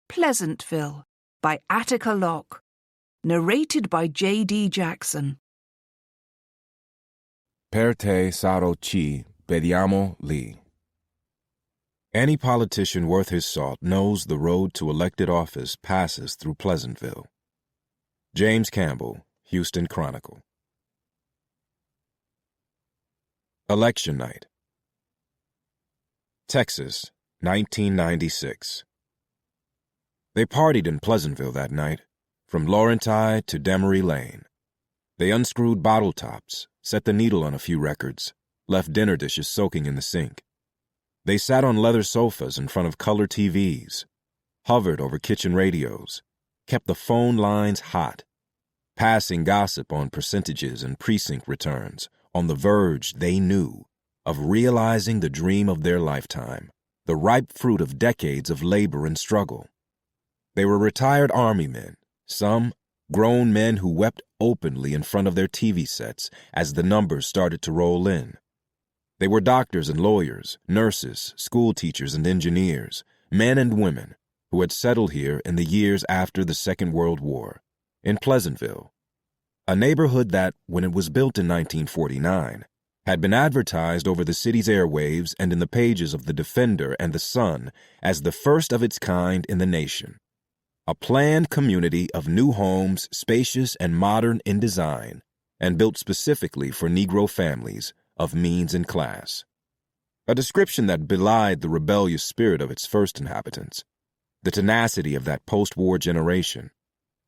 Pleasantville by Attica Locke. Narrated by J.D. Jackson. Per te sarò ci vediamo lì. Any politician worth his salt knows the road to elected office passes through Pleasantville. James Campbell, Houston Chronicle. Election Night. Texas, 1996. They partied in Pleasantville that night, from Laurenti to Demery Lane. They unscrewed bottle tops, set the needle on a few records, left dinner dishes soaking in the sink. They sat on leather sofas in front of color TVs, hovered over kitchen radios, kept the phone lines hot, passing gossip on percentages and precinct returns, on the verge, they knew, of realizing the dream of their lifetime, the ripe fruit of decades of labor and struggle. They were retired Army men, some grown men who wept openly in front of their TV sets as the numbers started to roll in. They were doctors and lawyers, nurses, school teachers and engineers, men and women who had settled here in the years after the Second World War, in Pleasantville, a neighborhood that, when it was built in 1949, had been advertised over the city's airwaves and in the pages of the Defender and the Sun as the first of its kind in the nation. A planned community of new homes, spacious and modern in design, and built specifically for Negro families of means and class. A description that belied the rebellious spirit of its first inhabitants, the tenacity of that post-war generation.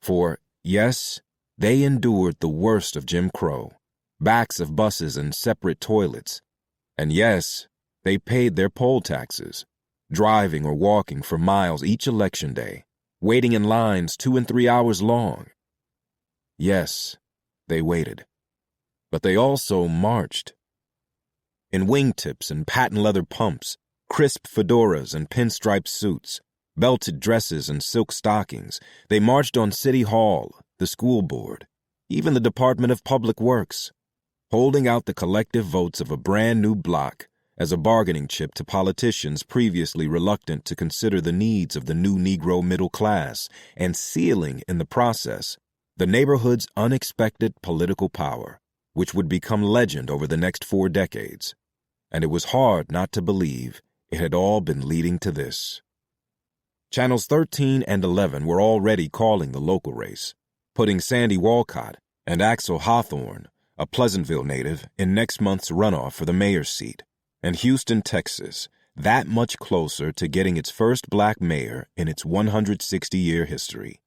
For, yes, they endured the worst of Jim Crow, backs of buses and separate toilets, and yes, they paid their poll taxes, driving or walking for miles each election day, waiting in lines 2 and 3 hours long. Yes, they waited. But they also marched. In wingtips and patent leather pumps, crisp fedoras and pinstripe suits, belted dresses and silk stockings, they marched on City Hall, the school board, even the Department of Public Works, holding out the collective votes of a brand new bloc as a bargaining chip to politicians previously reluctant to consider the needs of the new Negro middle class, and sealing, in the process, the neighborhood's unexpected political power, which would become legend over the next 4 decades. And it was hard not to believe it had all been leading to this. Channels 13 and 11 were already calling the local race, putting Sandy Walcott and Axel Hawthorne, a Pleasantville native, in next month's runoff for the mayor's seat, and Houston, Texas, that much closer to getting its first black mayor in its 160-year history.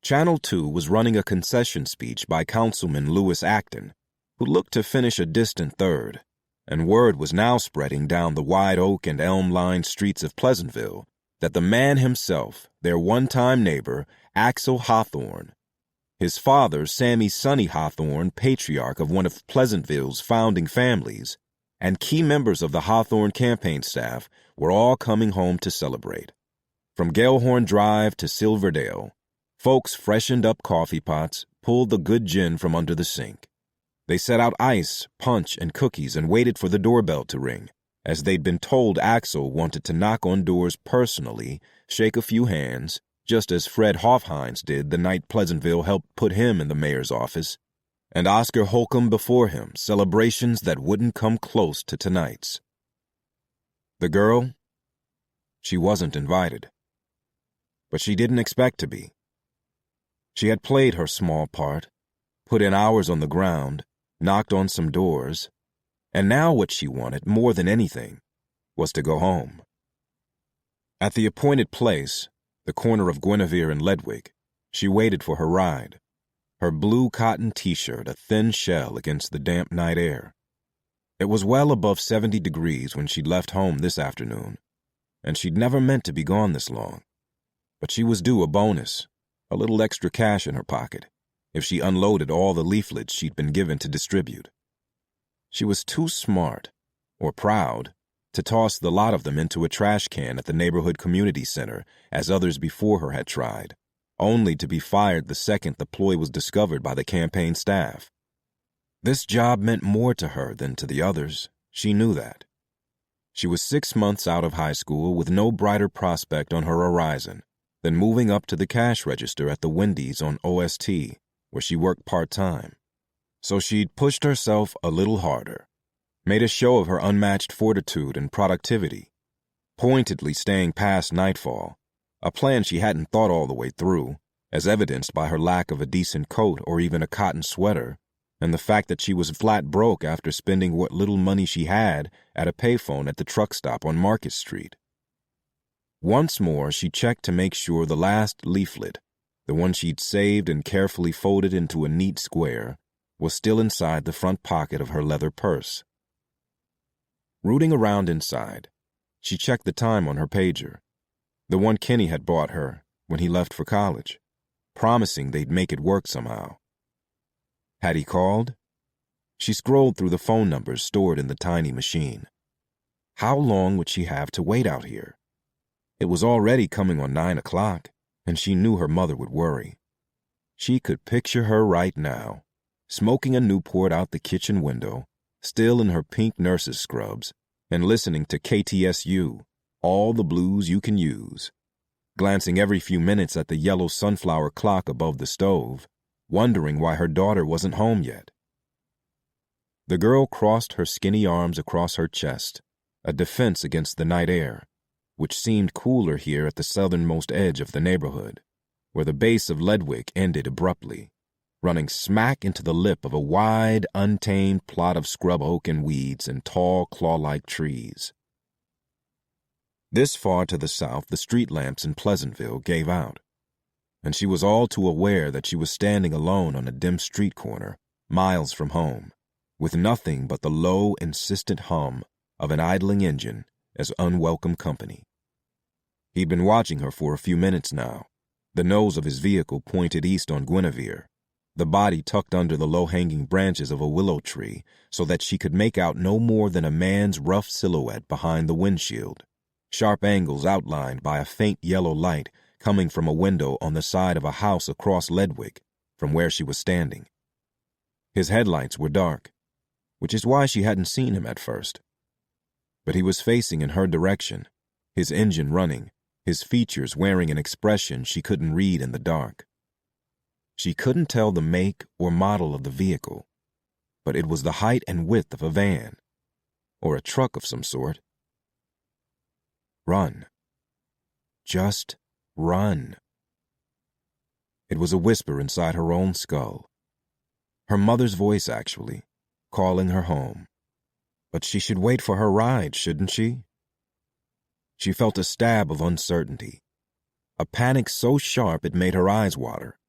Channel 2 was running a concession speech by Councilman Lewis Acton, who looked to finish a distant third, and word was now spreading down the wide oak and elm-lined streets of Pleasantville that the man himself, their one-time neighbor, Axel Hawthorne, his father, Sammy Sonny Hawthorne, patriarch of one of Pleasantville's founding families, and key members of the Hawthorne campaign staff were all coming home to celebrate. From Gellhorn Drive to Silverdale, folks freshened up coffee pots, pulled the good gin from under the sink. They set out ice, punch, and cookies and waited for the doorbell to ring, as they'd been told Axel wanted to knock on doors personally, shake a few hands, just as Fred Hofheinz did the night Pleasantville helped put him in the mayor's office, and Oscar Holcomb before him, celebrations that wouldn't come close to tonight's. The girl? She wasn't invited. But she didn't expect to be. She had played her small part, put in hours on the ground, knocked on some doors, and now what she wanted, more than anything, was to go home. At the appointed place, the corner of Guinevere and Ledwig, she waited for her ride, her blue cotton T-shirt a thin shell against the damp night air. It was well above 70 degrees when she'd left home this afternoon, and she'd never meant to be gone this long. But she was due a bonus, a little extra cash in her pocket, if she unloaded all the leaflets she'd been given to distribute. She was too smart, or proud, to toss the lot of them into a trash can at the neighborhood community center, as others before her had tried, only to be fired the second the ploy was discovered by the campaign staff. This job meant more to her than to the others. She knew that. She was 6 months out of high school with no brighter prospect on her horizon, then moving up to the cash register at the Wendy's on OST, where she worked part-time. So she'd pushed herself a little harder, made a show of her unmatched fortitude and productivity, pointedly staying past nightfall, a plan she hadn't thought all the way through, as evidenced by her lack of a decent coat or even a cotton sweater, and the fact that she was flat broke after spending what little money she had at a payphone at the truck stop on Market Street. Once more, she checked to make sure the last leaflet, the one she'd saved and carefully folded into a neat square, was still inside the front pocket of her leather purse. Rooting around inside, she checked the time on her pager, the one Kenny had bought her when he left for college, promising they'd make it work somehow. Had he called? She scrolled through the phone numbers stored in the tiny machine. How long would she have to wait out here? It was already coming on 9 o'clock, and she knew her mother would worry. She could picture her right now, smoking a Newport out the kitchen window, still in her pink nurse's scrubs, and listening to KTSU, All the Blues You Can Use, glancing every few minutes at the yellow sunflower clock above the stove, wondering why her daughter wasn't home yet. The girl crossed her skinny arms across her chest, a defense against the night air, which seemed cooler here at the southernmost edge of the neighborhood, where the base of Ledwick ended abruptly, running smack into the lip of a wide, untamed plot of scrub oak and weeds and tall, claw-like trees. This far to the south, the street lamps in Pleasantville gave out, and she was all too aware that she was standing alone on a dim street corner, miles from home, with nothing but the low, insistent hum of an idling engine as unwelcome company. He'd been watching her for a few minutes now, the nose of his vehicle pointed east on Guinevere, the body tucked under the low-hanging branches of a willow tree so that she could make out no more than a man's rough silhouette behind the windshield, sharp angles outlined by a faint yellow light coming from a window on the side of a house across Ledwick from where she was standing. His headlights were dark, which is why she hadn't seen him at first. But he was facing in her direction, his engine running, his features wearing an expression she couldn't read in the dark. She couldn't tell the make or model of the vehicle, but it was the height and width of a van, or a truck of some sort. Run. Just run. It was a whisper inside her own skull. Her mother's voice, actually, calling her home. But she should wait for her ride, shouldn't she? She felt a stab of uncertainty, a panic so sharp it made her eyes water.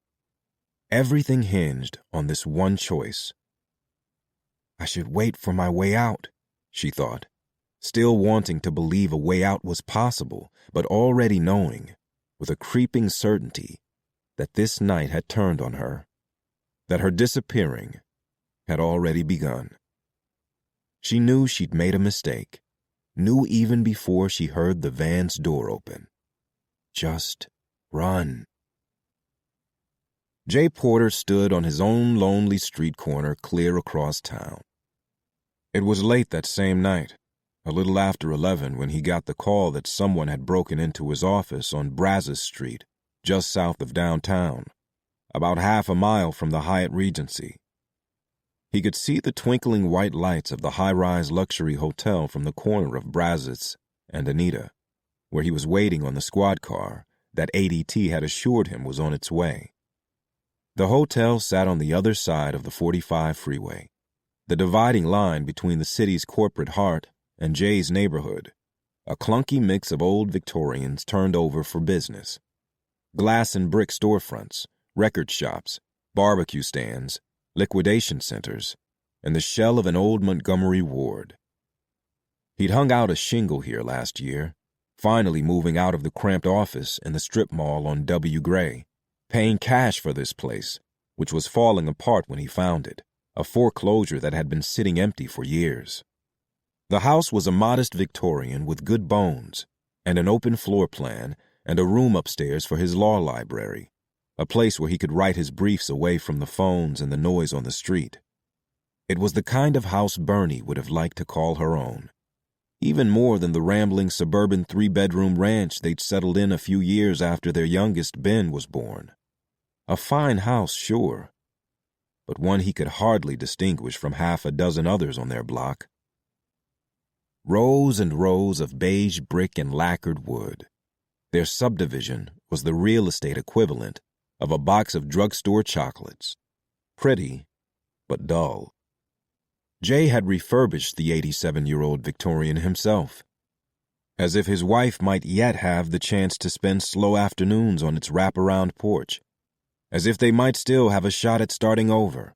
Everything hinged on this one choice. I should wait for my way out, she thought, still wanting to believe a way out was possible, but already knowing, with a creeping certainty, that this night had turned on her, that her disappearing had already begun. She knew she'd made a mistake, knew even before she heard the van's door open. Just run. Jay Porter stood on his own lonely street corner clear across town. It was late that same night, a little after 11, when he got the call that someone had broken into his office on Brazos Street, just south of downtown, about half a mile from the Hyatt Regency. He could see the twinkling white lights of the high-rise luxury hotel from the corner of Brazos and Anita, where he was waiting on the squad car that ADT had assured him was on its way. The hotel sat on the other side of the 45 freeway, the dividing line between the city's corporate heart and Jay's neighborhood, a clunky mix of old Victorians turned over for business. Glass and brick storefronts, record shops, barbecue stands, liquidation centers, and the shell of an old Montgomery ward. He'd hung out a shingle here last year, finally moving out of the cramped office in the strip mall on W. Gray, paying cash for this place, which was falling apart when he found it, a foreclosure that had been sitting empty for years. The house was a modest Victorian with good bones, and an open floor plan and a room upstairs for his law library, a place where he could write his briefs away from the phones and the noise on the street. It was the kind of house Bernie would have liked to call her own. even more than the rambling suburban 3-bedroom ranch they'd settled in a few years after their youngest, Ben, was born. A fine house, sure, but one he could hardly distinguish from half a dozen others on their block. Rows and rows of beige brick and lacquered wood. Their subdivision was the real estate equivalent of a box of drugstore chocolates. Pretty, but dull. Jay had refurbished the 87-year-old Victorian himself, as if his wife might yet have the chance to spend slow afternoons on its wraparound porch, as if they might still have a shot at starting over.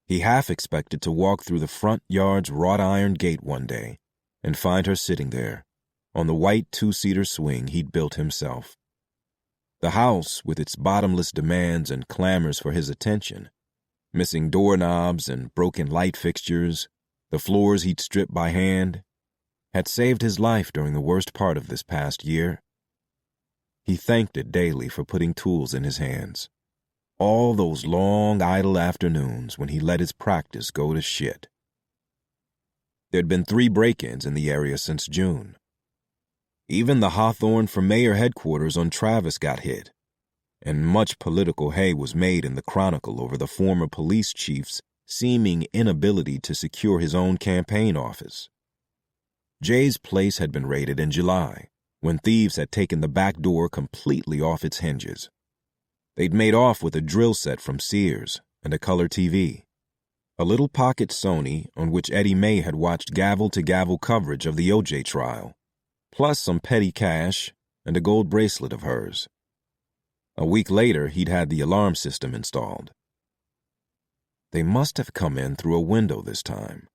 He half expected to walk through the front yard's wrought iron gate one day and find her sitting there, on the white 2-seater swing he'd built himself. The house, with its bottomless demands and clamors for his attention, missing doorknobs and broken light fixtures, the floors he'd stripped by hand, had saved his life during the worst part of this past year. He thanked it daily for putting tools in his hands. All those long, idle afternoons when he let his practice go to shit. There'd been 3 break-ins in the area since June. Even the Hawthorne for mayor headquarters on Travis got hit, and much political hay was made in the Chronicle over the former police chief's seeming inability to secure his own campaign office. Jay's place had been raided in July, when thieves had taken the back door completely off its hinges. They'd made off with a drill set from Sears and a color TV, a little pocket Sony on which Eddie May had watched gavel-to-gavel coverage of the O.J. trial, plus some petty cash and a gold bracelet of hers. A week later, he'd had the alarm system installed. They must have come in through a window this time.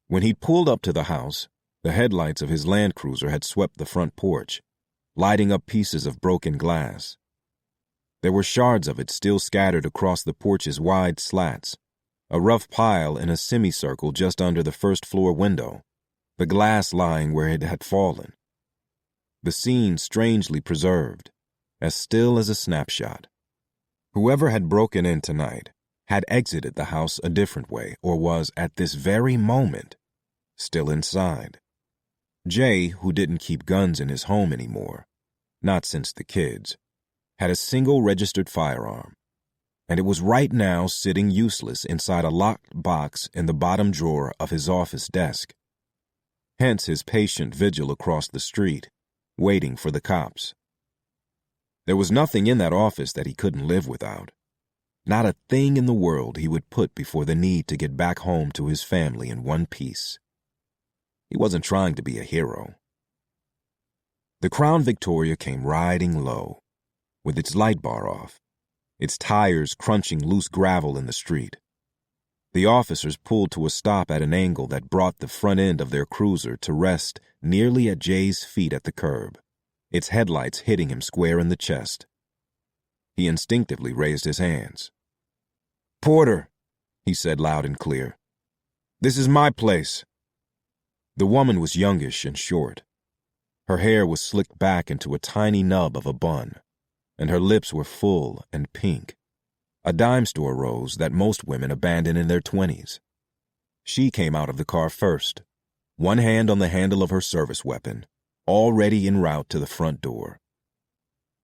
When he'd pulled up to the house, the headlights of his Land Cruiser had swept the front porch, lighting up pieces of broken glass. There were shards of it still scattered across the porch's wide slats, a rough pile in a semicircle just under the first-floor window, the glass lying where it had fallen. The scene strangely preserved, as still as a snapshot. Whoever had broken in tonight had exited the house a different way, or was, at this very moment, still inside. Jay, who didn't keep guns in his home anymore, not since the kids, had a single registered firearm, and it was right now sitting useless inside a locked box in the bottom drawer of his office desk. Hence his patient vigil across the street, waiting for the cops. There was nothing in that office that he couldn't live without. Not a thing in the world he would put before the need to get back home to his family in one piece. He wasn't trying to be a hero. The Crown Victoria came riding low, with its light bar off, its tires crunching loose gravel in the street. The officers pulled to a stop at an angle that brought the front end of their cruiser to rest nearly at Jay's feet at the curb, its headlights hitting him square in the chest. He instinctively raised his hands. "Porter," he said loud and clear. "This is my place." The woman was youngish and short. Her hair was slicked back into a tiny nub of a bun, and her lips were full and pink, a dime store rose that most women abandon in their 20s. She came out of the car first, one hand on the handle of her service weapon, already en route to the front door.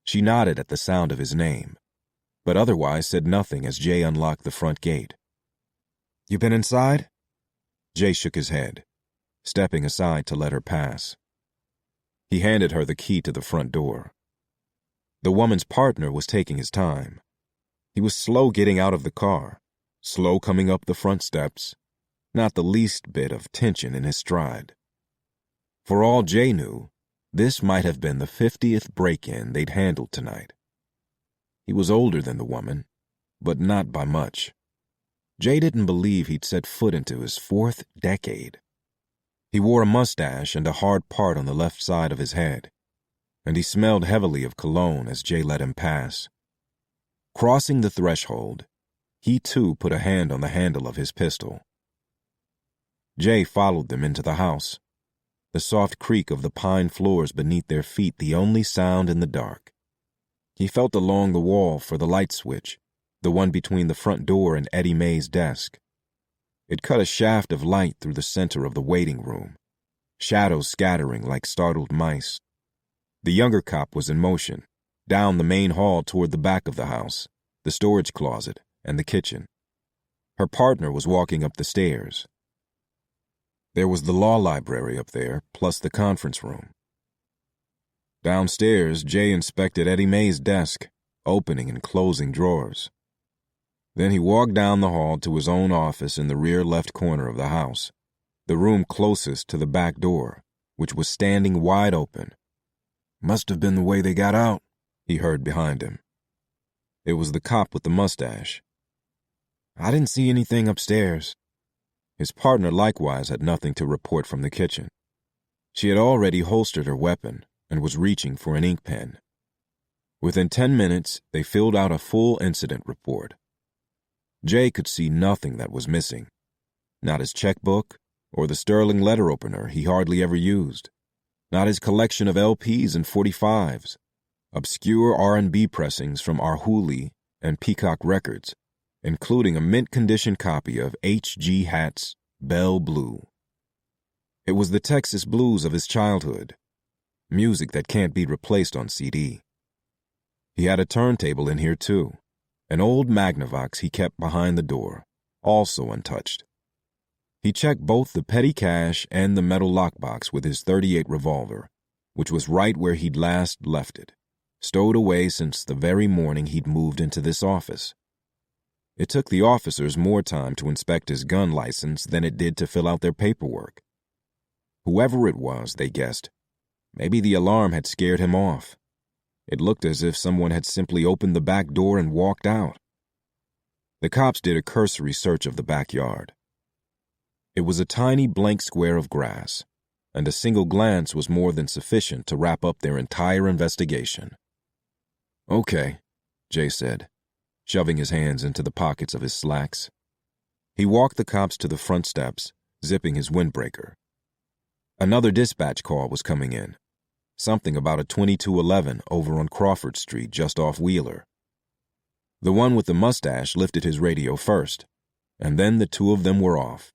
She nodded at the sound of his name, but otherwise said nothing as Jay unlocked the front gate. "You been inside?" Jay shook his head, stepping aside to let her pass. He handed her the key to the front door. The woman's partner was taking his time. He was slow getting out of the car, slow coming up the front steps, not the least bit of tension in his stride. For all Jay knew, this might have been the 50th break-in they'd handled tonight. He was older than the woman, but not by much. Jay didn't believe he'd set foot into his 4th decade. He wore a mustache and a hard part on the left side of his head, and he smelled heavily of cologne as Jay let him pass. Crossing the threshold, he too put a hand on the handle of his pistol. Jay followed them into the house, the soft creak of the pine floors beneath their feet the only sound in the dark. He felt along the wall for the light switch, the one between the front door and Eddie May's desk. It cut a shaft of light through the center of the waiting room, shadows scattering like startled mice. The younger cop was in motion, down the main hall toward the back of the house, the storage closet, and the kitchen. Her partner was walking up the stairs. There was the law library up there, plus the conference room. Downstairs, Jay inspected Eddie May's desk, opening and closing drawers. Then he walked down the hall to his own office in the rear left corner of the house, the room closest to the back door, which was standing wide open. "Must have been the way they got out," he heard behind him. It was the cop with the mustache. "I didn't see anything upstairs." His partner likewise had nothing to report from the kitchen. She had already holstered her weapon and was reaching for an ink pen. Within 10 minutes, they filled out a full incident report. Jay could see nothing that was missing. Not his checkbook or the sterling letter opener he hardly ever used. Not his collection of LPs and 45s, obscure R&B pressings from Arhoolie and Peacock Records, including a mint-condition copy of H.G. Hatt's Belle Blue. It was the Texas blues of his childhood, music that can't be replaced on CD. He had a turntable in here too, an old Magnavox he kept behind the door, also untouched. He checked both the petty cash and the metal lockbox with his .38 revolver, which was right where he'd last left it, stowed away since the very morning he'd moved into this office. It took the officers more time to inspect his gun license than it did to fill out their paperwork. Whoever it was, they guessed, maybe the alarm had scared him off. It looked as if someone had simply opened the back door and walked out. The cops did a cursory search of the backyard. It was a tiny blank square of grass, and a single glance was more than sufficient to wrap up their entire investigation. "Okay," Jay said, shoving his hands into the pockets of his slacks. He walked the cops to the front steps, zipping his windbreaker. Another dispatch call was coming in. Something about a 2211 over on Crawford Street just off Wheeler. The one with the mustache lifted his radio first, and then the two of them were off.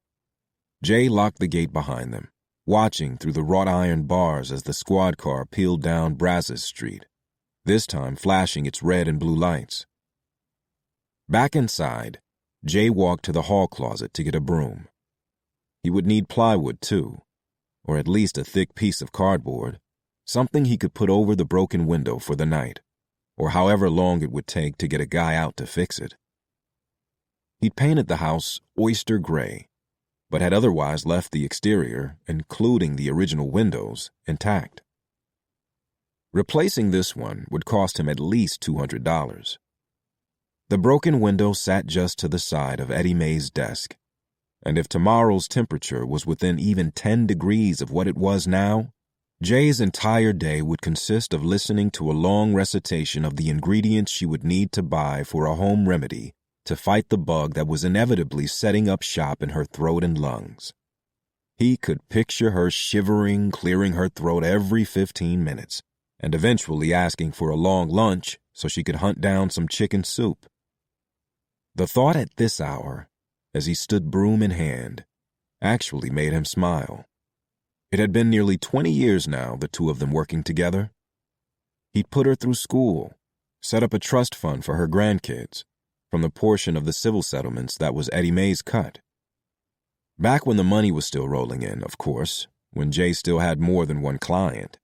Jay locked the gate behind them, watching through the wrought iron bars as the squad car peeled down Brazos Street, this time flashing its red and blue lights. Back inside, Jay walked to the hall closet to get a broom. He would need plywood too, or at least a thick piece of cardboard, something he could put over the broken window for the night, or however long it would take to get a guy out to fix it. He'd painted the house oyster gray, but had otherwise left the exterior, including the original windows, intact. Replacing this one would cost him at least $200. The broken window sat just to the side of Eddie May's desk, and if tomorrow's temperature was within even 10 degrees of what it was now, Jay's entire day would consist of listening to a long recitation of the ingredients she would need to buy for a home remedy to fight the bug that was inevitably setting up shop in her throat and lungs. He could picture her shivering, clearing her throat every 15 minutes, and eventually asking for a long lunch so she could hunt down some chicken soup. The thought at this hour, as he stood broom in hand, actually made him smile. It had been nearly 20 years now, the two of them working together. He'd put her through school, set up a trust fund for her grandkids, from the portion of the civil settlements that was Eddie May's cut. Back when the money was still rolling in, of course, when Jay still had more than one client.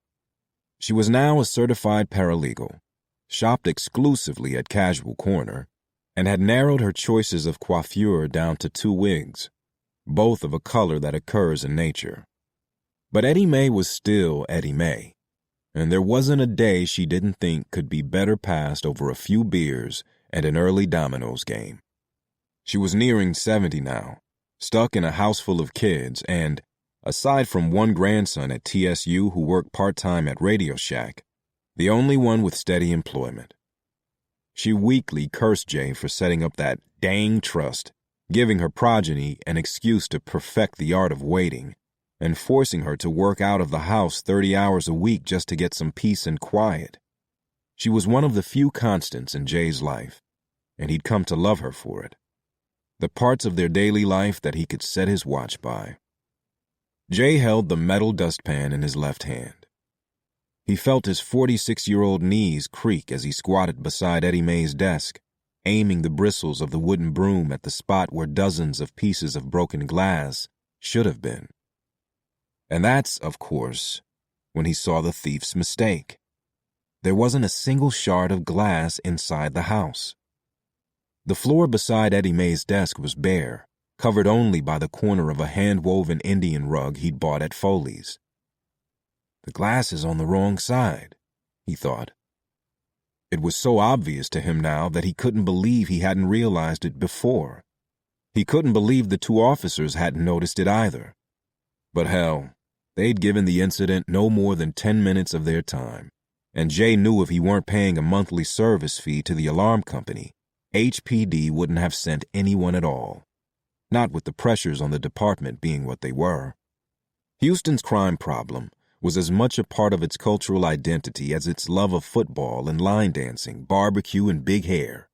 She was now a certified paralegal, shopped exclusively at Casual Corner, and had narrowed her choices of coiffure down to 2 wigs, both of a color that occurs in nature. But Eddie May was still Eddie May, and there wasn't a day she didn't think could be better passed over a few beers and an early dominoes game. She was nearing 70 now, stuck in a house full of kids, and, aside from one grandson at TSU who worked part-time at Radio Shack, the only one with steady employment. She weakly cursed Jay for setting up that dang trust, giving her progeny an excuse to perfect the art of waiting, and forcing her to work out of the house 30 hours a week just to get some peace and quiet. She was one of the few constants in Jay's life, and he'd come to love her for it. The parts of their daily life that he could set his watch by. Jay held the metal dustpan in his left hand. He felt his 46-year-old knees creak as he squatted beside Eddie Mae's desk, aiming the bristles of the wooden broom at the spot where dozens of pieces of broken glass should have been. And that's, of course, when he saw the thief's mistake. There wasn't a single shard of glass inside the house. The floor beside Eddie Mae's desk was bare, covered only by the corner of a hand-woven Indian rug he'd bought at Foley's. The glass is on the wrong side, he thought. It was so obvious to him now that he couldn't believe he hadn't realized it before. He couldn't believe the two officers hadn't noticed it either. But hell, they'd given the incident no more than 10 minutes of their time, and Jay knew if he weren't paying a monthly service fee to the alarm company, HPD wouldn't have sent anyone at all. Not with the pressures on the department being what they were. Houston's crime problem was as much a part of its cultural identity as its love of football and line dancing, barbecue, and big hair.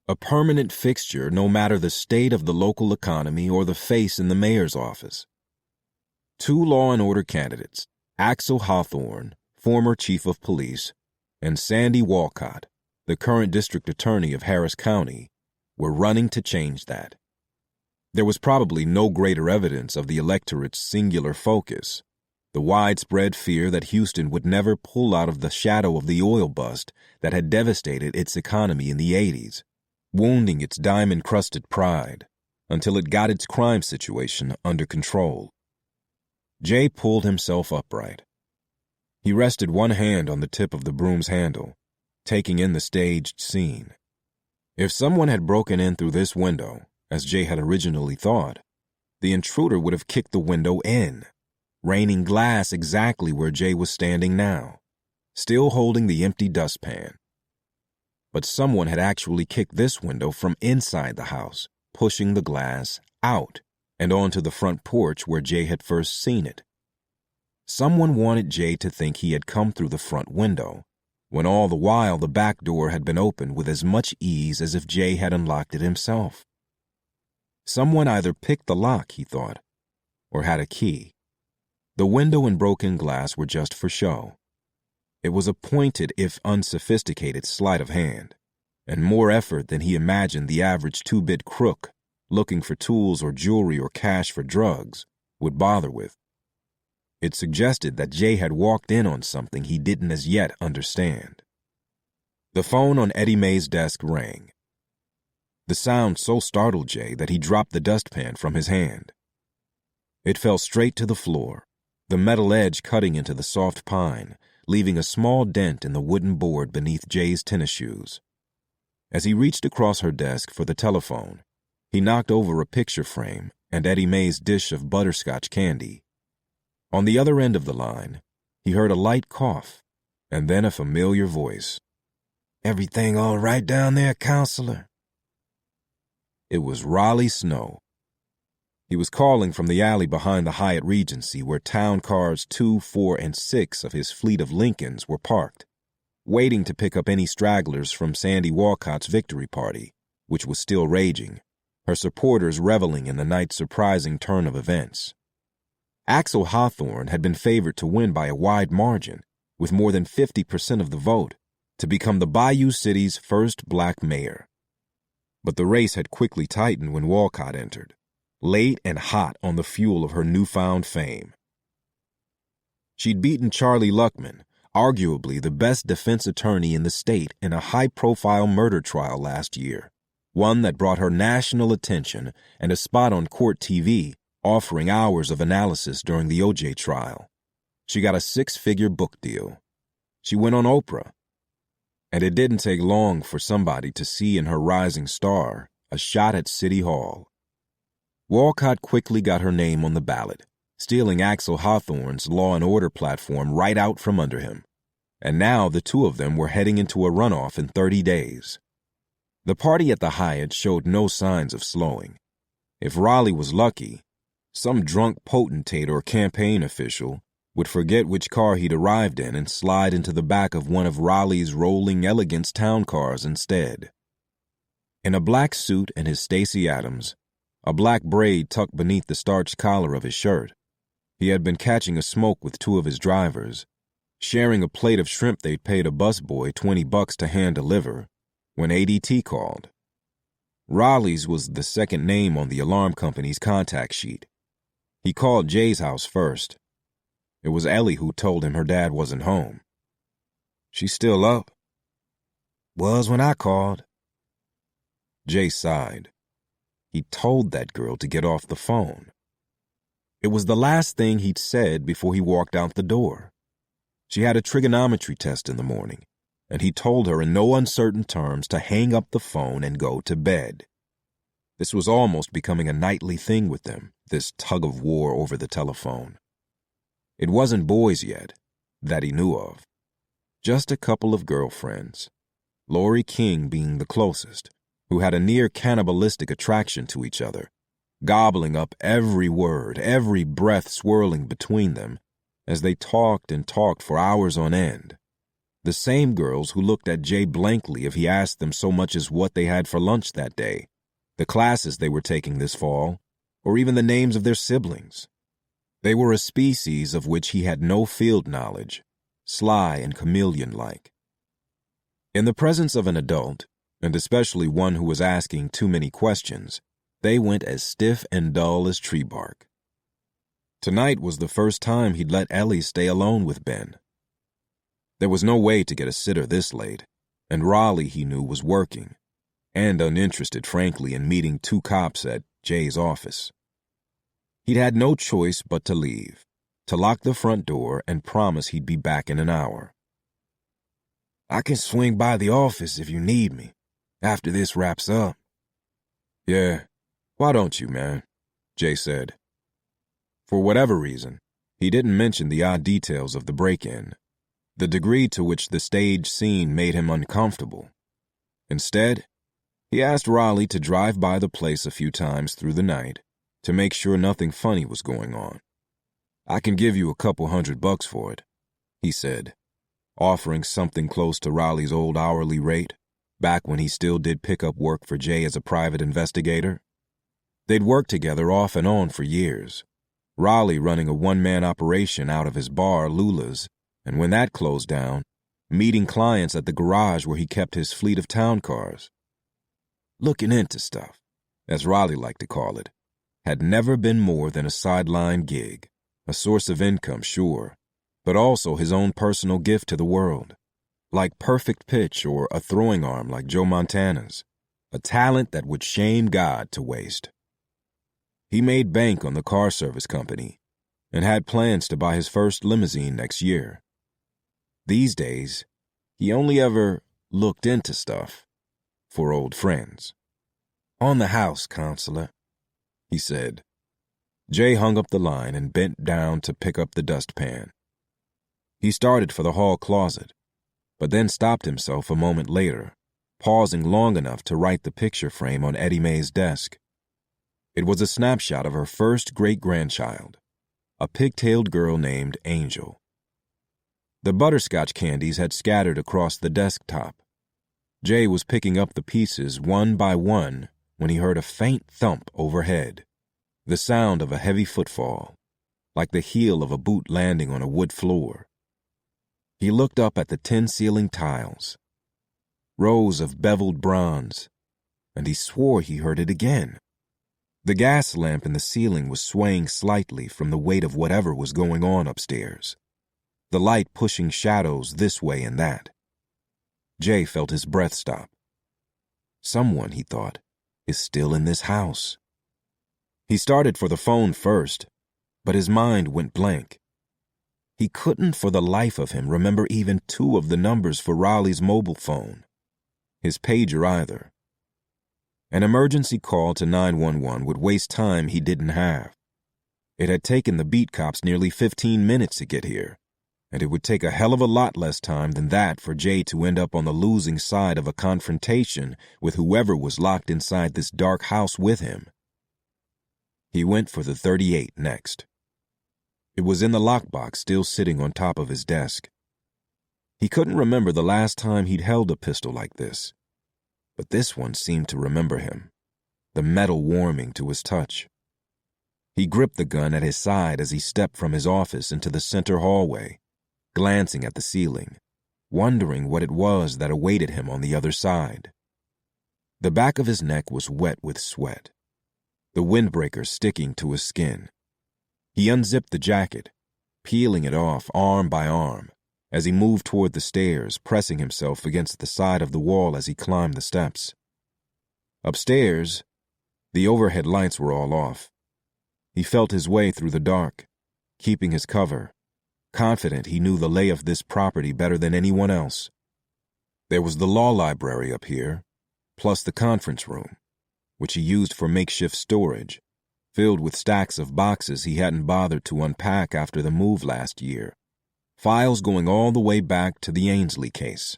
A permanent fixture no matter the state of the local economy or the face in the mayor's office. Two law and order candidates, Axel Hawthorne, former chief of police, and Sandy Walcott, the current district attorney of Harris County, were running to change that. There was probably no greater evidence of the electorate's singular focus, the widespread fear that Houston would never pull out of the shadow of the oil bust that had devastated its economy in the 80s, wounding its diamond-crusted pride until it got its crime situation under control. Jay pulled himself upright. He rested one hand on the tip of the broom's handle, taking in the staged scene. If someone had broken in through this window, as Jay had originally thought, the intruder would have kicked the window in, raining glass exactly where Jay was standing now, still holding the empty dustpan. But someone had actually kicked this window from inside the house, pushing the glass out and onto the front porch where Jay had first seen it. Someone wanted Jay to think he had come through the front window, when all the while the back door had been opened with as much ease as if Jay had unlocked it himself. Someone either picked the lock, he thought, or had a key. The window and broken glass were just for show. It was a pointed, if unsophisticated, sleight of hand, and more effort than he imagined the average two-bit crook looking for tools or jewelry or cash for drugs would bother with. It suggested that Jay had walked in on something he didn't as yet understand. The phone on Eddie Mae's desk rang. The sound so startled Jay that he dropped the dustpan from his hand. It fell straight to the floor, the metal edge cutting into the soft pine, leaving a small dent in the wooden board beneath Jay's tennis shoes. As he reached across her desk for the telephone, he knocked over a picture frame and Eddie Mae's dish of butterscotch candy. On the other end of the line, he heard a light cough, and then a familiar voice. "Everything all right down there, counselor?" It was Raleigh Snow. He was calling from the alley behind the Hyatt Regency where town cars 2, 4, and 6 of his fleet of Lincolns were parked, waiting to pick up any stragglers from Sandy Walcott's victory party, which was still raging, her supporters reveling in the night's surprising turn of events. Axel Hawthorne had been favored to win by a wide margin, with more than 50% of the vote, to become the Bayou City's first black mayor. But the race had quickly tightened when Walcott entered, late and hot on the fuel of her newfound fame. She'd beaten Charlie Luckman, arguably the best defense attorney in the state, in a high-profile murder trial last year, one that brought her national attention and a spot on court TV, offering hours of analysis during the O.J. trial. She got a 6-figure book deal. She went on Oprah. And it didn't take long for somebody to see in her rising star a shot at City Hall. Walcott quickly got her name on the ballot, stealing Axel Hawthorne's Law and Order platform right out from under him. And now the two of them were heading into a runoff in 30 days. The party at the Hyatt showed no signs of slowing. If Raleigh was lucky, some drunk potentate or campaign official would forget which car he'd arrived in and slide into the back of one of Raleigh's rolling elegance town cars instead. In a black suit and his Stacey Adams, a black braid tucked beneath the starched collar of his shirt, He had been catching a smoke with two of his drivers, sharing a plate of shrimp they'd paid a busboy $20 to hand deliver, when ADT called. Raleigh's was the second name on the alarm company's contact sheet. He called Jay's house first. It was Ellie who told him her dad wasn't home. "She's still up?" "Was when I called." Jay sighed. He told that girl to get off the phone. It was the last thing he'd said before he walked out the door. She had a trigonometry test in the morning, and he told her in no uncertain terms to hang up the phone and go to bed. This was almost becoming a nightly thing with them, this tug-of-war over the telephone. It wasn't boys yet, that he knew of. Just a couple of girlfriends, Lori King being the closest, who had a near cannibalistic attraction to each other, gobbling up every word, every breath swirling between them, as they talked and talked for hours on end. The same girls who looked at Jay blankly if he asked them so much as what they had for lunch that day, the classes they were taking this fall, or even the names of their siblings. They were a species of which he had no field knowledge, sly and chameleon-like. In the presence of an adult, and especially one who was asking too many questions, they went as stiff and dull as tree bark. Tonight was the first time he'd let Ellie stay alone with Ben. There was no way to get a sitter this late, and Raleigh, he knew, was working, and uninterested, frankly, in meeting two cops at Jay's office. He'd had no choice but to leave, to lock the front door and promise he'd be back in an hour. "I can swing by the office if you need me, after this wraps up." "Yeah, why don't you, man?" Jay said. For whatever reason, he didn't mention the odd details of the break-in, the degree to which the stage scene made him uncomfortable. Instead, he asked Raleigh to drive by the place a few times through the night to make sure nothing funny was going on. "I can give you a couple $100 for it," he said, offering something close to Raleigh's old hourly rate, back when he still did pickup work for Jay as a private investigator. They'd worked together off and on for years, Raleigh running a one-man operation out of his bar, Lula's, and when that closed down, meeting clients at the garage where he kept his fleet of town cars. Looking into stuff, as Raleigh liked to call it, had never been more than a sideline gig, a source of income, sure, but also his own personal gift to the world, like perfect pitch or a throwing arm like Joe Montana's, a talent that would shame God to waste. He made bank on the car service company and had plans to buy his first limousine next year. These days, he only ever looked into stuff for old friends. "On the house, counselor," he said. Jay hung up the line and bent down to pick up the dustpan. He started for the hall closet, but then stopped himself a moment later, pausing long enough to write the picture frame on Eddie Mae's desk. It was a snapshot of her first great-grandchild, a pigtailed girl named Angel. The butterscotch candies had scattered across the desktop. Jay was picking up the pieces one by one when he heard a faint thump overhead, the sound of a heavy footfall, like the heel of a boot landing on a wood floor. He looked up at the tin-ceiling tiles, rows of beveled bronze, and he swore he heard it again. The gas lamp in the ceiling was swaying slightly from the weight of whatever was going on upstairs, the light pushing shadows this way and that. Jay felt his breath stop. Someone, he thought, is still in this house. He started for the phone first, but his mind went blank. He couldn't for the life of him remember even two of the numbers for Raleigh's mobile phone, his pager either. An emergency call to 911 would waste time he didn't have. It had taken the beat cops nearly 15 minutes to get here, and it would take a hell of a lot less time than that for Jay to end up on the losing side of a confrontation with whoever was locked inside this dark house with him. He went for the .38 next. It was in the lockbox, still sitting on top of his desk. He couldn't remember the last time he'd held a pistol like this, but this one seemed to remember him, the metal warming to his touch. He gripped the gun at his side as he stepped from his office into the center hallway, glancing at the ceiling, wondering what it was that awaited him on the other side. The back of his neck was wet with sweat, the windbreaker sticking to his skin. He unzipped the jacket, peeling it off arm by arm, as he moved toward the stairs, pressing himself against the side of the wall as he climbed the steps. Upstairs, the overhead lights were all off. He felt his way through the dark, keeping his cover, confident he knew the lay of this property better than anyone else. There was the law library up here, plus the conference room, which he used for makeshift storage, filled with stacks of boxes he hadn't bothered to unpack after the move last year, files going all the way back to the Ainsley case,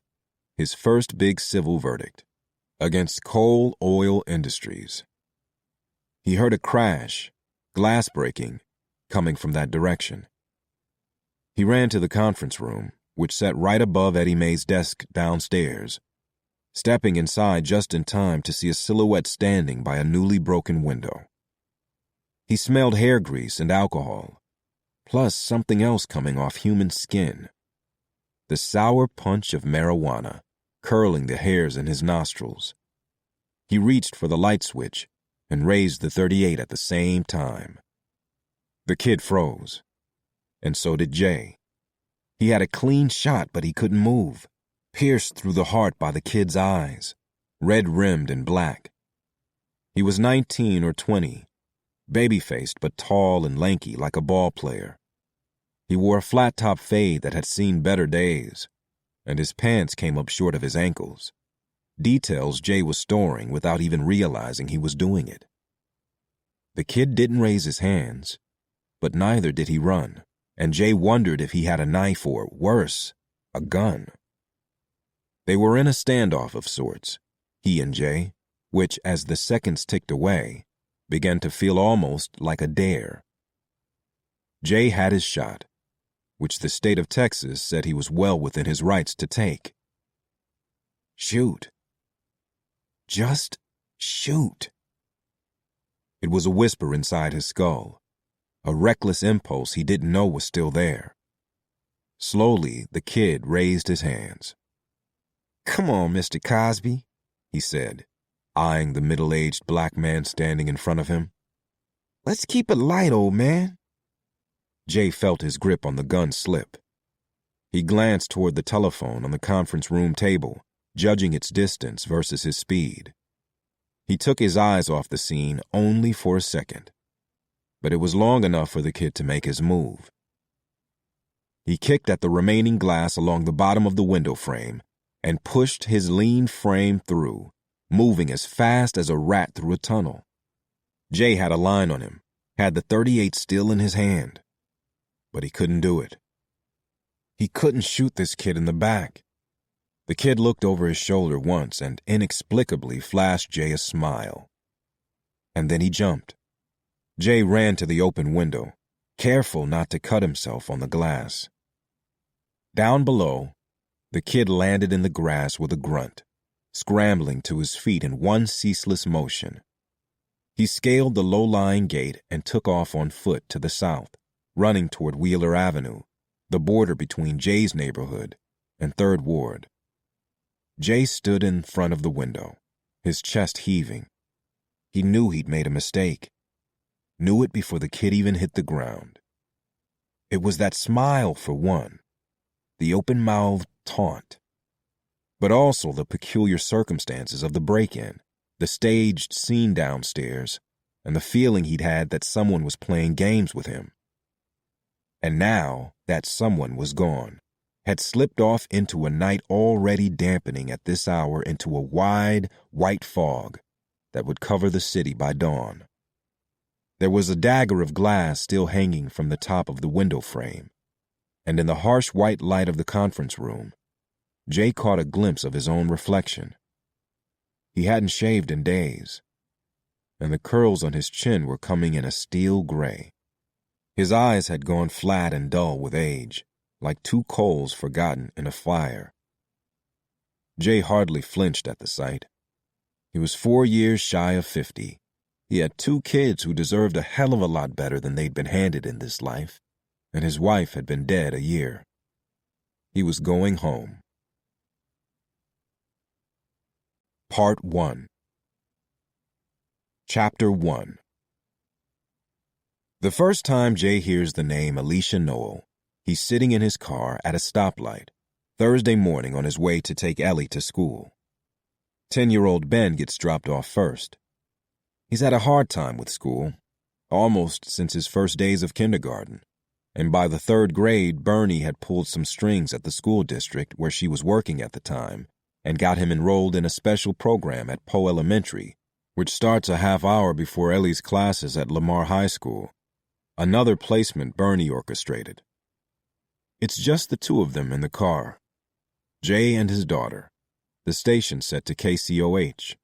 his first big civil verdict, against Coal Oil Industries. He heard a crash, glass breaking, coming from that direction. He ran to the conference room, which sat right above Eddie Mae's desk downstairs, stepping inside just in time to see a silhouette standing by a newly broken window. He smelled hair grease and alcohol, plus something else coming off human skin. The sour punch of marijuana, curling the hairs in his nostrils. He reached for the light switch and raised the .38 at the same time. The kid froze, and so did Jay. He had a clean shot, but he couldn't move, pierced through the heart by the kid's eyes, red-rimmed and black. He was 19 or 20, baby-faced but tall and lanky like a ball player. He wore a flat-top fade that had seen better days, and his pants came up short of his ankles, details Jay was storing without even realizing he was doing it. The kid didn't raise his hands, but neither did he run, and Jay wondered if he had a knife or, worse, a gun. They were in a standoff of sorts, he and Jay, which, as the seconds ticked away, began to feel almost like a dare. Jay had his shot, which the state of Texas said he was well within his rights to take. Shoot. Just shoot. It was a whisper inside his skull, a reckless impulse he didn't know was still there. Slowly, the kid raised his hands. "Come on, Mr. Cosby," he said, eyeing the middle-aged black man standing in front of him. "Let's keep it light, old man." Jay felt his grip on the gun slip. He glanced toward the telephone on the conference room table, judging its distance versus his speed. He took his eyes off the scene only for a second, but it was long enough for the kid to make his move. He kicked at the remaining glass along the bottom of the window frame and pushed his lean frame through, moving as fast as a rat through a tunnel. Jay had a line on him, had the .38 still in his hand, but he couldn't do it. He couldn't shoot this kid in the back. The kid looked over his shoulder once and inexplicably flashed Jay a smile. And then he jumped. Jay ran to the open window, careful not to cut himself on the glass. Down below, the kid landed in the grass with a grunt, scrambling to his feet in one ceaseless motion. He scaled the low-lying gate and took off on foot to the south, running toward Wheeler Avenue, the border between Jay's neighborhood and 3rd Ward. Jay stood in front of the window, his chest heaving. He knew he'd made a mistake. Knew it before the kid even hit the ground. It was that smile, for one, the open-mouthed taunt, but also the peculiar circumstances of the break-in, the staged scene downstairs, and the feeling he'd had that someone was playing games with him. And now that someone was gone, had slipped off into a night already dampening at this hour into a wide, white fog that would cover the city by dawn. There was a dagger of glass still hanging from the top of the window frame, and in the harsh white light of the conference room, Jay caught a glimpse of his own reflection. He hadn't shaved in days, and the curls on his chin were coming in a steel gray. His eyes had gone flat and dull with age, like two coals forgotten in a fire. Jay hardly flinched at the sight. He was 4 years shy of 50, He had 2 kids who deserved a hell of a lot better than they'd been handed in this life, and his wife had been dead a year. He was going home. Part 1. Chapter 1. The first time Jay hears the name Alicia Noel, he's sitting in his car at a stoplight, Thursday morning on his way to take Ellie to school. 10-year-old Ben gets dropped off first. He's had a hard time with school, almost since his first days of kindergarten, and by the 3rd grade, Bernie had pulled some strings at the school district where she was working at the time and got him enrolled in a special program at Poe Elementary, which starts a half hour before Ellie's classes at Lamar High School, another placement Bernie orchestrated. It's just the 2 of them in the car, Jay and his daughter, the station set to KCOH.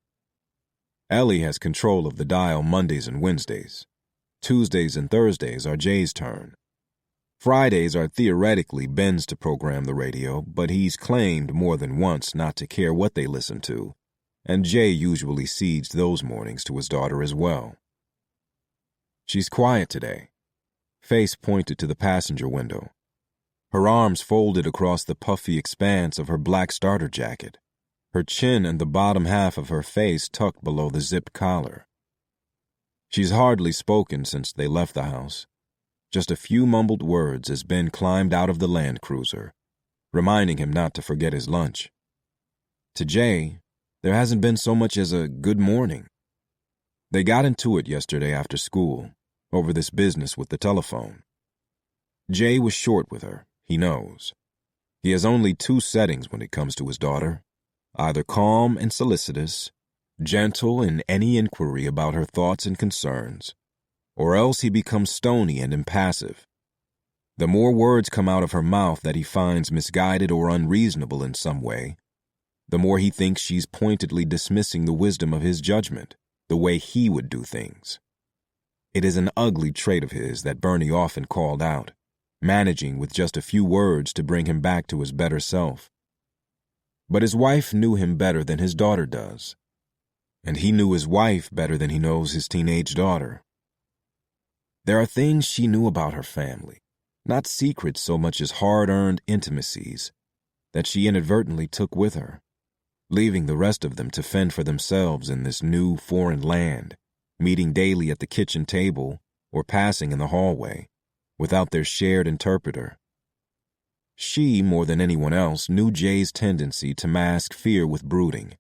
Ellie has control of the dial Mondays and Wednesdays. Tuesdays and Thursdays are Jay's turn. Fridays are theoretically Ben's to program the radio, but he's claimed more than once not to care what they listen to, and Jay usually cedes those mornings to his daughter as well. She's quiet today, face pointed to the passenger window, her arms folded across the puffy expanse of her black starter jacket, her chin and the bottom half of her face tucked below the zipped collar. She's hardly spoken since they left the house, just a few mumbled words as Ben climbed out of the Land Cruiser, reminding him not to forget his lunch. To Jay, there hasn't been so much as a good morning. They got into it yesterday after school, over this business with the telephone. Jay was short with her, he knows. He has only 2 settings when it comes to his daughter, either calm and solicitous, gentle in any inquiry about her thoughts and concerns, or else he becomes stony and impassive. The more words come out of her mouth that he finds misguided or unreasonable in some way, the more he thinks she's pointedly dismissing the wisdom of his judgment, the way he would do things. It is an ugly trait of his that Bernie often called out, managing with just a few words to bring him back to his better self. But his wife knew him better than his daughter does, and he knew his wife better than he knows his teenage daughter. There are things she knew about her family, not secrets so much as hard-earned intimacies, that she inadvertently took with her, leaving the rest of them to fend for themselves in this new foreign land, meeting daily at the kitchen table or passing in the hallway, without their shared interpreter. She, more than anyone else, knew Jay's tendency to mask fear with brooding,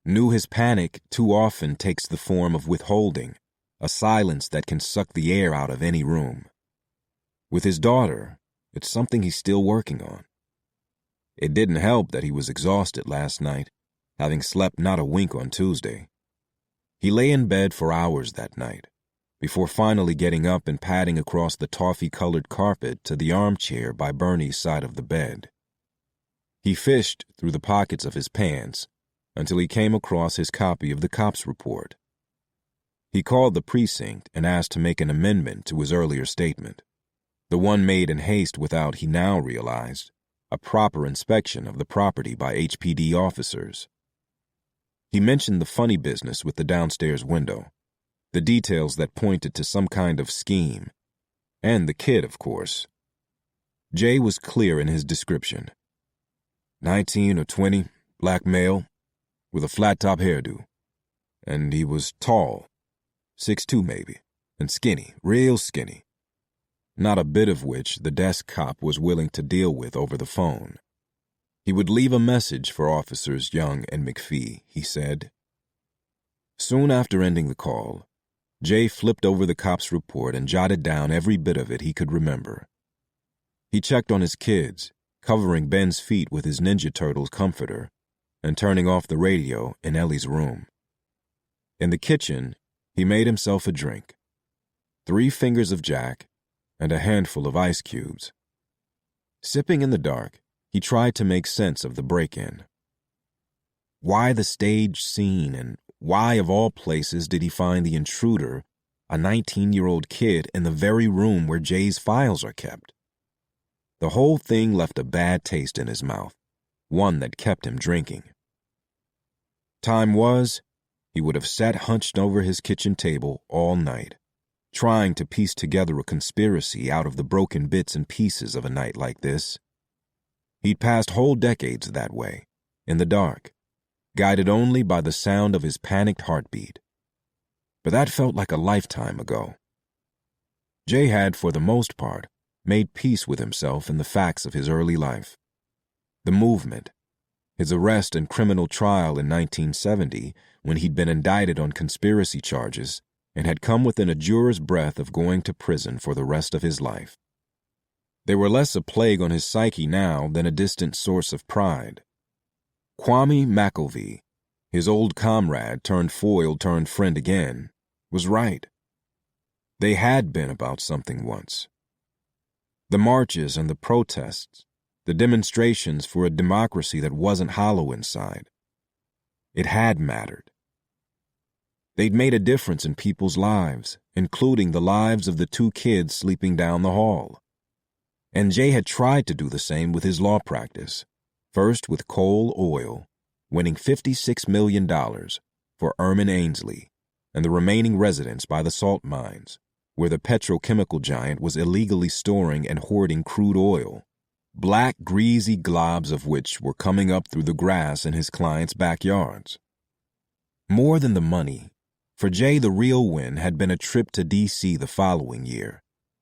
knew his panic too often takes the form of withholding, a silence that can suck the air out of any room. With his daughter, it's something he's still working on. It didn't help that he was exhausted last night, having slept not a wink on Tuesday. He lay in bed for hours that night, before finally getting up and padding across the toffee-colored carpet to the armchair by Bernie's side of the bed. He fished through the pockets of his pants until he came across his copy of the cop's report. He called the precinct and asked to make an amendment to his earlier statement, the one made in haste without, he now realized, a proper inspection of the property by HPD officers. He mentioned the funny business with the downstairs window, the details that pointed to some kind of scheme, and the kid, of course. Jay was clear in his description. 19 or 20, black male, with a flat-top hairdo. And he was tall, 6'2" maybe, and skinny, real skinny. Not a bit of which the desk cop was willing to deal with over the phone. He would leave a message for Officers Young and McPhee, he said. Soon after ending the call, Jay flipped over the cop's report and jotted down every bit of it he could remember. He checked on his kids, covering Ben's feet with his Ninja Turtles comforter and turning off the radio in Ellie's room. In the kitchen, he made himself a drink, 3 fingers of Jack and a handful of ice cubes. Sipping in the dark, he tried to make sense of the break-in. Why the stage scene, and why, of all places, did he find the intruder, a 19-year-old kid, in the very room where Jay's files are kept? The whole thing left a bad taste in his mouth, one that kept him drinking. Time was he would have sat hunched over his kitchen table all night, trying to piece together a conspiracy out of the broken bits and pieces of a night like this. He'd passed whole decades that way, in the dark, guided only by the sound of his panicked heartbeat. But that felt like a lifetime ago. Jay had, for the most part, made peace with himself and the facts of his early life. The movement, his arrest and criminal trial in 1970, when he'd been indicted on conspiracy charges and had come within a juror's breath of going to prison for the rest of his life. They were less a plague on his psyche now than a distant source of pride. Kwame McElvey, his old comrade turned foil turned friend again, was right. They had been about something once. The marches and the protests, the demonstrations for a democracy that wasn't hollow inside. It had mattered. They'd made a difference in people's lives, including the lives of the two kids sleeping down the hall. And Jay had tried to do the same with his law practice, first with Coal Oil, winning $56 million for Ermin Ainsley and the remaining residents by the salt mines, where the petrochemical giant was illegally storing and hoarding crude oil, black, greasy globs of which were coming up through the grass in his clients' backyards. More than the money, for Jay the real win had been a trip to D.C. the following year,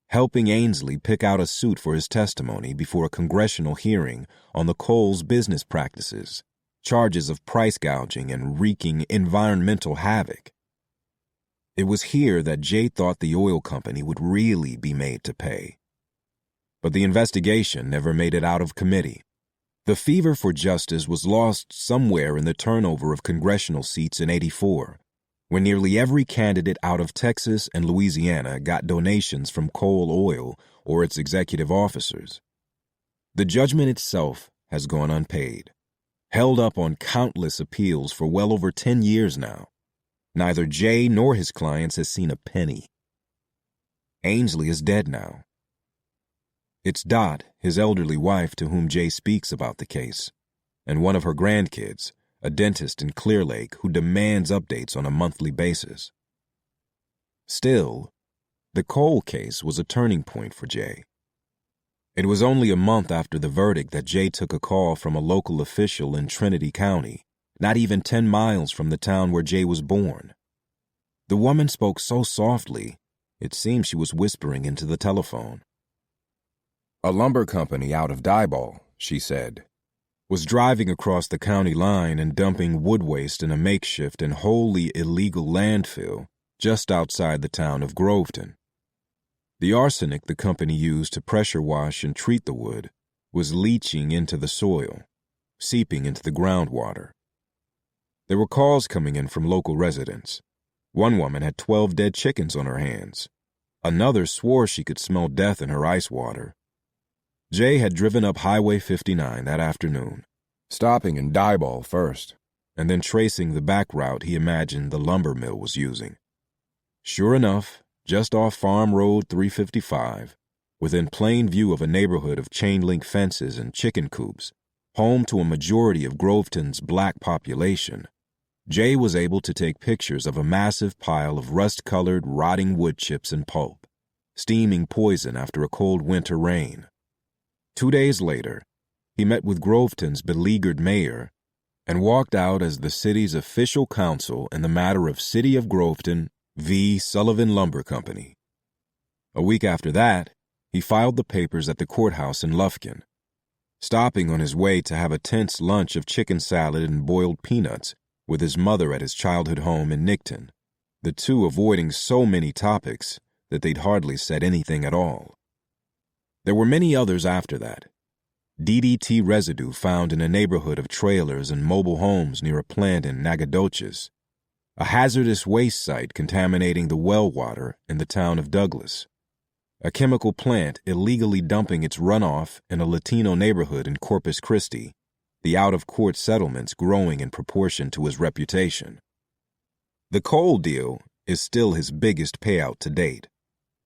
helping Ainsley pick out a suit for his testimony before a congressional hearing on the coal's business practices, charges of price gouging and wreaking environmental havoc. It was here that Jay thought the oil company would really be made to pay. But the investigation never made it out of committee. The fever for justice was lost somewhere in the turnover of congressional seats in '84, when nearly every candidate out of Texas and Louisiana got donations from Coal Oil or its executive officers. The judgment itself has gone unpaid, held up on countless appeals for well over 10 years now. Neither Jay nor his clients has seen a penny. Ainsley is dead now. It's Dot, his elderly wife, to whom Jay speaks about the case, and one of her grandkids, a dentist in Clear Lake who demands updates on a monthly basis. Still, the Cole case was a turning point for Jay. It was only a month after the verdict that Jay took a call from a local official in Trinity County, not even 10 miles from the town where Jay was born. The woman spoke so softly, it seemed she was whispering into the telephone. A lumber company out of Diboll, she said, was driving across the county line and dumping wood waste in a makeshift and wholly illegal landfill just outside the town of Groveton. The arsenic the company used to pressure wash and treat the wood was leaching into the soil, seeping into the groundwater. There were calls coming in from local residents. One woman had 12 dead chickens on her hands. Another swore she could smell death in her ice water. Jay had driven up Highway 59 that afternoon, stopping in Diboll first, and then tracing the back route he imagined the lumber mill was using. Sure enough, just off Farm Road 355, within plain view of a neighborhood of chain-link fences and chicken coops, home to a majority of Groveton's black population, Jay was able to take pictures of a massive pile of rust-colored, rotting wood chips and pulp, steaming poison after a cold winter rain. 2 days later, he met with Groveton's beleaguered mayor and walked out as the city's official counsel in the matter of City of Groveton v. Sullivan Lumber Company. A week after that, he filed the papers at the courthouse in Lufkin, stopping on his way to have a tense lunch of chicken salad and boiled peanuts with his mother at his childhood home in Nickton, the two avoiding so many topics that they'd hardly said anything at all. There were many others after that. DDT residue found in a neighborhood of trailers and mobile homes near a plant in Nacogdoches, a hazardous waste site contaminating the well water in the town of Douglas, a chemical plant illegally dumping its runoff in a Latino neighborhood in Corpus Christi, the out-of-court settlements growing in proportion to his reputation. The coal deal is still his biggest payout to date,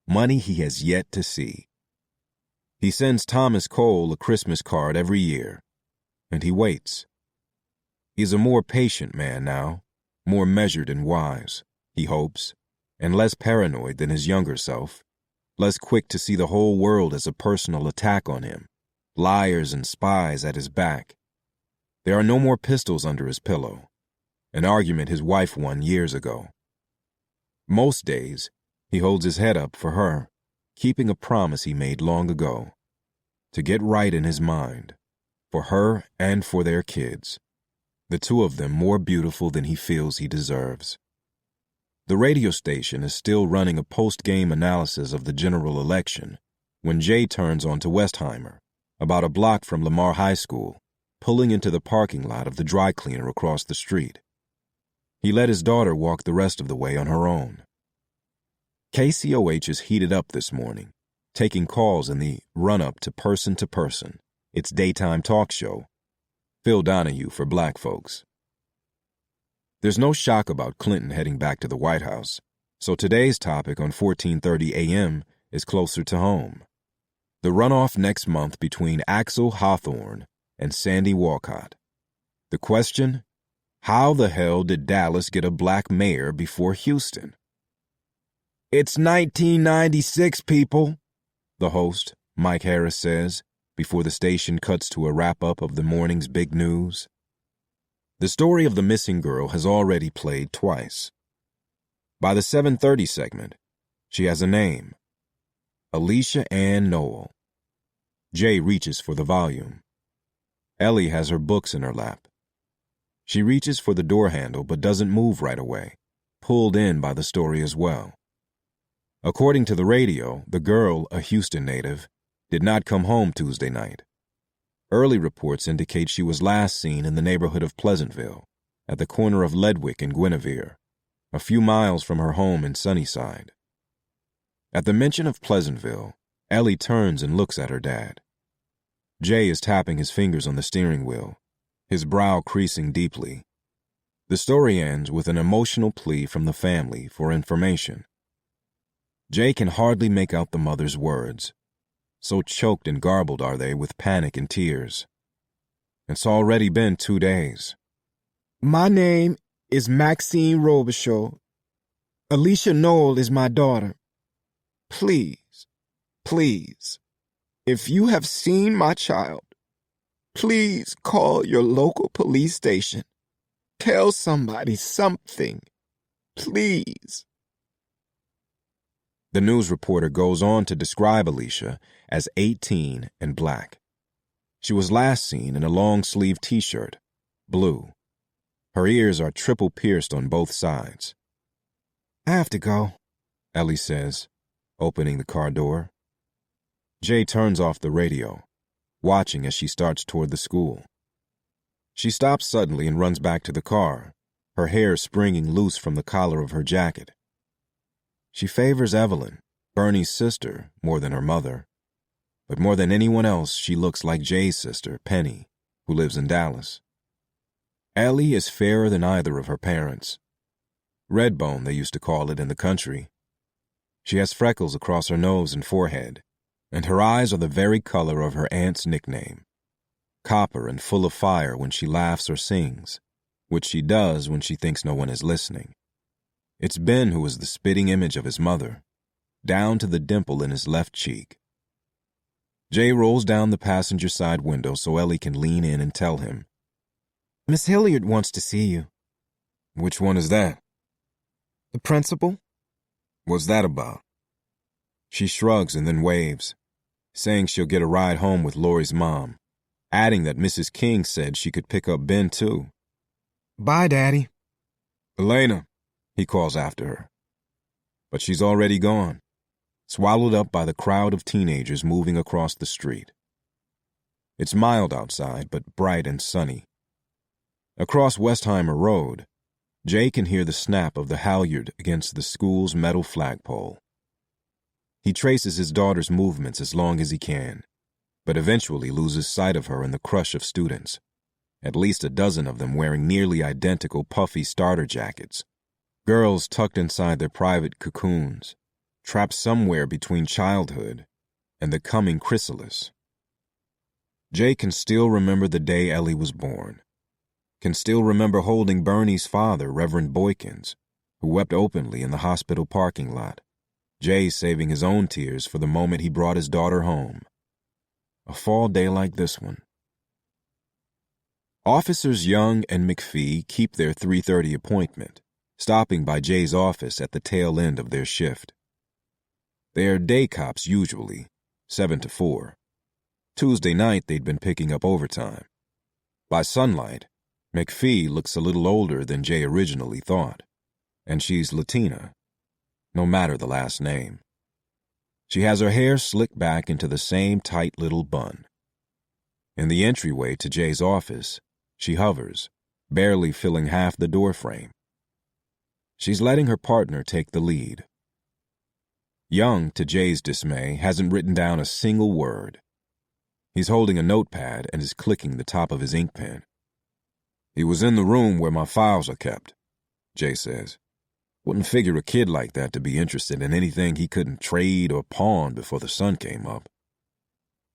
money he has yet to see. He sends Thomas Cole a Christmas card every year, and he waits. He's a more patient man now, more measured and wise, he hopes, and less paranoid than his younger self, less quick to see the whole world as a personal attack on him, liars and spies at his back. There are no more pistols under his pillow, an argument his wife won years ago. Most days, he holds his head up for her, keeping a promise he made long ago, to get right in his mind, for her and for their kids, the two of them more beautiful than he feels he deserves. The radio station is still running a post-game analysis of the general election when Jay turns onto Westheimer, about a block from Lamar High School, pulling into the parking lot of the dry cleaner across the street. He let his daughter walk the rest of the way on her own. KCOH is heated up this morning, taking calls in the run-up to Person, its daytime talk show. Phil Donahue for black folks. There's no shock about Clinton heading back to the White House, so today's topic on 1430 AM is closer to home. The runoff next month between Axel Hawthorne and Sandy Walcott. The question: how the hell did Dallas get a black mayor before Houston? It's 1996, people, the host, Mike Harris, says before the station cuts to a wrap-up of the morning's big news. The story of the missing girl has already played twice. By the 7:30 segment, she has a name: Alicia Ann Noel. Jay reaches for the volume. Ellie has her books in her lap. She reaches for the door handle but doesn't move right away, pulled in by the story as well. According to the radio, the girl, a Houston native, did not come home Tuesday night. Early reports indicate she was last seen in the neighborhood of Pleasantville, at the corner of Ledwick and Guinevere, a few miles from her home in Sunnyside. At the mention of Pleasantville, Ellie turns and looks at her dad. Jay is tapping his fingers on the steering wheel, his brow creasing deeply. The story ends with an emotional plea from the family for information. Jay can hardly make out the mother's words. So choked and garbled are they with panic and tears. It's already been 2 days. My name is Maxine Robichaud. Alicia Noel is my daughter. Please, please, if you have seen my child, please call your local police station. Tell somebody something. Please. The news reporter goes on to describe Alicia as 18 and black. She was last seen in a long-sleeved t-shirt, blue. Her ears are triple pierced on both sides. I have to go, Ellie says, opening the car door. Jay turns off the radio, watching as she starts toward the school. She stops suddenly and runs back to the car, her hair springing loose from the collar of her jacket. She favors Evelyn, Bernie's sister, more than her mother. But more than anyone else, she looks like Jay's sister, Penny, who lives in Dallas. Ellie is fairer than either of her parents. Redbone, they used to call it in the country. She has freckles across her nose and forehead, and her eyes are the very color of her aunt's nickname, copper and full of fire when she laughs or sings, which she does when she thinks no one is listening. It's Ben who is the spitting image of his mother, down to the dimple in his left cheek. Jay rolls down the passenger side window so Ellie can lean in and tell him, Miss Hilliard wants to see you. Which one is that? The principal? What's that about? She shrugs and then waves, saying she'll get a ride home with Lori's mom, adding that Mrs. King said she could pick up Ben too. Bye, Daddy. Elena, he calls after her. But she's already gone, swallowed up by the crowd of teenagers moving across the street. It's mild outside, but bright and sunny. Across Westheimer Road, Jay can hear the snap of the halyard against the school's metal flagpole. He traces his daughter's movements as long as he can, but eventually loses sight of her in the crush of students, at least a dozen of them wearing nearly identical puffy starter jackets, girls tucked inside their private cocoons, trapped somewhere between childhood and the coming chrysalis. Jay can still remember the day Ellie was born. can still remember holding Bernie's father, Reverend Boykins, who wept openly in the hospital parking lot, Jay saving his own tears for the moment he brought his daughter home. A fall day like this one. Officers Young and McPhee keep their 3:30 appointment, stopping by Jay's office at the tail end of their shift. They are day cops usually, 7 to 4. Tuesday night they'd been picking up overtime. By sunlight, McPhee looks a little older than Jay originally thought, and she's Latina, no matter the last name. She has her hair slicked back into the same tight little bun. In the entryway to Jay's office, she hovers, barely filling half the doorframe. She's letting her partner take the lead. Young, to Jay's dismay, hasn't written down a single word. He's holding a notepad and is clicking the top of his ink pen. "He was in the room where my files are kept," Jay says. "Wouldn't figure a kid like that to be interested in anything he couldn't trade or pawn before the sun came up."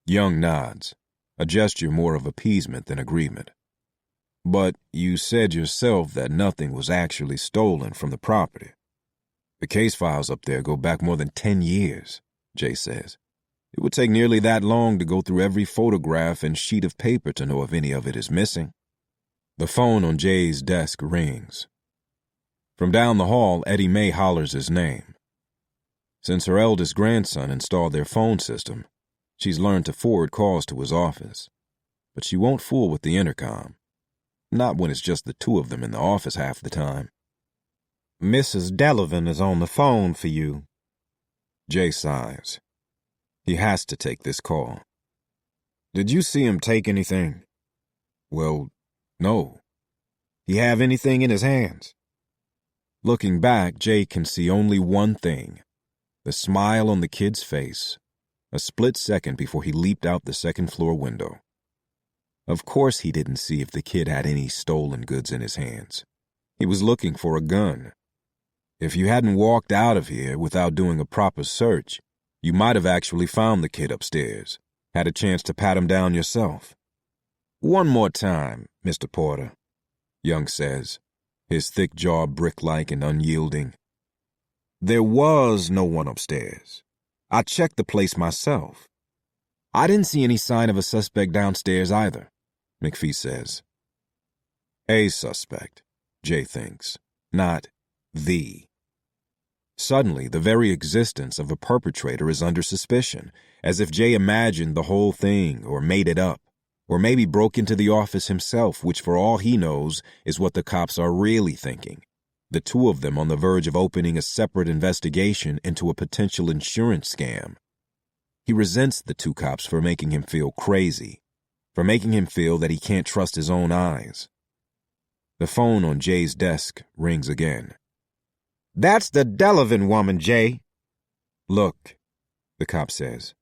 Young nods, a gesture more of appeasement than agreement. "But you said yourself that nothing was actually stolen from the property." "The case files up there go back more than 10 years, Jay says. "It would take nearly that long to go through every photograph and sheet of paper to know if any of it is missing." The phone on Jay's desk rings. From down the hall, Eddie May hollers his name. Since her eldest grandson installed their phone system, she's learned to forward calls to his office. But she won't fool with the intercom. Not when it's just the two of them in the office half the time. "Mrs. Delavan is on the phone for you." Jay sighs. He has to take this call. "Did you see him take anything?" "Well, no." "He have anything in his hands?" Looking back, Jay can see only one thing: the smile on the kid's face, a split second before he leaped out the second-floor window. Of course he didn't see if the kid had any stolen goods in his hands. He was looking for a gun. If you hadn't walked out of here without doing a proper search, you might have actually found the kid upstairs, had a chance to pat him down yourself. "One more time, Mr. Porter," Young says, his thick jaw brick-like and unyielding. "There was no one upstairs. I checked the place myself. I didn't see any sign of a suspect downstairs either," McPhee says. A suspect, Jay thinks, not the. Suddenly, the very existence of a perpetrator is under suspicion, as if Jay imagined the whole thing or made it up, or maybe broke into the office himself, which for all he knows is what the cops are really thinking. The two of them on the verge of opening a separate investigation into a potential insurance scam. He resents the two cops for making him feel crazy, for making him feel that he can't trust his own eyes. The phone on Jay's desk rings again. "That's the Delavan woman, Jay." "Look," the cop says,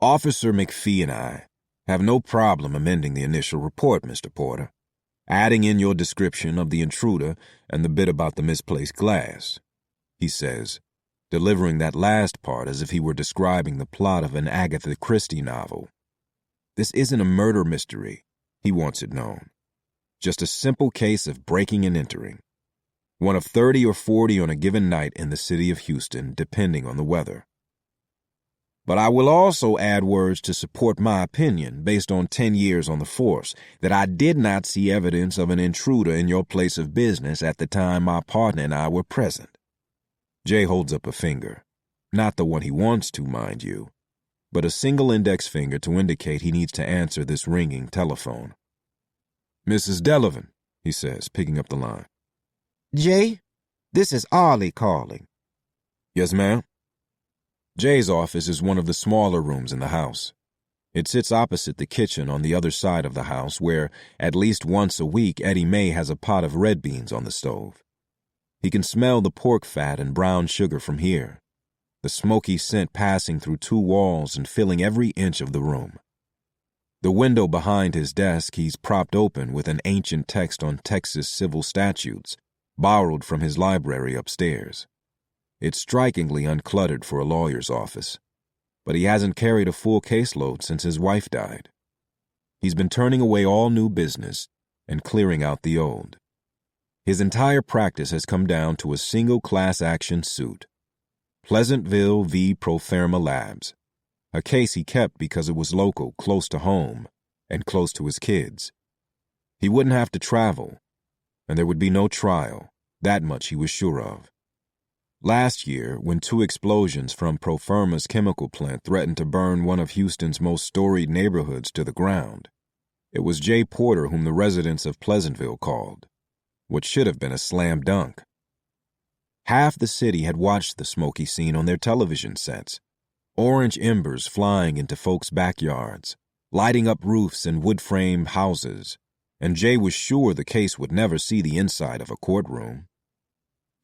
"Officer McPhee and I have no problem amending the initial report, Mr. Porter, adding in your description of the intruder and the bit about the misplaced glass," he says, delivering that last part as if he were describing the plot of an Agatha Christie novel. This isn't a murder mystery, he wants it known. Just a simple case of breaking and entering. One of 30 or 40 on a given night in the city of Houston, depending on the weather. But I will also add words to support my opinion, based on 10 years on the force, that I did not see evidence of an intruder in your place of business at the time my partner and I were present. Jay holds up a finger. Not the one he wants to, mind you, but a single index finger to indicate he needs to answer this ringing telephone. "Mrs. Delavan," he says, picking up the line. "Jay, this is Arlie calling." "Yes, ma'am." Jay's office is one of the smaller rooms in the house. It sits opposite the kitchen on the other side of the house where, at least once a week, Eddie May has a pot of red beans on the stove. He can smell the pork fat and brown sugar from here, the smoky scent passing through 2 walls and filling every inch of the room. The window behind his desk he's propped open with an ancient text on Texas civil statutes, borrowed from his library upstairs. It's strikingly uncluttered for a lawyer's office, but he hasn't carried a full caseload since his wife died. He's been turning away all new business, and clearing out the old. His entire practice has come down to a single class action suit, Pleasantville v. Proferma Labs, a case he kept because it was local, close to home, and close to his kids. He wouldn't have to travel, and there would be no trial, that much he was sure of. Last year, when 2 explosions from Proferma's chemical plant threatened to burn one of Houston's most storied neighborhoods to the ground, it was Jay Porter whom the residents of Pleasantville called, what should have been a slam dunk. Half the city had watched the smoky scene on their television sets, orange embers flying into folks' backyards, lighting up roofs and wood-framed houses, and Jay was sure the case would never see the inside of a courtroom.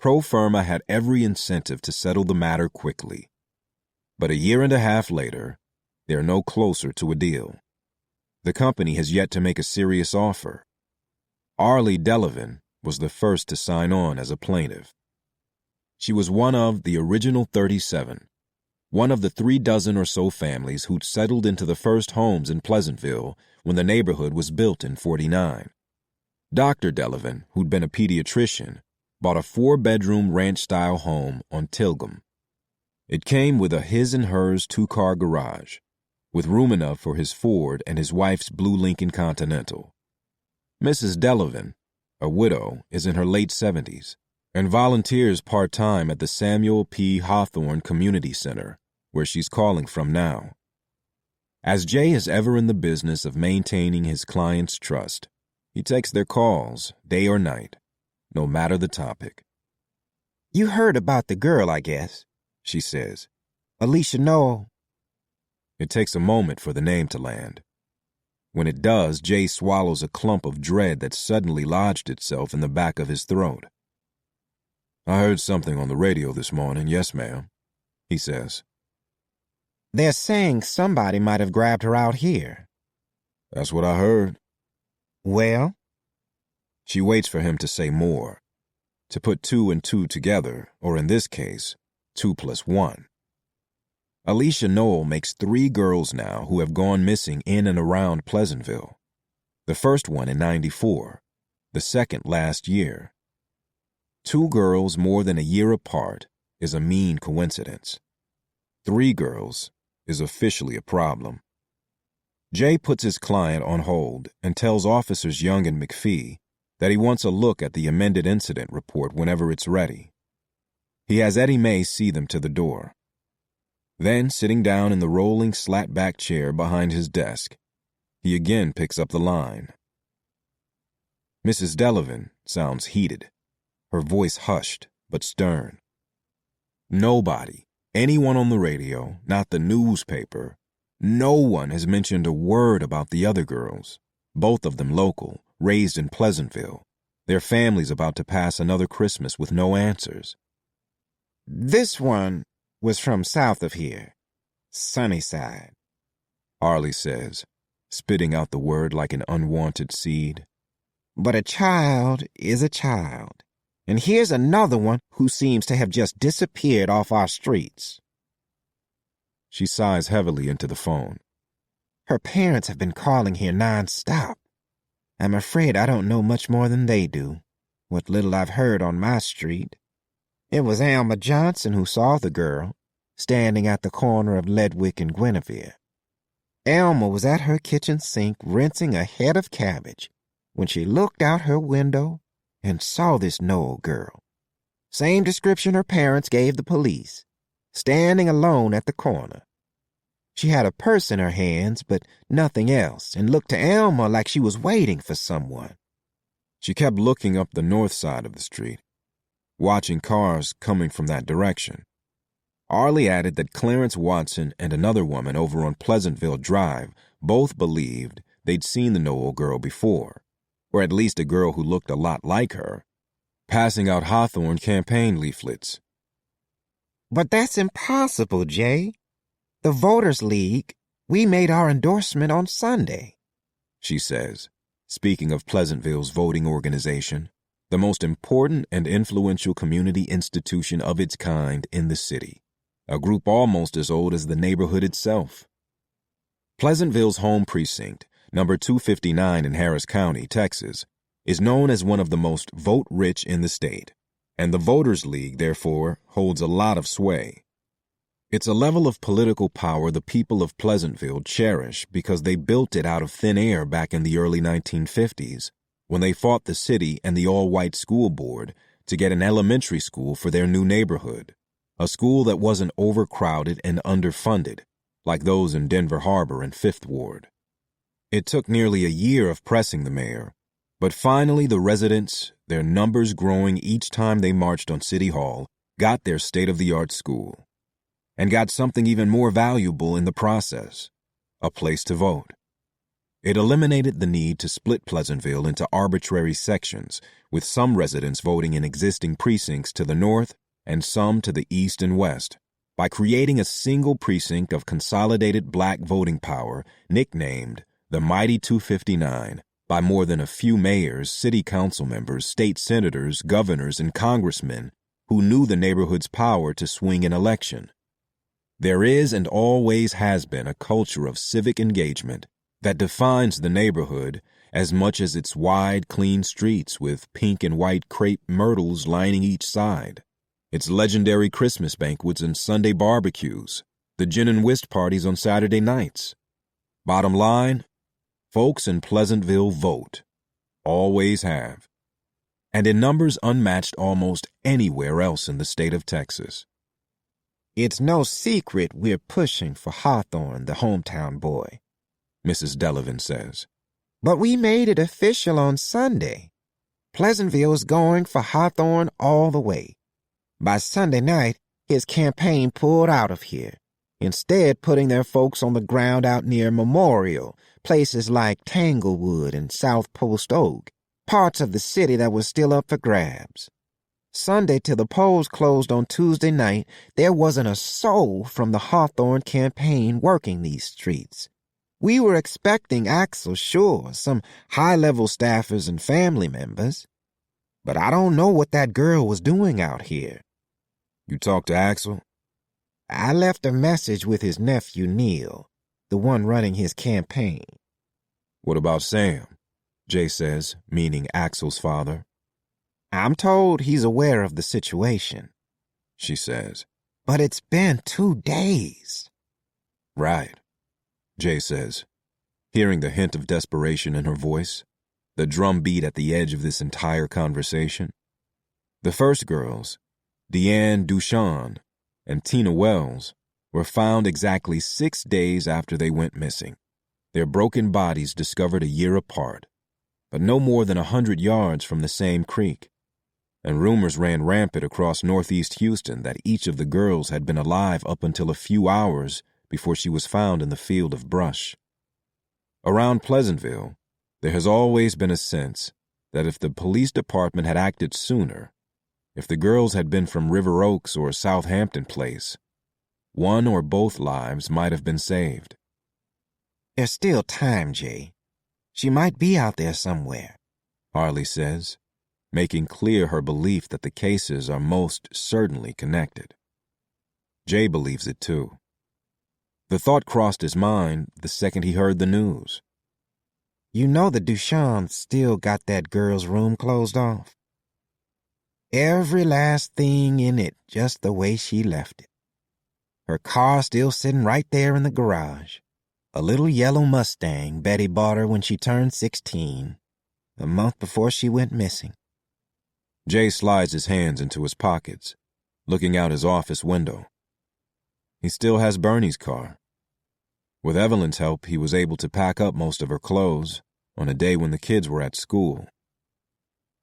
Proferma had every incentive to settle the matter quickly. But a year and a half later, they're no closer to a deal. The company has yet to make a serious offer. Arlie Delavan was the first to sign on as a plaintiff. She was one of the original 37, one of the 36 or so families who'd settled into the first homes in Pleasantville when the neighborhood was built in '49. Dr. Delavan, who'd been a pediatrician, bought a 4-bedroom ranch-style home on Tilgham. It came with a his and hers 2-car garage, with room enough for his Ford and his wife's blue Lincoln Continental. Mrs. Delavan, a widow, is in her late 70s and volunteers part-time at the Samuel P. Hawthorne Community Center, where she's calling from now. As Jay is ever in the business of maintaining his clients' trust, he takes their calls, day or night, no matter the topic. You heard about the girl, I guess, she says. Alicia Noel. It takes a moment for the name to land. When it does, Jay swallows a clump of dread that suddenly lodged itself in the back of his throat. I heard something on the radio this morning, yes, ma'am, he says. They're saying somebody might have grabbed her out here. That's what I heard. Well? She waits for him to say more, to put 2 and 2 together, or in this case, 2 plus 1. Alicia Noel makes 3 girls now who have gone missing in and around Pleasantville. The first one in '94, the second last year. 2 girls more than a year apart is a mean coincidence. 3 girls is officially a problem. Jay puts his client on hold and tells Officers Young and McPhee that he wants a look at the amended incident report whenever it's ready. He has Eddie May see them to the door. Then, sitting down in the rolling slat-back chair behind his desk, he again picks up the line. Mrs. Delavan sounds heated, her voice hushed but stern. Nobody, anyone on the radio, not the newspaper, no one has mentioned a word about the other girls, both of them local, raised in Pleasantville, their families about to pass another Christmas with no answers. This one was from south of here, Sunnyside, Arlie says, spitting out the word like an unwanted seed. But a child is a child. And here's another one who seems to have just disappeared off our streets. She sighs heavily into the phone. Her parents have been calling here nonstop. I'm afraid I don't know much more than they do, what little I've heard on my street. It was Alma Johnson who saw the girl, standing at the corner of Ledwick and Guinevere. Alma was at her kitchen sink rinsing a head of cabbage when she looked out her window and saw this Noel girl. Same description her parents gave the police, standing alone at the corner. She had a purse in her hands, but nothing else, and looked to Alma like she was waiting for someone. She kept looking up the north side of the street, watching cars coming from that direction. Arlie added that Clarence Watson and another woman over on Pleasantville Drive both believed they'd seen the Noel girl before, or at least a girl who looked a lot like her, passing out Hawthorne campaign leaflets. But that's impossible, Jay. The Voters League, we made our endorsement on Sunday, she says, speaking of Pleasantville's voting organization, the most important and influential community institution of its kind in the city, a group almost as old as the neighborhood itself. Pleasantville's home precinct, number 259 in Harris County, Texas, is known as one of the most vote-rich in the state, and the Voters League, therefore, holds a lot of sway. It's a level of political power the people of Pleasantville cherish because they built it out of thin air back in the early 1950s, when they fought the city and the all-white school board to get an elementary school for their new neighborhood, a school that wasn't overcrowded and underfunded, like those in Denver Harbor and Fifth Ward. It took nearly a year of pressing the mayor, but finally the residents, their numbers growing each time they marched on City Hall, got their state-of-the-art school, and got something even more valuable in the process, a place to vote. It eliminated the need to split Pleasantville into arbitrary sections, with some residents voting in existing precincts to the north and some to the east and west, by creating a single precinct of consolidated black voting power nicknamed the Mighty 259 by more than a few mayors, city council members, state senators, governors, and congressmen who knew the neighborhood's power to swing an election. There is and always has been a culture of civic engagement that defines the neighborhood as much as its wide, clean streets with pink and white crepe myrtles lining each side, its legendary Christmas banquets and Sunday barbecues, the gin and whist parties on Saturday nights. Bottom line, folks in Pleasantville vote, always have, and in numbers unmatched almost anywhere else in the state of Texas. It's no secret we're pushing for Hawthorne, the hometown boy, Mrs. Delavan says. But we made it official on Sunday. Pleasantville is going for Hawthorne all the way. By Sunday night, his campaign pulled out of here, instead putting their folks on the ground out near Memorial, places like Tanglewood and South Post Oak, parts of the city that were still up for grabs. Sunday till the polls closed on Tuesday night, there wasn't a soul from the Hawthorne campaign working these streets. We were expecting Axel, sure, some high-level staffers and family members. But I don't know what that girl was doing out here. You talked to Axel? I left a message with his nephew, Neil, the one running his campaign. What about Sam? Jay says, meaning Axel's father. I'm told he's aware of the situation, she says. But it's been 2 days. Right, Jay says, hearing the hint of desperation in her voice, the drumbeat at the edge of this entire conversation. The first girls, Deanne Duchamp and Tina Wells, were found exactly 6 days after they went missing, their broken bodies discovered a year apart, but no more than 100 yards from the same creek, and rumors ran rampant across northeast Houston that each of the girls had been alive up until a few hours before she was found in the field of brush. Around Pleasantville, there has always been a sense that if the police department had acted sooner, if the girls had been from River Oaks or Southampton Place, one or both lives might have been saved. There's still time, Jay. She might be out there somewhere, Harley says, making clear her belief that the cases are most certainly connected. Jay believes it too. The thought crossed his mind the second he heard the news. You know the Duchamps still got that girl's room closed off? Every last thing in it just the way she left it. Her car still sitting right there in the garage. A little yellow Mustang Betty bought her when she turned 16, a month before she went missing. Jay slides his hands into his pockets, looking out his office window. He still has Bernie's car. With Evelyn's help, he was able to pack up most of her clothes on a day when the kids were at school.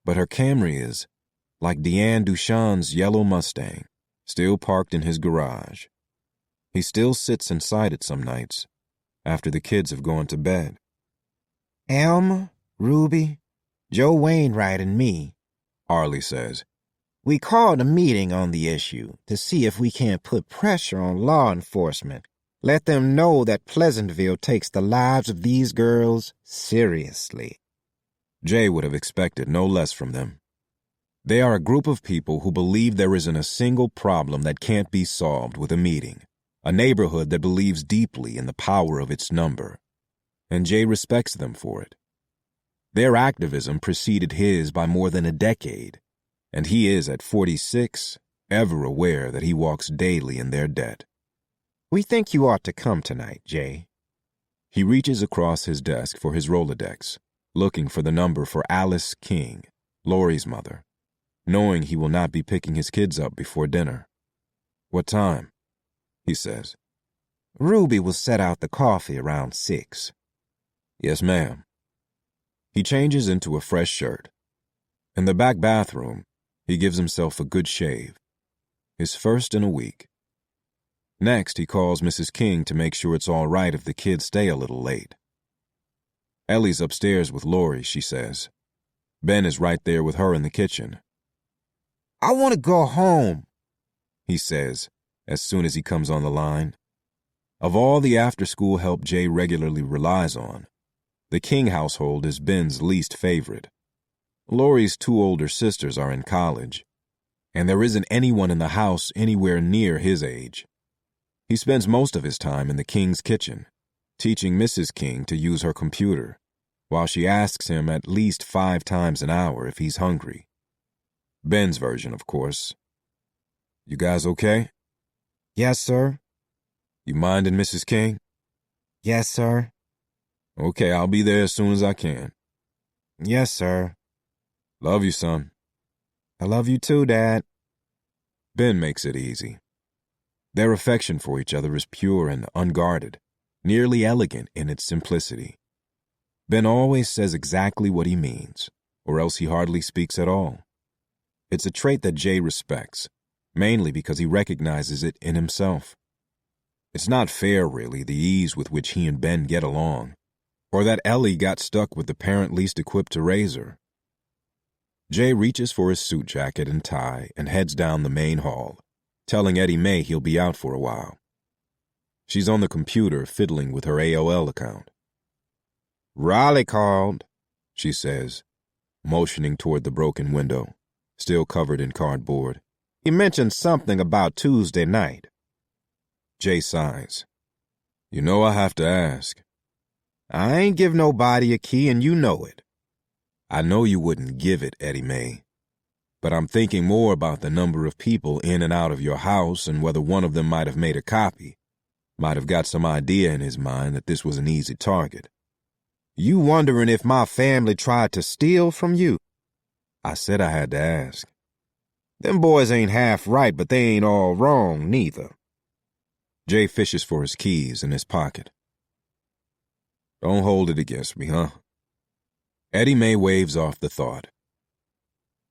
But her Camry is, like Deanne Duchamp's yellow Mustang, still parked in his garage. He still sits inside it some nights, after the kids have gone to bed. Elma, Ruby, Joe Wainwright, and me, Harley says, we called a meeting on the issue to see if we can't put pressure on law enforcement, let them know that Pleasantville takes the lives of these girls seriously. Jay would have expected no less from them. They are a group of people who believe there isn't a single problem that can't be solved with a meeting, a neighborhood that believes deeply in the power of its number, and Jay respects them for it. Their activism preceded his by more than a decade, and he is, at 46, ever aware that he walks daily in their debt. We think you ought to come tonight, Jay. He reaches across his desk for his Rolodex, looking for the number for Alice King, Lori's mother, knowing he will not be picking his kids up before dinner. "What time?" he says. Ruby will set out the coffee around 6. "Yes, ma'am." He changes into a fresh shirt. In the back bathroom, he gives himself a good shave, his first in a week. Next, he calls Mrs. King to make sure it's all right if the kids stay a little late. Ellie's upstairs with Lori, she says. Ben is right there with her in the kitchen. I want to go home, he says, as soon as he comes on the line. Of all the after-school help Jay regularly relies on, the King household is Ben's least favorite. Lori's 2 older sisters are in college, and there isn't anyone in the house anywhere near his age. He spends most of his time in the King's kitchen, teaching Mrs. King to use her computer, while she asks him at least 5 times an hour if he's hungry. Ben's version, of course. "You guys okay?" Yes, sir. "You minding Mrs. King?" Yes, sir. "Okay, I'll be there as soon as I can." Yes, sir. "Love you, son." I love you too, Dad. Ben makes it easy. Their affection for each other is pure and unguarded, nearly elegant in its simplicity. Ben always says exactly what he means, or else he hardly speaks at all. It's a trait that Jay respects, mainly because he recognizes it in himself. It's not fair, really, the ease with which he and Ben get along, or that Ellie got stuck with the parent least equipped to raise her. Jay reaches for his suit jacket and tie and heads down the main hall, telling Eddie Mae he'll be out for a while. She's on the computer fiddling with her AOL account. Raleigh called, she says, motioning toward the broken window, still covered in cardboard. He mentioned something about Tuesday night. Jay sighs. "You know I have to ask." I ain't give nobody a key and you know it. "I know you wouldn't give it, Eddie Mae, but I'm thinking more about the number of people in and out of your house and whether one of them might have made a copy, might have got some idea in his mind that this was an easy target." You wondering if my family tried to steal from you? I said I had to ask. Them boys ain't half right, but they ain't all wrong, neither. Jay fishes for his keys in his pocket. "Don't hold it against me, huh?" Eddie Mae waves off the thought.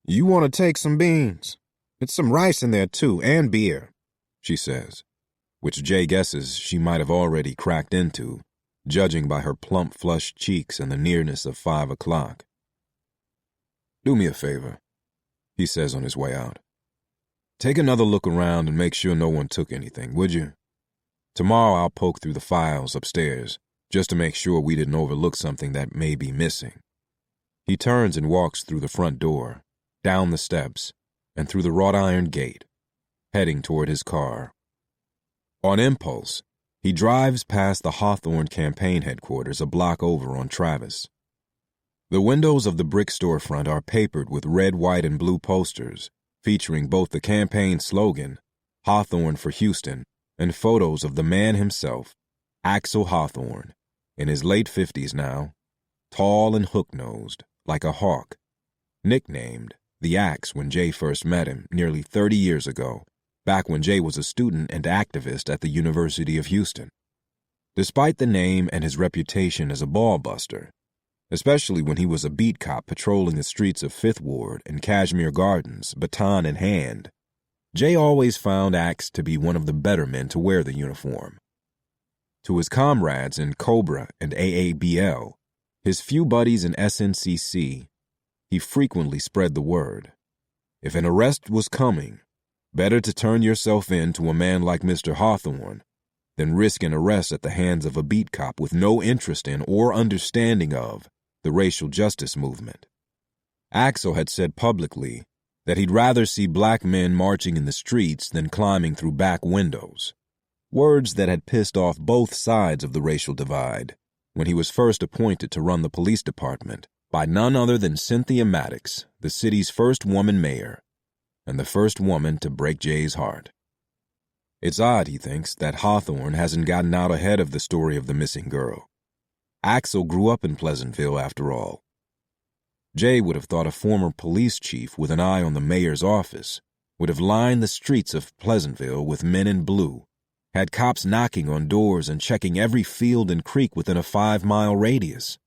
You want to take some beans? It's some rice in there, too, and beer, she says, which Jay guesses she might have already cracked into, judging by her plump, flushed cheeks and the nearness of 5 o'clock. "Do me a favor," he says on his way out. "Take another look around and make sure no one took anything, would you? Tomorrow I'll poke through the files upstairs, just to make sure we didn't overlook something that may be missing." He turns and walks through the front door, down the steps, and through the wrought iron gate, heading toward his car. On impulse, he drives past the Hawthorne campaign headquarters a block over on Travis. The windows of the brick storefront are papered with red, white, and blue posters featuring both the campaign slogan, Hawthorne for Houston, and photos of the man himself, Axel Hawthorne, in his late 50s now, tall and hook-nosed, like a hawk, nicknamed the Axe when Jay first met him nearly 30 years ago, back when Jay was a student and activist at the University of Houston. Despite the name and his reputation as a ball-buster, especially when he was a beat cop patrolling the streets of Fifth Ward and Kashmere Gardens, baton in hand, Jay always found Axe to be one of the better men to wear the uniform. To his comrades in Cobra and AABL, his few buddies in SNCC, he frequently spread the word. If an arrest was coming, better to turn yourself in to a man like Mr. Hawthorne than risk an arrest at the hands of a beat cop with no interest in or understanding of the racial justice movement. Axel had said publicly that he'd rather see black men marching in the streets than climbing through back windows, words that had pissed off both sides of the racial divide when he was first appointed to run the police department by none other than Cynthia Maddox, the city's first woman mayor, and the first woman to break Jay's heart. It's odd, he thinks, that Hawthorne hasn't gotten out ahead of the story of the missing girl. Axel grew up in Pleasantville, after all. Jay would have thought a former police chief with an eye on the mayor's office would have lined the streets of Pleasantville with men in blue, had cops knocking on doors and checking every field and creek within a 5-mile radius.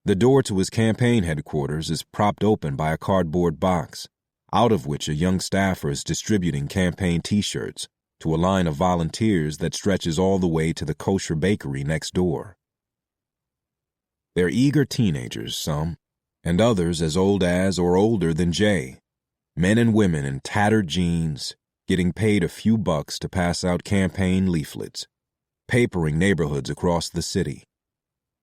The door to his campaign headquarters is propped open by a cardboard box, out of which a young staffer is distributing campaign T-shirts to a line of volunteers that stretches all the way to the kosher bakery next door. They're eager teenagers, some, and others as old as or older than Jay, men and women in tattered jeans, getting paid a few bucks to pass out campaign leaflets, papering neighborhoods across the city.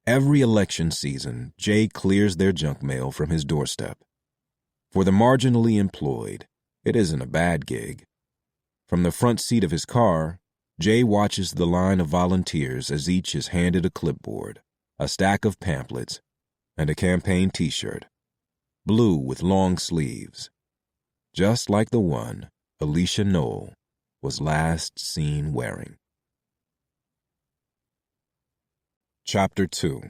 Every election season, Jay clears their junk mail from his doorstep. For the marginally employed, it isn't a bad gig. From the front seat of his car, Jay watches the line of volunteers as each is handed a clipboard, a stack of pamphlets, and a campaign T-shirt, blue with long sleeves, just like the one Alicia Knoll was last seen wearing. Chapter 2.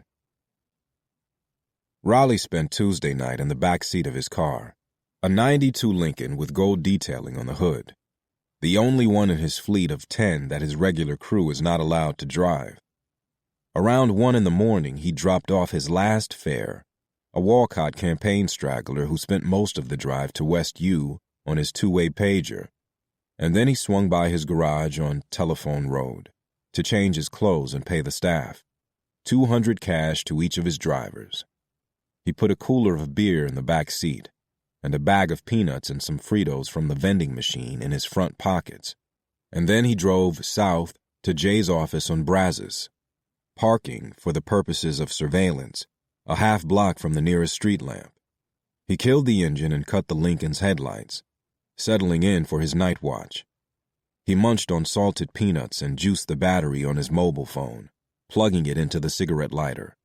Raleigh spent Tuesday night in the back seat of his car, a '92 Lincoln with gold detailing on the hood, the only one in his fleet of 10 that his regular crew is not allowed to drive. Around 1 in the morning, he dropped off his last fare, a Walcott campaign straggler who spent most of the drive to West U on his two-way pager, and then he swung by his garage on Telephone Road to change his clothes and pay the staff, $200 cash to each of his drivers. He put a cooler of beer in the back seat and a bag of peanuts and some Fritos from the vending machine in his front pockets, and then he drove south to Jay's office on Brazos, parking for the purposes of surveillance, a half block from the nearest street lamp. He killed the engine and cut the Lincoln's headlights, settling in for his night watch. He munched on salted peanuts and juiced the battery on his mobile phone, plugging it into the cigarette lighter.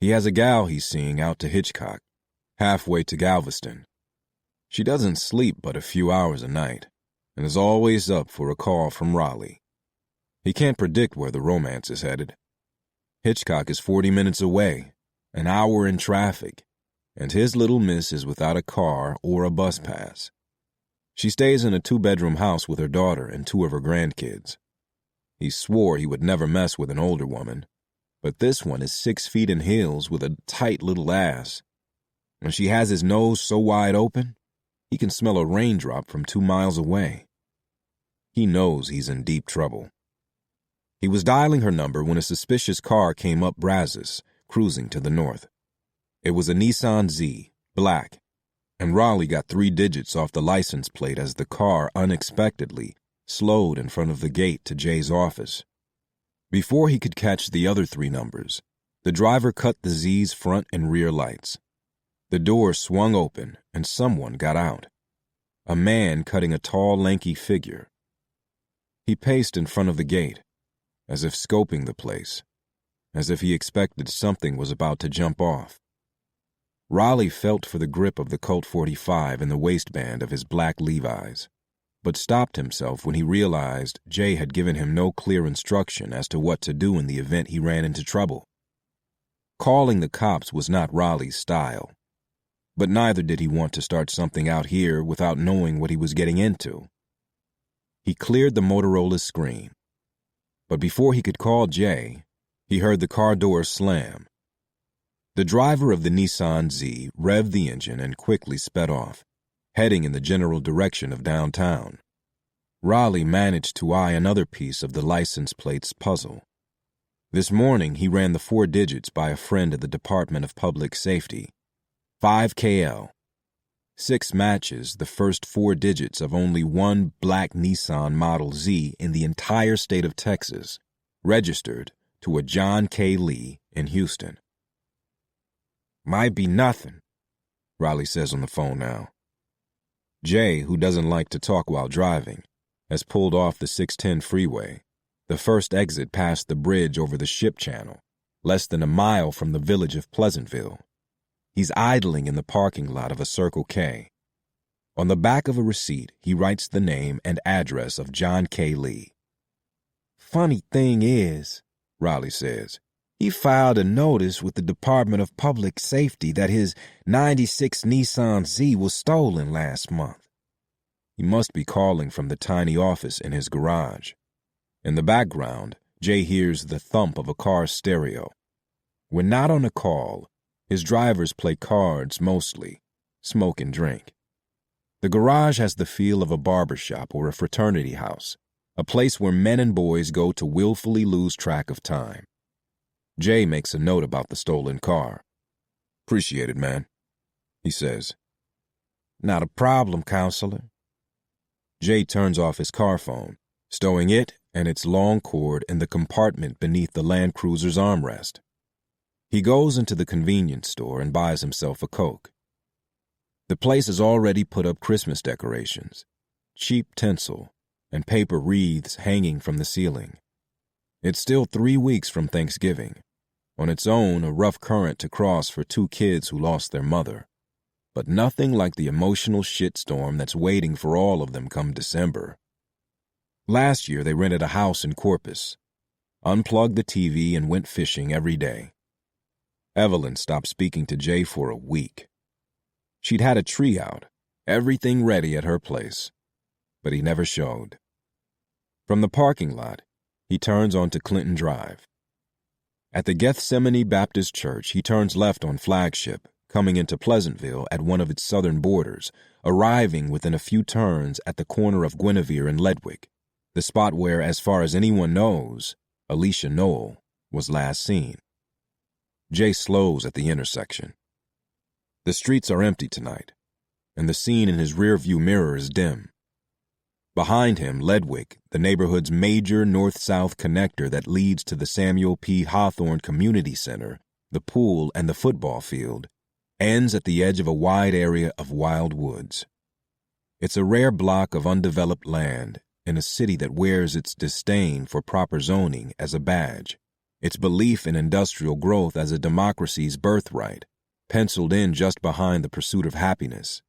He has a gal he's seeing out to Hitchcock, halfway to Galveston. She doesn't sleep but a few hours a night, and is always up for a call from Raleigh. He can't predict where the romance is headed. Hitchcock is 40 minutes away, an hour in traffic, and his little miss is without a car or a bus pass. She stays in a 2-bedroom house with her daughter and 2 of her grandkids. He swore he would never mess with an older woman, but this one is 6 feet in heels with a tight little ass. And she has his nose so wide open, he can smell a raindrop from 2 miles away. He knows he's in deep trouble. He was dialing her number when a suspicious car came up Brazos, cruising to the north. It was a Nissan Z, black, and Raleigh got 3 digits off the license plate as the car unexpectedly slowed in front of the gate to Jay's office. Before he could catch the other 3 numbers, the driver cut the Z's front and rear lights. The door swung open, and someone got out. A man cutting a tall, lanky figure. He paced in front of the gate, as if scoping the place, as if he expected something was about to jump off. Raleigh felt for the grip of the Colt 45 in the waistband of his black Levi's, but stopped himself when he realized Jay had given him no clear instruction as to what to do in the event he ran into trouble. Calling the cops was not Raleigh's style, but neither did he want to start something out here without knowing what he was getting into. He cleared the Motorola's screen, but before he could call Jay, he heard the car door slam. The driver of the Nissan Z revved the engine and quickly sped off, heading in the general direction of downtown. Raleigh managed to eye another piece of the license plate's puzzle. This morning he ran the 4 digits by a friend at the Department of Public Safety. 5KL. 6 matches the first 4 digits of only one black Nissan Model Z in the entire state of Texas, registered to a John K. Lee in Houston. "Might be nothing," Raleigh says on the phone now. Jay, who doesn't like to talk while driving, has pulled off the 610 freeway, the first exit past the bridge over the ship channel, less than a mile from the village of Pleasantville. he's idling in the parking lot of a Circle K. On the back of a receipt, he writes the name and address of John K. Lee. Funny thing is, Riley says, he filed a notice with the Department of Public Safety that his '96 Nissan Z was stolen last month. he must be calling from the tiny office in his garage. In the background, Jay hears the thump of a car stereo. When not on a call, his drivers play cards mostly, smoke and drink. The garage has the feel of a barber shop or a fraternity house, a place where men and boys go to willfully lose track of time. Jay makes a note about the stolen car. "Appreciate it, man," he says. Not a problem, counselor. Jay turns off his car phone, stowing it and its long cord in the compartment beneath the Land Cruiser's armrest. He goes into the convenience store and buys himself a Coke. The place has already put up Christmas decorations, cheap tinsel, and paper wreaths hanging from the ceiling. It's still 3 weeks from Thanksgiving, on its own a rough current to cross for 2 kids who lost their mother, but nothing like the emotional shitstorm that's waiting for all of them come December. Last year they rented a house in Corpus, unplugged the TV and went fishing every day. Evelyn stopped speaking to Jay for a week. She'd had a tree out, everything ready at her place, but he never showed. From the parking lot, he turns onto Clinton Drive. At the Gethsemane Baptist Church, he turns left on Flagship, coming into Pleasantville at one of its southern borders, arriving within a few turns at the corner of Guinevere and Ledwick, the spot where, as far as anyone knows, Alicia Noel was last seen. Jay slows at the intersection. The streets are empty tonight, and the scene in his rearview mirror is dim. Behind him, Ledwick, the neighborhood's major north-south connector that leads to the Samuel P. Hawthorne Community Center, the pool, and the football field, ends at the edge of a wide area of wild woods. It's a rare block of undeveloped land in a city that wears its disdain for proper zoning as a badge, its belief in industrial growth as a democracy's birthright, penciled in just behind the pursuit of happiness.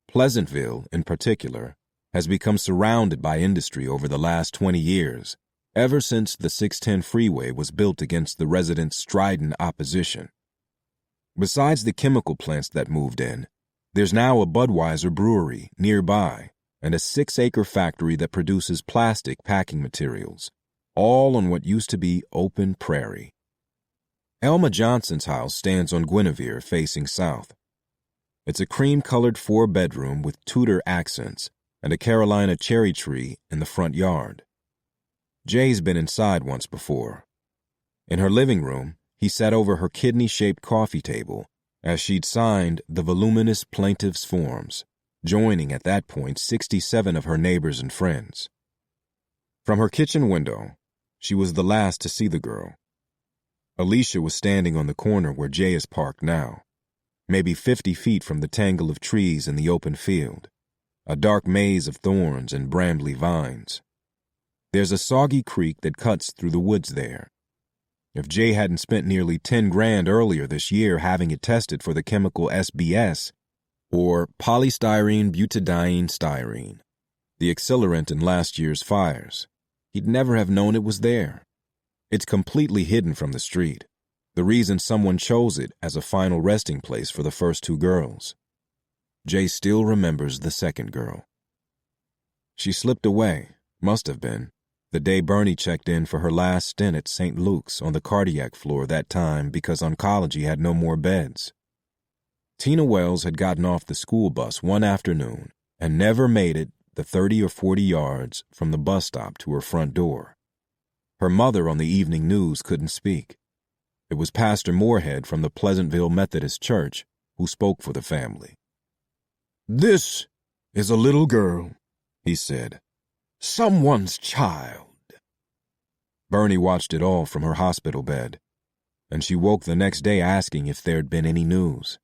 Pleasantville, in particular, has become surrounded by industry over the last 20 years, ever since the 610 freeway was built against the residents' strident opposition. Besides the chemical plants that moved in, there's now a Budweiser brewery nearby and a 6-acre factory that produces plastic packing materials, all on what used to be open prairie. Elma Johnson's house stands on Guinevere facing south. It's a cream-colored 4-bedroom with Tudor accents and a Carolina cherry tree in the front yard. Jay's been inside once before. In her living room, he sat over her kidney-shaped coffee table as she'd signed the voluminous plaintiff's forms, joining at that point 67 of her neighbors and friends. From her kitchen window, she was the last to see the girl. Alicia was standing on the corner where Jay is parked now, maybe 50 feet from the tangle of trees in the open field, a dark maze of thorns and brambly vines. There's a soggy creek that cuts through the woods there. If Jay hadn't spent nearly 10 grand earlier this year having it tested for the chemical SBS, or polystyrene butadiene styrene, the accelerant in last year's fires, he'd never have known it was there. It's completely hidden from the street, the reason someone chose it as a final resting place for the first 2 girls. Jay still remembers the second girl. She slipped away, must have been, the day Bernie checked in for her last stint at St. Luke's on the cardiac floor that time because oncology had no more beds. Tina Wells had gotten off the school bus one afternoon and never made it the 30 or 40 yards from the bus stop to her front door. Her mother on the evening news couldn't speak. It was Pastor Moorhead from the Pleasantville Methodist Church who spoke for the family. "This is a little girl," he said. "Someone's child." Bernie watched it all from her hospital bed, and she woke the next day asking if there'd been any news.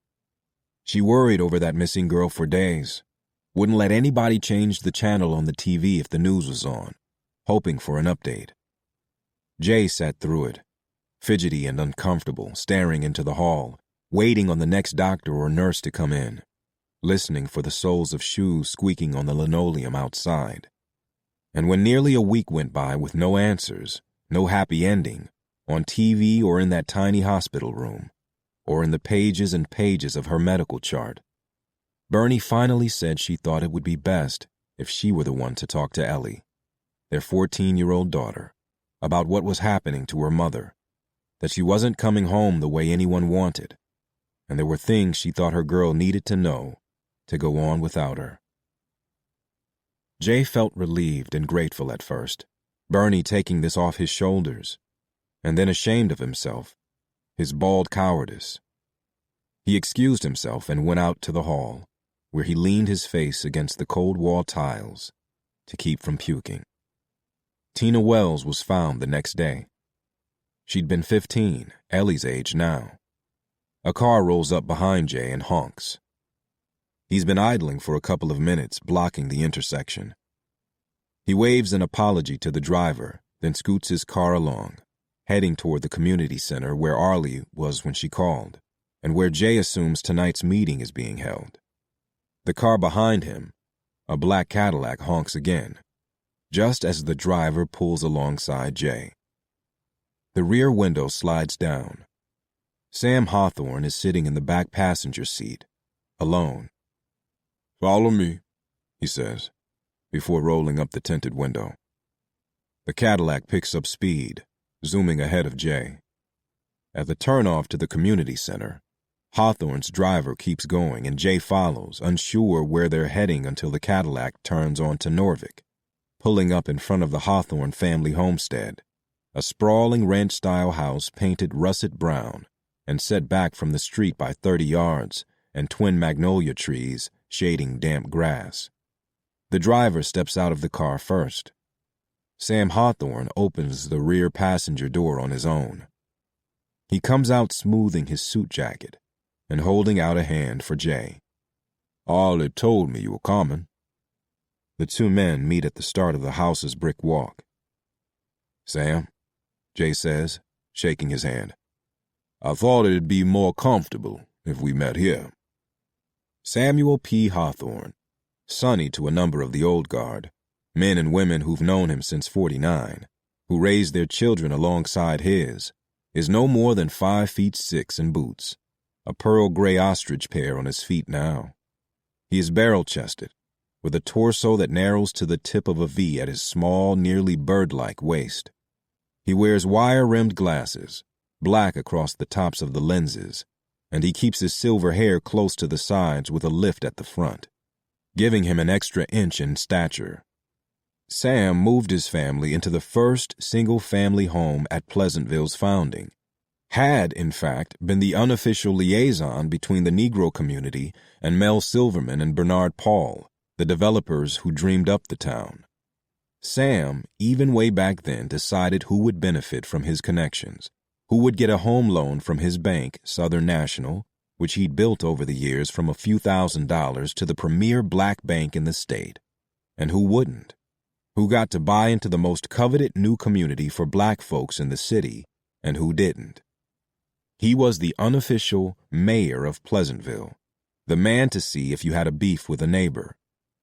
She worried over that missing girl for days, wouldn't let anybody change the channel on the TV if the news was on, hoping for an update. Jay sat through it, fidgety and uncomfortable, staring into the hall, waiting on the next doctor or nurse to come in, listening for the soles of shoes squeaking on the linoleum outside. And when nearly a week went by with no answers, no happy ending, on TV or in that tiny hospital room, or in the pages and pages of her medical chart, Bernie finally said she thought it would be best if she were the one to talk to Ellie, their 14-year-old daughter, about what was happening to her mother, that she wasn't coming home the way anyone wanted, and there were things she thought her girl needed to know to go on without her. Jay felt relieved and grateful at first, Bernie taking this off his shoulders, and then ashamed of himself, his bald cowardice. He excused himself and went out to the hall, where he leaned his face against the cold wall tiles to keep from puking. Tina Wells was found the next day. She'd been 15, Ellie's age now. A car rolls up behind Jay and honks. He's been idling for a couple of minutes, blocking the intersection. He waves an apology to the driver, then scoots his car along, heading toward the community center where Arlie was when she called, and where Jay assumes tonight's meeting is being held. The car behind him, a black Cadillac, honks again, just as the driver pulls alongside Jay. The rear window slides down. Sam Hawthorne is sitting in the back passenger seat, alone. "Follow me," he says, before rolling up the tinted window. The Cadillac picks up speed, zooming ahead of Jay. At the turnoff to the community center, Hawthorne's driver keeps going and Jay follows, unsure where they're heading until the Cadillac turns onto Norvic, pulling up in front of the Hawthorne family homestead, a sprawling ranch-style house painted russet brown and set back from the street by 30 yards and twin magnolia trees shading damp grass. The driver steps out of the car first. Sam Hawthorne opens the rear passenger door on his own. He comes out smoothing his suit jacket and holding out a hand for Jay. "Arlie told me you were coming." The two men meet at the start of the house's brick walk. "Sam," Jay says, shaking his hand, "I thought it'd be more comfortable if we met here." Samuel P. Hawthorne, sonny to a number of the old guard, men and women who've known him since '49, who raised their children alongside his, is no more than 5'6" in boots, a pearl gray ostrich pair on his feet now. He is barrel-chested, with a torso that narrows to the tip of a V at his small, nearly bird-like waist. He wears wire-rimmed glasses, black across the tops of the lenses, and he keeps his silver hair close to the sides with a lift at the front, giving him an extra inch in stature. Sam moved his family into the first single-family home at Pleasantville's founding, had, in fact, been the unofficial liaison between the Negro community and Mel Silverman and Bernard Paul, the developers who dreamed up the town. Sam, even way back then, decided who would benefit from his connections, who would get a home loan from his bank, Southern National, which he'd built over the years from a few $1,000s to the premier black bank in the state, and who wouldn't, who got to buy into the most coveted new community for black folks in the city, and who didn't. He was the unofficial mayor of Pleasantville, the man to see if you had a beef with a neighbor,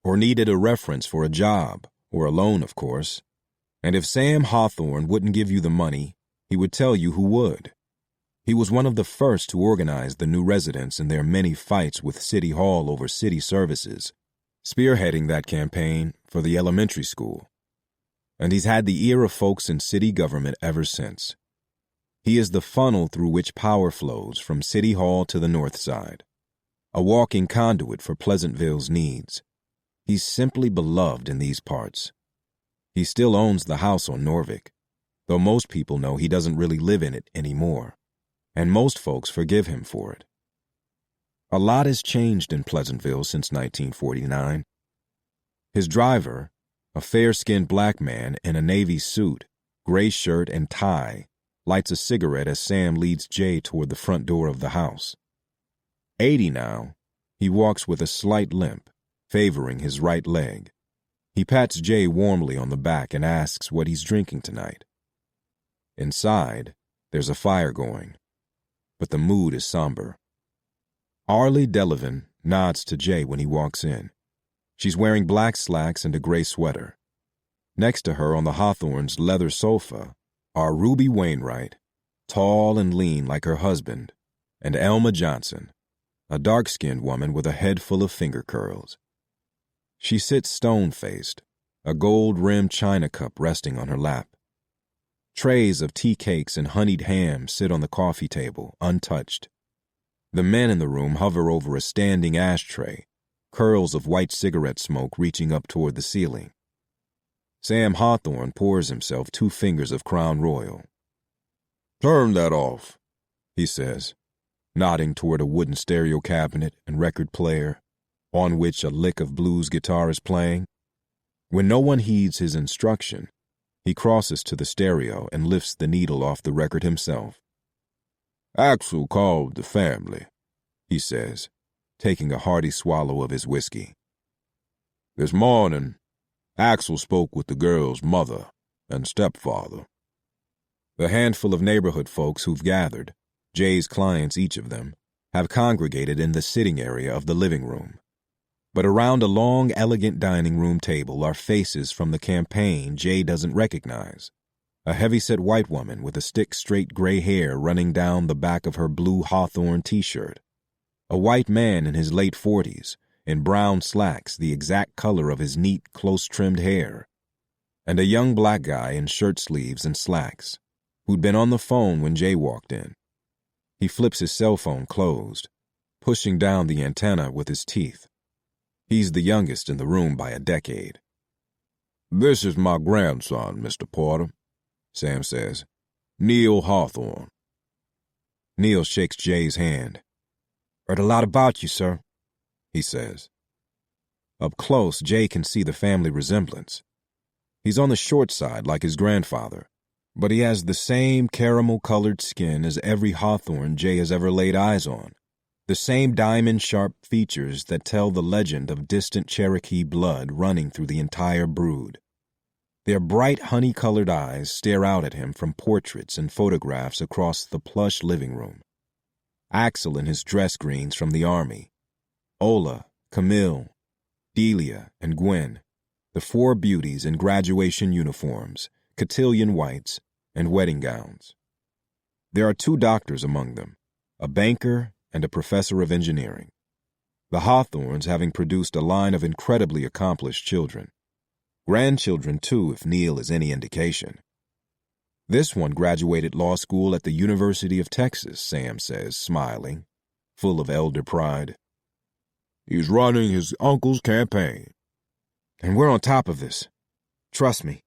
or needed a reference for a job, or a loan, of course. And if Sam Hawthorne wouldn't give you the money, he would tell you who would. He was one of the first to organize the new residents in their many fights with City Hall over city services, spearheading that campaign for the elementary school. And he's had the ear of folks in city government ever since. He is the funnel through which power flows from City Hall to the north side, a walking conduit for Pleasantville's needs. He's simply beloved in these parts. He still owns the house on Norvic, though most people know he doesn't really live in it anymore, and most folks forgive him for it. A lot has changed in Pleasantville since 1949. His driver, a fair-skinned black man in a navy suit, gray shirt and tie, lights a cigarette as Sam leads Jay toward the front door of the house. 80 now, he walks with a slight limp, favoring his right leg. He pats Jay warmly on the back and asks what he's drinking tonight. Inside, there's a fire going, but the mood is somber. Arlie Delavan nods to Jay when he walks in. She's wearing black slacks and a gray sweater. Next to her on the Hawthorne's leather sofa are Ruby Wainwright, tall and lean like her husband, and Elma Johnson, a dark-skinned woman with a head full of finger curls. She sits stone-faced, a gold-rimmed china cup resting on her lap. Trays of tea cakes and honeyed ham sit on the coffee table, untouched. The men in the room hover over a standing ashtray, curls of white cigarette smoke reaching up toward the ceiling. Sam Hawthorne pours himself 2 fingers of Crown Royal. "Turn that off," he says, nodding toward a wooden stereo cabinet and record player, on which a lick of blues guitar is playing. When no one heeds his instruction, he crosses to the stereo and lifts the needle off the record himself. "Axel called the family," he says, taking a hearty swallow of his whiskey. "This morning, Axel spoke with the girl's mother and stepfather." The handful of neighborhood folks who've gathered, Jay's clients each of them, have congregated in the sitting area of the living room. But around a long, elegant dining room table are faces from the campaign Jay doesn't recognize. A heavyset white woman with a stick-straight gray hair running down the back of her blue Hawthorne t-shirt. A white man in his late 40s, in brown slacks the exact color of his neat, close-trimmed hair. And a young black guy in shirt sleeves and slacks, who'd been on the phone when Jay walked in. He flips his cell phone closed, pushing down the antenna with his teeth. He's the youngest in the room by a decade. "This is my grandson, Mr. Porter," Sam says. "Neil Hawthorne." Neil shakes Jay's hand. "Heard a lot about you, sir," he says. Up close, Jay can see the family resemblance. He's on the short side like his grandfather, but he has the same caramel-colored skin as every Hawthorne Jay has ever laid eyes on. The same diamond-sharp features that tell the legend of distant Cherokee blood running through the entire brood. Their bright honey-colored eyes stare out at him from portraits and photographs across the plush living room. Axel in his dress greens from the Army. Ola, Camille, Delia, and Gwen, the 4 beauties in graduation uniforms, cotillion whites, and wedding gowns. There are 2 doctors among them, a banker and a professor of engineering. The Hawthornes having produced a line of incredibly accomplished children. Grandchildren, too, if Neil is any indication. This one graduated law school at the University of Texas, Sam says, smiling, full of elder pride. "He's running his uncle's campaign. And we're on top of this. Trust me."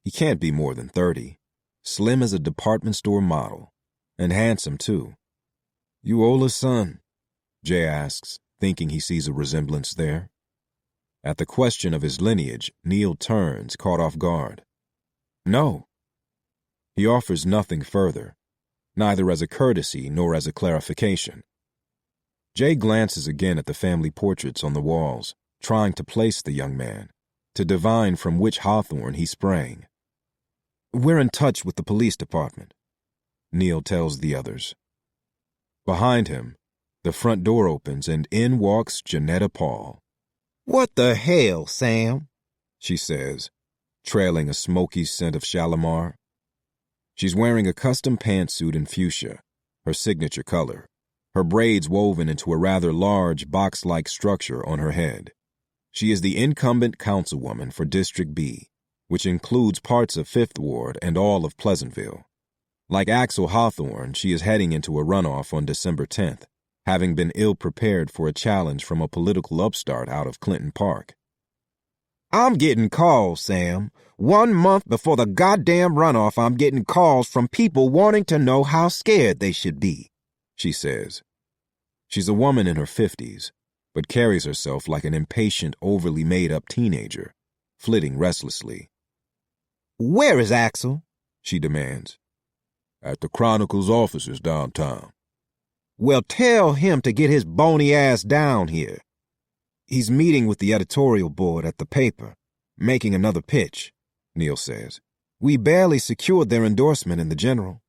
He can't be more than 30, slim as a department store model, and handsome, too. "You Ola's son?" Jay asks, thinking he sees a resemblance there. At the question of his lineage, Neil turns, caught off guard. "No." He offers nothing further, neither as a courtesy nor as a clarification. Jay glances again at the family portraits on the walls, trying to place the young man, to divine from which Hawthorne he sprang. "We're in touch with the police department," Neil tells the others. Behind him, the front door opens and in walks Janetta Paul. "What the hell, Sam?" she says, trailing a smoky scent of Shalimar. She's wearing a custom pantsuit in fuchsia, her signature color, her braids woven into a rather large box-like structure on her head. She is the incumbent councilwoman for District B, which includes parts of 5th Ward and all of Pleasantville. Like Axel Hawthorne, she is heading into a runoff on December 10th, having been ill-prepared for a challenge from a political upstart out of Clinton Park. "I'm getting calls, Sam. 1 month before the goddamn runoff, I'm getting calls from people wanting to know how scared they should be," she says. She's a woman in her 50s, but carries herself like an impatient, overly made-up teenager, flitting restlessly. "Where is Axel?" she demands. "At the Chronicle's offices downtown." "Well, tell him to get his bony ass down here." "He's meeting with the editorial board at the paper, making another pitch," Neil says. "We barely secured their endorsement in the General."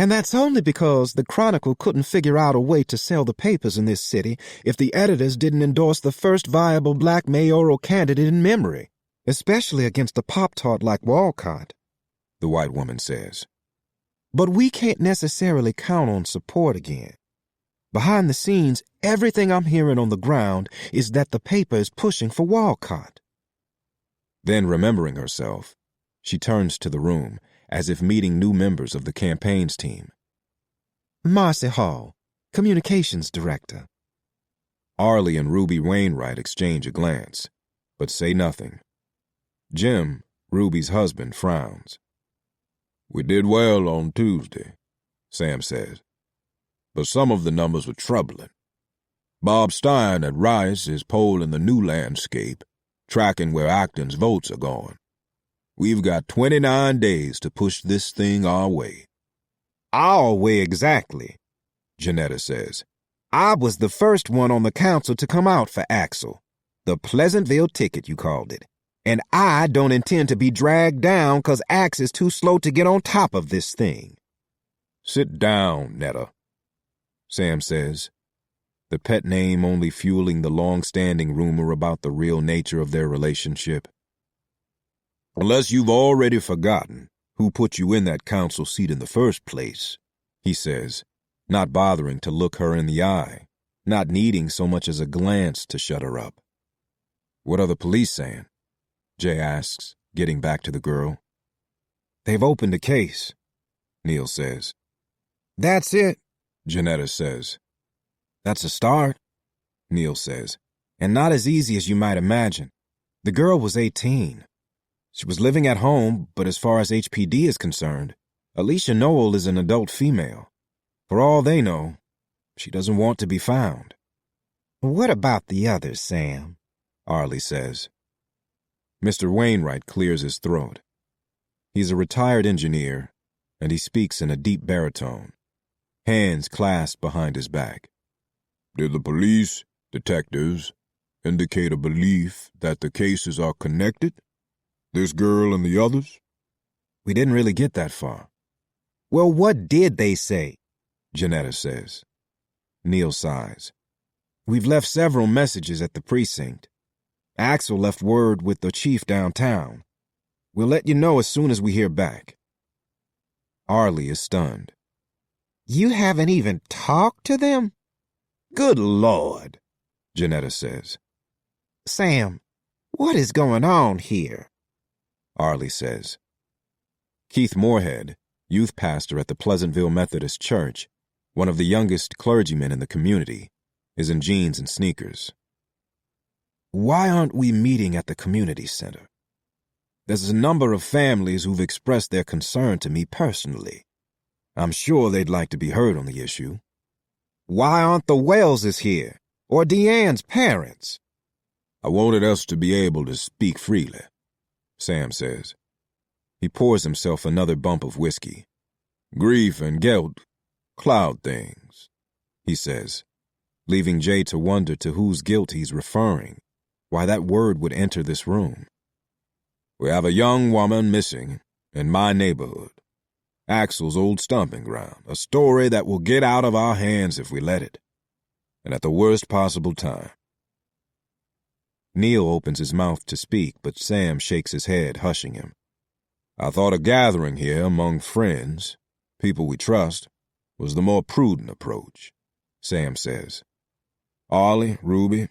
And that's only because the Chronicle couldn't figure out a way to sell the papers in this city if the editors didn't endorse the first viable black mayoral candidate in memory, especially against a Pop-Tart like Walcott, the white woman says. But we can't necessarily count on support again. Behind the scenes, everything I'm hearing on the ground is that the paper is pushing for Walcott. Then, remembering herself, she turns to the room, as if meeting new members of the campaign's team. Marcy Hall, Communications Director. Arlie and Ruby Wainwright exchange a glance, but say nothing. Jim, Ruby's husband, frowns. We did well on Tuesday, Sam says, but some of the numbers were troubling. Bob Stein at Rice is polling the new landscape, tracking where Acton's votes are going. We've got 29 days to push this thing our way. Our way exactly, Janetta says. I was the first one on the council to come out for Axel. The Pleasantville ticket, you called it. And I don't intend to be dragged down because Axe is too slow to get on top of this thing. Sit down, Netta, Sam says, the pet name only fueling the long-standing rumor about the real nature of their relationship. Unless you've already forgotten who put you in that council seat in the first place, he says, not bothering to look her in the eye, not needing so much as a glance to shut her up. What are the police saying? Jay asks, getting back to the girl. They've opened a case, Neil says. That's it, Janetta says. That's a start, Neil says. And not as easy as you might imagine. The girl was 18. She was living at home, but as far as HPD is concerned, Alicia Noel is an adult female. For all they know, she doesn't want to be found. What about the others, Sam? Arlie says. Mr. Wainwright clears his throat. He's a retired engineer, and he speaks in a deep baritone, hands clasped behind his back. Did the police, detectives, indicate a belief that the cases are connected? This girl and the others? We didn't really get that far. Well, what did they say? Janetta says. Neil sighs. We've left several messages at the precinct. Axel left word with the chief downtown. We'll let you know as soon as we hear back. Arlie is stunned. You haven't even talked to them? Good Lord, Janetta says. Sam, what is going on here? Arlie says. Keith Moorhead, youth pastor at the Pleasantville Methodist Church, one of the youngest clergymen in the community, is in jeans and sneakers. Why aren't we meeting at the community center? There's a number of families who've expressed their concern to me personally. I'm sure they'd like to be heard on the issue. Why aren't the Welleses here, or Deanne's parents? I wanted us to be able to speak freely, Sam says. He pours himself another bump of whiskey. Grief and guilt cloud things, he says, leaving Jay to wonder to whose guilt he's referring, why that word would enter this room. We have a young woman missing in my neighborhood, Axel's old stomping ground, a story that will get out of our hands if we let it, and at the worst possible time. Neil opens his mouth to speak, but Sam shakes his head, hushing him. I thought a gathering here among friends, people we trust, was the more prudent approach, Sam says. Arlie, Ruby,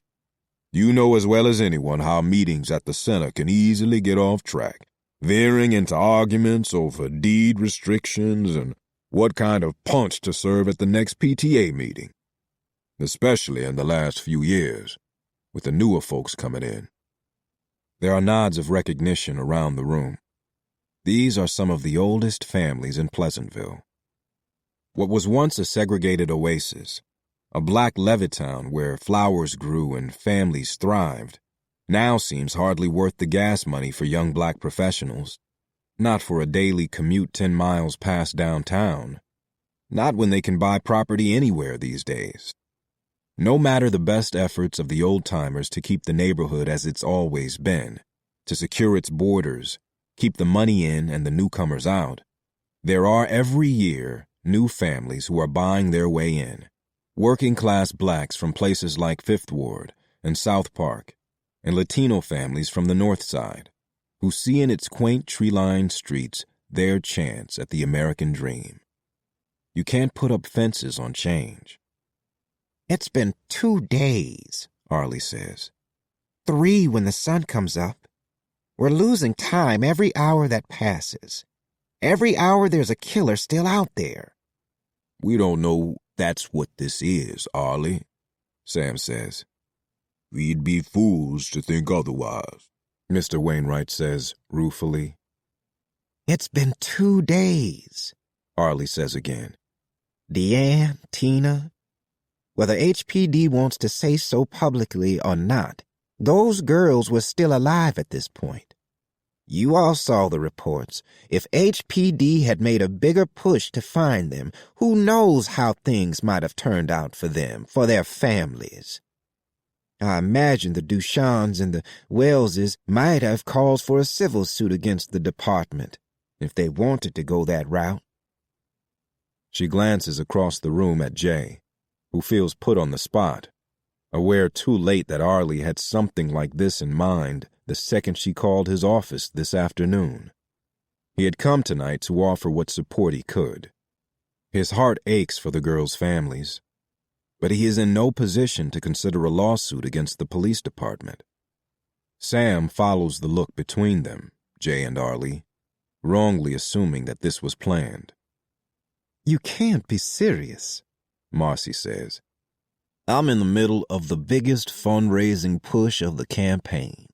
you know as well as anyone how meetings at the center can easily get off track, veering into arguments over deed restrictions and what kind of punch to serve at the next PTA meeting, especially in the last few years, with the newer folks coming in. There are nods of recognition around the room. These are some of the oldest families in Pleasantville. What was once a segregated oasis, a black Levittown where flowers grew and families thrived, now seems hardly worth the gas money for young black professionals. Not for a daily commute 10 miles past downtown. Not when they can buy property anywhere these days. No matter the best efforts of the old-timers to keep the neighborhood as it's always been, to secure its borders, keep the money in and the newcomers out, there are every year new families who are buying their way in. Working-class blacks from places like Fifth Ward and South Park, and Latino families from the North Side, who see in its quaint tree-lined streets their chance at the American dream. You can't put up fences on change. It's been 2 days, Arlie says. 3 when the sun comes up. We're losing time every hour that passes. Every hour there's a killer still out there. We don't know that's what this is, Arlie, Sam says. We'd be fools to think otherwise, Mr. Wainwright says ruefully. It's been 2 days, Arlie says again. Deanne, Tina, whether HPD wants to say so publicly or not, those girls were still alive at this point. You all saw the reports. If HPD had made a bigger push to find them, who knows how things might have turned out for them, for their families. I imagine the Ducharmes and the Welleses might have cause for a civil suit against the department, if they wanted to go that route. She glances across the room at Jay, who feels put on the spot, aware too late that Arlie had something like this in mind the second she called his office this afternoon. He had come tonight to offer what support he could. His heart aches for the girls' families, but he is in no position to consider a lawsuit against the police department. Sam follows the look between them, Jay and Arlie, wrongly assuming that this was planned. You can't be serious, Marcy says. I'm in the middle of the biggest fundraising push of the campaign,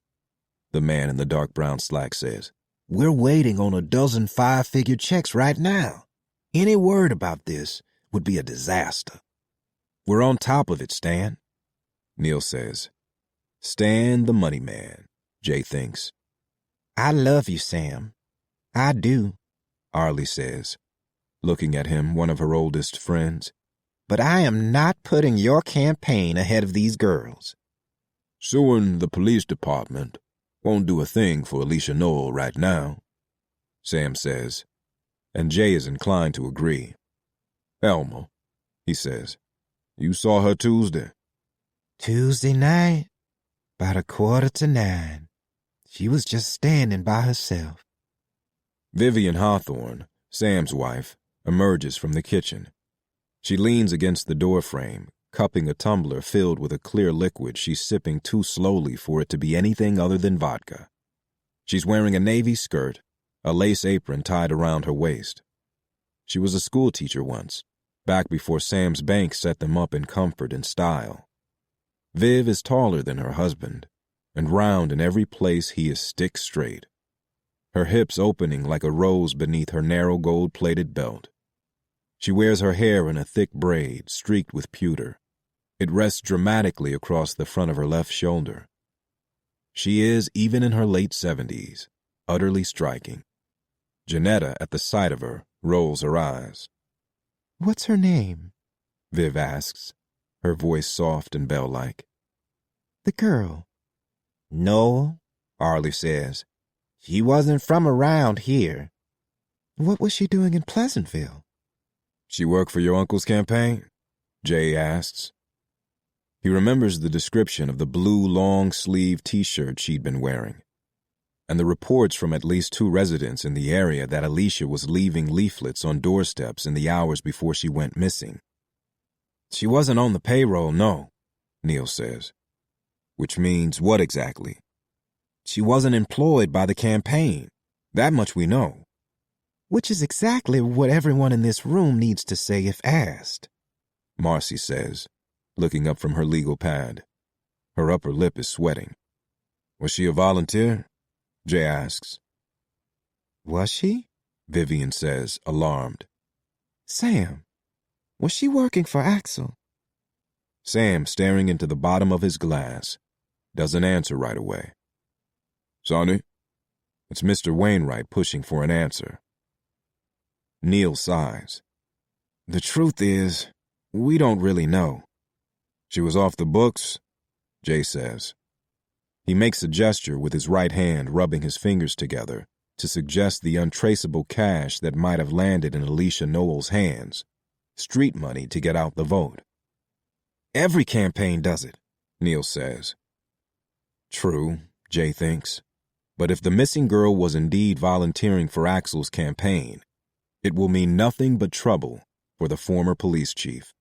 the man in the dark brown slack says. We're waiting on a dozen 5-figure checks right now. Any word about this would be a disaster. We're on top of it, Stan, Neil says. Stan the money man, Jay thinks. I love you, Sam. I do, Arlie says, looking at him, one of her oldest friends. But I am not putting your campaign ahead of these girls. Suing the police department won't do a thing for Alicia Noel right now, Sam says, and Jay is inclined to agree. Elma, he says, you saw her Tuesday? Tuesday night, about 8:45. She was just standing by herself. Vivian Hawthorne, Sam's wife, emerges from the kitchen. She leans against the doorframe, cupping a tumbler filled with a clear liquid she's sipping too slowly for it to be anything other than vodka. She's wearing a navy skirt, a lace apron tied around her waist. She was a schoolteacher once, back before Sam's bank set them up in comfort and style. Viv is taller than her husband, and round in every place he is stick straight, her hips opening like a rose beneath her narrow gold-plated belt. She wears her hair in a thick braid streaked with pewter. It rests dramatically across the front of her left shoulder. She is, even in her late 70s, utterly striking. Janetta, at the sight of her, rolls her eyes. What's her name? Viv asks, her voice soft and bell-like. The girl. No, Arlie says. She wasn't from around here. What was she doing in Pleasantville? She work for your uncle's campaign? Jay asks. He remembers the description of the blue long-sleeve T-shirt she'd been wearing, and the reports from at least 2 residents in the area that Alicia was leaving leaflets on doorsteps in the hours before she went missing. She wasn't on the payroll, no, Neil says. Which means what exactly? She wasn't employed by the campaign. That much we know. Which is exactly what everyone in this room needs to say if asked, Marcy says, looking up from her legal pad. Her upper lip is sweating. Was she a volunteer? Jay asks. Was she? Vivian says, alarmed. Sam, was she working for Axel? Sam, staring into the bottom of his glass, doesn't answer right away. Sonny? It's Mr. Wainwright pushing for an answer. Neil sighs. The truth is, we don't really know. She was off the books, Jay says. He makes a gesture with his right hand, rubbing his fingers together, to suggest the untraceable cash that might have landed in Alicia Noel's hands, street money to get out the vote. Every campaign does it, Neil says. True, Jay thinks. But if the missing girl was indeed volunteering for Axel's campaign, it will mean nothing but trouble for the former police chief.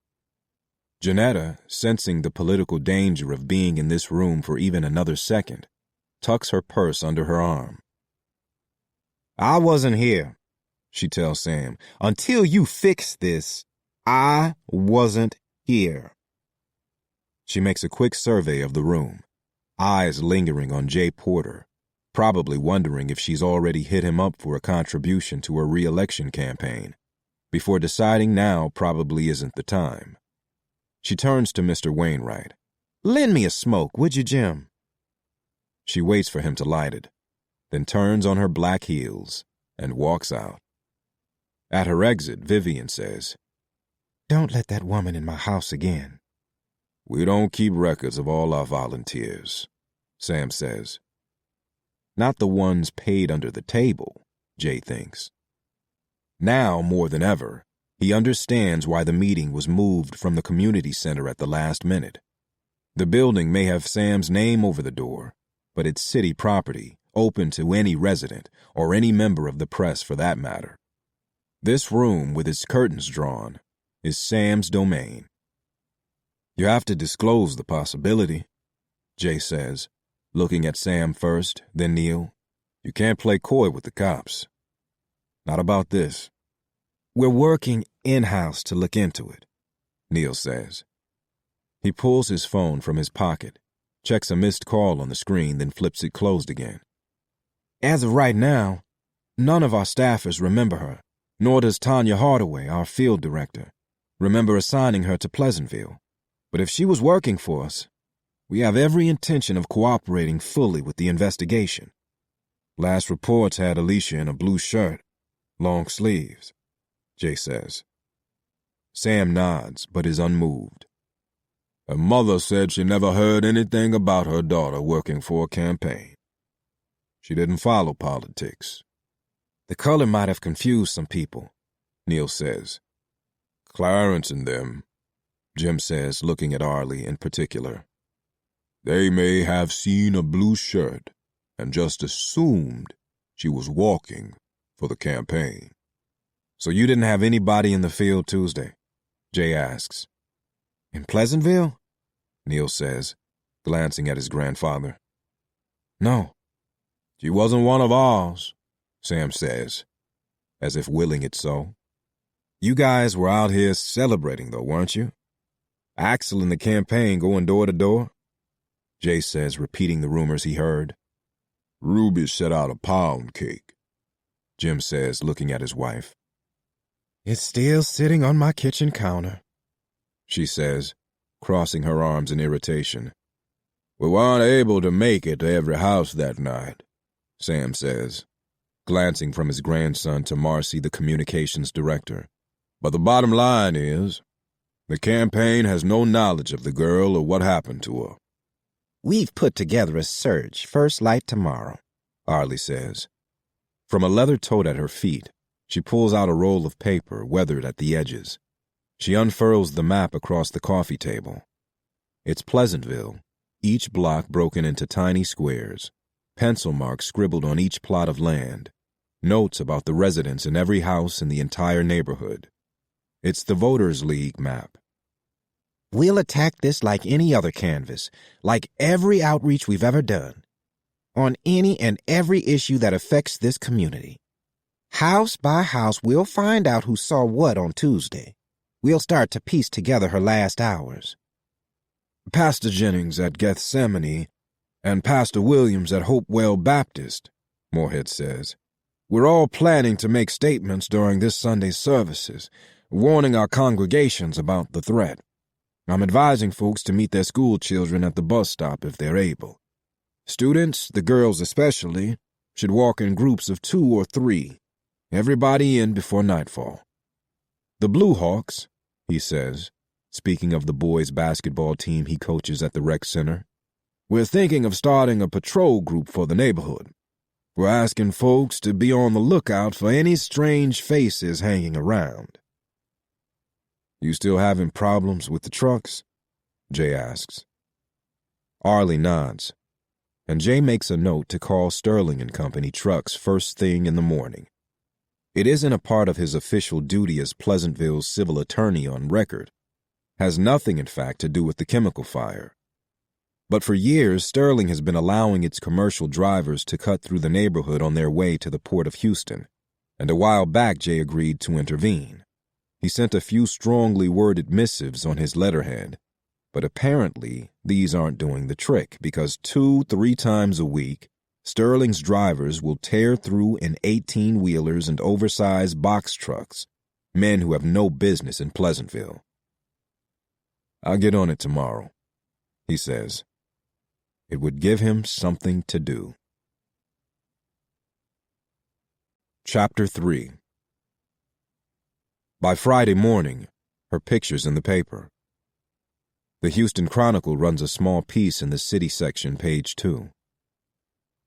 Janetta, sensing the political danger of being in this room for even another second, tucks her purse under her arm. I wasn't here, she tells Sam. Until you fix this, I wasn't here. She makes a quick survey of the room, eyes lingering on Jay Porter, probably wondering if she's already hit him up for a contribution to her re-election campaign, before deciding now probably isn't the time. She turns to Mr. Wainwright. Lend me a smoke, would you, Jim? She waits for him to light it, then turns on her black heels and walks out. At her exit, Vivian says, Don't let that woman in my house again. We don't keep records of all our volunteers, Sam says. Not the ones paid under the table, Jay thinks. Now, more than ever, he understands why the meeting was moved from the community center at the last minute. The building may have Sam's name over the door, but it's city property, open to any resident or any member of the press for that matter. This room, with its curtains drawn, is Sam's domain. You have to disclose the possibility, Jay says, looking at Sam first, then Neil. You can't play coy with the cops. Not about this. We're working in-house to look into it, Neil says. He pulls his phone from his pocket, checks a missed call on the screen, then flips it closed again. As of right now, none of our staffers remember her, nor does Tanya Hardaway, our field director, remember assigning her to Pleasantville. But if she was working for us, we have every intention of cooperating fully with the investigation. Last reports had Alicia in a blue shirt, long sleeves, Jay says. Sam nods, but is unmoved. Her mother said she never heard anything about her daughter working for a campaign. She didn't follow politics. The color might have confused some people, Neil says. Clarence and them, Jim says, looking at Arlie in particular. They may have seen a blue shirt and just assumed she was walking for the campaign. So you didn't have anybody in the field Tuesday? Jay asks. In Pleasantville? Neil says, glancing at his grandfather. No. She wasn't one of ours, Sam says, as if willing it so. You guys were out here celebrating, though, weren't you? Axel and the campaign going door to door? Jay says, repeating the rumors he heard. Ruby set out a pound cake, Jim says, looking at his wife. It's still sitting on my kitchen counter, she says, crossing her arms in irritation. We weren't able to make it to every house that night, Sam says, glancing from his grandson to Marcy, the communications director. But the bottom line is, the campaign has no knowledge of the girl or what happened to her. We've put together a search, first light tomorrow, Arlie says. From a leather tote at her feet, she pulls out a roll of paper weathered at the edges. She unfurls the map across the coffee table. It's Pleasantville, each block broken into tiny squares, pencil marks scribbled on each plot of land, notes about the residents in every house in the entire neighborhood. It's the Voters League map. We'll attack this like any other canvas, like every outreach we've ever done, on any and every issue that affects this community. House by house, we'll find out who saw what on Tuesday. We'll start to piece together her last hours. Pastor Jennings at Gethsemane and Pastor Williams at Hopewell Baptist, Moorhead says. We're all planning to make statements during this Sunday's services, warning our congregations about the threat. I'm advising folks to meet their school children at the bus stop if they're able. Students, the girls especially, should walk in groups of 2 or 3, everybody in before nightfall. The Blue Hawks, he says, speaking of the boys' basketball team he coaches at the rec center, we're thinking of starting a patrol group for the neighborhood. We're asking folks to be on the lookout for any strange faces hanging around. You still having problems with the trucks? Jay asks. Arlie nods, and Jay makes a note to call Sterling and Company trucks first thing in the morning. It isn't a part of his official duty as Pleasantville's civil attorney on record. Has nothing, in fact, to do with the chemical fire. But for years, Sterling has been allowing its commercial drivers to cut through the neighborhood on their way to the port of Houston, and a while back Jay agreed to intervene. He sent a few strongly worded missives on his letterhead, but apparently these aren't doing the trick because 2-3 times a week, Sterling's drivers will tear through in 18-wheelers and oversized box trucks, men who have no business in Pleasantville. I'll get on it tomorrow, he says. It would give him something to do. Chapter 3. By Friday morning, her picture's in the paper. The Houston Chronicle runs a small piece in the city section, page 2.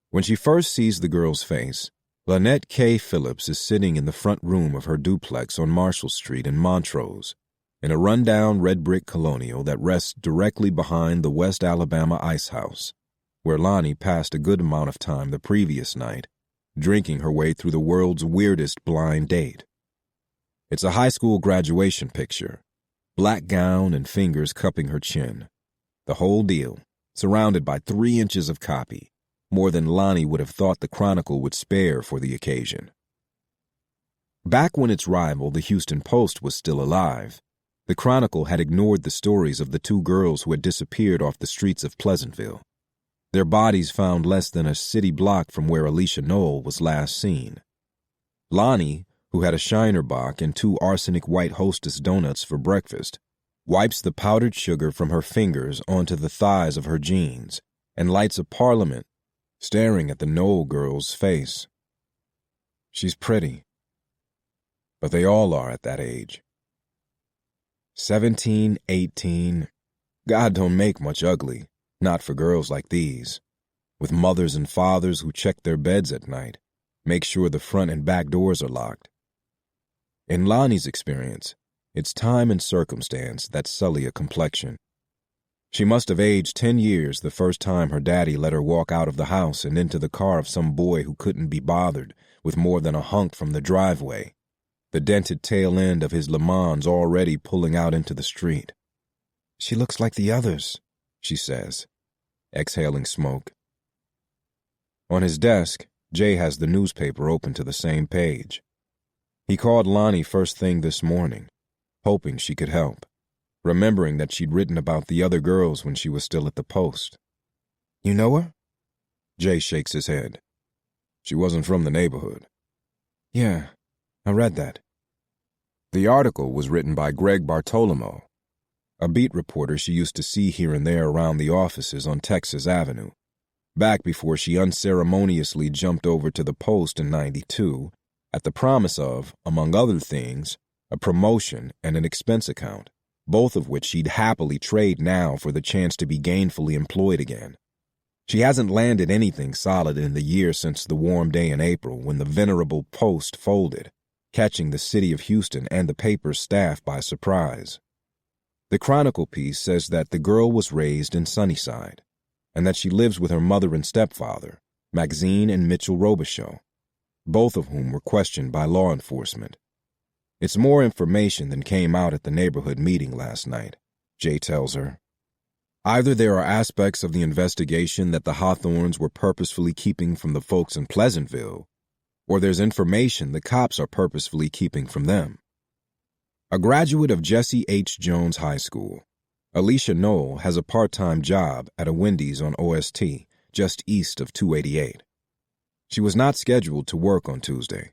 When she first sees the girl's face, Lynette K. Phillips is sitting in the front room of her duplex on Marshall Street in Montrose, in a rundown red-brick colonial that rests directly behind the West Alabama Ice House, where Lonnie passed a good amount of time the previous night, drinking her way through the world's weirdest blind date. It's a high school graduation picture, black gown and fingers cupping her chin. The whole deal, surrounded by 3 inches of copy, more than Lonnie would have thought the Chronicle would spare for the occasion. Back when its rival, the Houston Post, was still alive, the Chronicle had ignored the stories of the 2 girls who had disappeared off the streets of Pleasantville. Their bodies found less than a city block from where Alicia Knoll was last seen. Lonnie, who had a Shiner Bock and 2 arsenic white Hostess donuts for breakfast, wipes the powdered sugar from her fingers onto the thighs of her jeans and lights a Parliament, staring at the Knoll girl's face. She's pretty, but they all are at that age. 17, 18, God don't make much ugly, not for girls like these, with mothers and fathers who check their beds at night, make sure the front and back doors are locked. In Lonnie's experience, it's time and circumstance that sully a complexion. She must have aged 10 years the first time her daddy let her walk out of the house and into the car of some boy who couldn't be bothered with more than a hunk from the driveway, the dented tail end of his Le Mans already pulling out into the street. She looks like the others, she says, exhaling smoke. On his desk, Jay has the newspaper open to the same page. He called Lonnie first thing this morning, hoping she could help, remembering that she'd written about the other girls when she was still at the Post. You know her? Jay shakes his head. She wasn't from the neighborhood. Yeah, I read that. The article was written by Greg Bartolomeo, a beat reporter she used to see here and there around the offices on Texas Avenue, back before she unceremoniously jumped over to the Post in '92 at the promise of, among other things, a promotion and an expense account, both of which she'd happily trade now for the chance to be gainfully employed again. She hasn't landed anything solid in the year since the warm day in April when the venerable Post folded, catching the city of Houston and the paper's staff by surprise. The Chronicle piece says that the girl was raised in Sunnyside, and that she lives with her mother and stepfather, Maxine and Mitchell Robichaux, both of whom were questioned by law enforcement. It's more information than came out at the neighborhood meeting last night, Jay tells her. Either there are aspects of the investigation that the Hawthorns were purposefully keeping from the folks in Pleasantville, or there's information the cops are purposefully keeping from them. A graduate of Jesse H. Jones High School, Alicia Knoll has a part-time job at a Wendy's on OST, just east of 288. She was not scheduled to work on Tuesday,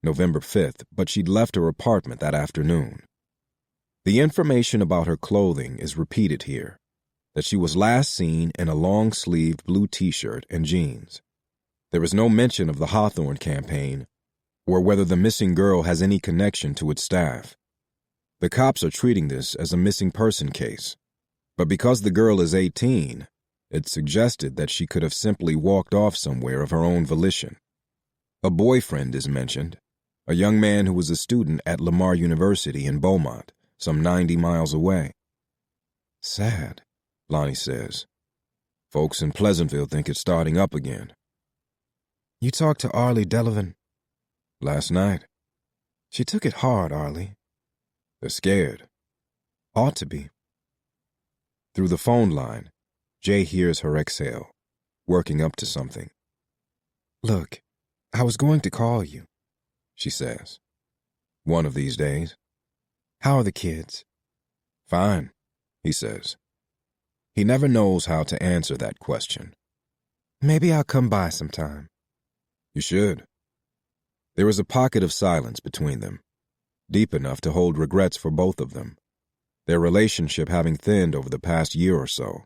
November 5th, but she'd left her apartment that afternoon. The information about her clothing is repeated here, that she was last seen in a long-sleeved blue t-shirt and jeans. There is no mention of the Hawthorne campaign or whether the missing girl has any connection to its staff. The cops are treating this as a missing person case, but because the girl is 18, it's suggested that she could have simply walked off somewhere of her own volition, A boyfriend is mentioned, a young man who was a student at Lamar University in Beaumont, some 90 miles away. Sad, Lonnie says. Folks in Pleasantville think it's starting up again. You talked to Arlie Delavan? Last night. She took it hard, Arlie. They're scared. Ought to be. Through the phone line, Jay hears her exhale, working up to something. Look, I was going to call you, she says. One of these days. How are the kids? Fine, he says. He never knows how to answer that question. Maybe I'll come by sometime. You should. There is a pocket of silence between them, deep enough to hold regrets for both of them, their relationship having thinned over the past year or so.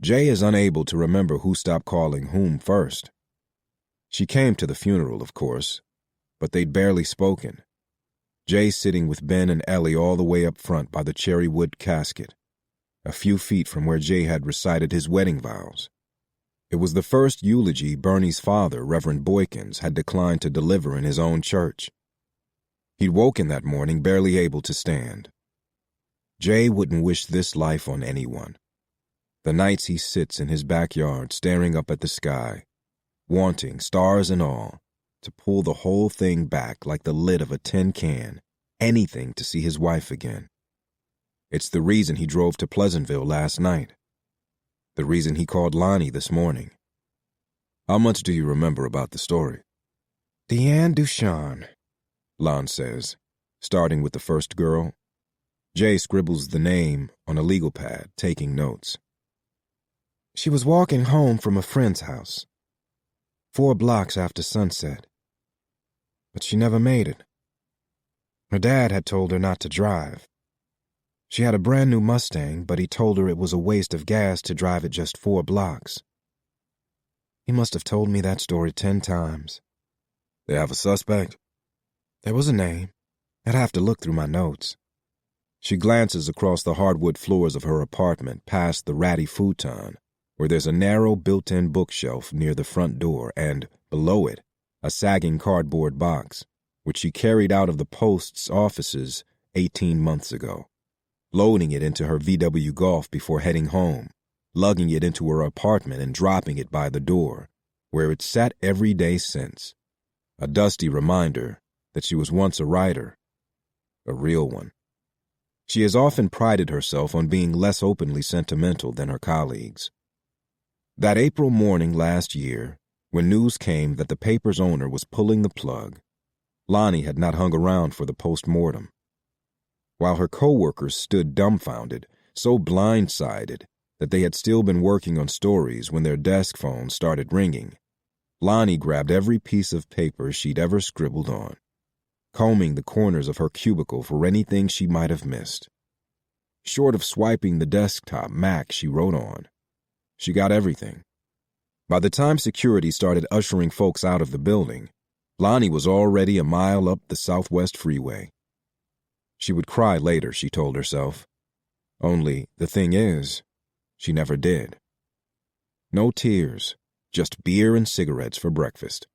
Jay is unable to remember who stopped calling whom first. She came to the funeral, of course, but they'd barely spoken. Jay sitting with Ben and Ellie all the way up front by the cherry wood casket, a few feet from where Jay had recited his wedding vows. It was the first eulogy Bernie's father, Reverend Boykins, had declined to deliver in his own church. He'd woken that morning barely able to stand. Jay wouldn't wish this life on anyone. The nights he sits in his backyard staring up at the sky, wanting, stars and all, to pull the whole thing back like the lid of a tin can, anything to see his wife again. It's the reason he drove to Pleasantville last night. The reason he called Lonnie this morning. How much do you remember about the story? Deanne Ducharme, Lon says, starting with the first girl. Jay scribbles the name on a legal pad, taking notes. She was walking home from a friend's house, 4 blocks after sunset. But she never made it. Her dad had told her not to drive. She had a brand new Mustang, but he told her it was a waste of gas to drive it just 4 blocks. He must have told me that story 10 times. They have a suspect? There was a name. I'd have to look through my notes. She glances across the hardwood floors of her apartment past the ratty futon, where there's a narrow built-in bookshelf near the front door and, below it, a sagging cardboard box, which she carried out of the post's offices 18 months ago, loading it into her VW Golf before heading home, lugging it into her apartment and dropping it by the door, where it's sat every day since, a dusty reminder that she was once a writer, a real one. She has often prided herself on being less openly sentimental than her colleagues. That April morning last year, when news came that the paper's owner was pulling the plug, Lonnie had not hung around for the post-mortem. While her co-workers stood dumbfounded, so blindsided that they had still been working on stories when their desk phones started ringing, Lonnie grabbed every piece of paper she'd ever scribbled on, combing the corners of her cubicle for anything she might have missed. Short of swiping the desktop Mac she wrote on, she got everything. By the time security started ushering folks out of the building, Lonnie was already a mile up the Southwest Freeway. She would cry later, she told herself. Only, the thing is, she never did. No tears, just beer and cigarettes for breakfast.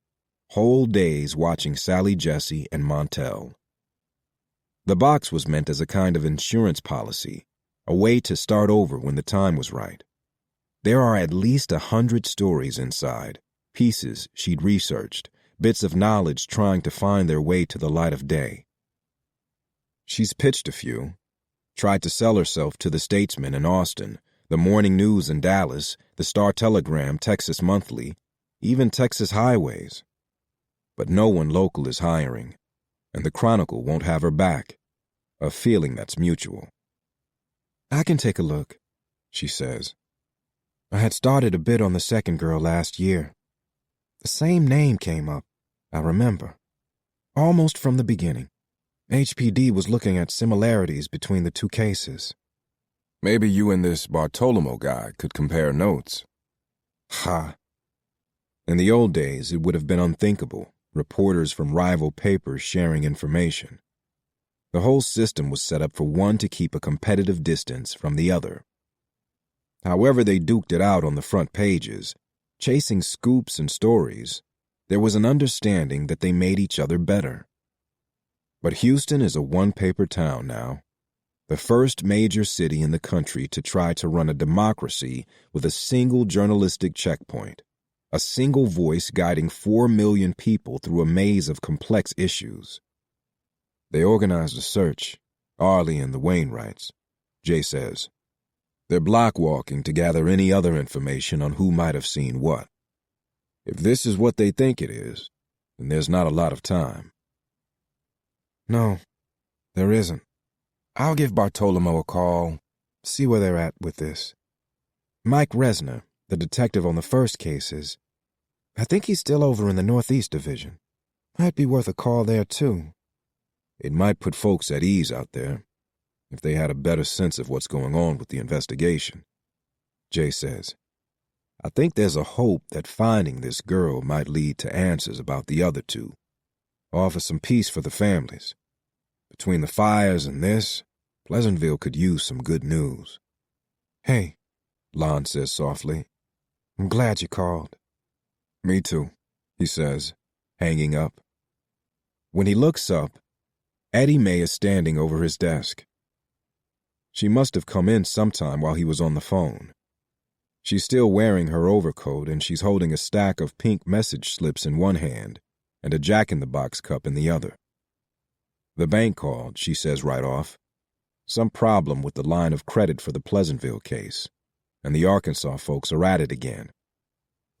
Whole days watching Sally Jesse and Montel. The box was meant as a kind of insurance policy, a way to start over when the time was right. There are at least 100 stories inside, pieces she'd researched, bits of knowledge trying to find their way to the light of day. She's pitched a few, tried to sell herself to the Statesman in Austin, the Morning News in Dallas, the Star-Telegram, Texas Monthly, even Texas Highways. But no one local is hiring, and the Chronicle won't have her back, a feeling that's mutual. I can take a look, she says. I had started a bit on the second girl last year. The same name came up, I remember, almost from the beginning. HPD was looking at similarities between the 2 cases. Maybe you and this Bartolomeo guy could compare notes. Ha. In the old days, it would have been unthinkable, reporters from rival papers sharing information. The whole system was set up for one to keep a competitive distance from the other. However they duked it out on the front pages, chasing scoops and stories, There was an understanding that they made each other better. But Houston is a one-paper town now, the first major city in the country to try to run a democracy with a single journalistic checkpoint, a single voice guiding 4 million people through a maze of complex issues. They organized a search, Arlie and the Wainwrights, Jay says. They're block-walking to gather any other information on who might have seen what. If this is what they think it is, then there's not a lot of time. No, there isn't. I'll give Bartolomeo a call, see where they're at with this. Mike Resner, the detective on the first cases, I think he's still over in the Northeast Division. Might be worth a call there, too. It might put folks at ease out there, if they had a better sense of what's going on with the investigation, Jay says. I think there's a hope that finding this girl might lead to answers about the other two, offer some peace for the families. Between the fires and this, Pleasantville could use some good news. Hey, Lon says softly. I'm glad you called. Me too, he says, hanging up. When he looks up, Addie Mae is standing over his desk. She must have come in sometime while he was on the phone. She's still wearing her overcoat and she's holding a stack of pink message slips in one hand and a Jack-in-the-Box cup in the other. The bank called, she says right off. Some problem with the line of credit for the Pleasantville case, and the Arkansas folks are at it again.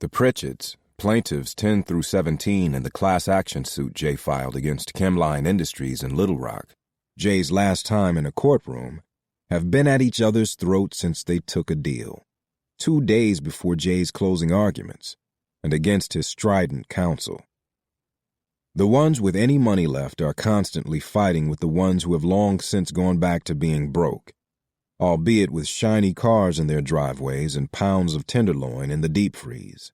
The Pritchards, plaintiffs 10 through 17 in the class action suit Jay filed against Chemline Industries in Little Rock, Jay's last time in a courtroom, have been at each other's throats since they took a deal, 2 days before Jay's closing arguments, and against his strident counsel. The ones with any money left are constantly fighting with the ones who have long since gone back to being broke, albeit with shiny cars in their driveways and pounds of tenderloin in the deep freeze.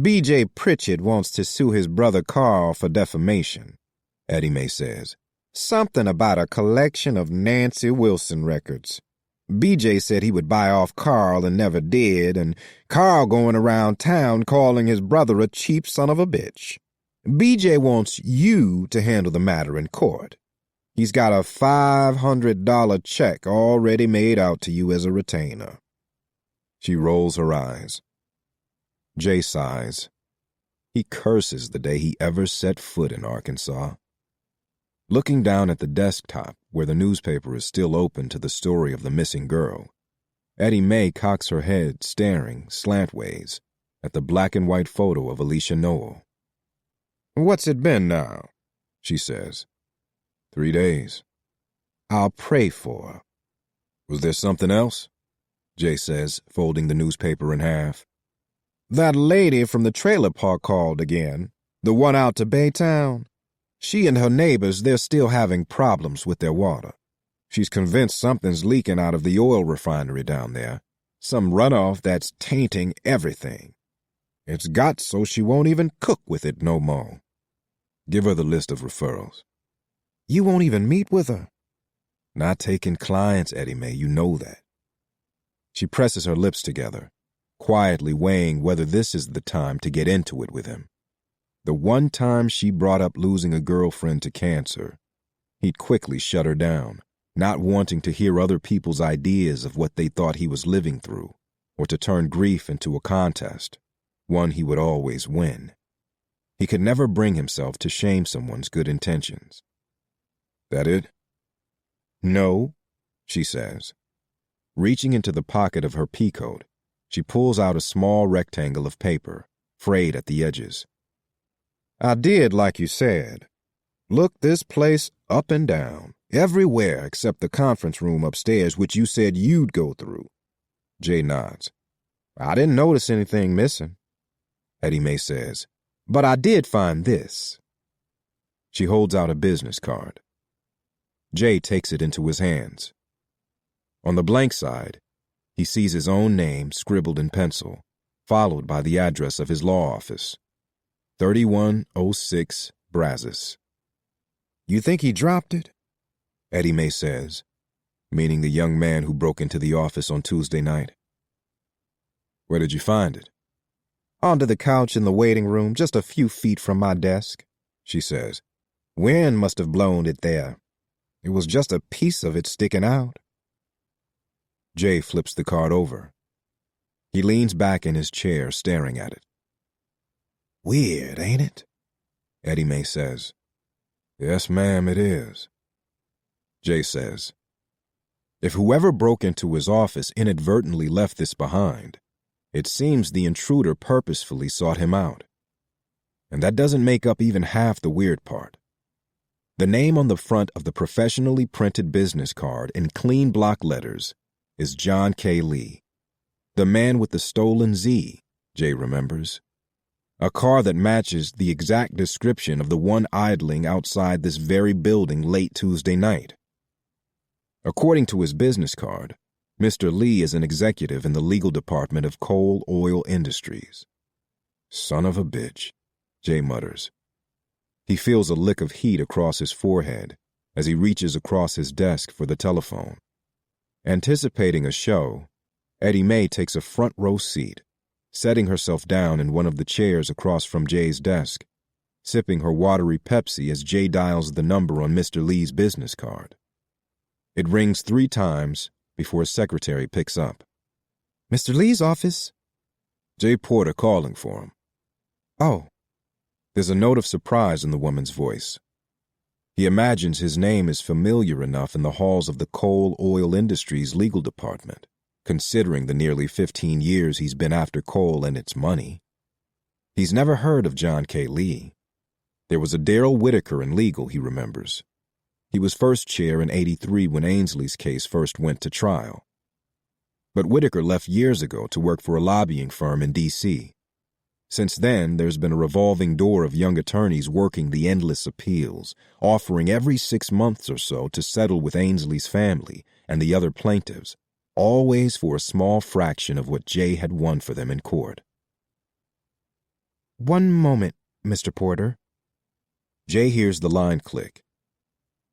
B.J. Pritchard wants to sue his brother Carl for defamation, Addie Mae says. Something about a collection of Nancy Wilson records. B.J. said he would buy off Carl and never did, and Carl going around town calling his brother a cheap son of a bitch. B.J. wants you to handle the matter in court. He's got a $500 check already made out to you as a retainer. She rolls her eyes. Jay sighs. He curses the day he ever set foot in Arkansas. Looking down at the desktop, where the newspaper is still open to the story of the missing girl, Addie Mae cocks her head, staring, slantways, at the black and white photo of Alicia Noel. What's it been now? She says. 3 days. I'll pray for her. Was there something else? Jay says, folding the newspaper in half. That lady from the trailer park called again, the one out to Baytown. She and her neighbors, they're still having problems with their water. She's convinced something's leaking out of the oil refinery down there, some runoff that's tainting everything. It's got so she won't even cook with it no more. Give her the list of referrals. You won't even meet with her? Not taking clients, Addie Mae, you know that. She presses her lips together, quietly weighing whether this is the time to get into it with him. The one time she brought up losing a girlfriend to cancer, he'd quickly shut her down, not wanting to hear other people's ideas of what they thought he was living through, or to turn grief into a contest, one he would always win. He could never bring himself to shame someone's good intentions. That it? No, she says. Reaching into the pocket of her peacoat, she pulls out a small rectangle of paper, frayed at the edges. I did like you said. Look this place up and down, everywhere except the conference room upstairs, which you said you'd go through. Jay nods. I didn't notice anything missing, Addie Mae says. But I did find this. She holds out a business card. Jay takes it into his hands. On the blank side, he sees his own name scribbled in pencil, followed by the address of his law office. 3106 Brazos. You think he dropped it? Addie Mae says, meaning the young man who broke into the office on Tuesday night. Where did you find it? Onto the couch in the waiting room, just a few feet from my desk, she says. Wind must have blown it there. It was just a piece of it sticking out. Jay flips the card over. He leans back in his chair, staring at it. Weird, ain't it? Eddie May says. Yes, ma'am, it is. Jay says. If whoever broke into his office inadvertently left this behind, it seems the intruder purposefully sought him out. And that doesn't make up even half the weird part. The name on the front of the professionally printed business card in clean block letters is John K. Lee, the man with the stolen Z, Jay remembers. A car that matches the exact description of the one idling outside this very building late Tuesday night. According to his business card, Mr. Lee is an executive in the legal department of Coal Oil Industries. Son of a bitch, Jay mutters. He feels a lick of heat across his forehead as he reaches across his desk for the telephone. Anticipating a show, Eddie May takes a front row seat, setting herself down in one of the chairs across from Jay's desk, sipping her watery Pepsi as Jay dials the number on Mr. Lee's business card. It rings 3 times before his secretary picks up. Mr. Lee's office? Jay Porter calling for him. Oh. There's a note of surprise in the woman's voice. He imagines his name is familiar enough in the halls of the Coal Oil Industries legal department, considering the nearly 15 years he's been after coal and its money. He's never heard of John K. Lee. There was a Darrell Whitaker in legal, he remembers. He was first chair in '83 when Ainsley's case first went to trial. But Whitaker left years ago to work for a lobbying firm in D.C. Since then, there's been a revolving door of young attorneys working the endless appeals, offering every 6 months or so to settle with Ainsley's family and the other plaintiffs, always for a small fraction of what Jay had won for them in court. One moment, Mr. Porter. Jay hears the line click.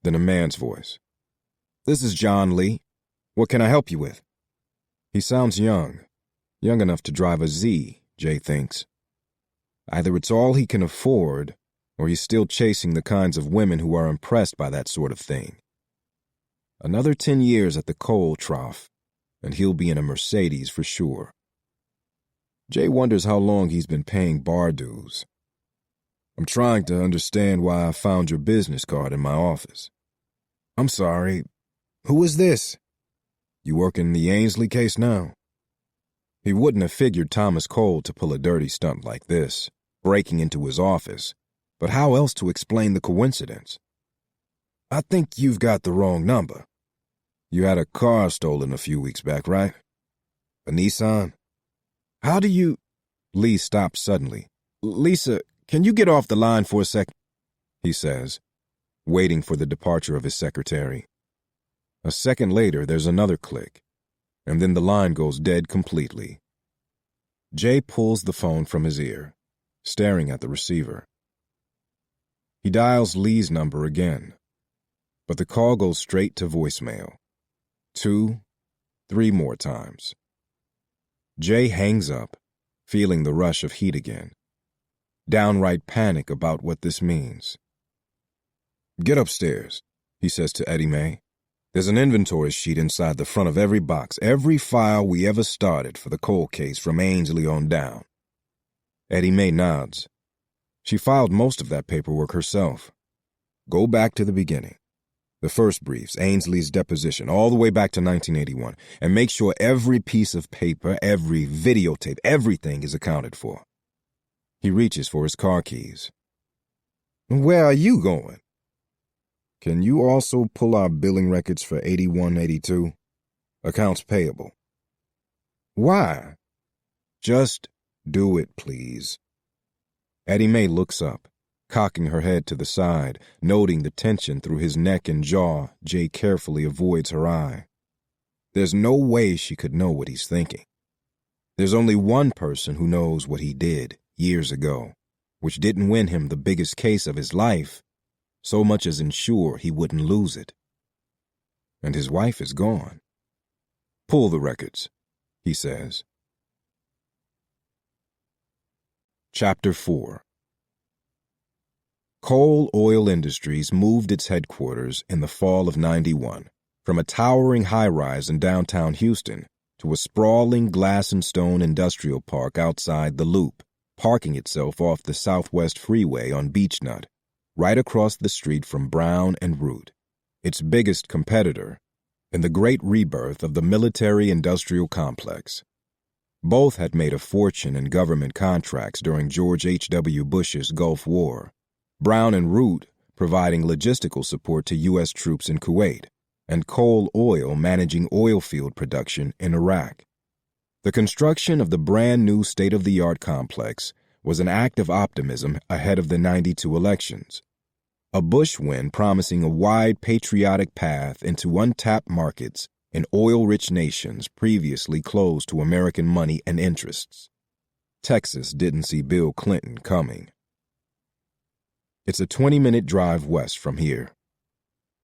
Then a man's voice. This is John Lee. What can I help you with? He sounds young enough to drive a Z, Jay thinks. Either it's all he can afford, or he's still chasing the kinds of women who are impressed by that sort of thing. Another 10 years at the coal trough, and he'll be in a Mercedes for sure. Jay wonders how long he's been paying bar dues. I'm trying to understand why I found your business card in my office. I'm sorry, who is this? You work in the Ainsley case now? He wouldn't have figured Thomas Cole to pull a dirty stunt like this, breaking into his office, but how else to explain the coincidence? I think you've got the wrong number. You had a car stolen a few weeks back, right? A Nissan? How do you... Lee stops suddenly. Lisa, can you get off the line for a second? He says, waiting for the departure of his secretary. A second later, there's another click, and then the line goes dead completely. Jay pulls the phone from his ear, staring at the receiver. He dials Lee's number again, but the call goes straight to voicemail. 2, 3 more times. Jay hangs up, feeling the rush of heat again. Downright panic about what this means. Get upstairs, he says to Eddie May. There's an inventory sheet inside the front of every box, every file we ever started for the coal case from Ainsley on down. Eddie May nods. She filed most of that paperwork herself. Go back to the beginning. The first briefs, Ainsley's deposition, all the way back to 1981, and make sure every piece of paper, every videotape, everything is accounted for. He reaches for his car keys. Where are you going? Can you also pull our billing records for 81, 82? Accounts payable. Why? Just do it, please. Eddie May looks up, cocking her head to the side, noting the tension through his neck and jaw. Jay carefully avoids her eye. There's no way she could know what he's thinking. There's only one person who knows what he did years ago, which didn't win him the biggest case of his life, so much as ensure he wouldn't lose it. And his wife is gone. Pull the records, he says. Chapter 4. Coal Oil Industries moved its headquarters in the fall of '91 from a towering high-rise in downtown Houston to a sprawling glass and stone industrial park outside the Loop, parking itself off the Southwest Freeway on Beechnut, right across the street from Brown and Root, its biggest competitor in the great rebirth of the military-industrial complex. Both had made a fortune in government contracts during George H.W. Bush's Gulf War, Brown and Root providing logistical support to U.S. troops in Kuwait, and Coal Oil managing oil field production in Iraq. The construction of the brand-new state-of-the-art complex was an act of optimism ahead of the '92 elections, a Bush win promising a wide patriotic path into untapped markets in oil-rich nations previously closed to American money and interests. Texas didn't see Bill Clinton coming. It's a 20-minute drive west from here.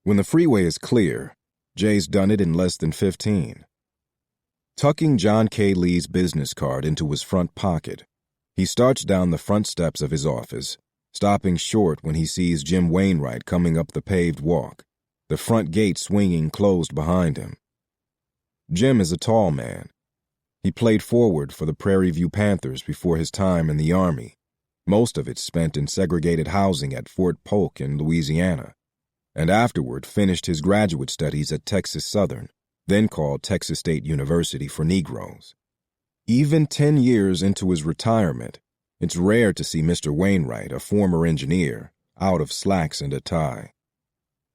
When the freeway is clear, Jay's done it in less than 15. Tucking John K. Lee's business card into his front pocket, he starts down the front steps of his office, stopping short when he sees Jim Wainwright coming up the paved walk, the front gate swinging closed behind him. Jim is a tall man. He played forward for the Prairie View Panthers before his time in the Army, most of it spent in segregated housing at Fort Polk in Louisiana, and afterward finished his graduate studies at Texas Southern, then called Texas State University for Negroes. Even 10 years into his retirement, it's rare to see Mr. Wainwright, a former engineer, out of slacks and a tie.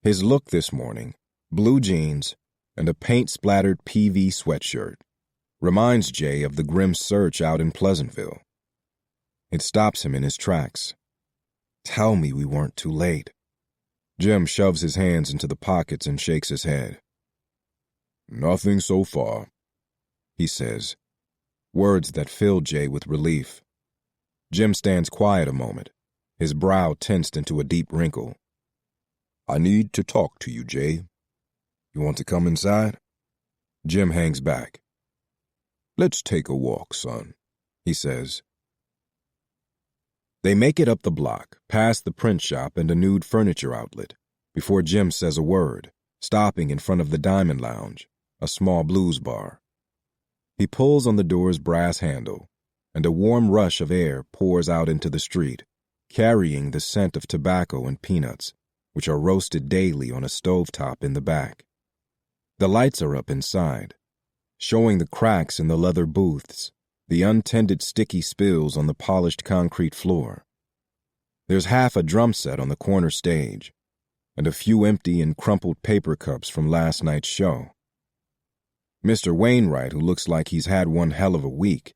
His look this morning, blue jeans and a paint-splattered PV sweatshirt, reminds Jay of the grim search out in Pleasantville. It stops him in his tracks. Tell me we weren't too late. Jim shoves his hands into the pockets and shakes his head. Nothing so far, he says, words that fill Jay with relief. Jim stands quiet a moment, his brow tensed into a deep wrinkle. I need to talk to you, Jay. You want to come inside? Jim hangs back. Let's take a walk, son, he says. They make it up the block, past the print shop and a nude furniture outlet, before Jim says a word, stopping in front of the Diamond Lounge, a small blues bar. He pulls on the door's brass handle, and a warm rush of air pours out into the street, carrying the scent of tobacco and peanuts, which are roasted daily on a stovetop in the back. The lights are up inside, showing the cracks in the leather booths, the untended sticky spills on the polished concrete floor. There's half a drum set on the corner stage, and a few empty and crumpled paper cups from last night's show. Mr. Wainwright, who looks like he's had one hell of a week,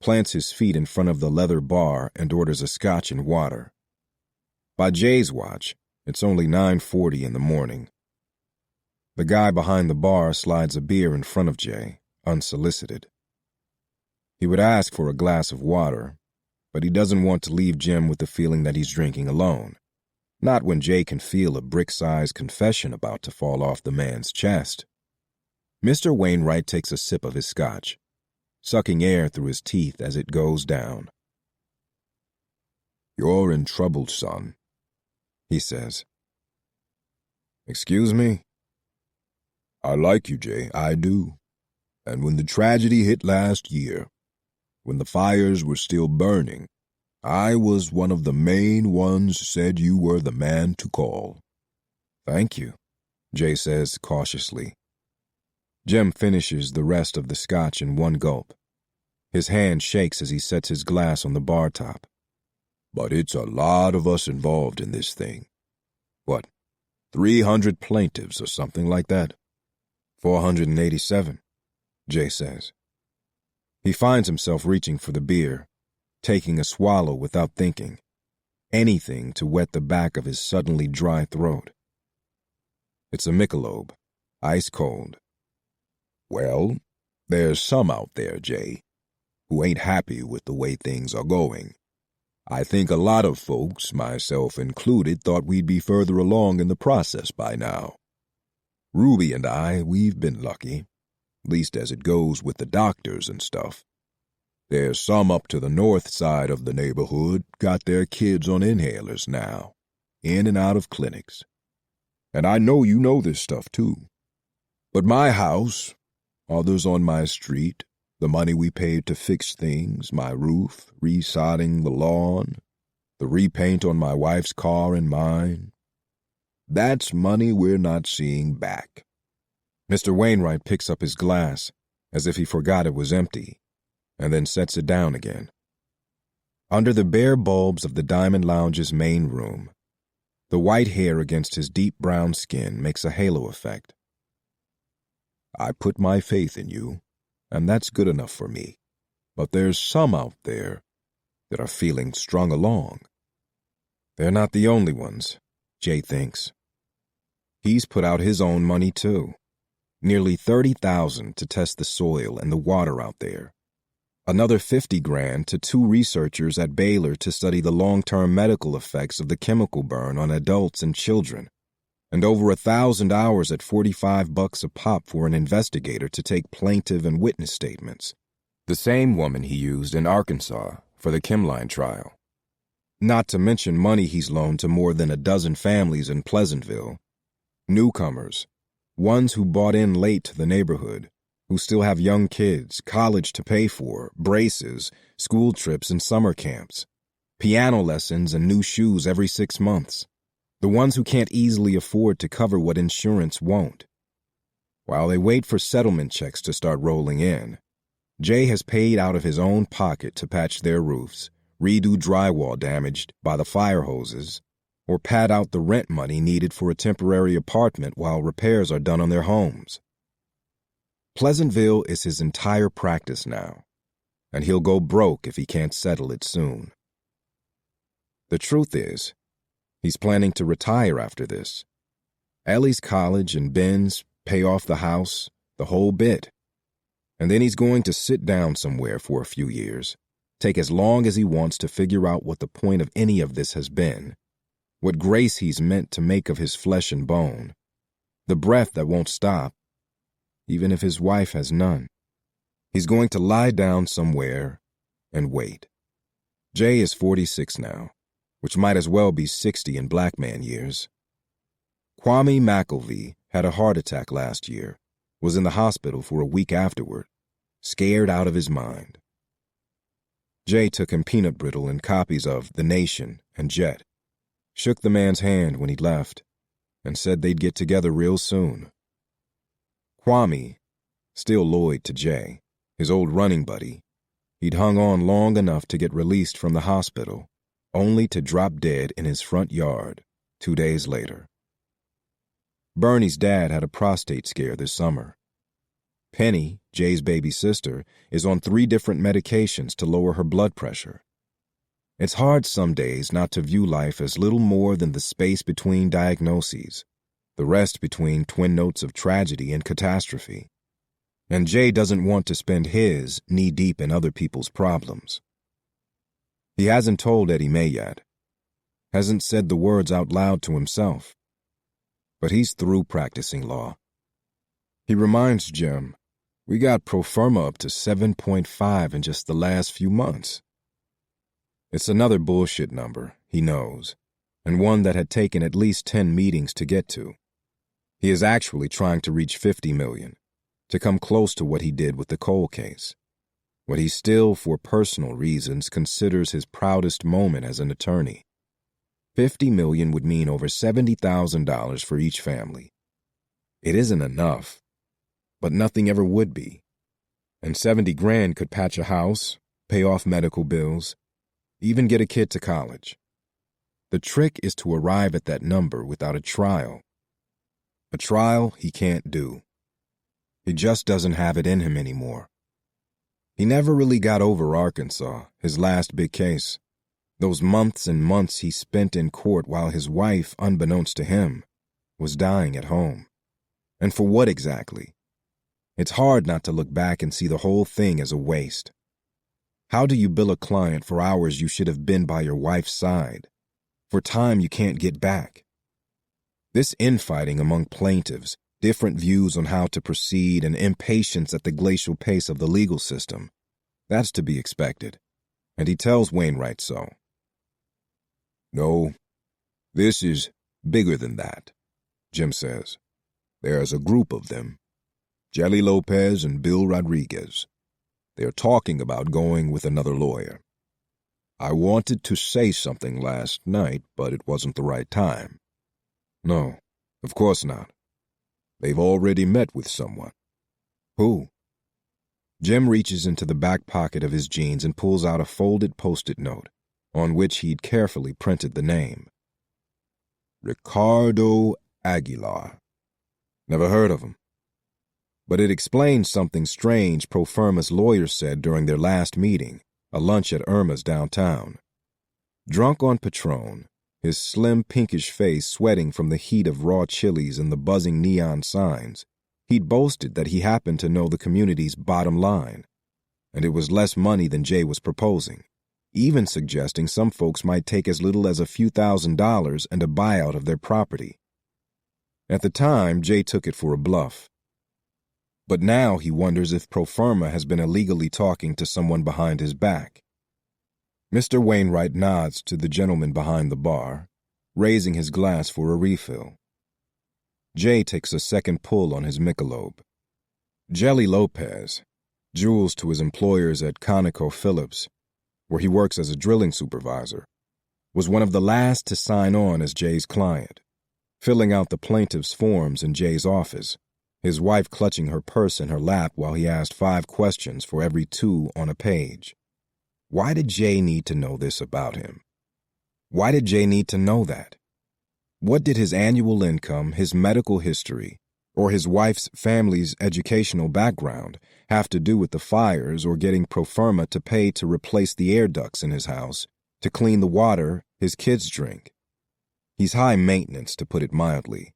plants his feet in front of the leather bar and orders a scotch and water. By Jay's watch, it's only 9:40 in the morning. The guy behind the bar slides a beer in front of Jay, unsolicited. He would ask for a glass of water, but he doesn't want to leave Jim with the feeling that he's drinking alone, not when Jay can feel a brick-sized confession about to fall off the man's chest. Mr. Wainwright takes a sip of his scotch, sucking air through his teeth as it goes down. You're in trouble, son, he says. Excuse me? I like you, Jay, I do. And when the tragedy hit last year, when the fires were still burning, I was one of the main ones said you were the man to call. Thank you, Jay says cautiously. Jim finishes the rest of the scotch in one gulp. His hand shakes as he sets his glass on the bar top. But it's a lot of us involved in this thing. What, 300 plaintiffs or something like that? 487, Jay says. He finds himself reaching for the beer, taking a swallow without thinking, anything to wet the back of his suddenly dry throat. It's a Michelob, ice cold. Well, there's some out there, Jay, who ain't happy with the way things are going. I think a lot of folks, myself included, thought we'd be further along in the process by now. Ruby and I, we've been lucky, least as it goes with the doctors and stuff. There's some up to the north side of the neighborhood got their kids on inhalers now, in and out of clinics. And I know you know this stuff too. But my house, others on my street, the money we paid to fix things, my roof, resodding the lawn, the repaint on my wife's car and mine, that's money we're not seeing back. Mr. Wainwright picks up his glass, as if he forgot it was empty, and then sets it down again. Under the bare bulbs of the Diamond Lounge's main room, the white hair against his deep brown skin makes a halo effect. I put my faith in you, and that's good enough for me. But there's some out there that are feeling strung along. They're not the only ones, Jay thinks. He's put out his own money, too. Nearly $30,000 to test the soil and the water out there. Another $50,000 to 2 researchers at Baylor to study the long-term medical effects of the chemical burn on adults and children. And over 1,000 hours at $45 a pop for an investigator to take plaintiff and witness statements. The same woman he used in Arkansas for the Kimline trial. Not to mention money he's loaned to more than a dozen families in Pleasantville. Newcomers, ones who bought in late to the neighborhood, who still have young kids, college to pay for, braces, school trips and summer camps, piano lessons and new shoes every 6 months. The ones who can't easily afford to cover what insurance won't. While they wait for settlement checks to start rolling in, Jay has paid out of his own pocket to patch their roofs, redo drywall damaged by the fire hoses, or pad out the rent money needed for a temporary apartment while repairs are done on their homes. Pleasantville is his entire practice now, and he'll go broke if he can't settle it soon. The truth is, he's planning to retire after this. Ellie's college and Ben's pay off the house, the whole bit. And then he's going to sit down somewhere for a few years, take as long as he wants to figure out what the point of any of this has been, what grace he's meant to make of his flesh and bone, the breath that won't stop, even if his wife has none. He's going to lie down somewhere and wait. Jay is 46 now, which might as well be 60 in black man years. Kwame McElvey had a heart attack last year, was in the hospital for a week afterward, scared out of his mind. Jay took him peanut brittle and copies of The Nation and Jet, shook the man's hand when he left, and said they'd get together real soon. Kwame, still Lloyd to Jay, his old running buddy, he'd hung on long enough to get released from the hospital, only to drop dead in his front yard 2 days later. Bernie's dad had a prostate scare this summer. Penny, Jay's baby sister, is on 3 different medications to lower her blood pressure. It's hard some days not to view life as little more than the space between diagnoses, the rest between twin notes of tragedy and catastrophe. And Jay doesn't want to spend his knee-deep in other people's problems. He hasn't told Eddie May yet, hasn't said the words out loud to himself, but he's through practicing law. He reminds Jim, we got pro forma up to 7.5 in just the last few months. It's another bullshit number, he knows, and one that had taken at least 10 meetings to get to. He is actually trying to reach 50 million, to come close to what he did with the Cole case, what he still, for personal reasons, considers his proudest moment as an attorney. 50 million would mean over $70,000 for each family. It isn't enough, but nothing ever would be. And 70 grand could patch a house, pay off medical bills, even get a kid to college. The trick is to arrive at that number without a trial. A trial he can't do. He just doesn't have it in him anymore. He never really got over Arkansas, his last big case. Those months and months he spent in court while his wife, unbeknownst to him, was dying at home. And for what exactly? It's hard not to look back and see the whole thing as a waste. How do you bill a client for hours you should have been by your wife's side, for time you can't get back? This infighting among plaintiffs, different views on how to proceed, and impatience at the glacial pace of the legal system That's to be expected, and he tells Wainwright so. No, this is bigger than that, Jim says. There's a group of them, Jelly Lopez and Bill Rodriguez. They're talking about going with another lawyer. I wanted to say something last night, but it wasn't the right time. No, of course not. They've already met with someone. Who? Jim reaches into the back pocket of his jeans and pulls out a folded Post-it note, on which he'd carefully printed the name. Ricardo Aguilar. Never heard of him. But it explains something strange Pro Firma's lawyer said during their last meeting, a lunch at Irma's downtown. Drunk on Patron, his slim pinkish face sweating from the heat of raw chilies and the buzzing neon signs, he'd boasted that he happened to know the community's bottom line, and it was less money than Jay was proposing, even suggesting some folks might take as little as a few $1,000s and a buyout of their property. At the time, Jay took it for a bluff. But now he wonders if Pro Firma has been illegally talking to someone behind his back. Mr. Wainwright nods to the gentleman behind the bar, raising his glass for a refill. Jay takes a second pull on his Michelob. Jelly Lopez, jewels to his employers at ConocoPhillips, where he works as a drilling supervisor, was one of the last to sign on as Jay's client, filling out the plaintiff's forms in Jay's office, his wife clutching her purse in her lap while he asked 5 questions for every 2 on a page. Why did Jay need to know this about him? Why did Jay need to know that? What did his annual income, his medical history, or his wife's family's educational background have to do with the fires or getting Pro Firma to pay to replace the air ducts in his house, to clean the water his kids drink? He's high maintenance, to put it mildly,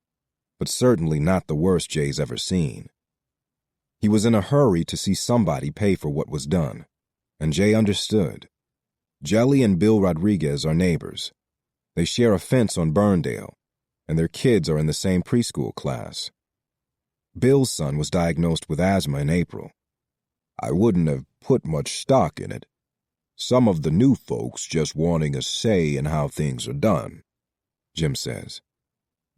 but certainly not the worst Jay's ever seen. He was in a hurry to see somebody pay for what was done, and Jay understood. Jelly and Bill Rodriguez are neighbors. They share a fence on Burndale, and their kids are in the same preschool class. Bill's son was diagnosed with asthma in April. I wouldn't have put much stock in it. Some of the new folks just wanting a say in how things are done, Jim says.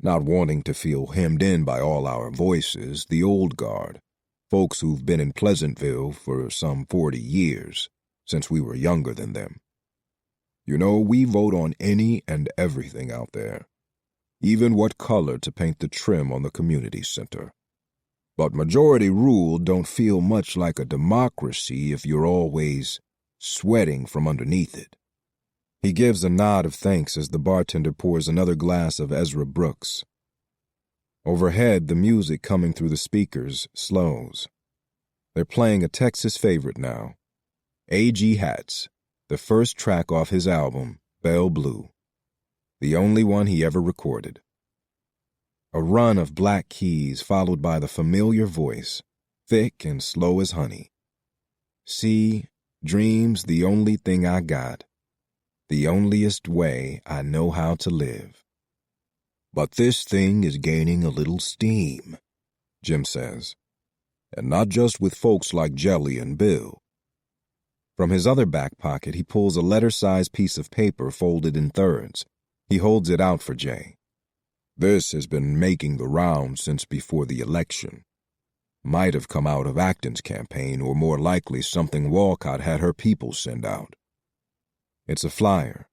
Not wanting to feel hemmed in by all our voices, the old guard, folks who've been in Pleasantville for some 40 years, since we were younger than them. You know, we vote on any and everything out there, even what color to paint the trim on the community center. But majority rule don't feel much like a democracy if you're always sweating from underneath it. He gives a nod of thanks as the bartender pours another glass of Ezra Brooks. Overhead, the music coming through the speakers slows. They're playing a Texas favorite now, A.G. Hatch, the first track off his album, Belle Blue, the only one he ever recorded. A run of black keys followed by the familiar voice, thick and slow as honey. See, dream's the only thing I got, the onliest way I know how to live. But this thing is gaining a little steam, Jim says, and not just with folks like Jelly and Bill. From his other back pocket, he pulls a letter-sized piece of paper folded in thirds. He holds it out for Jay. This has been making the rounds since before the election. Might have come out of Acton's campaign, or more likely something Walcott had her people send out. It's a flyer,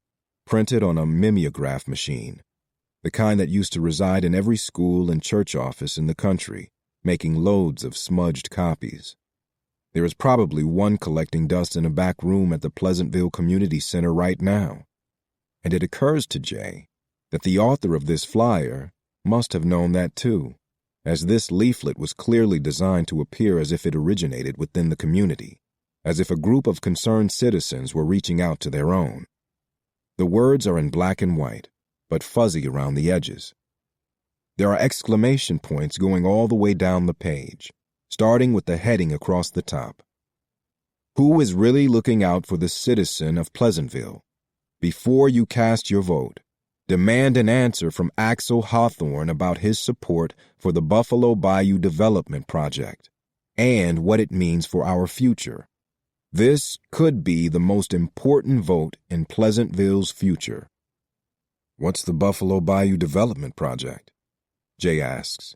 printed on a mimeograph machine, the kind that used to reside in every school and church office in the country, making loads of smudged copies. There is probably one collecting dust in a back room at the Pleasantville Community Center right now. And it occurs to Jay that the author of this flyer must have known that too, as this leaflet was clearly designed to appear as if it originated within the community, as if a group of concerned citizens were reaching out to their own. The words are in black and white, but fuzzy around the edges. There are exclamation points going all the way down the page, starting with the heading across the top. Who is really looking out for the citizen of Pleasantville? Before you cast your vote, demand an answer from Axel Hawthorne about his support for the Buffalo Bayou Development Project and what it means for our future. This could be the most important vote in Pleasantville's future. What's the Buffalo Bayou Development Project? Jay asks.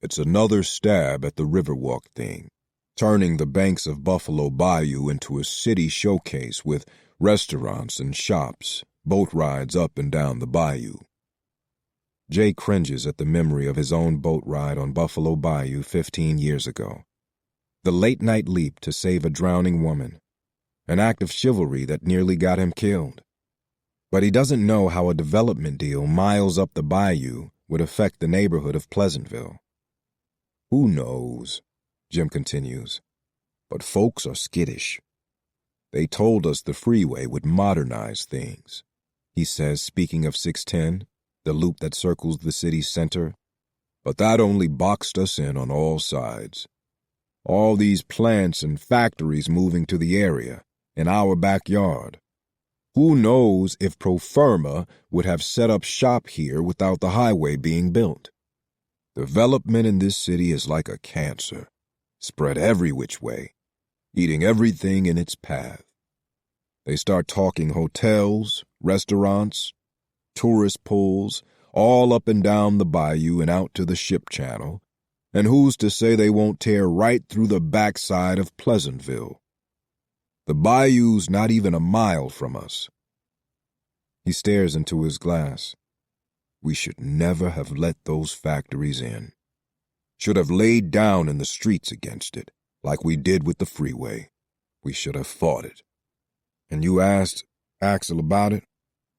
It's another stab at the Riverwalk thing, turning the banks of Buffalo Bayou into a city showcase with restaurants and shops, boat rides up and down the bayou. Jay cringes at the memory of his own boat ride on Buffalo Bayou 15 years ago. The late-night leap to save a drowning woman, an act of chivalry that nearly got him killed. But he doesn't know how a development deal miles up the bayou would affect the neighborhood of Pleasantville. Who knows, Jim continues, but folks are skittish. They told us the freeway would modernize things, he says, speaking of 610, the loop that circles the city's center. But that only boxed us in on all sides. All these plants and factories moving to the area, in our backyard. Who knows if pro firma would have set up shop here without the highway being built? Development in this city is like a cancer, spread every which way, eating everything in its path. They start talking hotels, restaurants, tourist pools, all up and down the bayou and out to the ship channel, and who's to say they won't tear right through the backside of Pleasantville? The bayou's not even a mile from us. He stares into his glass. We should never have let those factories in. Should have laid down in the streets against it, like we did with the freeway. We should have fought it. And you asked Axel about it?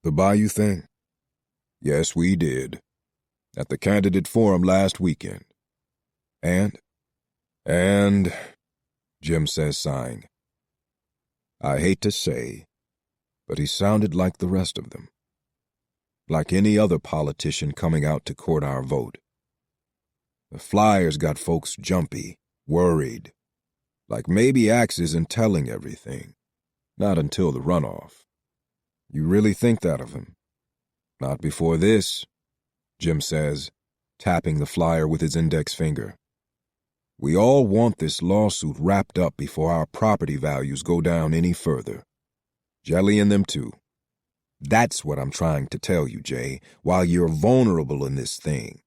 The bayou thing? Yes, we did. At the candidate forum last weekend. And, Jim says, sighing. I hate to say, but he sounded like the rest of them. Like any other politician coming out to court our vote. The flyers got folks jumpy, worried. Like maybe Axe isn't telling everything. Not until the runoff. You really think that of him? Not before this, Jim says, tapping the flyer with his index finger. We all want this lawsuit wrapped up before our property values go down any further. Jelly and them too. That's what I'm trying to tell you, Jay, while you're vulnerable in this thing.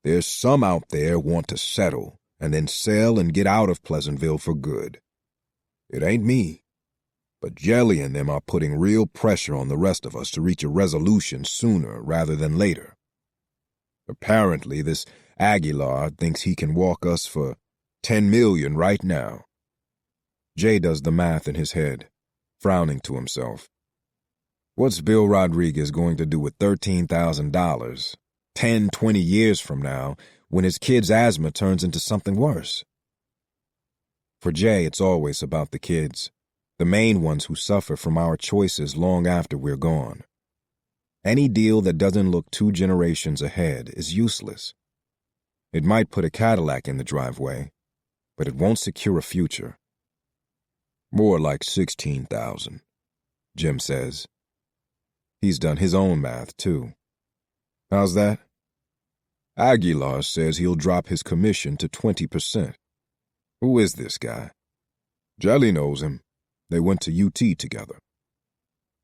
There's some out there want to settle and then sell and get out of Pleasantville for good. It ain't me. But Jelly and them are putting real pressure on the rest of us to reach a resolution sooner rather than later. Apparently, this Aguilar thinks he can walk us for $10 million right now. Jay does the math in his head, frowning to himself. What's Bill Rodriguez going to do with $13,000 10, 20 years from now when his kid's asthma turns into something worse? For Jay, it's always about the kids. The main ones who suffer from our choices long after we're gone. Any deal that doesn't look 2 generations ahead is useless. It might put a Cadillac in the driveway, but it won't secure a future. More like 16,000, Jim says. He's done his own math, too. How's that? Aguilar says he'll drop his commission to 20%. Who is this guy? Jelly knows him. They went to UT together.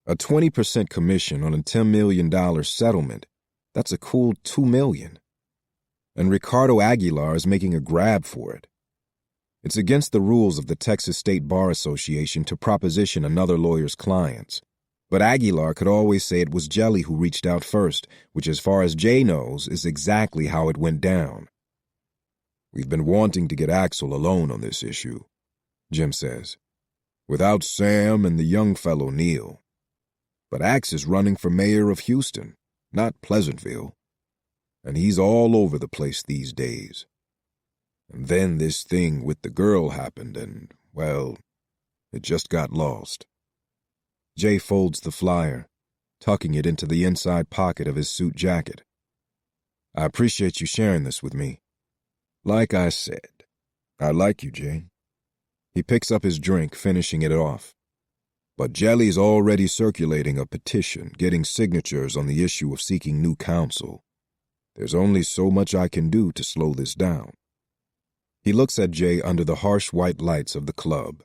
A 20% commission on a $10 million settlement, that's a cool $2 million. And Ricardo Aguilar is making a grab for it. It's against the rules of the Texas State Bar Association to proposition another lawyer's clients. But Aguilar could always say it was Jelly who reached out first, which as far as Jay knows is exactly how it went down. We've been wanting to get Axel alone on this issue, Jim says. Without Sam and the young fellow Neil. But Axe is running for mayor of Houston, not Pleasantville. And he's all over the place these days. And then this thing with the girl happened and, well, it just got lost. Jay folds the flyer, tucking it into the inside pocket of his suit jacket. I appreciate you sharing this with me. Like I said, I like you, Jay. He picks up his drink, finishing it off. But Jelly's already circulating a petition, getting signatures on the issue of seeking new counsel. There's only so much I can do to slow this down. He looks at Jay under the harsh white lights of the club.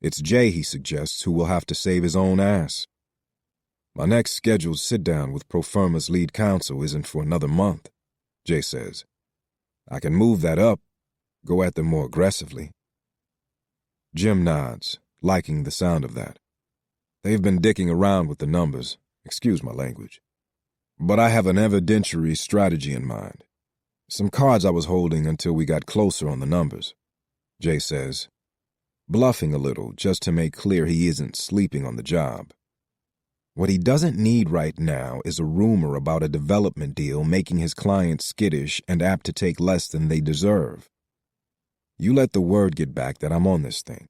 It's Jay, he suggests, who will have to save his own ass. My next scheduled sit-down with Pro Firma's lead counsel isn't for another month, Jay says. I can move that up, go at them more aggressively. Jim nods, liking the sound of that. They've been dicking around with the numbers, excuse my language. But I have an evidentiary strategy in mind. Some cards I was holding until we got closer on the numbers, Jay says, bluffing a little just to make clear he isn't sleeping on the job. What he doesn't need right now is a rumor about a development deal making his clients skittish and apt to take less than they deserve. You let the word get back that I'm on this thing,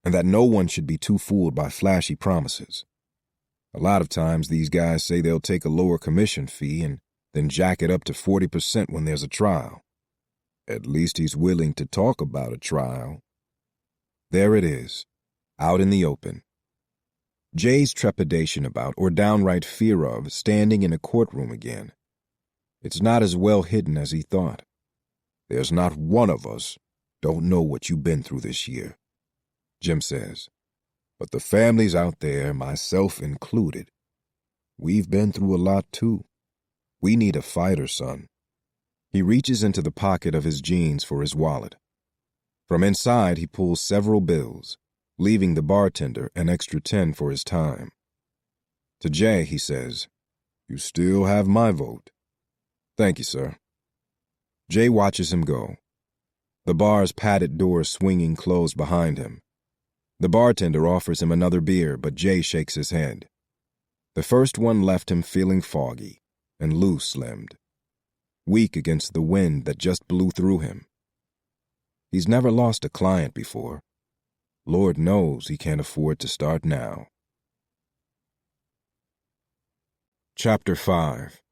and that no one should be too fooled by flashy promises. A lot of times these guys say they'll take a lower commission fee and then jack it up to 40% when there's a trial. At least he's willing to talk about a trial. There it is, out in the open. Jay's trepidation about, or downright fear of, standing in a courtroom again. It's not as well hidden as he thought. There's not one of us don't know what you've been through this year, Jim says. But the families out there, myself included, we've been through a lot too. We need a fighter, son. He reaches into the pocket of his jeans for his wallet. From inside, he pulls several bills, leaving the bartender an extra 10 for his time. To Jay, he says, "You still have my vote." "Thank you, sir." Jay watches him go. The bar's padded doors swinging closed behind him. The bartender offers him another beer, but Jay shakes his head. The first one left him feeling foggy and loose-limbed, weak against the wind that just blew through him. He's never lost a client before. Lord knows he can't afford to start now. Chapter 5.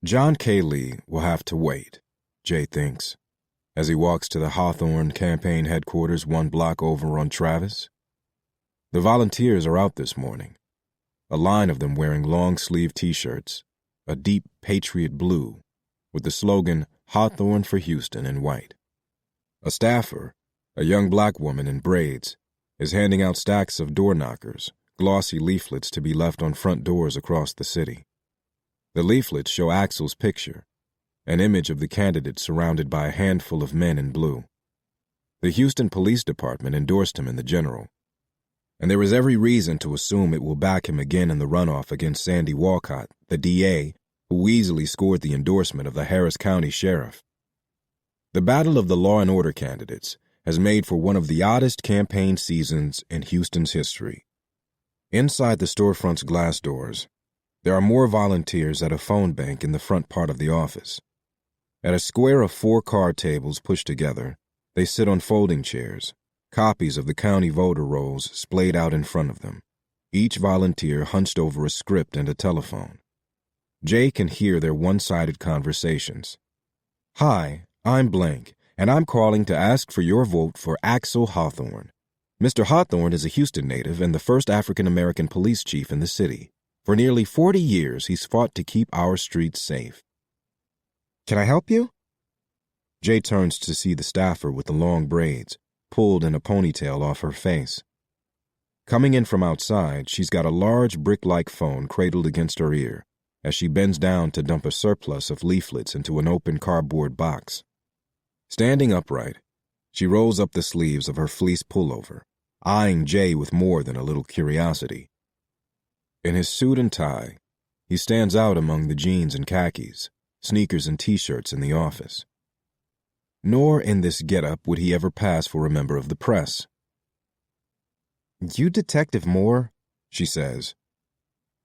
John K. Lee will have to wait, Jay thinks, as he walks to the Hawthorne campaign headquarters 1 block over on Travis. The volunteers are out this morning, a line of them wearing long-sleeve T-shirts, a deep patriot blue, with the slogan "Hawthorne for Houston" in white. A staffer, a young black woman in braids, is handing out stacks of door knockers, glossy leaflets to be left on front doors across the city. The leaflets show Axel's picture, an image of the candidate surrounded by a handful of men in blue. The Houston Police Department endorsed him in the general, and there is every reason to assume it will back him again in the runoff against Sandy Walcott, the DA, who easily scored the endorsement of the Harris County Sheriff. The battle of the law and order candidates has made for one of the oddest campaign seasons in Houston's history. Inside the storefront's glass doors, there are more volunteers at a phone bank in the front part of the office. At a square of 4 card tables pushed together, they sit on folding chairs, copies of the county voter rolls splayed out in front of them, each volunteer hunched over a script and a telephone. Jay can hear their one-sided conversations. "Hi, I'm blank, and I'm calling to ask for your vote for Axel Hawthorne. Mr. Hawthorne is a Houston native and the first African-American police chief in the city. For nearly 40 years, he's fought to keep our streets safe." "Can I help you?" Jay turns to see the staffer with the long braids, pulled in a ponytail off her face. Coming in from outside, she's got a large brick-like phone cradled against her ear as she bends down to dump a surplus of leaflets into an open cardboard box. Standing upright, she rolls up the sleeves of her fleece pullover, eyeing Jay with more than a little curiosity. In his suit and tie, he stands out among the jeans and khakis, sneakers and T-shirts in the office. Nor in this getup would he ever pass for a member of the press. "You Detective Moore?" she says.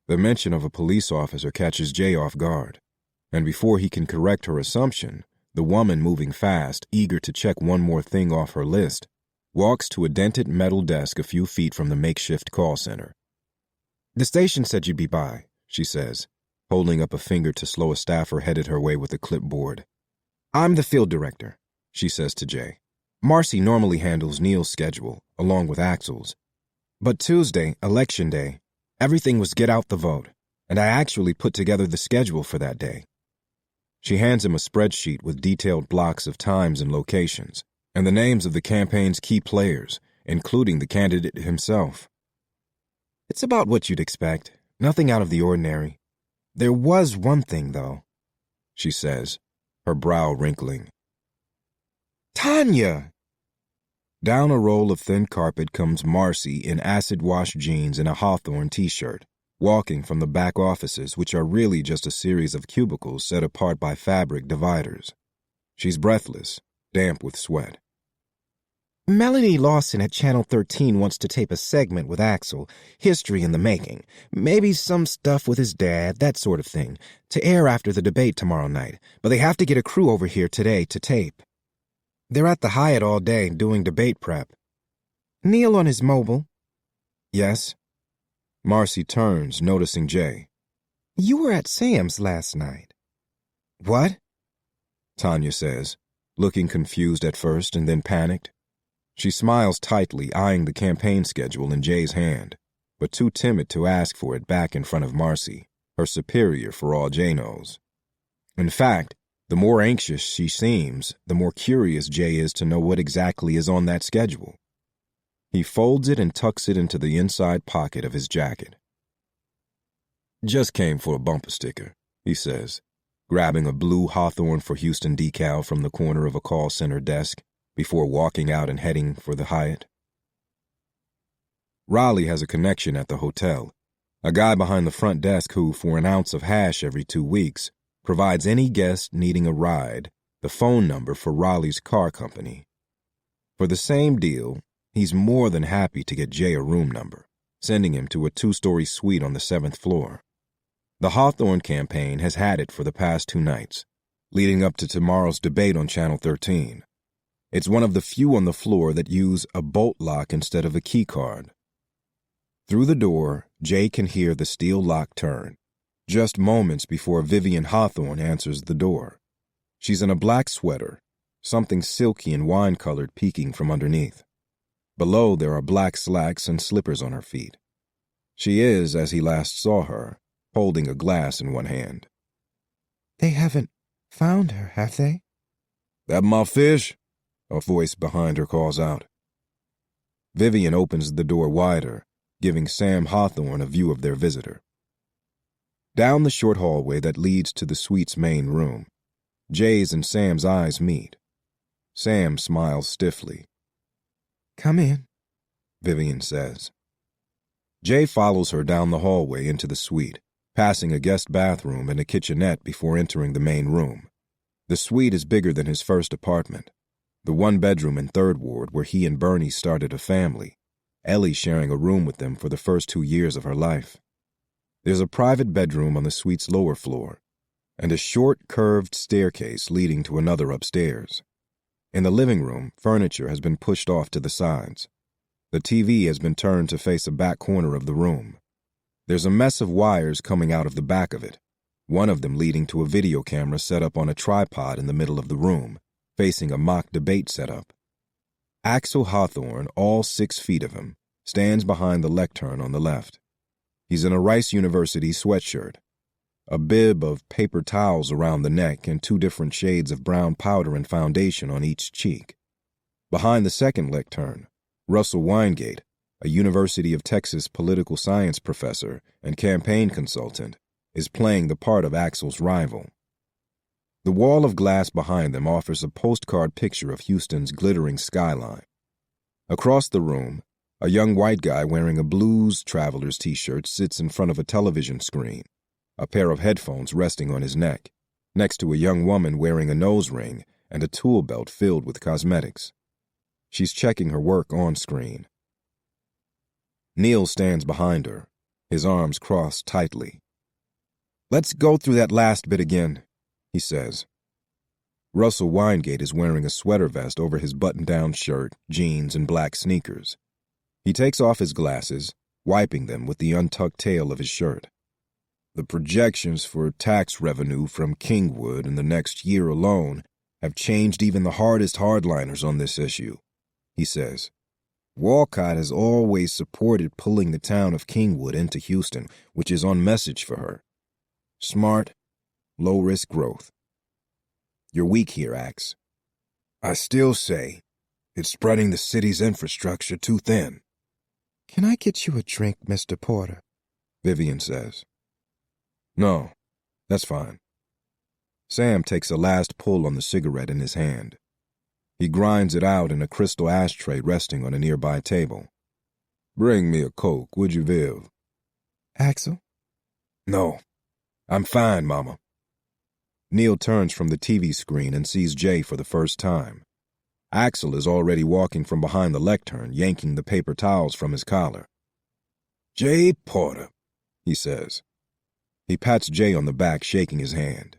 The mention of a police officer catches Jay off guard, and before he can correct her assumption, the woman, moving fast, eager to check one more thing off her list, walks to a dented metal desk a few feet from the makeshift call center. "The station said you'd be by," she says, holding up a finger to slow a staffer headed her way with a clipboard. "I'm the field director," she says to Jay. "Marcy normally handles Neil's schedule, along with Axel's. But Tuesday, Election Day, everything was get out the vote, and I actually put together the schedule for that day." She hands him a spreadsheet with detailed blocks of times and locations, and the names of the campaign's key players, including the candidate himself. It's about what you'd expect. Nothing out of the ordinary. There was one thing, though, she says, her brow wrinkling. Tanya! Down a roll of thin carpet comes Marcy in acid-wash jeans and a Hawthorne t-shirt, walking from the back offices, which are really just a series of cubicles set apart by fabric dividers. She's breathless, damp with sweat. Melanie Lawson at Channel 13 wants to tape a segment with Axel, history in the making, maybe some stuff with his dad, that sort of thing, to air after the debate tomorrow night, but they have to get a crew over here today to tape. They're at the Hyatt all day doing debate prep. Neil on his mobile. Yes? Marcy turns, noticing Jay. You were at Sam's last night. What? Tanya says, looking confused at first and then panicked. She smiles tightly, eyeing the campaign schedule in Jay's hand, but too timid to ask for it back in front of Marcy, her superior for all Jay knows. In fact, the more anxious she seems, the more curious Jay is to know what exactly is on that schedule. He folds it and tucks it into the inside pocket of his jacket. Just came for a bumper sticker, he says, grabbing a blue Hawthorne for Houston decal from the corner of a call center desk before walking out and heading for the Hyatt. Raleigh has a connection at the hotel, a guy behind the front desk who, for an ounce of hash every 2 weeks, provides any guest needing a ride the phone number for Raleigh's car company. For the same deal, he's more than happy to get Jay a room number, sending him to a 2-story suite on the 7th floor. The Hawthorne campaign has had it for the past 2 nights, leading up to tomorrow's debate on Channel 13. It's one of the few on the floor that use a bolt lock instead of a key card. Through the door, Jay can hear the steel lock turn, just moments before Vivian Hawthorne answers the door. She's in a black sweater, something silky and wine-colored peeking from underneath. Below, there are black slacks and slippers on her feet. She is, as he last saw her, holding a glass in one hand. They haven't found her, have they? That my fish? A voice behind her calls out. Vivian opens the door wider, giving Sam Hawthorne a view of their visitor. Down the short hallway that leads to the suite's main room, Jay's and Sam's eyes meet. Sam smiles stiffly. Come in, Vivian says. Jay follows her down the hallway into the suite, passing a guest bathroom and a kitchenette before entering the main room. The suite is bigger than his first apartment, the 1-bedroom in 3rd Ward where he and Bernie started a family, Ellie sharing a room with them for the first 2 years of her life. There's a private bedroom on the suite's lower floor, and a short, curved staircase leading to another upstairs. In the living room, furniture has been pushed off to the sides. The TV has been turned to face a back corner of the room. There's a mess of wires coming out of the back of it, one of them leading to a video camera set up on a tripod in the middle of the room, facing a mock debate setup. Axel Hawthorne, all 6 feet of him, stands behind the lectern on the left. He's in a Rice University sweatshirt, a bib of paper towels around the neck, and 2 different shades of brown powder and foundation on each cheek. Behind the second lectern, Russell Weingate, a University of Texas political science professor and campaign consultant, is playing the part of Axel's rival. The wall of glass behind them offers a postcard picture of Houston's glittering skyline. Across the room, a young white guy wearing a Blues Travelers t-shirt sits in front of a television screen, a pair of headphones resting on his neck, next to a young woman wearing a nose ring and a tool belt filled with cosmetics. She's checking her work on screen. Neil stands behind her, his arms crossed tightly. "Let's go through that last bit again," he says. Russell Weingate is wearing a sweater vest over his button-down shirt, jeans, and black sneakers. He takes off his glasses, wiping them with the untucked tail of his shirt. "The projections for tax revenue from Kingwood in the next year alone have changed even the hardest hardliners on this issue," he says. "Walcott has always supported pulling the town of Kingwood into Houston, which is on message for her. Smart, low-risk growth. You're weak here, Axe. I still say It's spreading the city's infrastructure too thin. Can I get you a drink, Mr. Porter? Vivian says. No, that's fine. Sam takes a last pull on the cigarette in his hand. He grinds it out in a crystal ashtray resting on a nearby table. Bring me a Coke, would you, Viv? Axel? No, I'm fine, Mama. Neil turns from the TV screen and sees Jay for the first time. Axel is already walking from behind the lectern, yanking the paper towels from his collar. Jay Porter, he says. He pats Jay on the back, shaking his hand.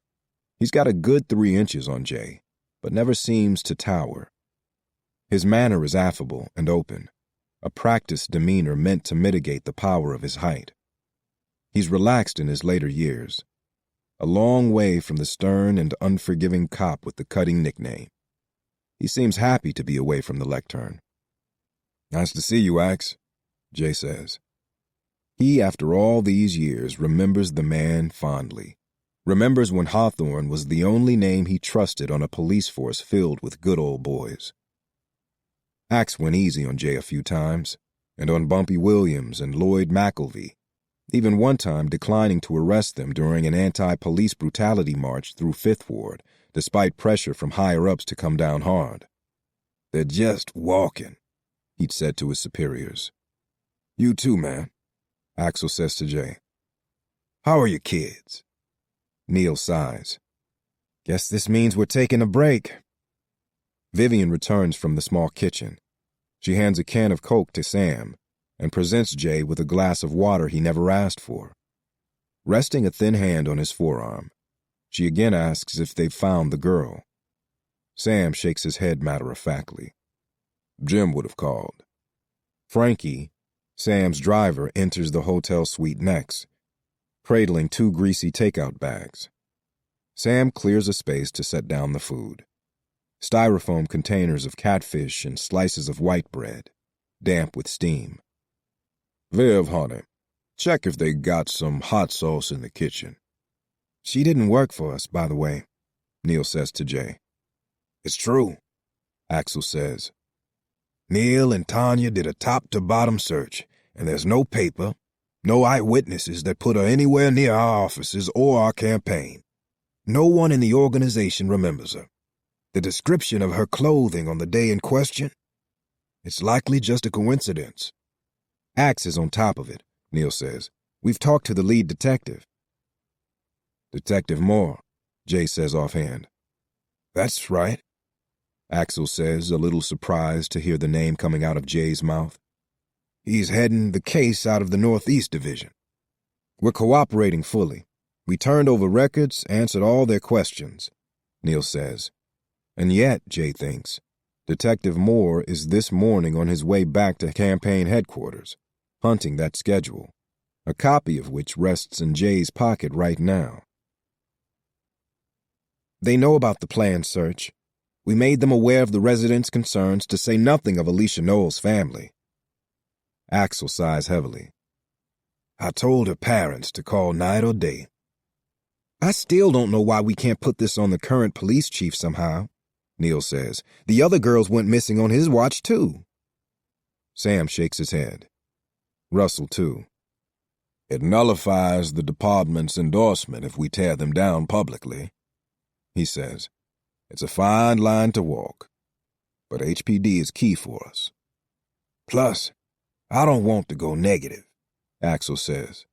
He's got a good 3 inches on Jay, but never seems to tower. His manner is affable and open, a practiced demeanor meant to mitigate the power of his height. He's relaxed in his later years, a long way from the stern and unforgiving cop with the cutting nickname. He seems happy to be away from the lectern. Nice to see you, Ax, Jay says. He, after all these years, remembers the man fondly. Remembers when Hawthorne was the only name he trusted on a police force filled with good old boys. Ax went easy on Jay a few times, and on Bumpy Williams and Lloyd McElvey, even one time declining to arrest them during an anti-police brutality march through Fifth Ward, despite pressure from higher-ups to come down hard. They're just walking, he'd said to his superiors. You too, man, Axel says to Jay. How are your kids? Neil sighs. Guess this means we're taking a break. Vivian returns from the small kitchen. She hands a can of Coke to Sam and presents Jay with a glass of water he never asked for. Resting a thin hand on his forearm, she again asks if they've found the girl. Sam shakes his head matter-of-factly. Jim would have called. Frankie, Sam's driver, enters the hotel suite next, cradling 2 greasy takeout bags. Sam clears a space to set down the food. Styrofoam containers of catfish and slices of white bread, damp with steam. Viv, honey, check if they got some hot sauce in the kitchen. She didn't work for us, by the way, Neil says to Jay. It's true, Axel says. Neil and Tanya did a top-to-bottom search, and there's no paper, no eyewitnesses that put her anywhere near our offices or our campaign. No one in the organization remembers her. The description of her clothing on the day in question? It's likely just a coincidence. Axe is on top of it, Neil says. We've talked to the lead detective. Detective Moore, Jay says offhand. That's right, Axel says, a little surprised to hear the name coming out of Jay's mouth. He's heading the case out of the Northeast Division. We're cooperating fully. We turned over records, answered all their questions, Neil says. And yet, Jay thinks, Detective Moore is this morning on his way back to campaign headquarters, hunting that schedule, a copy of which rests in Jay's pocket right now. They know about the planned search. We made them aware of the residents' concerns, to say nothing of Alicia Knowles' family. Axel sighs heavily. I told her parents to call night or day. I still don't know why we can't put this on the current police chief somehow, Neil says. The other girls went missing on his watch, too. Sam shakes his head. Russell, too. It nullifies the department's endorsement if we tear them down publicly, he says. It's a fine line to walk, but HPD is key for us. Plus, I don't want to go negative, Axel says.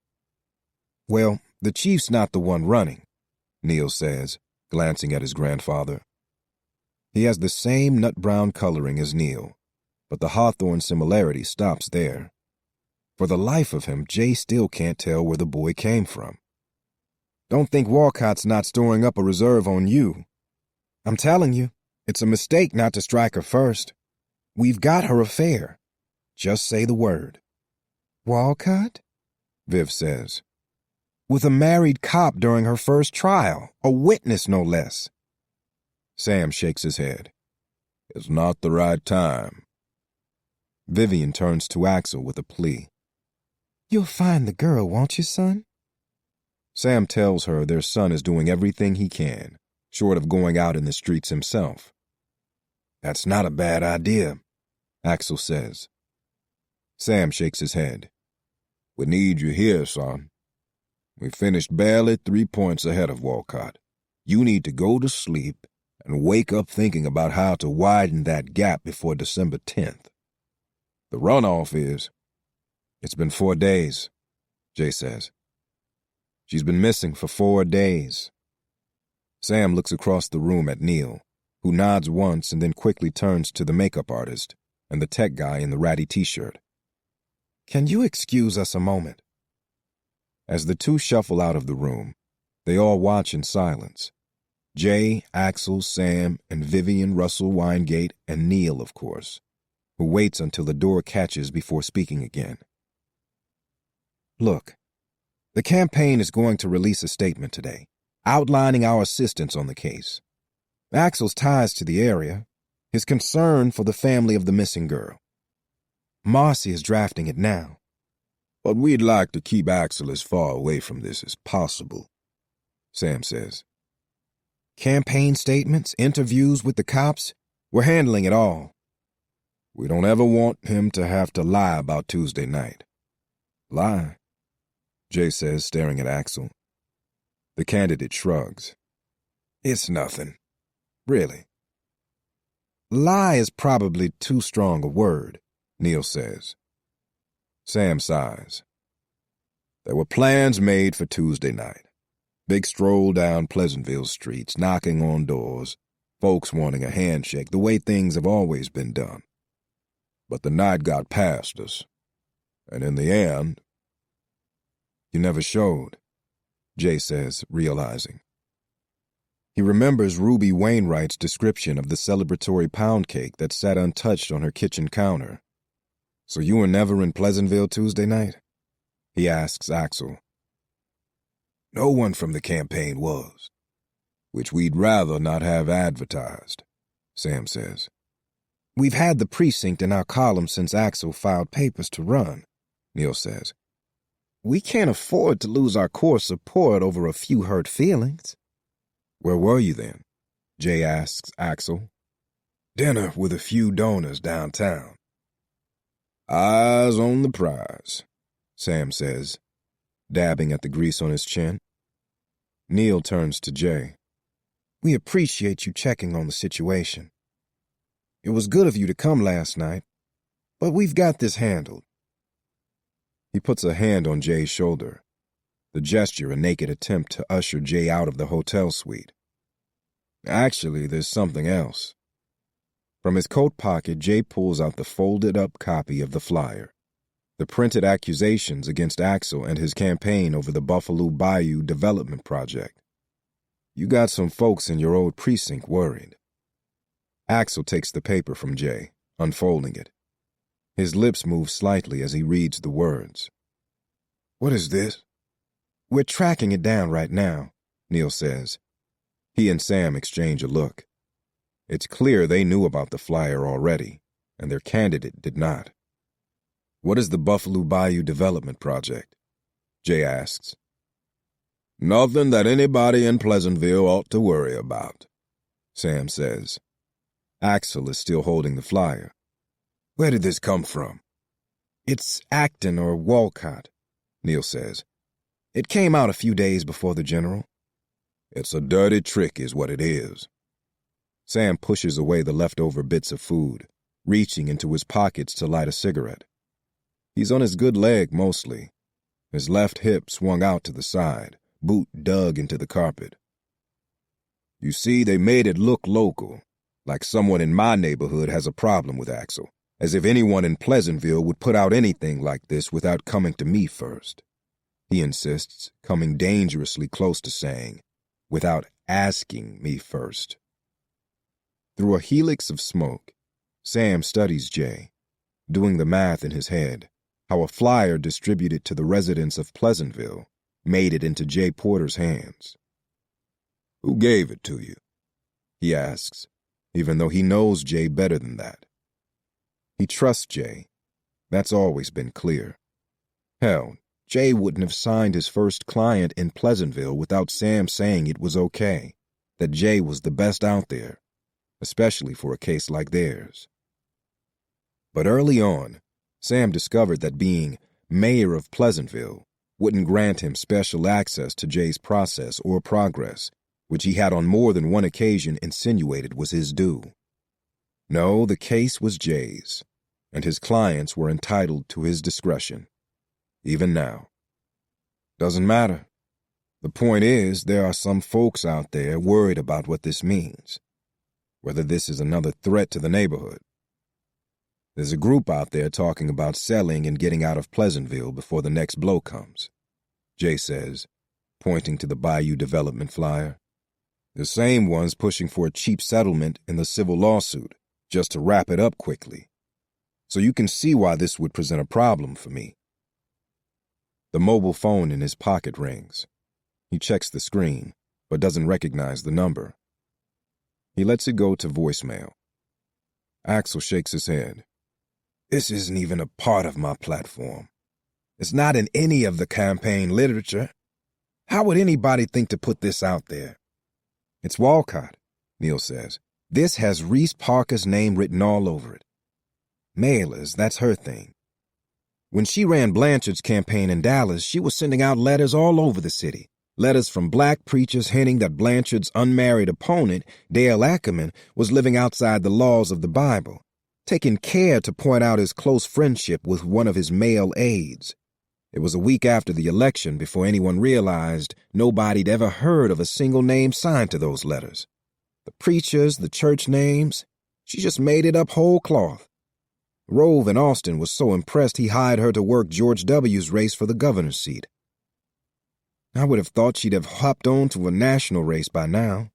Well, the chief's not the one running, Neil says, glancing at his grandfather. He has the same nut-brown coloring as Neil, but the Hawthorne similarity stops there. For the life of him, Jay still can't tell where the boy came from. Don't think Walcott's not storing up a reserve on you. I'm telling you, it's a mistake not to strike her first. We've got her affair. Just say the word. Walcott? Viv says. With a married cop during her first trial, a witness no less. Sam shakes his head. It's not the right time. Vivian turns to Axel with a plea. You'll find the girl, won't you, son? Sam tells her their son is doing everything he can, short of going out in the streets himself. That's not a bad idea, Axel says. Sam shakes his head. We need you here, son. We finished barely 3 points ahead of Walcott. You need to go to sleep and wake up thinking about how to widen that gap before December 10th. The runoff is... It's been 4 days, Jay says. She's been missing for 4 days. Sam looks across the room at Neil, who nods once and then quickly turns to the makeup artist and the tech guy in the ratty t-shirt. Can you excuse us a moment? As the two shuffle out of the room, they all watch in silence. Jay, Axel, Sam, and Vivian Russell Weingate, and Neil, of course, who waits until the door catches before speaking again. Look, the campaign is going to release a statement today, outlining our assistance on the case. Axel's ties to the area, his concern for the family of the missing girl. Marcy is drafting it now. But we'd like to keep Axel as far away from this as possible, Sam says. Campaign statements, interviews with the cops, we're handling it all. We don't ever want him to have to lie about Tuesday night. Lie? Jay says, staring at Axel. The candidate shrugs. It's nothing. Really. Lie is probably too strong a word, Neil says. Sam sighs. There were plans made for Tuesday night. Big stroll down Pleasantville streets, knocking on doors, folks wanting a handshake, the way things have always been done. But the night got past us, and in the end... You never showed, Jay says, realizing. He remembers Ruby Wainwright's description of the celebratory pound cake that sat untouched on her kitchen counter. So you were never in Pleasantville Tuesday night? He asks Axel. No one from the campaign was, which we'd rather not have advertised, Sam says. We've had the precinct in our column since Axel filed papers to run, Neil says. We can't afford to lose our core support over a few hurt feelings. Where were you then? Jay asks Axel. Dinner with a few donors downtown. Eyes on the prize, Sam says, dabbing at the grease on his chin. Neil turns to Jay. We appreciate you checking on the situation. It was good of you to come last night, but we've got this handled. He puts a hand on Jay's shoulder, the gesture a naked attempt to usher Jay out of the hotel suite. Actually, there's something else. From his coat pocket, Jay pulls out the folded-up copy of the flyer, the printed accusations against Axel and his campaign over the Buffalo Bayou Development Project. You got some folks in your old precinct worried. Axel takes the paper from Jay, unfolding it. His lips move slightly as he reads the words. What is this? We're tracking it down right now, Neil says. He and Sam exchange a look. It's clear they knew about the flyer already, and their candidate did not. What is the Buffalo Bayou Development Project? Jay asks. Nothing that anybody in Pleasantville ought to worry about, Sam says. Axel is still holding the flyer. Where did this come from? It's Acton or Walcott, Neil says. It came out a few days before the general. It's a dirty trick is what it is. Sam pushes away the leftover bits of food, reaching into his pockets to light a cigarette. He's on his good leg mostly, his left hip swung out to the side, boot dug into the carpet. You see, they made it look local, like someone in my neighborhood has a problem with Axel, as if anyone in Pleasantville would put out anything like this without coming to me first. He insists, coming dangerously close to saying, without asking me first. Through a helix of smoke, Sam studies Jay, doing the math in his head, how a flyer distributed to the residents of Pleasantville made it into Jay Porter's hands. Who gave it to you? He asks, even though he knows Jay better than that. He trusts Jay. That's always been clear. Hell, Jay wouldn't have signed his first client in Pleasantville without Sam saying it was okay, that Jay was the best out there. especially for a case like theirs. But early on, Sam discovered that being mayor of Pleasantville wouldn't grant him special access to Jay's process or progress, which he had on more than one occasion insinuated was his due. No, the case was Jay's, and his clients were entitled to his discretion, even now. Doesn't matter. The point is, there are some folks out there worried about what this means, whether this is another threat to the neighborhood. There's a group out there talking about selling and getting out of Pleasantville before the next blow comes, Jay says, pointing to the Bayou development flyer. The same ones pushing for a cheap settlement in the civil lawsuit, just to wrap it up quickly. So you can see why this would present a problem for me. The mobile phone in his pocket rings. He checks the screen, but doesn't recognize the number. He lets it go to voicemail. Axel shakes his head. This isn't even a part of my platform. It's not in any of the campaign literature. How would anybody think to put this out there? It's Walcott, Neil says. This has Reese Parker's name written all over it. Mailers, that's her thing. When she ran Blanchard's campaign in Dallas, she was sending out letters all over the city. Letters from black preachers hinting that Blanchard's unmarried opponent, Dale Ackerman, was living outside the laws of the Bible, taking care to point out his close friendship with one of his male aides. It was a week after the election before anyone realized nobody'd ever heard of a single name signed to those letters. The preachers, the church names, she just made it up whole cloth. Rove in Austin was so impressed he hired her to work George W.'s race for the governor's seat. I would have thought she'd have hopped on to a national race by now,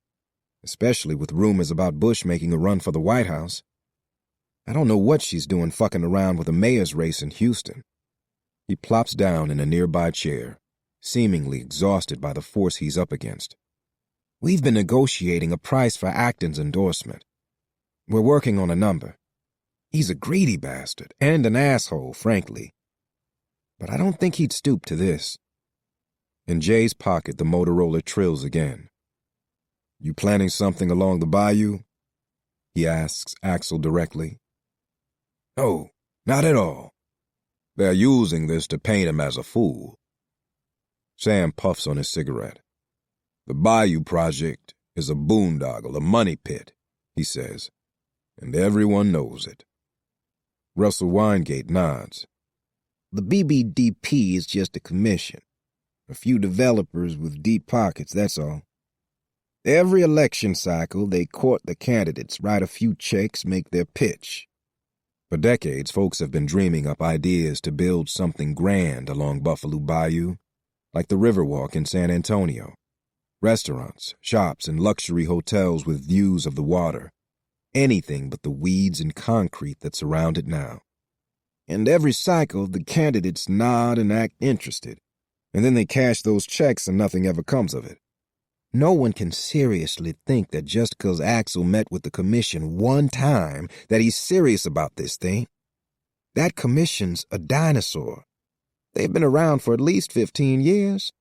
especially with rumors about Bush making a run for the White House. I don't know what she's doing fucking around with a mayor's race in Houston. He plops down in a nearby chair, seemingly exhausted by the force he's up against. We've been negotiating a price for Acton's endorsement. We're working on a number. He's a greedy bastard and an asshole, frankly. But I don't think he'd stoop to this. In Jay's pocket, the Motorola trills again. You planning something along the bayou? He asks Axel directly. No, not at all. They're using this to paint him as a fool. Sam puffs on his cigarette. The Bayou Project is a boondoggle, a money pit, he says, and everyone knows it. Russell Weingate nods. The BBDP is just a commission. A few developers with deep pockets, that's all. Every election cycle, they court the candidates, write a few checks, make their pitch. For decades, folks have been dreaming up ideas to build something grand along Buffalo Bayou, like the Riverwalk in San Antonio. Restaurants, shops, and luxury hotels with views of the water. Anything but the weeds and concrete that surround it now. And every cycle, the candidates nod and act interested. And then they cash those checks and nothing ever comes of it. No one can seriously think that just 'cause Axel met with the commission one time that he's serious about this thing. That commission's a dinosaur. They've been around for at least 15 years.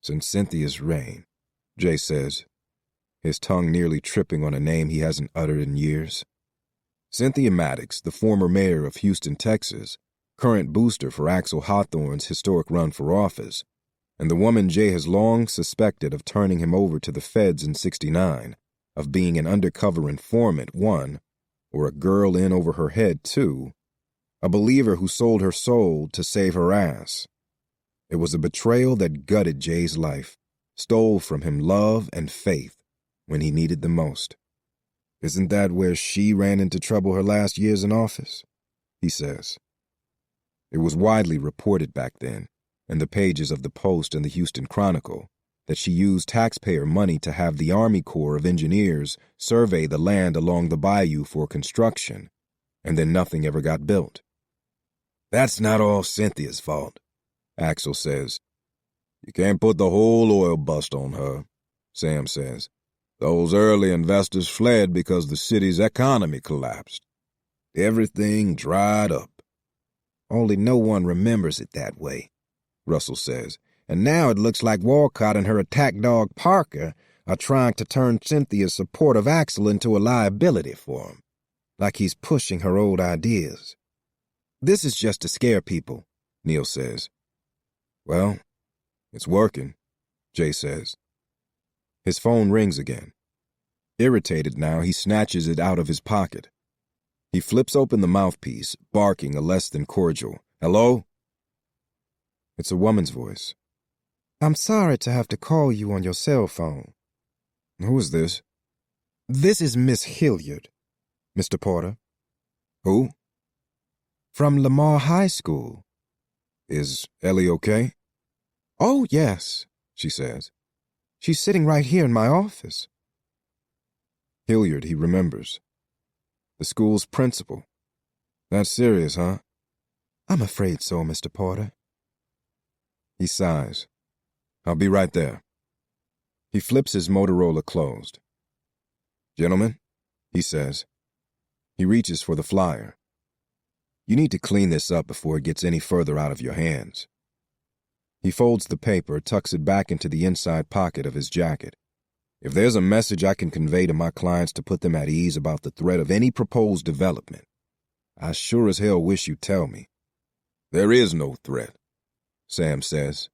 Since Cynthia's reign, Jay says, his tongue nearly tripping on a name he hasn't uttered in years. Cynthia Maddox, the former mayor of Houston, Texas, current booster for Axel Hawthorne's historic run for office, and the woman Jay has long suspected of turning him over to the feds in '69, of being an undercover informant, one, or a girl in over her head, two, a believer who sold her soul to save her ass. It was a betrayal that gutted Jay's life, stole from him love and faith when he needed them most. Isn't that where she ran into trouble her last years in office? He says. It was widely reported back then, in the pages of the Post and the Houston Chronicle, that she used taxpayer money to have the Army Corps of Engineers survey the land along the bayou for construction, and then nothing ever got built. That's not all Cynthia's fault, Axel says. You can't put the whole oil bust on her, Sam says. Those early investors fled because the city's economy collapsed. Everything dried up. Only no one remembers it that way, Russell says. And now it looks like Walcott and her attack dog Parker are trying to turn Cynthia's support of Axel into a liability for him, like he's pushing her old ideas. This is just to scare people, Neil says. Well, it's working, Jay says. His phone rings again. Irritated now, he snatches it out of his pocket. He flips open the mouthpiece, barking a less than cordial, "Hello?" It's a woman's voice. I'm sorry to have to call you on your cell phone. Who is this? This is Miss Hilliard, Mr. Porter. Who? From Lamar High School. Is Ellie okay? Oh, yes, she says. She's sitting right here in my office. Hilliard, he remembers. The school's principal. That's serious, huh? I'm afraid so, Mr. Porter. He sighs. I'll be right there. He flips his Motorola closed. Gentlemen, he says. He reaches for the flyer. You need to clean this up before it gets any further out of your hands. He folds the paper, tucks it back into the inside pocket of his jacket. If there's a message I can convey to my clients to put them at ease about the threat of any proposed development, I sure as hell wish you'd tell me. There is no threat, Sam says,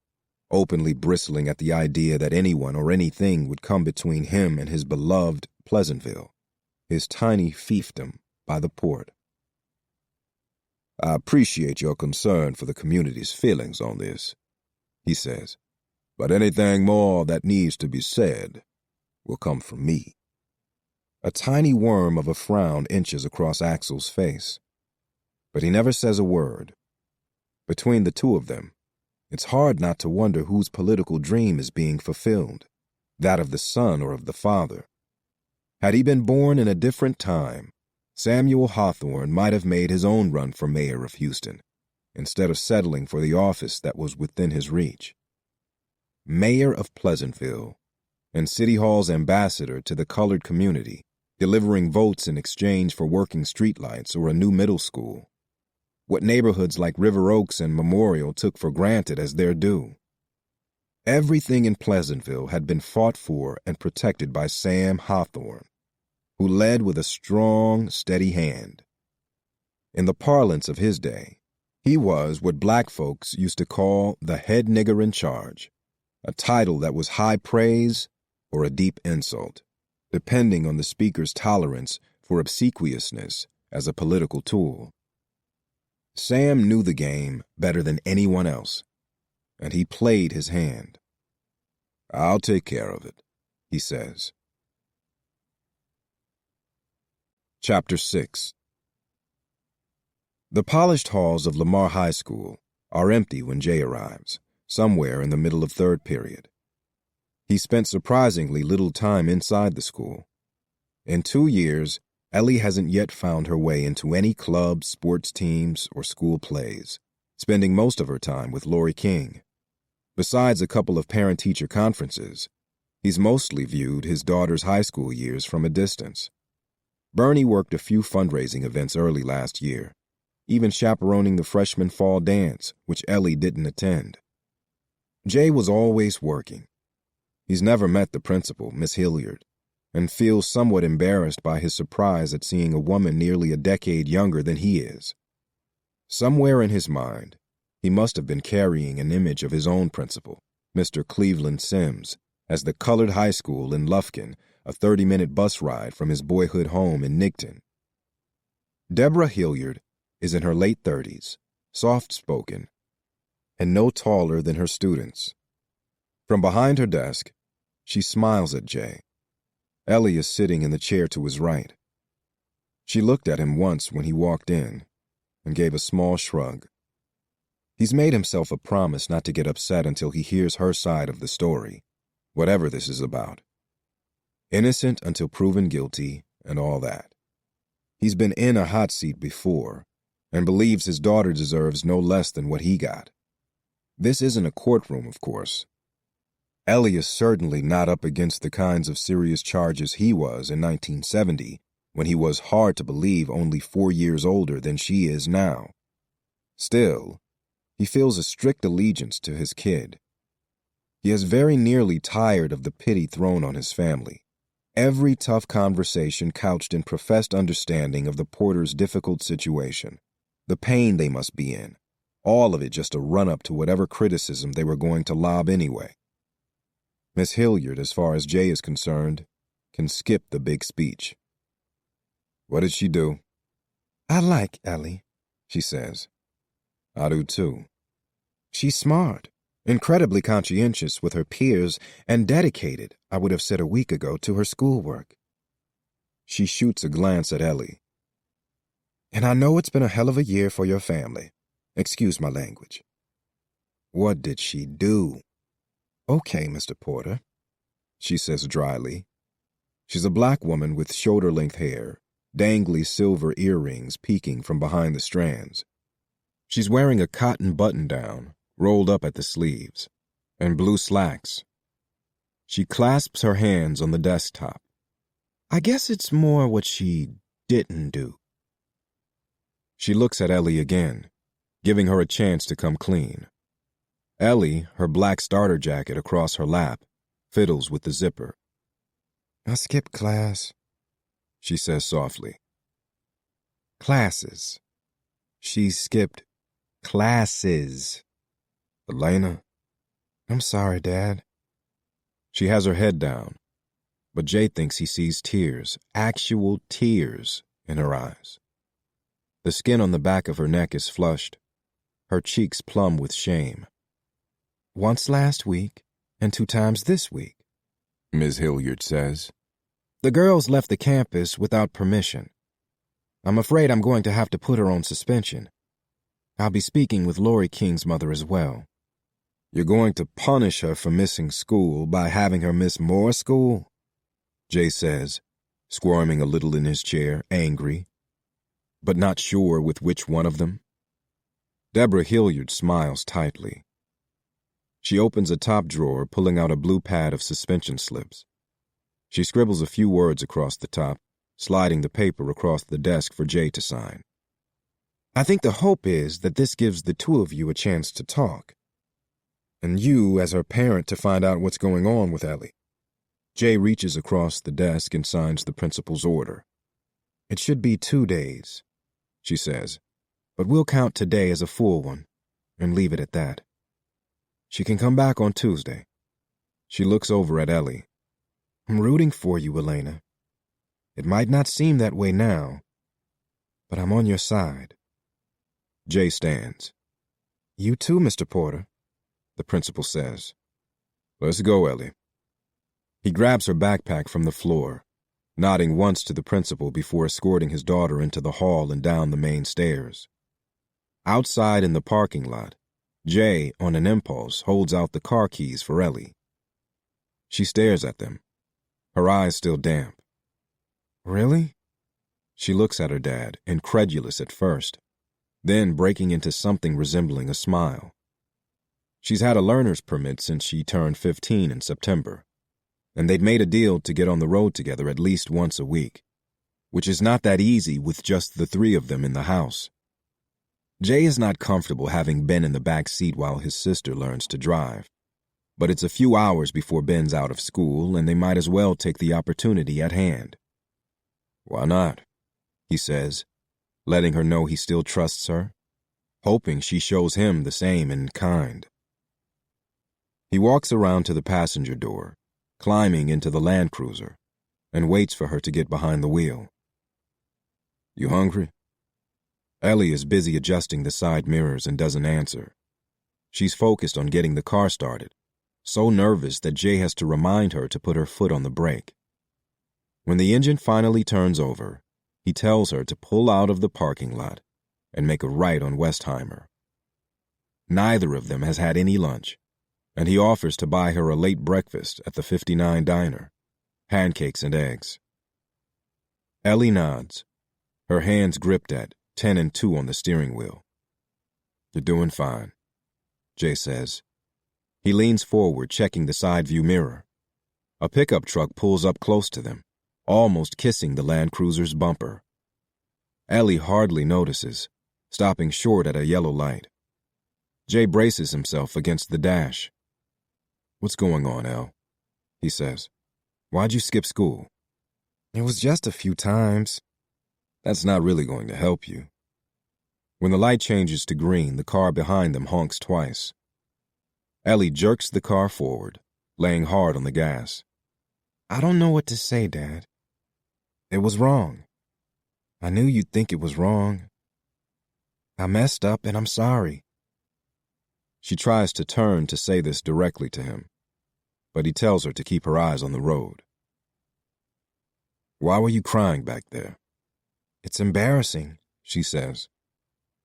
openly bristling at the idea that anyone or anything would come between him and his beloved Pleasantville, his tiny fiefdom by the port. I appreciate your concern for the community's feelings on this, he says, but anything more that needs to be said will come from me. A tiny worm of a frown inches across Axel's face, but he never says a word. Between the two of them, it's hard not to wonder whose political dream is being fulfilled, that of the son or of the father. Had he been born in a different time, Samuel Hawthorne might have made his own run for mayor of Houston, instead of settling for the office that was within his reach. Mayor of Pleasantville, and City Hall's ambassador to the colored community, delivering votes in exchange for working streetlights or a new middle school. What neighborhoods like River Oaks and Memorial took for granted as their due. Everything in Pleasantville had been fought for and protected by Sam Hawthorne, who led with a strong, steady hand. In the parlance of his day, he was what black folks used to call the head nigger in charge, a title that was high praise or a deep insult, depending on the speaker's tolerance for obsequiousness as a political tool. Sam knew the game better than anyone else, and he played his hand. I'll take care of it, he says. Chapter 6. The polished halls of Lamar High School are empty when Jay arrives, somewhere in the middle of third period. He spent surprisingly little time inside the school. In 2 years, Ellie hasn't yet found her way into any clubs, sports teams, or school plays, spending most of her time with Lori King. Besides a couple of parent-teacher conferences, he's mostly viewed his daughter's high school years from a distance. Bernie worked a few fundraising events early last year, even chaperoning the freshman fall dance, which Ellie didn't attend. Jay was always working. He's never met the principal, Miss Hilliard, and feels somewhat embarrassed by his surprise at seeing a woman nearly a decade younger than he is. Somewhere in his mind, he must have been carrying an image of his own principal, Mr. Cleveland Sims, as the colored high school in Lufkin, a 30-minute bus ride from his boyhood home in Nigton. Deborah Hilliard is in her late 30s, soft-spoken, and no taller than her students. From behind her desk, she smiles at Jay. Ellie is sitting in the chair to his right. She looked at him once when he walked in and gave a small shrug. He's made himself a promise not to get upset until he hears her side of the story, whatever this is about. Innocent until proven guilty and all that. He's been in a hot seat before and believes his daughter deserves no less than what he got. This isn't a courtroom, of course. Ellie is certainly not up against the kinds of serious charges he was in 1970, when he was hard to believe only 4 years older than she is now. Still, he feels a strict allegiance to his kid. He is very nearly tired of the pity thrown on his family. Every tough conversation couched in professed understanding of the Porters' difficult situation, the pain they must be in, all of it just a run-up to whatever criticism they were going to lob anyway. Miss Hilliard, as far as Jay is concerned, can skip the big speech. What did she do? I like Ellie, she says. I do too. She's smart, incredibly conscientious with her peers, and dedicated, I would have said a week ago, to her schoolwork. She shoots a glance at Ellie. And I know it's been a hell of a year for your family. Excuse my language. What did she do? Okay, Mr. Porter, she says dryly. She's a black woman with shoulder-length hair, dangly silver earrings peeking from behind the strands. She's wearing a cotton button-down, rolled up at the sleeves, and blue slacks. She clasps her hands on the desktop. I guess it's more what she didn't do. She looks at Ellie again, giving her a chance to come clean. Ellie, her black starter jacket across her lap, fiddles with the zipper. I skipped class, she says softly. Classes. She skipped classes. Elena? I'm sorry, Dad. She has her head down, but Jay thinks he sees tears, actual tears, in her eyes. The skin on the back of her neck is flushed, her cheeks plumb with shame. Once last week, and 2 times this week, Ms. Hilliard says. The girls left the campus without permission. I'm afraid I'm going to have to put her on suspension. I'll be speaking with Lori King's mother as well. You're going to punish her for missing school by having her miss more school? Jay says, squirming a little in his chair, angry, but not sure with which one of them. Deborah Hilliard smiles tightly. She opens a top drawer, pulling out a blue pad of suspension slips. She scribbles a few words across the top, sliding the paper across the desk for Jay to sign. I think the hope is that this gives the 2 of you a chance to talk. And you, as her parent, to find out what's going on with Ellie. Jay reaches across the desk and signs the principal's order. It should be 2 days, she says. But we'll count today as a full one, and leave it at that. She can come back on Tuesday. She looks over at Ellie. I'm rooting for you, Elena. It might not seem that way now, but I'm on your side. Jay stands. You too, Mr. Porter, the principal says. Let's go, Ellie. He grabs her backpack from the floor, nodding once to the principal before escorting his daughter into the hall and down the main stairs. Outside in the parking lot, Jay, on an impulse, holds out the car keys for Ellie. She stares at them, her eyes still damp. Really? She looks at her dad, incredulous at first, then breaking into something resembling a smile. She's had a learner's permit since she turned 15 in September, and they'd made a deal to get on the road together at least once a week, which is not that easy with just the 3 of them in the house. Jay is not comfortable having Ben in the back seat while his sister learns to drive, but it's a few hours before Ben's out of school, and they might as well take the opportunity at hand. Why not? He says, letting her know he still trusts her, hoping she shows him the same in kind. He walks around to the passenger door, climbing into the Land Cruiser, and waits for her to get behind the wheel. You hungry? Ellie is busy adjusting the side mirrors and doesn't answer. She's focused on getting the car started, so nervous that Jay has to remind her to put her foot on the brake. When the engine finally turns over, he tells her to pull out of the parking lot and make a right on Westheimer. Neither of them has had any lunch, and he offers to buy her a late breakfast at the 59 diner, pancakes and eggs. Ellie nods, her hands gripped at 10 and 2 on the steering wheel. You're doing fine, Jay says. He leans forward, checking the side view mirror. A pickup truck pulls up close to them, almost kissing the Land Cruiser's bumper. Ellie hardly notices, stopping short at a yellow light. Jay braces himself against the dash. What's going on, El? He says. Why'd you skip school? It was just a few times. That's not really going to help you. When the light changes to green, the car behind them honks twice. Ellie jerks the car forward, laying hard on the gas. I don't know what to say, Dad. It was wrong. I knew you'd think it was wrong. I messed up and I'm sorry. She tries to turn to say this directly to him, but he tells her to keep her eyes on the road. Why were you crying back there? It's embarrassing, she says.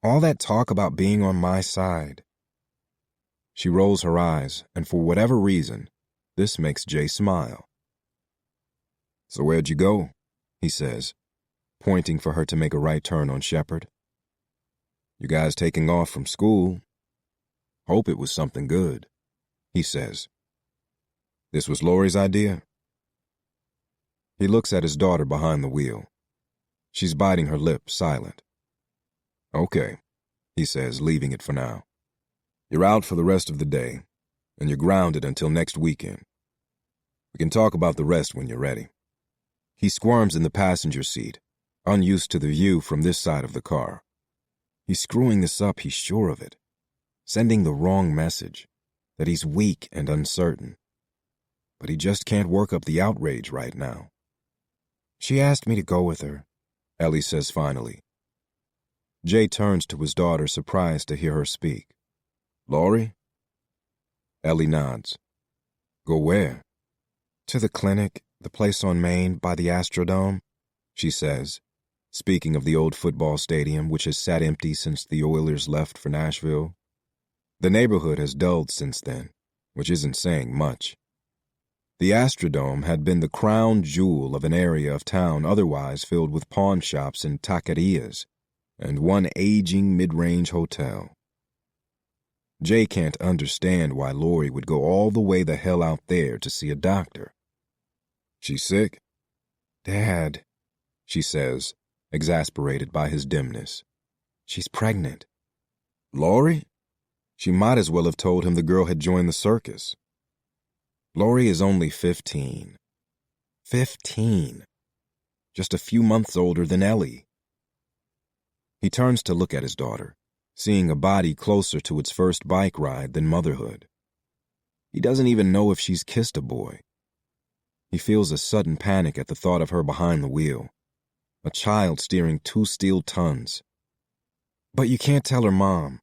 All that talk about being on my side. She rolls her eyes, and for whatever reason, this makes Jay smile. So where'd you go? He says, pointing for her to make a right turn on Shepherd. You guys taking off from school? Hope it was something good, he says. This was Lori's idea? He looks at his daughter behind the wheel. She's biting her lip, silent. Okay, he says, leaving it for now. You're out for the rest of the day, and you're grounded until next weekend. We can talk about the rest when you're ready. He squirms in the passenger seat, unused to the view from this side of the car. He's screwing this up, he's sure of it. Sending the wrong message, that he's weak and uncertain. But he just can't work up the outrage right now. She asked me to go with her, Ellie says finally. Jay turns to his daughter, surprised to hear her speak. Lori? Ellie nods. Go where? To the clinic, the place on Main by the Astrodome, she says, speaking of the old football stadium which has sat empty since the Oilers left for Nashville. The neighborhood has dulled since then, which isn't saying much. The Astrodome had been the crown jewel of an area of town otherwise filled with pawn shops and taquerias, and one aging mid-range hotel. Jay can't understand why Lori would go all the way the hell out there to see a doctor. She's sick? Dad, she says, exasperated by his dimness. She's pregnant. Lori? She might as well have told him the girl had joined the circus. Lori is only 15. 15. Just a few months older than Ellie. He turns to look at his daughter, seeing a body closer to its first bike ride than motherhood. He doesn't even know if she's kissed a boy. He feels a sudden panic at the thought of her behind the wheel, a child steering 2 steel tons. But you can't tell her mom.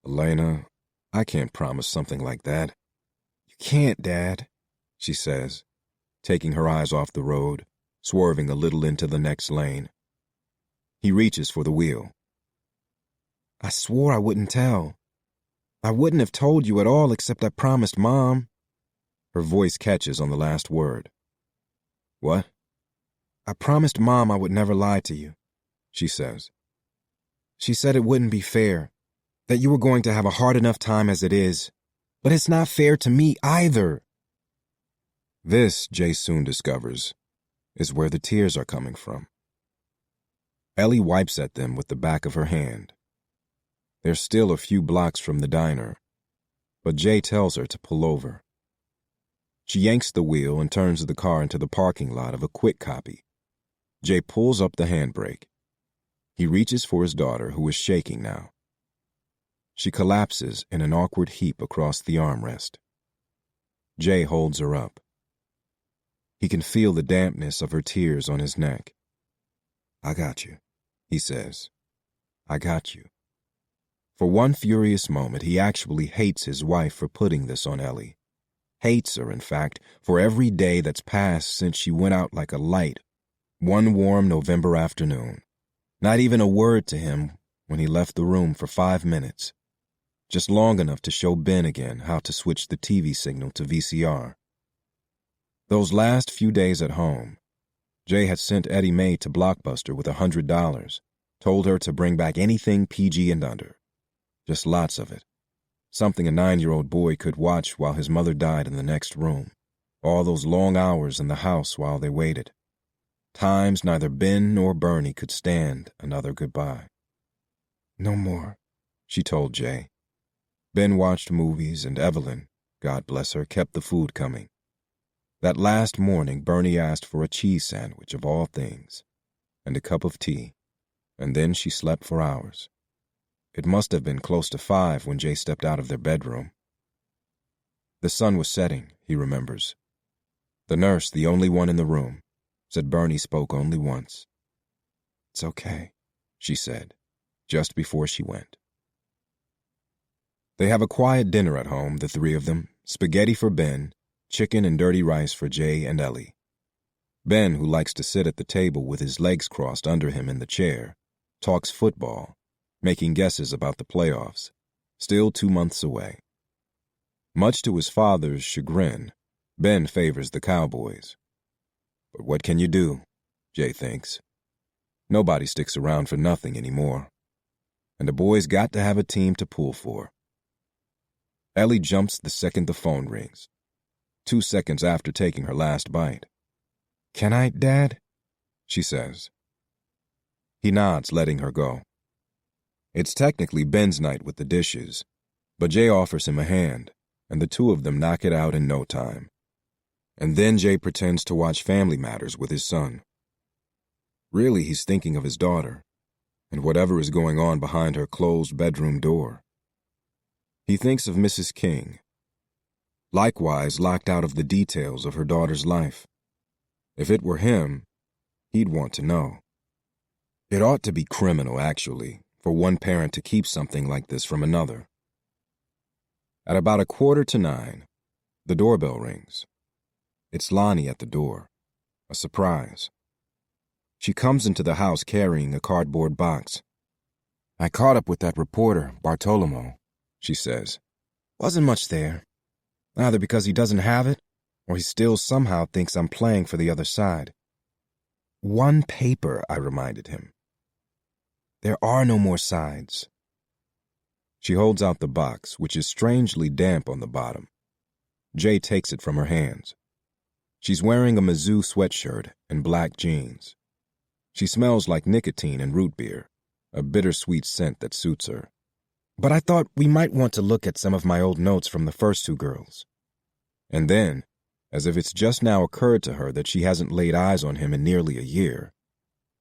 Elena, I can't promise something like that. You can't, Dad, she says, taking her eyes off the road, swerving a little into the next lane. He reaches for the wheel. I swore I wouldn't tell. I wouldn't have told you at all except I promised Mom. Her voice catches on the last word. What? I promised Mom I would never lie to you, she says. She said it wouldn't be fair, that you were going to have a hard enough time as it is. But it's not fair to me either. This, Jay soon discovers, is where the tears are coming from. Ellie wipes at them with the back of her hand. They're still a few blocks from the diner, but Jay tells her to pull over. She yanks the wheel and turns the car into the parking lot of a Quick Copy. Jay pulls up the handbrake. He reaches for his daughter, who is shaking now. She collapses in an awkward heap across the armrest. Jay holds her up. He can feel the dampness of her tears on his neck. I got you, he says. I got you. For one furious moment, he actually hates his wife for putting this on Ellie. Hates her, in fact, for every day that's passed since she went out like a light, one warm November afternoon. Not even a word to him when he left the room for 5 minutes. Just long enough to show Ben again how to switch the TV signal to VCR. Those last few days at home, Jay had sent Eddie Mae to Blockbuster with $100, told her to bring back anything PG and under. Just lots of it. Something a 9-year-old boy could watch while his mother died in the next room. All those long hours in the house while they waited. Times neither Ben nor Bernie could stand another goodbye. No more, she told Jay. Ben watched movies and Evelyn, God bless her, kept the food coming. That last morning, Bernie asked for a cheese sandwich of all things, and a cup of tea, and then she slept for hours. It must have been close to 5 when Jay stepped out of their bedroom. The sun was setting, he remembers. The nurse, the only one in the room, said Bernie spoke only once. "It's okay," she said, just before she went. They have a quiet dinner at home, the three of them, spaghetti for Ben, chicken and dirty rice for Jay and Ellie. Ben, who likes to sit at the table with his legs crossed under him in the chair, talks football, making guesses about the playoffs, still 2 months away. Much to his father's chagrin, Ben favors the Cowboys. But what can you do, Jay thinks. Nobody sticks around for nothing anymore. And the boys got to have a team to pull for. Ellie jumps the second the phone rings, 2 seconds after taking her last bite. "Can I, Dad?" she says. He nods, letting her go. It's technically Ben's night with the dishes, but Jay offers him a hand, and the two of them knock it out in no time. And then Jay pretends to watch Family Matters with his son. Really, he's thinking of his daughter, and whatever is going on behind her closed bedroom door. He thinks of Mrs. King, likewise locked out of the details of her daughter's life. If it were him, he'd want to know. It ought to be criminal, actually, for one parent to keep something like this from another. At about 8:45, the doorbell rings. It's Lonnie at the door, a surprise. She comes into the house carrying a cardboard box. "I caught up with that reporter, Bartolomeo," she says. "Wasn't much there, either because he doesn't have it, or he still somehow thinks I'm playing for the other side." "One paper," I reminded him. "There are no more sides." She holds out the box, which is strangely damp on the bottom. Jay takes it from her hands. She's wearing a Mizzou sweatshirt and black jeans. She smells like nicotine and root beer, a bittersweet scent that suits her. "But I thought we might want to look at some of my old notes from the first 2 girls." And then, as if it's just now occurred to her that she hasn't laid eyes on him in nearly a year,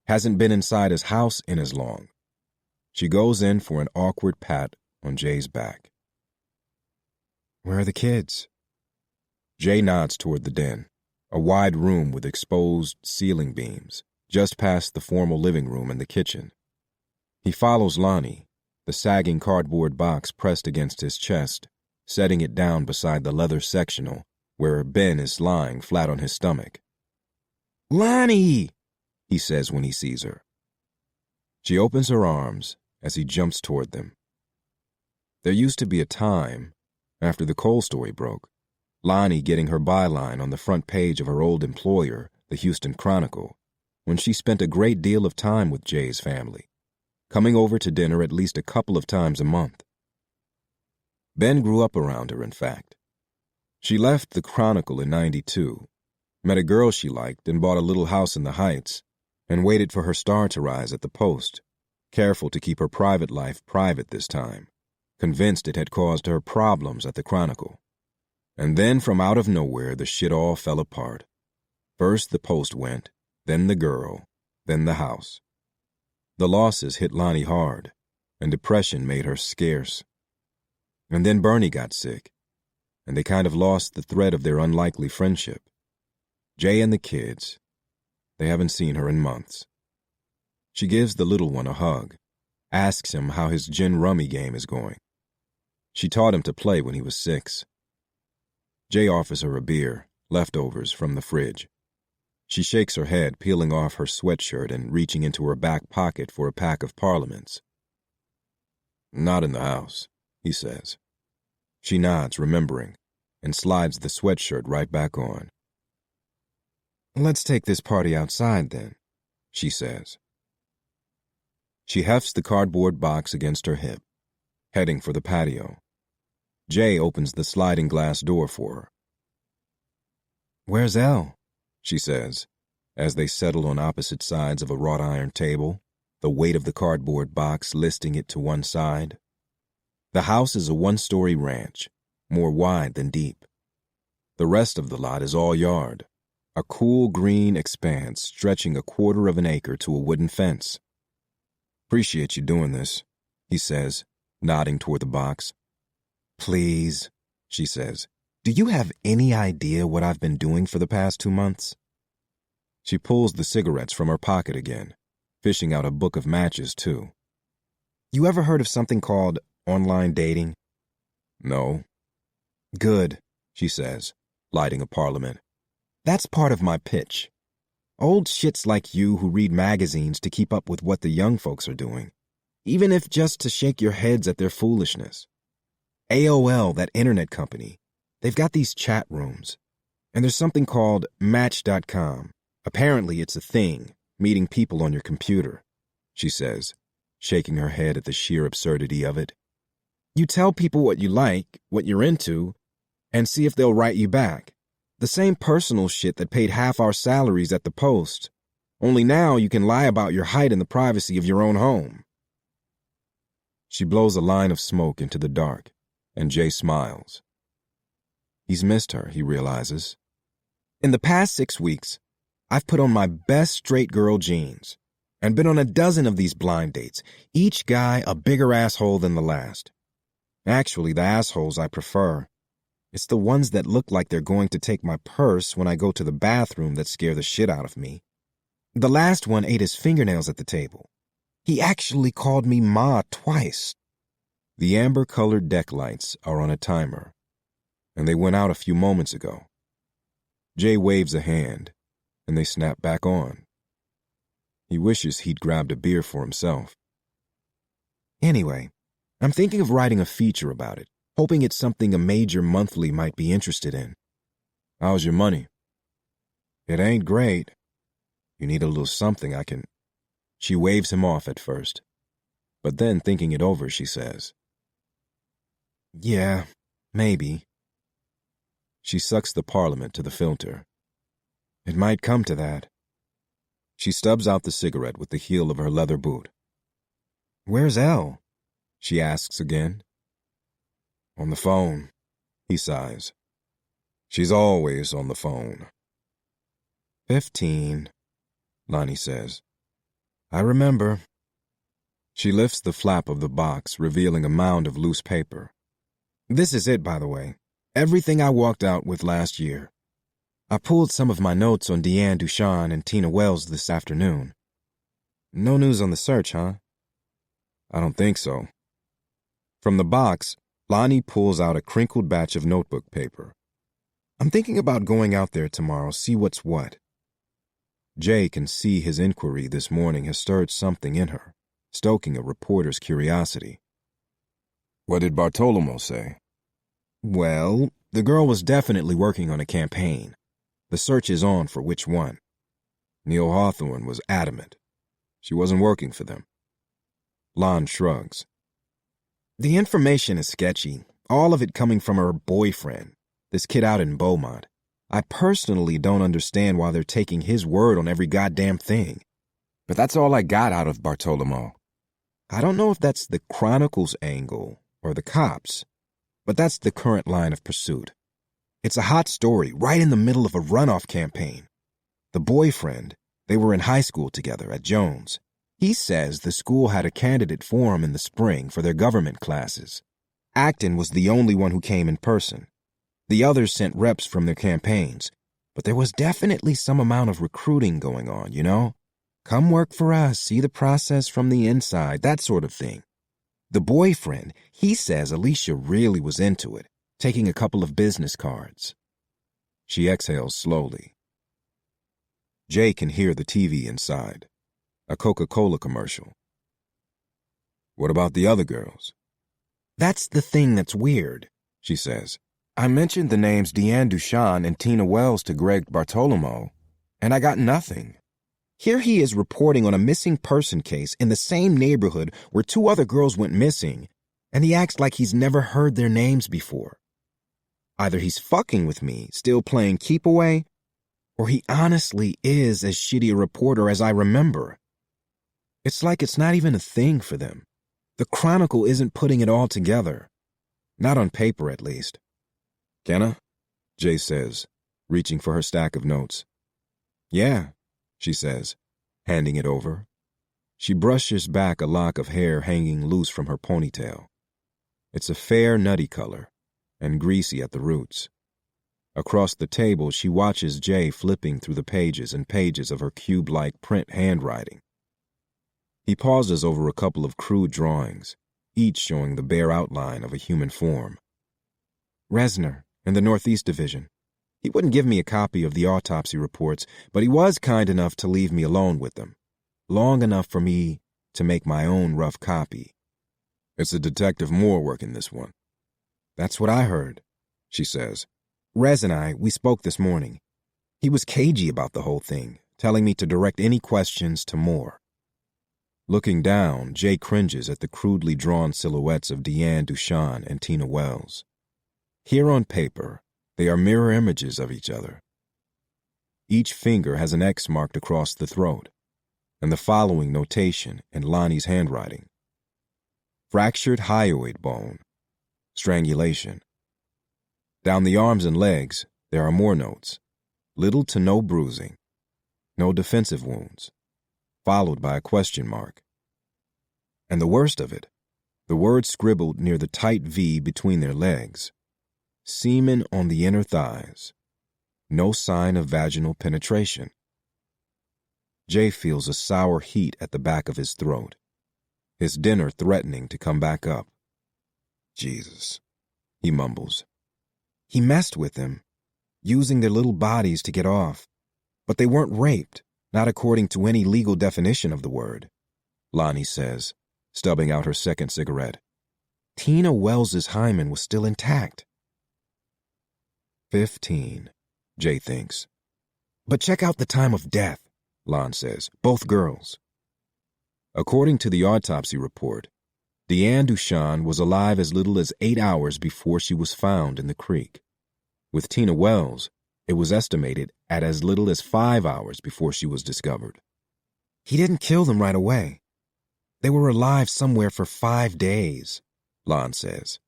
hasn't been inside his house in as long, she goes in for an awkward pat on Jay's back. "Where are the kids?" Jay nods toward the den, a wide room with exposed ceiling beams, just past the formal living room and the kitchen. He follows Lonnie, the sagging cardboard box pressed against his chest, setting it down beside the leather sectional where Ben is lying flat on his stomach. "Lonnie!" he says when he sees her. She opens her arms as he jumps toward them. There used to be a time, after the Cole story broke, Lonnie getting her byline on the front page of her old employer, the Houston Chronicle, when she spent a great deal of time with Jay's family, coming over to dinner at least a couple of times a month. Ben grew up around her, in fact. She left the Chronicle in '92, met a girl she liked and bought a little house in the Heights, and waited for her star to rise at the Post, careful to keep her private life private this time, convinced it had caused her problems at the Chronicle. And then from out of nowhere, the shit all fell apart. First the Post went, then the girl, then the house. The losses hit Lonnie hard, and depression made her scarce. And then Bernie got sick, and they kind of lost the thread of their unlikely friendship. Jay and the kids, they haven't seen her in months. She gives the little one a hug, asks him how his gin rummy game is going. She taught him to play when he was 6. Jay offers her a beer, leftovers from the fridge. She shakes her head, peeling off her sweatshirt and reaching into her back pocket for a pack of Parliaments. "Not in the house," he says. She nods, remembering, and slides the sweatshirt right back on. "Let's take this party outside, then," she says. She hefts the cardboard box against her hip, heading for the patio. Jay opens the sliding glass door for her. "Where's Elle?" she says, as they settle on opposite sides of a wrought iron table, the weight of the cardboard box listing it to one side. The house is a 1-story ranch, more wide than deep. The rest of the lot is all yard, a cool green expanse stretching 1/4 of an acre to a wooden fence. "Appreciate you doing this," he says, nodding toward the box. "Please," she says, "do you have any idea what I've been doing for the past 2 months?" She pulls the cigarettes from her pocket again, fishing out a book of matches, too. "You ever heard of something called online dating?" "No." "Good," she says, lighting a Parliament. "That's part of my pitch. Old shits like you who read magazines to keep up with what the young folks are doing, even if just to shake your heads at their foolishness. AOL, that internet company, they've got these chat rooms. And there's something called Match.com. Apparently it's a thing, meeting people on your computer," she says, shaking her head at the sheer absurdity of it. "You tell people what you like, what you're into, and see if they'll write you back. The same personal shit that paid half our salaries at the Post. Only now you can lie about your height in the privacy of your own home." She blows a line of smoke into the dark, and Jay smiles. He's missed her, he realizes. "In the past 6 weeks, I've put on my best straight girl jeans and been on a dozen of these blind dates, each guy a bigger asshole than the last. Actually, the assholes I prefer. It's the ones that look like they're going to take my purse when I go to the bathroom that scare the shit out of me. The last one ate his fingernails at the table. He actually called me Ma twice." The amber-colored deck lights are on a timer, and they went out a few moments ago. Jay waves a hand, and they snap back on. He wishes he'd grabbed a beer for himself. "Anyway, I'm thinking of writing a feature about it, hoping it's something a major monthly might be interested in." "How's your money?" "It ain't great. You need a little something I can—" She waves him off at first, but then thinking it over, she says, "Yeah, maybe." She sucks the Parliament to the filter. "It might come to that." She stubs out the cigarette with the heel of her leather boot. "Where's Elle?" she asks again. "On the phone," he sighs. "She's always on the phone." 15, Lonnie says. "I remember." She lifts the flap of the box, revealing a mound of loose paper. "This is it, by the way. Everything I walked out with last year. I pulled some of my notes on Deanne Ducharme and Tina Wells this afternoon. No news on the search, huh?" "I don't think so." From the box, Lonnie pulls out a crinkled batch of notebook paper. "I'm thinking about going out there tomorrow, see what's what." Jay can see his inquiry this morning has stirred something in her, stoking a reporter's curiosity. "What did Bartolomeo say?" "Well, the girl was definitely working on a campaign. The search is on for which one." Neil Hawthorne was adamant. She wasn't working for them. Lon shrugs. "The information is sketchy, all of it coming from her boyfriend, this kid out in Beaumont. I personally don't understand why they're taking his word on every goddamn thing. But that's all I got out of Bartolomeo. I don't know if that's the Chronicle's angle or the cops, but that's the current line of pursuit. It's a hot story right in the middle of a runoff campaign. The boyfriend, they were in high school together at Jones. He says the school had a candidate for him in the spring for their government classes. Acton was the only one who came in person. The others sent reps from their campaigns, but there was definitely some amount of recruiting going on, you know? Come work for us, see the process from the inside, that sort of thing. The boyfriend, he says Alicia really was into it, taking a couple of business cards." She exhales slowly. Jay can hear the TV inside, a Coca-Cola commercial. "What about the other girls?" "That's the thing that's weird," she says. "I mentioned the names Deanne Ducharme and Tina Wells to Greg Bartolomeo, and I got nothing. Here he is reporting on a missing person case in the same neighborhood where 2 other girls went missing, and he acts like he's never heard their names before. Either he's fucking with me, still playing keep away, or he honestly is as shitty a reporter as I remember. It's like it's not even a thing for them. The Chronicle isn't putting it all together. Not on paper, at least. Kenna? Jay says, reaching for her stack of notes. Yeah, she says, handing it over. She brushes back a lock of hair hanging loose from her ponytail. It's a fair nutty color, and greasy at the roots. Across the table, she watches Jay flipping through the pages and pages of her cube-like print handwriting. He pauses over a couple of crude drawings, each showing the bare outline of a human form. Resner, in the Northeast Division. He wouldn't give me a copy of the autopsy reports, but he was kind enough to leave me alone with them, long enough for me to make my own rough copy. It's a Detective Moore working this one. That's what I heard, she says. Rez and I, we spoke this morning. He was cagey about the whole thing, telling me to direct any questions to Moore. Looking down, Jay cringes at the crudely drawn silhouettes of Deanne Duchan and Tina Wells. Here on paper, they are mirror images of each other. Each finger has an X marked across the throat, and the following notation in Lonnie's handwriting. Fractured hyoid bone. Strangulation. Down the arms and legs, there are more notes. Little to no bruising. No defensive wounds. Followed by a question mark. And the worst of it, the word scribbled near the tight V between their legs. Semen on the inner thighs. No sign of vaginal penetration. Jay feels a sour heat at the back of his throat. His dinner threatening to come back up. Jesus, he mumbles. He messed with them, using their little bodies to get off. But they weren't raped, not according to any legal definition of the word, Lonnie says, stubbing out her second cigarette. Tina Wells's hymen was still intact. 15, Jay thinks. But check out the time of death, Lon says, both girls. According to the autopsy report, Deanne Duchan was alive as little as 8 hours before she was found in the creek. With Tina Wells, it was estimated at as little as 5 hours before she was discovered. He didn't kill them right away. They were alive somewhere for 5 days, Lon says,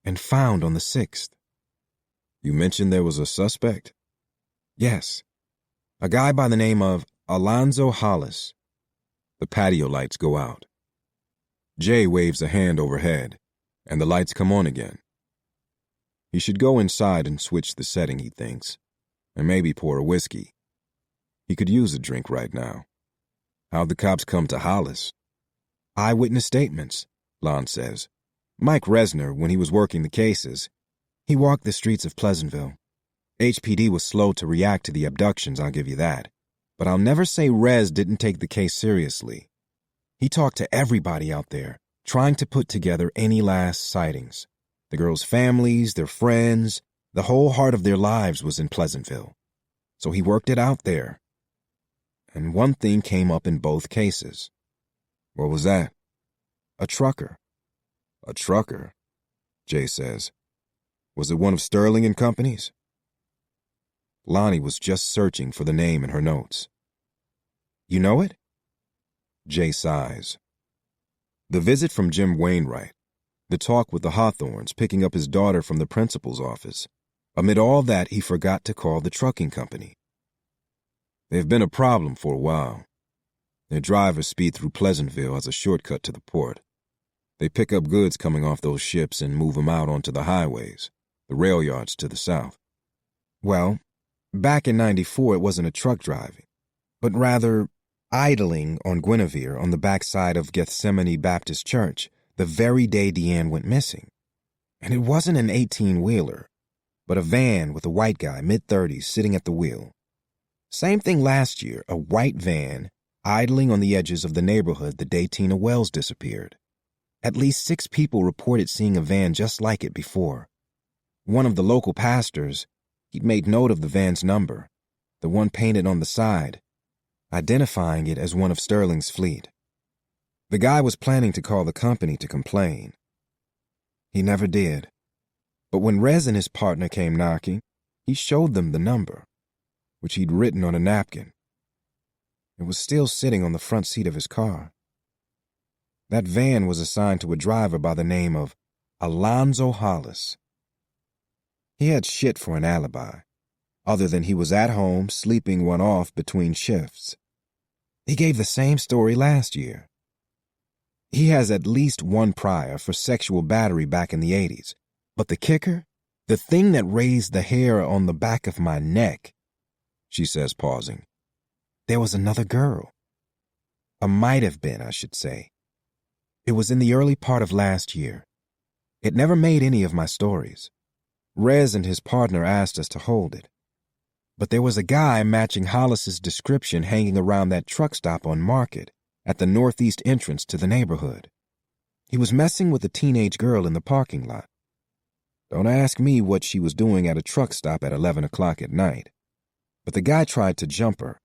and found on the 6th. You mentioned there was a suspect? Yes. A guy by the name of Alonzo Hollis. The patio lights go out. Jay waves a hand overhead, and the lights come on again. He should go inside and switch the setting, he thinks, and maybe pour a whiskey. He could use a drink right now. How'd the cops come to Hollis? Eyewitness statements, Lon says. Mike Resner, when he was working the cases, he walked the streets of Pleasantville. HPD was slow to react to the abductions, I'll give you that. But I'll never say Rez didn't take the case seriously. He talked to everybody out there, trying to put together any last sightings. The girls' families, their friends, the whole heart of their lives was in Pleasantville. So he worked it out there. And one thing came up in both cases. What was that? A trucker. A trucker, Jay says. Was it one of Sterling and Company's? Lonnie was just searching for the name in her notes. You know it? Jay sighs. The visit from Jim Wainwright, the talk with the Hawthorns picking up his daughter from the principal's office. Amid all that, he forgot to call the trucking company. They've been a problem for a while. Their drivers speed through Pleasantville as a shortcut to the port. They pick up goods coming off those ships and move them out onto the highways, the rail yards to the south. Well, back in '94 it wasn't a truck driving, but rather idling on Guinevere on the backside of Gethsemane Baptist Church the very day Deanne went missing. And it wasn't an 18-wheeler, but a van with a white guy, mid-30s, sitting at the wheel. Same thing last year, a white van idling on the edges of the neighborhood the day Tina Wells disappeared. At least 6 people reported seeing a van just like it before. One of the local pastors, he'd made note of the van's number, the one painted on the side, identifying it as one of Sterling's fleet. The guy was planning to call the company to complain. He never did. But when Rez and his partner came knocking, he showed them the number, which he'd written on a napkin. It was still sitting on the front seat of his car. That van was assigned to a driver by the name of Alonzo Hollis. He had shit for an alibi, other than he was at home sleeping one off between shifts. He gave the same story last year. He has at least one prior for sexual battery back in the 80s. But the kicker? The thing that raised the hair on the back of my neck, she says, pausing. There was another girl. Might have been, I should say. It was in the early part of last year. It never made any of my stories. Rez and his partner asked us to hold it. But there was a guy matching Hollis's description hanging around that truck stop on Market at the northeast entrance to the neighborhood. He was messing with a teenage girl in the parking lot. Don't ask me what she was doing at a truck stop at 11 o'clock at night. But the guy tried to jump her.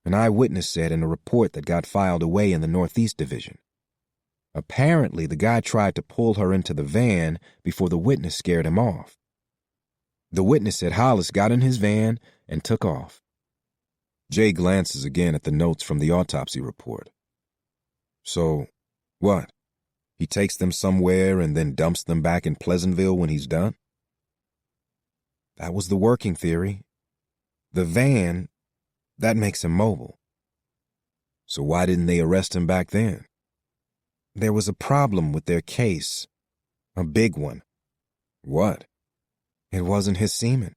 An eyewitness said in a report that got filed away in the Northeast Division. Apparently, the guy tried to pull her into the van before the witness scared him off. The witness said Hollis got in his van and took off. Jay glances again at the notes from the autopsy report. So, what? He takes them somewhere and then dumps them back in Pleasantville when he's done? That was the working theory. The van, that makes him mobile. So why didn't they arrest him back then? There was a problem with their case. A big one. What? It wasn't his semen.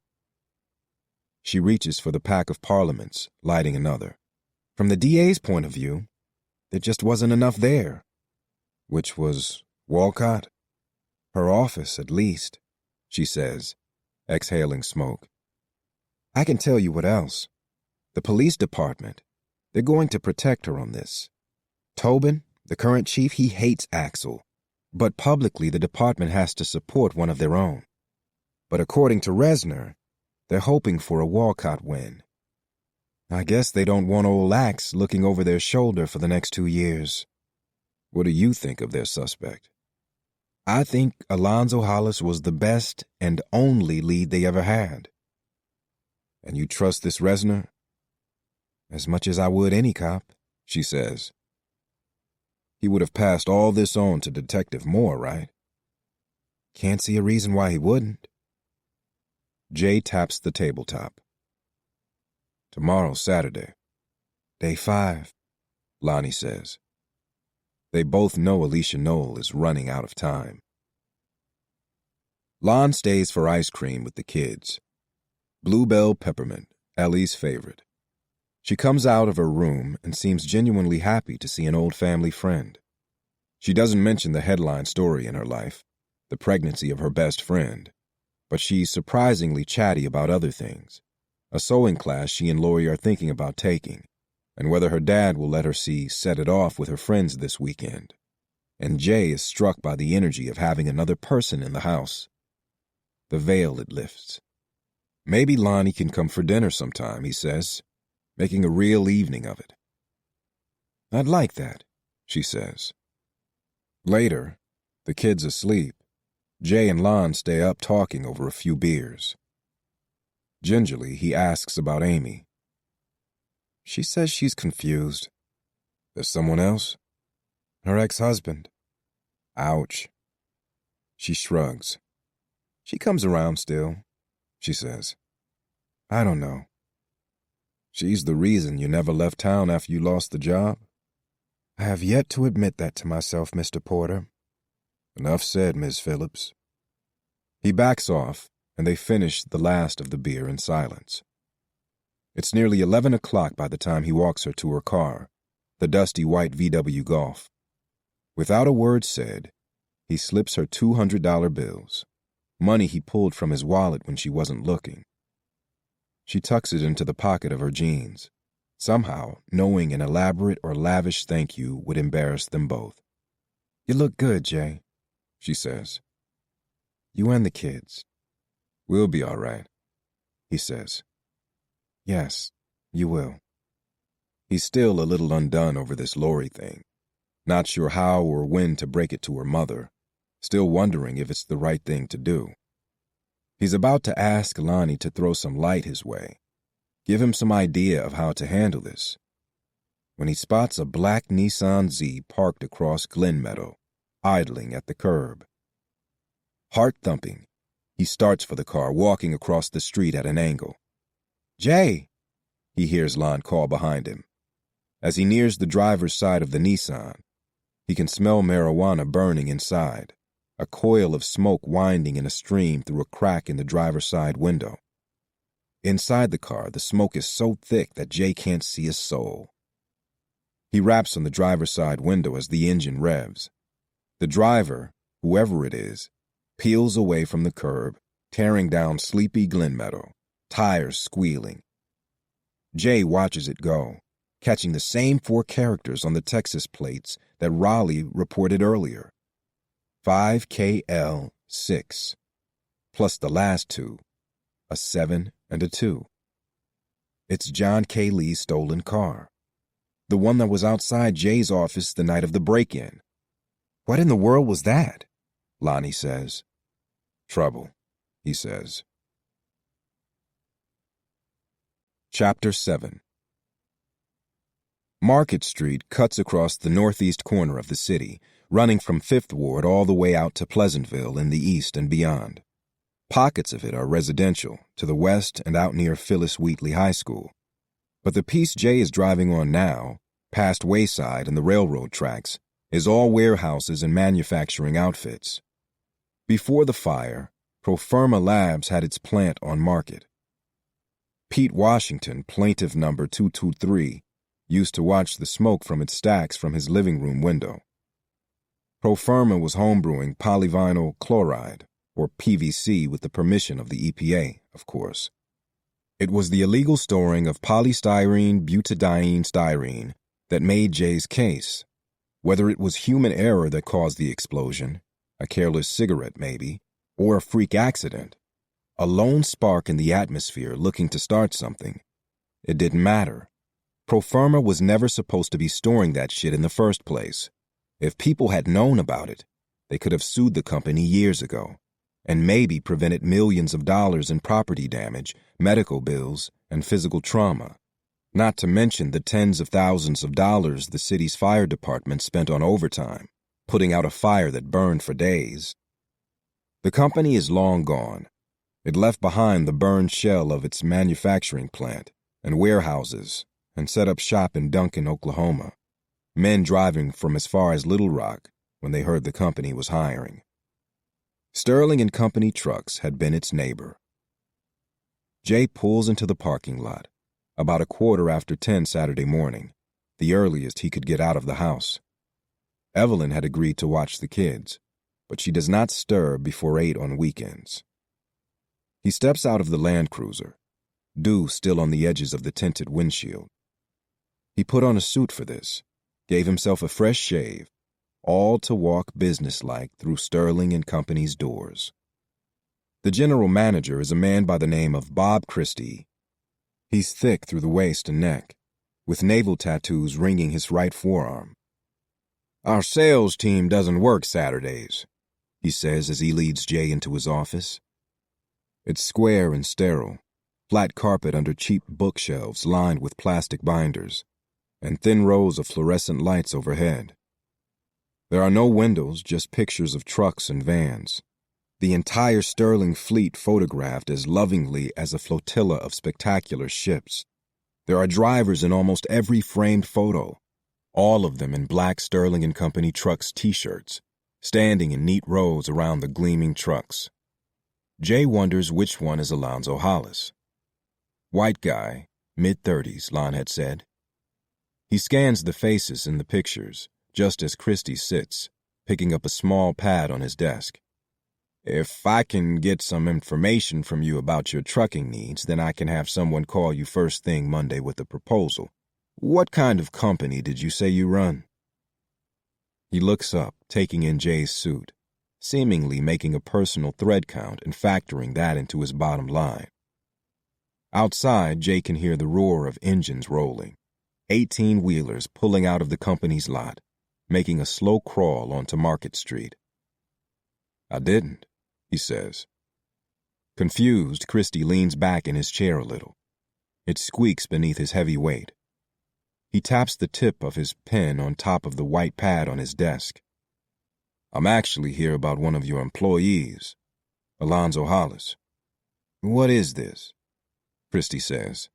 She reaches for the pack of parliaments, lighting another. From the DA's point of view, there just wasn't enough there. Which was Walcott? Her office, at least, she says, exhaling smoke. I can tell you what else. The police department, they're going to protect her on this. Tobin, the current chief, he hates Axel. But publicly the department has to support one of their own. But according to Resner, they're hoping for a Walcott win. I guess they don't want old Axe looking over their shoulder for the next 2 years. What do you think of their suspect? I think Alonzo Hollis was the best and only lead they ever had. And you trust this Resner? As much as I would any cop, she says. He would have passed all this on to Detective Moore, right? Can't see a reason why he wouldn't. Jay taps the tabletop. Tomorrow's Saturday. Day 5, Lonnie says. They both know Alicia Knoll is running out of time. Lon stays for ice cream with the kids. Bluebell peppermint, Ellie's favorite. She comes out of her room and seems genuinely happy to see an old family friend. She doesn't mention the headline story in her life, the pregnancy of her best friend, but she's surprisingly chatty about other things, a sewing class she and Lori are thinking about taking, and whether her dad will let her see Set It Off with her friends this weekend. And Jay is struck by the energy of having another person in the house. The veil it lifts. Maybe Lonnie can come for dinner sometime, he says, making a real evening of it. I'd like that, she says. Later, the kids asleep, Jay and Lon stay up talking over a few beers. Gingerly, he asks about Amy. She says she's confused. There's someone else? Her ex-husband. Ouch. She shrugs. She comes around still, she says. I don't know. She's the reason you never left town after you lost the job? I have yet to admit that to myself, Mr. Porter. Enough said, Miss Phillips. He backs off, and they finish the last of the beer in silence. It's nearly 11 o'clock by the time he walks her to her car, the dusty white VW Golf. Without a word said, he slips her $200 bills, money he pulled from his wallet when she wasn't looking. She tucks it into the pocket of her jeans, somehow knowing an elaborate or lavish thank you would embarrass them both. You look good, Jay, she says. You and the kids. We'll be all right, he says. Yes, you will. He's still a little undone over this Lori thing, not sure how or when to break it to her mother, still wondering if it's the right thing to do. He's about to ask Lonnie to throw some light his way, give him some idea of how to handle this, when he spots a black Nissan Z parked across Glen Meadow, idling at the curb. Heart thumping, He starts for the car, walking across the street at an angle. "Jay!" he hears Lon call behind him. As he nears the driver's side of the Nissan, he can smell marijuana burning inside, a coil of smoke winding in a stream through a crack in the driver's side window. Inside the car, the smoke is so thick that Jay can't see a soul. He raps on the driver's side window as the engine revs. The driver, whoever it is, peels away from the curb, tearing down sleepy Glen Meadow, tires squealing. Jay watches it go, catching the same 4 characters on the Texas plates that Raleigh reported earlier. 5KL6, plus the last 2, a 7 and a 2. It's John K. Lee's stolen car, the one that was outside Jay's office the night of the break-in. "What in the world was that?" Lonnie says. "Trouble," he says. Chapter 7. Market Street cuts across the northeast corner of the city, running from Fifth Ward all the way out to Pleasantville in the east and beyond. Pockets of it are residential, to the west and out near Phyllis Wheatley High School. But the piece Jay is driving on now, past Wayside and the railroad tracks, is all warehouses and manufacturing outfits. Before the fire, Profirma Labs had its plant on Market. Pete Washington, plaintiff number 223, used to watch the smoke from its stacks from his living room window. Profirma was homebrewing polyvinyl chloride, or PVC, with the permission of the EPA, of course. It was the illegal storing of polystyrene butadiene styrene that made Jay's case. Whether it was human error that caused the explosion, a careless cigarette maybe, or a freak accident, a lone spark in the atmosphere looking to start something, it didn't matter. Profirma was never supposed to be storing that shit in the first place. If people had known about it, they could have sued the company years ago, and maybe prevented millions of dollars in property damage, medical bills, and physical trauma. Not to mention the tens of thousands of dollars the city's fire department spent on overtime, putting out a fire that burned for days. The company is long gone. It left behind the burned shell of its manufacturing plant and warehouses and set up shop in Duncan, Oklahoma. Men driving from as far as Little Rock when they heard the company was hiring. Sterling and Company trucks had been its neighbor. Jay pulls into the parking lot, about 10:15 Saturday morning, the earliest he could get out of the house. Evelyn had agreed to watch the kids, but she does not stir before 8 on weekends. He steps out of the Land Cruiser, dew still on the edges of the tinted windshield. He put on a suit for this, gave himself a fresh shave, all to walk businesslike through Sterling and Company's doors. The general manager is a man by the name of Bob Christie. He's thick through the waist and neck, with naval tattoos ringing his right forearm. "Our sales team doesn't work Saturdays," he says as he leads Jay into his office. It's square and sterile, flat carpet under cheap bookshelves lined with plastic binders, and thin rows of fluorescent lights overhead. There are no windows, just pictures of trucks and vans. The entire Sterling fleet photographed as lovingly as a flotilla of spectacular ships. There are drivers in almost every framed photo, all of them in black Sterling and Company trucks t-shirts, standing in neat rows around the gleaming trucks. Jay wonders which one is Alonzo Hollis. White guy, mid-30s, Lon had said. He scans the faces in the pictures, just as Christie sits, picking up a small pad on his desk. "If I can get some information from you about your trucking needs, then I can have someone call you first thing Monday with a proposal. What kind of company did you say you run?" He looks up, taking in Jay's suit, seemingly making a personal thread count and factoring that into his bottom line. Outside, Jay can hear the roar of engines rolling, 18-wheelers pulling out of the company's lot, making a slow crawl onto Market Street. "I didn't," he says. Confused, Christie leans back in his chair a little. It squeaks beneath his heavy weight. He taps the tip of his pen on top of the white pad on his desk. "I'm actually here about one of your employees, Alonzo Hollis. What is this? Christie says,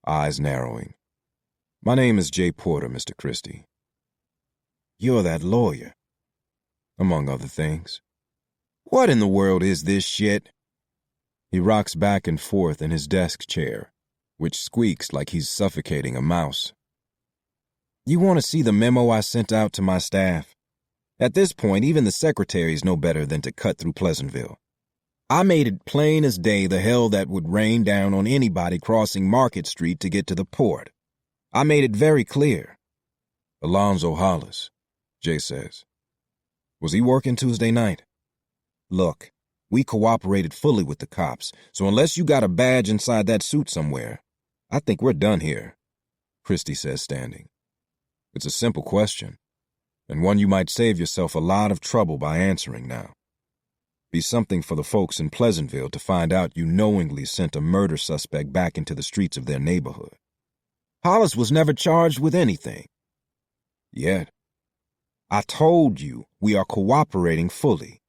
eyes narrowing. My name is Jay Porter, Mr. Christie. You're that lawyer. Among other things. What in the world is this shit? He rocks back and forth in his desk chair, which squeaks like he's suffocating a mouse. You want to see the memo I sent out to my staff? At this point, even the secretaries know better than to cut through Pleasantville. I made it plain as day the hell that would rain down on anybody crossing Market Street to get to the port. I made it very clear. Alonzo Hollis, Jay says. Was he working Tuesday night? Look, we cooperated fully with the cops, so unless you got a badge inside that suit somewhere, I think we're done here, Christie says, standing. It's a simple question, and one you might save yourself a lot of trouble by answering now. Be something for the folks in Pleasantville to find out you knowingly sent a murder suspect back into the streets of their neighborhood. Hollis was never charged with anything. Yet. I told you we are cooperating fully.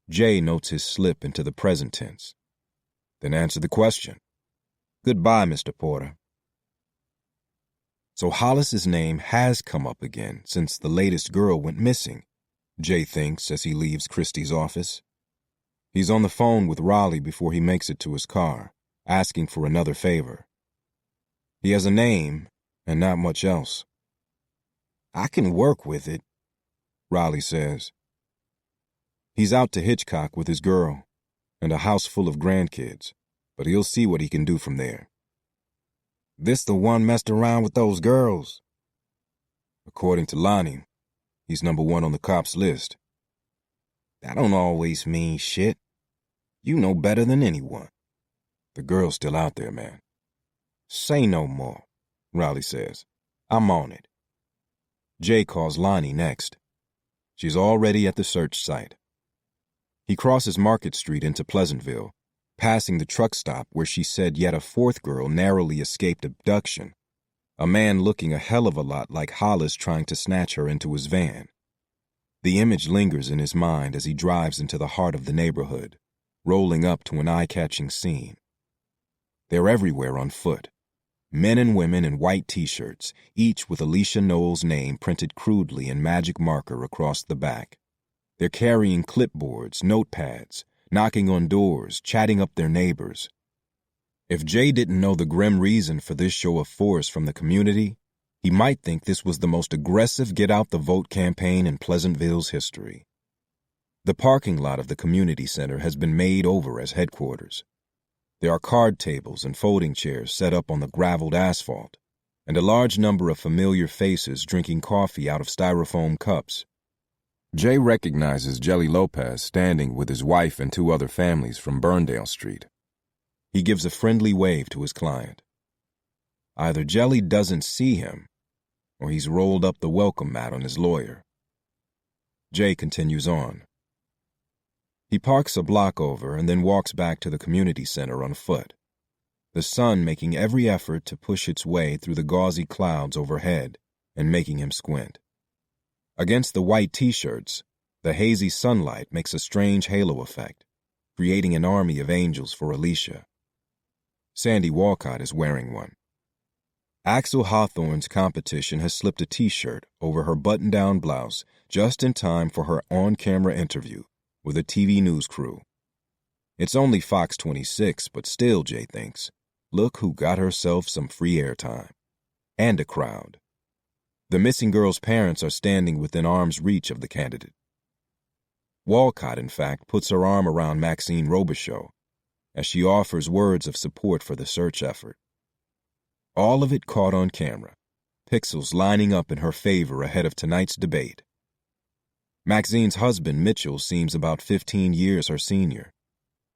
Jay notes his slip into the present tense. Then answer the question. Goodbye, Mr. Porter. So Hollis's name has come up again since the latest girl went missing, Jay thinks as he leaves Christie's office. He's on the phone with Raleigh before he makes it to his car, asking for another favor. He has a name and not much else. I can work with it, Raleigh says. He's out to Hitchcock with his girl and a house full of grandkids, but he'll see what he can do from there. This the one messed around with those girls? According to Lonnie, he's number one on the cops' list. That don't always mean shit. You know better than anyone. The girl's still out there, man. Say no more, Raleigh says. I'm on it. Jay calls Lonnie next. She's already at the search site. He crosses Market Street into Pleasantville, passing the truck stop where she said yet a fourth girl narrowly escaped abduction, a man looking a hell of a lot like Hollis trying to snatch her into his van. The image lingers in his mind as he drives into the heart of the neighborhood, rolling up to an eye-catching scene. They're everywhere on foot. Men and women in white T-shirts, each with Alicia Knowles' name printed crudely in magic marker across the back. They're carrying clipboards, notepads, knocking on doors, chatting up their neighbors. If Jay didn't know the grim reason for this show of force from the community, he might think this was the most aggressive get-out-the-vote campaign in Pleasantville's history. The parking lot of the community center has been made over as headquarters. There are card tables and folding chairs set up on the graveled asphalt, and a large number of familiar faces drinking coffee out of styrofoam cups. Jay recognizes Jelly Lopez standing with his wife and two other families from Burndale Street. He gives a friendly wave to his client. Either Jelly doesn't see him, or he's rolled up the welcome mat on his lawyer. Jay continues on. He parks a block over and then walks back to the community center on foot, the sun making every effort to push its way through the gauzy clouds overhead and making him squint. Against the white T-shirts, the hazy sunlight makes a strange halo effect, creating an army of angels for Alicia. Sandy Walcott is wearing one. Axel Hawthorne's competition has slipped a T-shirt over her button-down blouse just in time for her on-camera interview with a TV news crew. It's only Fox 26, but still, Jay thinks, look who got herself some free airtime. And a crowd. The missing girl's parents are standing within arm's reach of the candidate. Walcott, in fact, puts her arm around Maxine Robichaux as she offers words of support for the search effort. All of it caught on camera, pixels lining up in her favor ahead of tonight's debate. Maxine's husband, Mitchell, seems about 15 years her senior.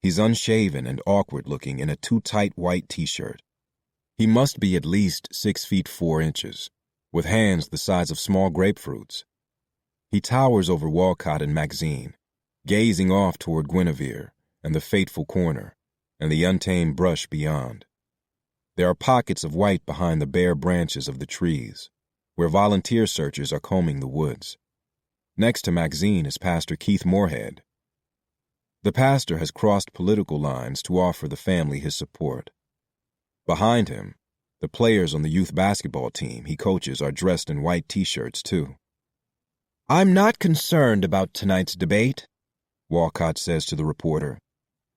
He's unshaven and awkward-looking in a too-tight white T-shirt. He must be at least 6 feet 4 inches, with hands the size of small grapefruits. He towers over Walcott and Maxine, gazing off toward Guinevere and the fateful corner and the untamed brush beyond. There are pockets of white behind the bare branches of the trees, where volunteer searchers are combing the woods. Next to Maxine is Pastor Keith Moorhead. The pastor has crossed political lines to offer the family his support. Behind him, the players on the youth basketball team he coaches are dressed in white t-shirts, too. "I'm not concerned about tonight's debate," Walcott says to the reporter.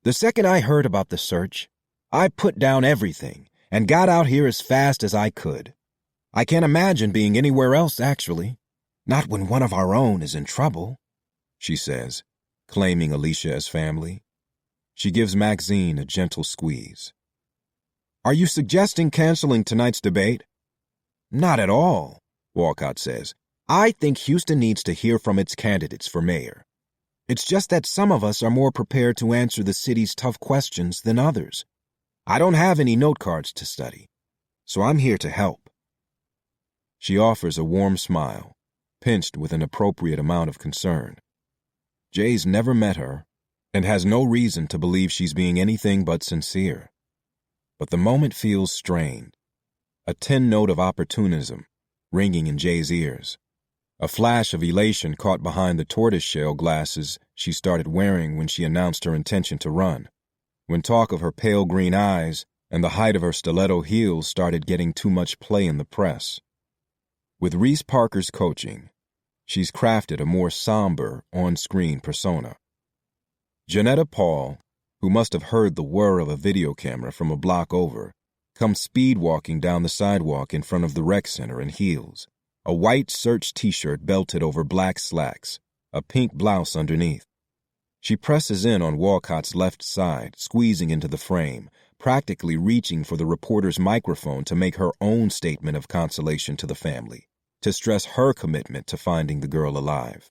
"The second I heard about the search, I put down everything and got out here as fast as I could. I can't imagine being anywhere else, actually. Not when one of our own is in trouble," she says, claiming Alicia as family. She gives Maxine a gentle squeeze. "Are you suggesting canceling tonight's debate?" "Not at all," Walcott says. "I think Houston needs to hear from its candidates for mayor. It's just that some of us are more prepared to answer the city's tough questions than others. I don't have any note cards to study, so I'm here to help." She offers a warm smile, pinched with an appropriate amount of concern. Jay's never met her and has no reason to believe she's being anything but sincere. But the moment feels strained, a tin note of opportunism ringing in Jay's ears, a flash of elation caught behind the tortoiseshell glasses she started wearing when she announced her intention to run, when talk of her pale green eyes and the height of her stiletto heels started getting too much play in the press. With Reese Parker's coaching, she's crafted a more somber, on-screen persona. Janetta Paul, who must have heard the whir of a video camera from a block over, comes speed-walking down the sidewalk in front of the rec center in heels, a white Search t-shirt belted over black slacks, a pink blouse underneath. She presses in on Walcott's left side, squeezing into the frame, practically reaching for the reporter's microphone to make her own statement of consolation to the family, to stress her commitment to finding the girl alive.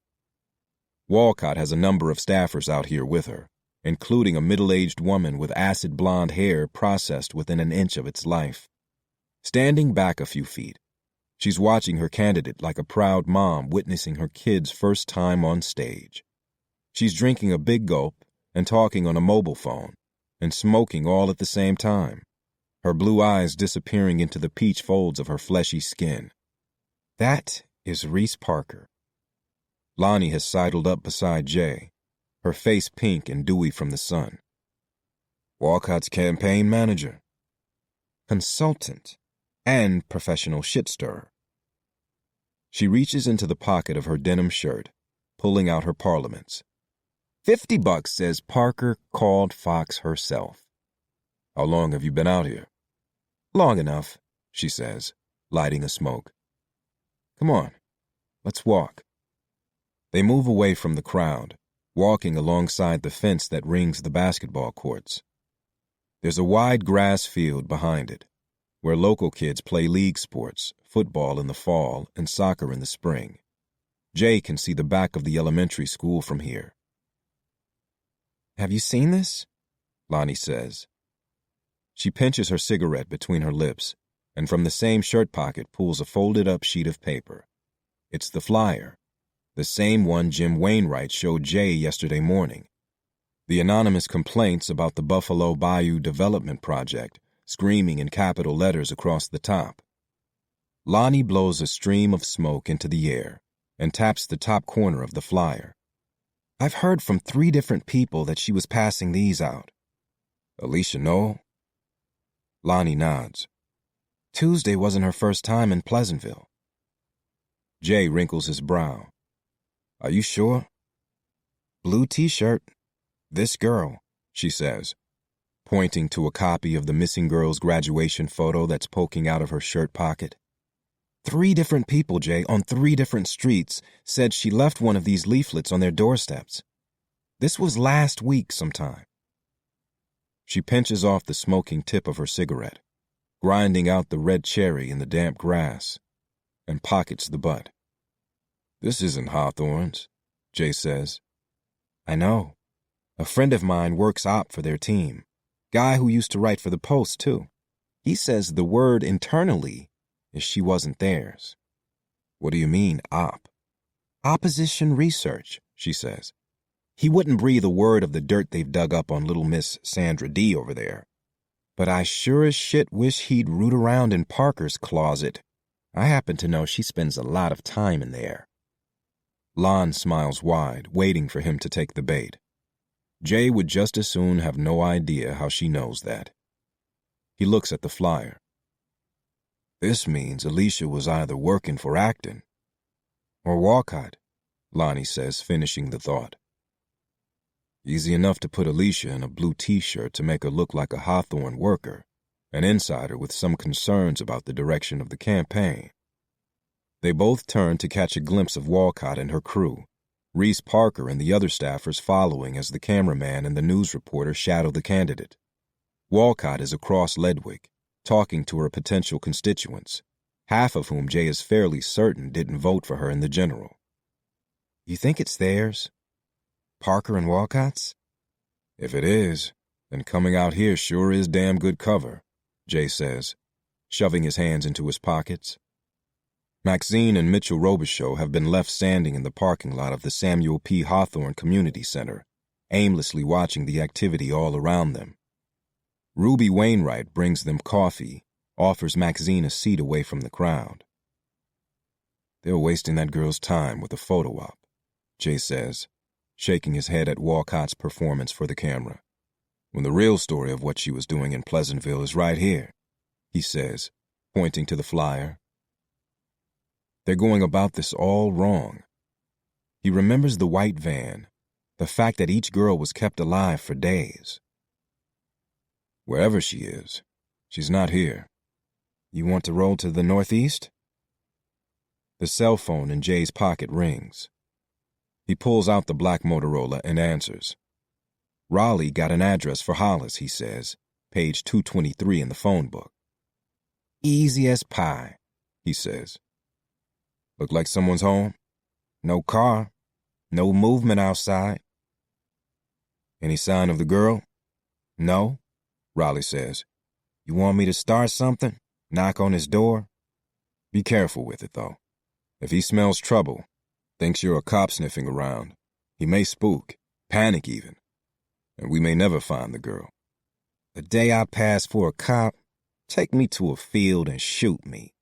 Walcott has a number of staffers out here with her, including a middle-aged woman with acid blonde hair processed within an inch of its life. Standing back a few feet, she's watching her candidate like a proud mom witnessing her kid's first time on stage. She's drinking a big gulp and talking on a mobile phone and smoking all at the same time, her blue eyes disappearing into the peach folds of her fleshy skin. That is Reese Parker. Lonnie has sidled up beside Jay, her face pink and dewy from the sun. Walcott's campaign manager, consultant, and professional shit-stirrer. She reaches into the pocket of her denim shirt, pulling out her parliaments. $50 says Parker called Fox herself. How long have you been out here? Long enough, she says, lighting a smoke. Come on, let's walk. They move away from the crowd, walking alongside the fence that rings the basketball courts. There's a wide grass field behind it, where local kids play league sports, football in the fall and soccer in the spring. Jay can see the back of the elementary school from here. Have you seen this? Lonnie says. She pinches her cigarette between her lips and from the same shirt pocket pulls a folded-up sheet of paper. It's the flyer, the same one Jim Wainwright showed Jay yesterday morning. The anonymous complaints about the Buffalo Bayou Development Project screaming in capital letters across the top. Lonnie blows a stream of smoke into the air and taps the top corner of the flyer. I've heard from 3 different people that she was passing these out. Alicia Noel? Lonnie nods. Tuesday wasn't her first time in Pleasantville. Jay wrinkles his brow. Are you sure? Blue t-shirt. This girl, she says, pointing to a copy of the missing girl's graduation photo that's poking out of her shirt pocket. 3 different people, Jay, on 3 different streets, said she left one of these leaflets on their doorsteps. This was last week sometime. She pinches off the smoking tip of her cigarette, grinding out the red cherry in the damp grass, and pockets the butt. This isn't Hawthorne's, Jay says. I know. A friend of mine works op for their team. Guy who used to write for the Post, too. He says the word internally is she wasn't theirs. What do you mean, op? Opposition research, she says. He wouldn't breathe a word of the dirt they've dug up on little Miss Sandra D over there. But I sure as shit wish he'd root around in Parker's closet. I happen to know she spends a lot of time in there. Lon smiles wide, waiting for him to take the bait. Jay would just as soon have no idea how she knows that. He looks at the flyer. This means Alicia was either working for Acton or Walcott, Lonnie says, finishing the thought. Easy enough to put Alicia in a blue t-shirt to make her look like a Hawthorne worker, an insider with some concerns about the direction of the campaign. They both turn to catch a glimpse of Walcott and her crew, Reese Parker and the other staffers following as the cameraman and the news reporter shadow the candidate. Walcott is across Ledwick, talking to her potential constituents, half of whom Jay is fairly certain didn't vote for her in the general. You think it's theirs? Parker and Walcott's? If it is, then coming out here sure is damn good cover, Jay says, shoving his hands into his pockets. Maxine and Mitchell Robichaux have been left standing in the parking lot of the Samuel P. Hawthorne Community Center, aimlessly watching the activity all around them. Ruby Wainwright brings them coffee, offers Maxine a seat away from the crowd. They're wasting that girl's time with a photo op, Jay says, shaking his head at Walcott's performance for the camera. When the real story of what she was doing in Pleasantville is right here, he says, pointing to the flyer. They're going about this all wrong. He remembers the white van, the fact that each girl was kept alive for days. Wherever she is, she's not here. You want to roll to the northeast? The cell phone in Jay's pocket rings. He pulls out the black Motorola and answers. Raleigh got an address for Hollis, he says, page 223 in the phone book. Easy as pie, he says. Look like someone's home? No car, no movement outside. Any sign of the girl? No, Raleigh says. You want me to start something? Knock on his door? Be careful with it, though. If he smells trouble, thinks you're a cop sniffing around, he may spook, panic even, and we may never find the girl. The day I pass for a cop, take me to a field and shoot me.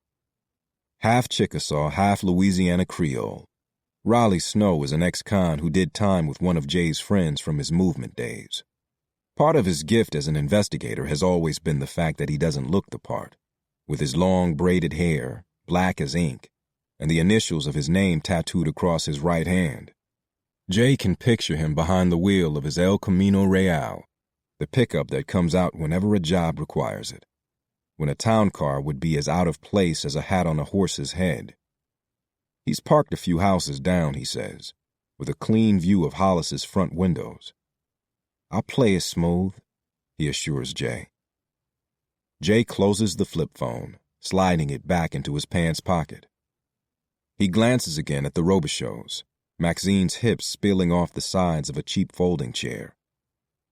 Half Chickasaw, half Louisiana Creole, Raleigh Snow is an ex-con who did time with one of Jay's friends from his movement days. Part of his gift as an investigator has always been the fact that he doesn't look the part, with his long braided hair, black as ink, and the initials of his name tattooed across his right hand. Jay can picture him behind the wheel of his El Camino Real, the pickup that comes out whenever a job requires it, when a town car would be as out of place as a hat on a horse's head. He's parked a few houses down, he says, with a clean view of Hollis's front windows. I'll play it smooth, he assures Jay. Jay closes the flip phone, sliding it back into his pants pocket. He glances again at the Robichaux's, Maxine's hips spilling off the sides of a cheap folding chair.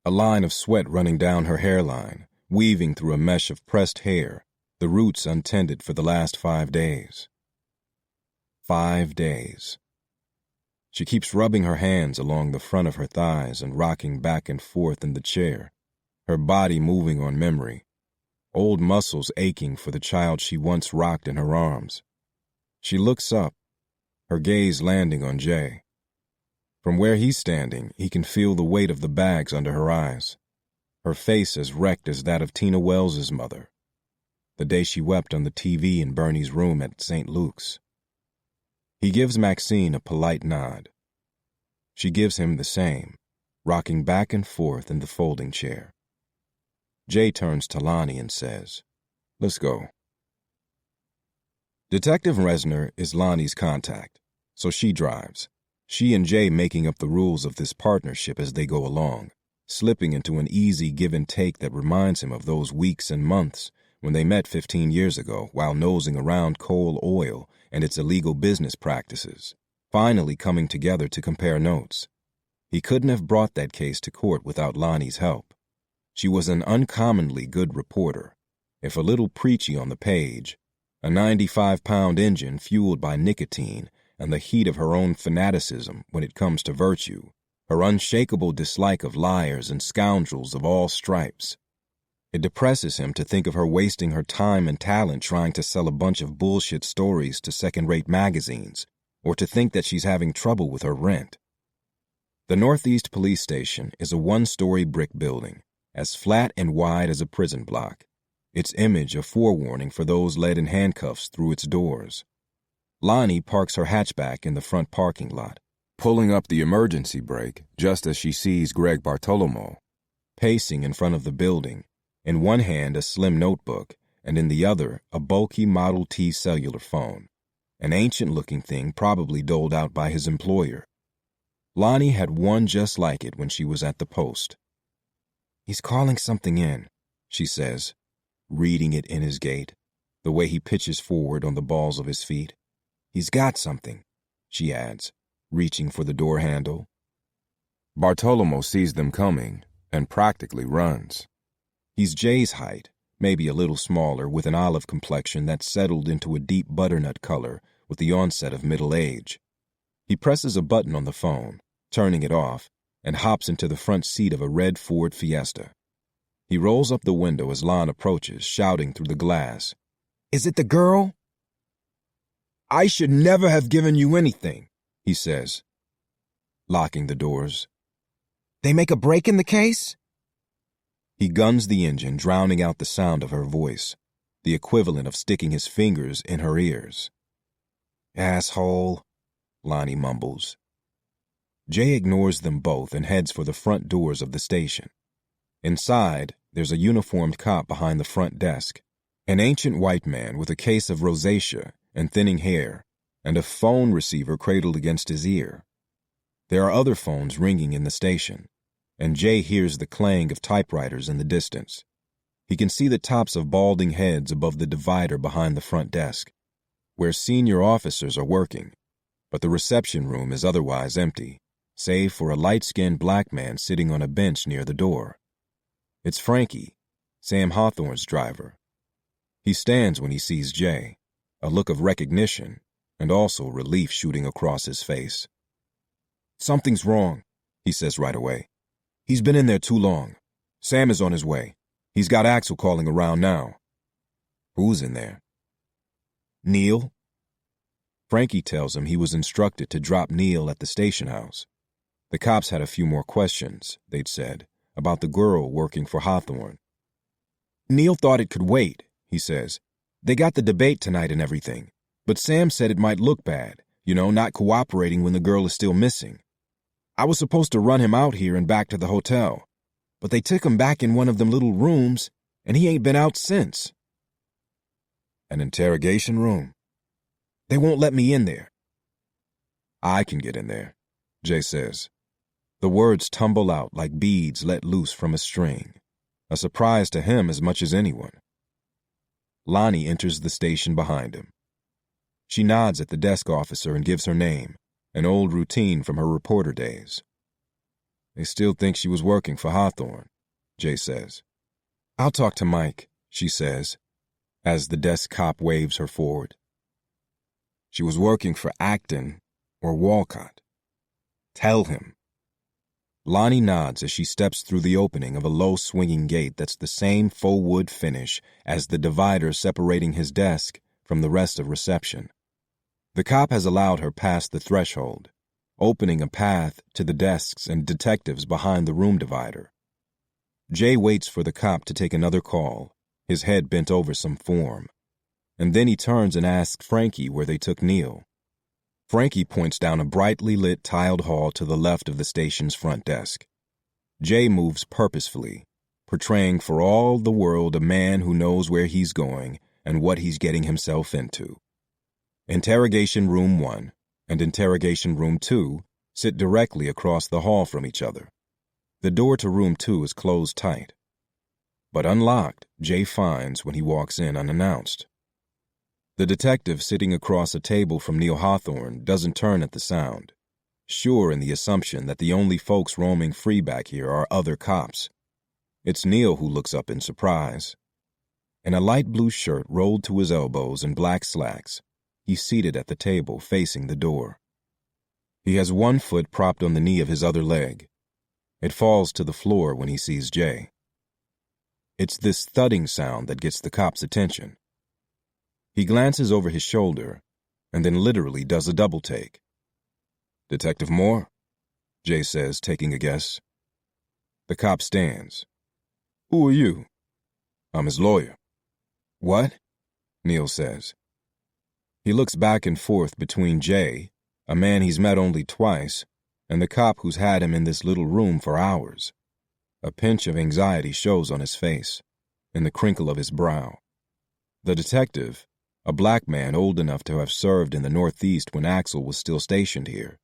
A line of sweat running down her hairline, weaving through a mesh of pressed hair, the roots untended for the last 5 days. 5 days. She keeps rubbing her hands along the front of her thighs and rocking back and forth in the chair, her body moving on memory, old muscles aching for the child she once rocked in her arms. She looks up, her gaze landing on Jay. From where he's standing, he can feel the weight of the bags under her eyes, her face as wrecked as that of Tina Wells's mother, the day she wept on the TV in Bernie's room at St. Luke's. He gives Maxine a polite nod. She gives him the same, rocking back and forth in the folding chair. Jay turns to Lonnie and says, "Let's go." Detective Resner is Lonnie's contact, so she drives, she and Jay making up the rules of this partnership as they go along, slipping into an easy give and take that reminds him of those weeks and months when they met 15 years ago while nosing around coal oil and its illegal business practices, finally coming together to compare notes. He couldn't have brought that case to court without Lonnie's help. She was an uncommonly good reporter, if a little preachy on the page, a 95-pound engine fueled by nicotine and the heat of her own fanaticism when it comes to virtue, her unshakable dislike of liars and scoundrels of all stripes. It depresses him to think of her wasting her time and talent trying to sell a bunch of bullshit stories to second-rate magazines, or to think that she's having trouble with her rent. The Northeast Police Station is a one-story brick building, as flat and wide as a prison block, its image a forewarning for those led in handcuffs through its doors. Lonnie parks her hatchback in the front parking lot, pulling up the emergency brake just as she sees Greg Bartolomeo, pacing in front of the building, in one hand a slim notebook and in the other a bulky Model T cellular phone, an ancient-looking thing probably doled out by his employer. Lonnie had one just like it when she was at the post. "He's calling something in," she says, reading it in his gait, the way he pitches forward on the balls of his feet. "He's got something," she adds, reaching for the door handle. Bartolomeo sees them coming and practically runs. He's Jay's height, maybe a little smaller, with an olive complexion that settled into a deep butternut color with the onset of middle age. He presses a button on the phone, turning it off, and hops into the front seat of a red Ford Fiesta. He rolls up the window as Lon approaches, shouting through the glass, "Is it the girl?" "I should never have given you anything," he says, locking the doors. "They make a break in the case?" He guns the engine, drowning out the sound of her voice, the equivalent of sticking his fingers in her ears. "Asshole," Lonnie mumbles. Jay ignores them both and heads for the front doors of the station. Inside, there's a uniformed cop behind the front desk, an ancient white man with a case of rosacea and thinning hair, and a phone receiver cradled against his ear. There are other phones ringing in the station, and Jay hears the clang of typewriters in the distance. He can see the tops of balding heads above the divider behind the front desk, where senior officers are working, but the reception room is otherwise empty, save for a light-skinned black man sitting on a bench near the door. It's Frankie, Sam Hawthorne's driver. He stands when he sees Jay, a look of recognition and also relief shooting across his face. "Something's wrong," he says right away. "He's been in there too long. Sam is on his way. He's got Axel calling around now." "Who's in there?" "Neil." Frankie tells him he was instructed to drop Neil at the station house. The cops had a few more questions, they'd said, about the girl working for Hawthorne. "Neil thought it could wait," he says. "They got the debate tonight and everything, but Sam said it might look bad, not cooperating when the girl is still missing. I was supposed to run him out here and back to the hotel, but they took him back in one of them little rooms, and he ain't been out since." "An interrogation room?" "They won't let me in there." "I can get in there," Jay says. The words tumble out like beads let loose from a string, a surprise to him as much as anyone. Lonnie enters the station behind him. She nods at the desk officer and gives her name, an old routine from her reporter days. "They still think she was working for Hawthorne," Jay says. "I'll talk to Mike," she says, as the desk cop waves her forward. "She was working for Acton or Walcott. Tell him." Lonnie nods as she steps through the opening of a low swinging gate that's the same faux wood finish as the divider separating his desk from the rest of reception. The cop has allowed her past the threshold, opening a path to the desks and detectives behind the room divider. Jay waits for the cop to take another call, his head bent over some form, and then he turns and asks Frankie where they took Neil. Frankie points down a brightly lit tiled hall to the left of the station's front desk. Jay moves purposefully, portraying for all the world a man who knows where he's going and what he's getting himself into. Interrogation Room 1 and Interrogation Room 2 sit directly across the hall from each other. The door to Room 2 is closed tight, but unlocked, Jay finds when he walks in unannounced. The detective sitting across a table from Neil Hawthorne doesn't turn at the sound, sure in the assumption that the only folks roaming free back here are other cops. It's Neil who looks up in surprise. In a light blue shirt rolled to his elbows and black slacks, he's seated at the table facing the door. He has one foot propped on the knee of his other leg. It falls to the floor when he sees Jay. It's this thudding sound that gets the cop's attention. He glances over his shoulder and then literally does a double take. "Detective Moore?" Jay says, taking a guess. The cop stands. Who are you? I'm his lawyer. What? Neil says. He looks back and forth between Jay, a man he's met only twice, and the cop who's had him in this little room for hours. A pinch of anxiety shows on his face, in the crinkle of his brow. The detective, a black man old enough to have served in the Northeast when Axel was still stationed here,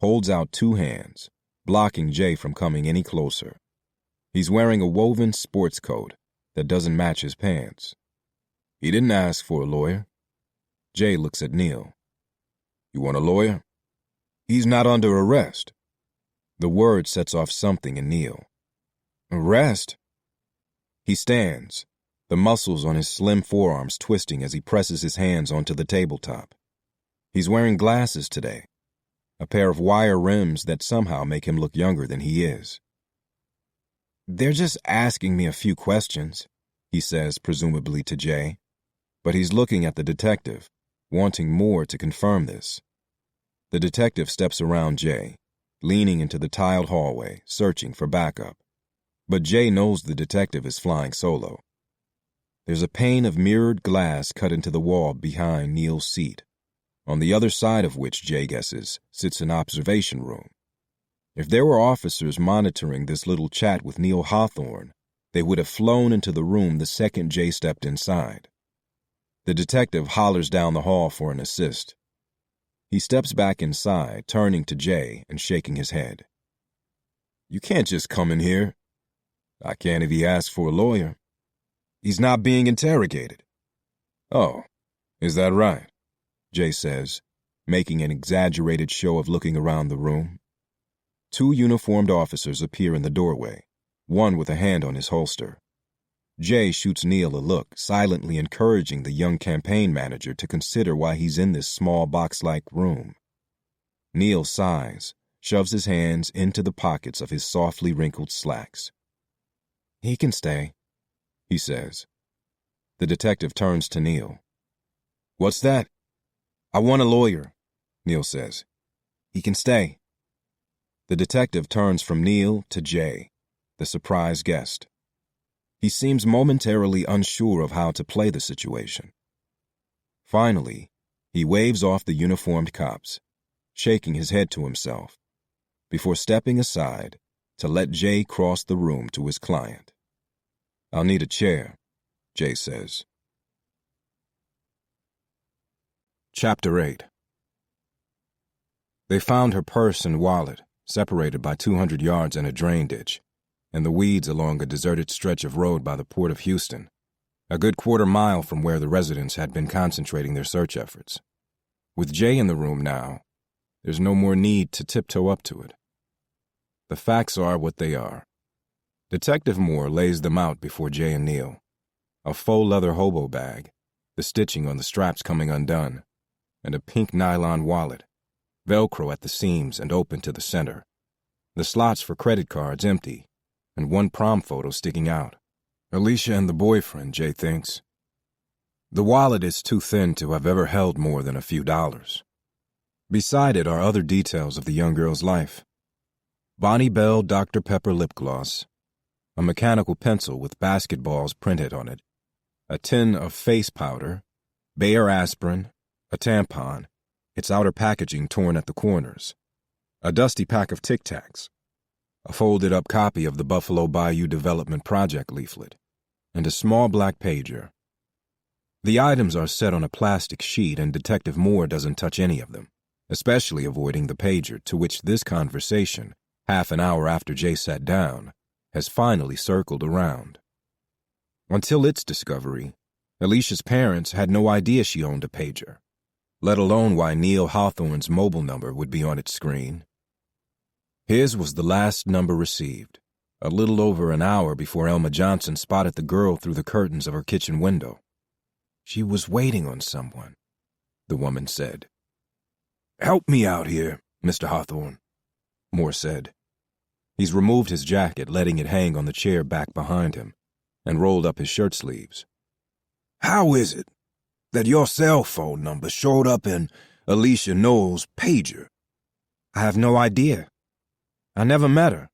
holds out two hands, blocking Jay from coming any closer. He's wearing a woven sports coat that doesn't match his pants. He didn't ask for a lawyer. Jay looks at Neil. You want a lawyer? He's not under arrest. The word sets off something in Neil. Arrest? He stands, the muscles on his slim forearms twisting as he presses his hands onto the tabletop. He's wearing glasses today, a pair of wire rims that somehow make him look younger than he is. They're just asking me a few questions, he says, presumably to Jay, but he's looking at the detective, wanting more to confirm this. The detective steps around Jay, leaning into the tiled hallway, searching for backup. But Jay knows the detective is flying solo. There's a pane of mirrored glass cut into the wall behind Neil's seat, on the other side of which, Jay guesses, sits an observation room. If there were officers monitoring this little chat with Neil Hawthorne, they would have flown into the room the second Jay stepped inside. The detective hollers down the hall for an assist. He steps back inside, turning to Jay and shaking his head. You can't just come in here. I can't if he asks for a lawyer. He's not being interrogated. Oh, is that right? Jay says, making an exaggerated show of looking around the room. Two uniformed officers appear in the doorway, one with a hand on his holster. Jay shoots Neil a look, silently encouraging the young campaign manager to consider why he's in this small box-like room. Neil sighs, shoves his hands into the pockets of his softly wrinkled slacks. He can stay, he says. The detective turns to Neil. What's that? I want a lawyer, Neil says. He can stay. The detective turns from Neil to Jay, the surprise guest. He seems momentarily unsure of how to play the situation. Finally, he waves off the uniformed cops, shaking his head to himself, before stepping aside to let Jay cross the room to his client. I'll need a chair, Jay says. Chapter 8. They found her purse and wallet, separated by 200 yards in a drain ditch, and the weeds along a deserted stretch of road by the port of Houston, a good quarter-mile from where the residents had been concentrating their search efforts. With Jay in the room now, there's no more need to tiptoe up to it. The facts are what they are. Detective Moore lays them out before Jay and Neil. A faux leather hobo bag, the stitching on the straps coming undone, and a pink nylon wallet, Velcro at the seams and open to the center. The slots for credit cards empty, and one prom photo sticking out. Alicia and the boyfriend, Jay thinks. The wallet is too thin to have ever held more than a few dollars. Beside it are other details of the young girl's life. Bonnie Bell Dr. Pepper lip gloss, a mechanical pencil with basketballs printed on it, a tin of face powder, Bayer aspirin, a tampon, its outer packaging torn at the corners, a dusty pack of Tic Tacs, a folded-up copy of the Buffalo Bayou Development Project leaflet, and a small black pager. The items are set on a plastic sheet, and Detective Moore doesn't touch any of them, especially avoiding the pager, to which this conversation, half an hour after Jay sat down, has finally circled around. Until its discovery, Alicia's parents had no idea she owned a pager, let alone why Neil Hawthorne's mobile number would be on its screen. His was the last number received, a little over an hour before Elma Johnson spotted the girl through the curtains of her kitchen window. She was waiting on someone, the woman said. "Help me out here, Mr. Hawthorne," Moore said. He's removed his jacket, letting it hang on the chair back behind him, and rolled up his shirt sleeves. "How is it that your cell phone number showed up in Alicia Knowles' pager?" "I have no idea. I never met her.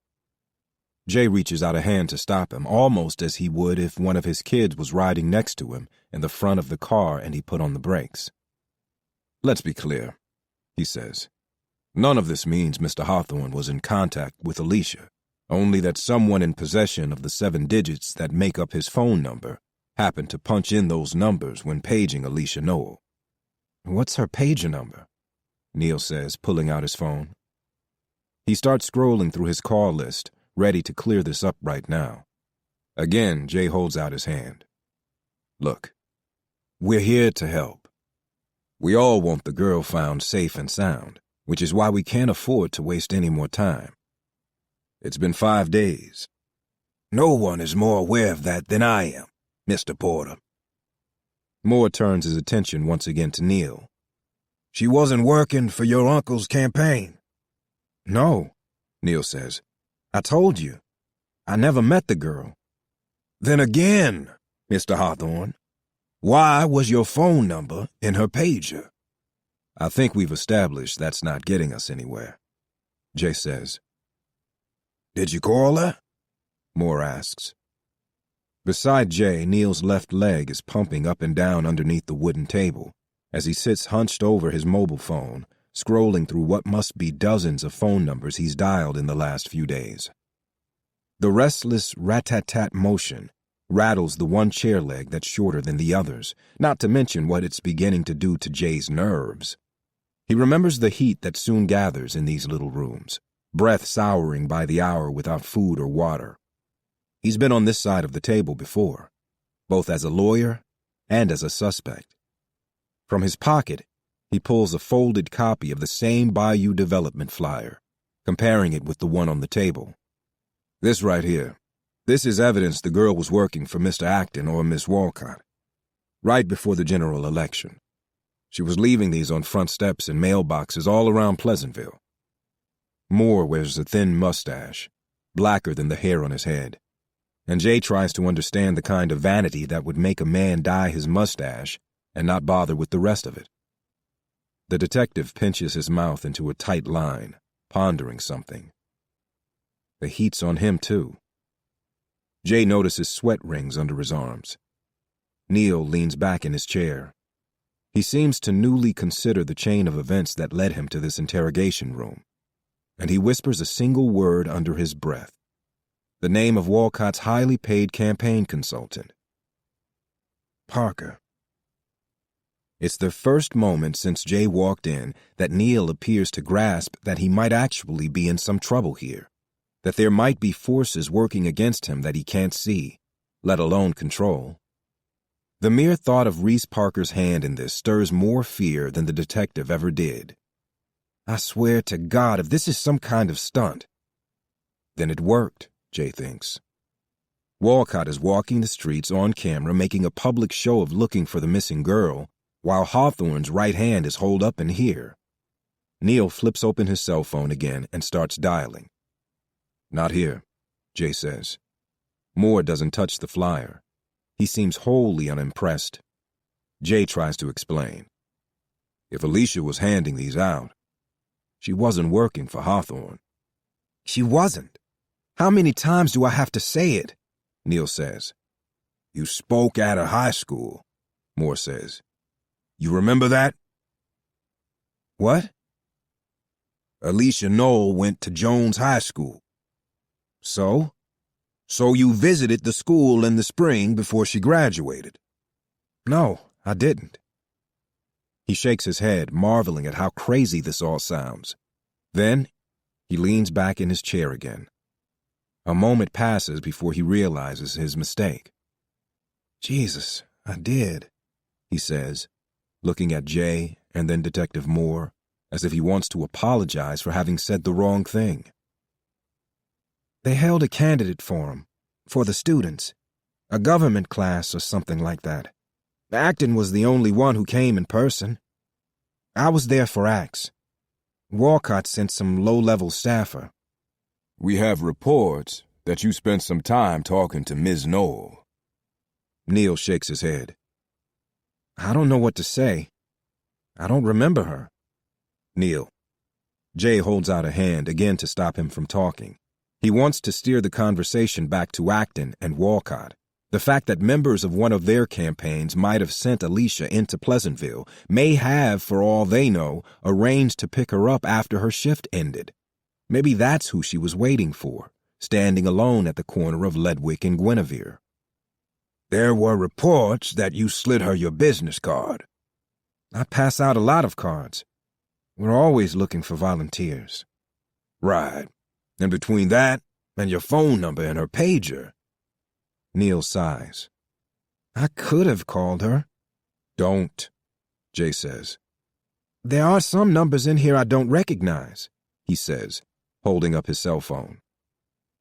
Jay reaches out a hand to stop him, almost as he would if one of his kids was riding next to him in the front of the car and he put on the brakes. Let's be clear, he says. None of this means Mr. Hawthorne was in contact with Alicia, only that someone in possession of the 7 digits that make up his phone number happened to punch in those numbers when paging Alicia Noel. What's her pager number? Neil says, pulling out his phone. He starts scrolling through his call list, ready to clear this up right now. Again, Jay holds out his hand. Look, we're here to help. We all want the girl found safe and sound, which is why we can't afford to waste any more time. It's been 5 days. No one is more aware of that than I am, Mr. Porter. Moore turns his attention once again to Neil. She wasn't working for your uncle's campaign. No, Neil says. I told you. I never met the girl. Then again, Mr. Hawthorne, why was your phone number in her pager? I think we've established that's not getting us anywhere, Jay says. Did you call her? Moore asks. Beside Jay, Neil's left leg is pumping up and down underneath the wooden table as he sits hunched over his mobile phone, scrolling through what must be dozens of phone numbers he's dialed in the last few days. The restless rat-tat-tat motion rattles the one chair leg that's shorter than the others, not to mention what it's beginning to do to Jay's nerves. He remembers the heat that soon gathers in these little rooms, breath souring by the hour without food or water. He's been on this side of the table before, both as a lawyer and as a suspect. From his pocket, he pulls a folded copy of the same Bayou Development flyer, comparing it with the one on the table. This right here, this is evidence the girl was working for Mr. Acton or Miss Walcott, right before the general election. She was leaving these on front steps and mailboxes all around Pleasantville. Moore wears a thin mustache, blacker than the hair on his head, and Jay tries to understand the kind of vanity that would make a man dye his mustache and not bother with the rest of it. The detective pinches his mouth into a tight line, pondering something. The heat's on him, too. Jay notices sweat rings under his arms. Neil leans back in his chair. He seems to newly consider the chain of events that led him to this interrogation room, and he whispers a single word under his breath. The name of Walcott's highly paid campaign consultant. Parker. It's the first moment since Jay walked in that Neil appears to grasp that he might actually be in some trouble here, that there might be forces working against him that he can't see, let alone control. The mere thought of Reese Parker's hand in this stirs more fear than the detective ever did. I swear to God, if this is some kind of stunt. Then it worked, Jay thinks. Walcott is walking the streets on camera, making a public show of looking for the missing girl, while Hawthorne's right hand is holed up in here. Neil flips open his cell phone again and starts dialing. Not here, Jay says. Moore doesn't touch the flyer. He seems wholly unimpressed. Jay tries to explain. If Alicia was handing these out, she wasn't working for Hawthorne. She wasn't. How many times do I have to say it? Neil says. You spoke at her high school, Moore says. You remember that? What? Alicia Noel went to Jones High School. So? So you visited the school in the spring before she graduated? No, I didn't. He shakes his head, marveling at how crazy this all sounds. Then, he leans back in his chair again. A moment passes before he realizes his mistake. Jesus, I did, he says, looking at Jay and then Detective Moore, as if he wants to apologize for having said the wrong thing. They held a candidate forum for the students, a government class or something like that. Acton was the only one who came in person. I was there for Axe. Walcott sent some low-level staffer. We have reports that you spent some time talking to Ms. Noel. Neil shakes his head. I don't know what to say. I don't remember her. Neil. Jay holds out a hand again to stop him from talking. He wants to steer the conversation back to Acton and Walcott. The fact that members of one of their campaigns might have sent Alicia into Pleasantville, may have, for all they know, arranged to pick her up after her shift ended. Maybe that's who she was waiting for, standing alone at the corner of Ledwick and Guinevere. There were reports that you slid her your business card. I pass out a lot of cards. We're always looking for volunteers. Right. And between that and your phone number and her pager. Neil sighs. I could have called her. Don't, Jay says. There are some numbers in here I don't recognize, he says, holding up his cell phone.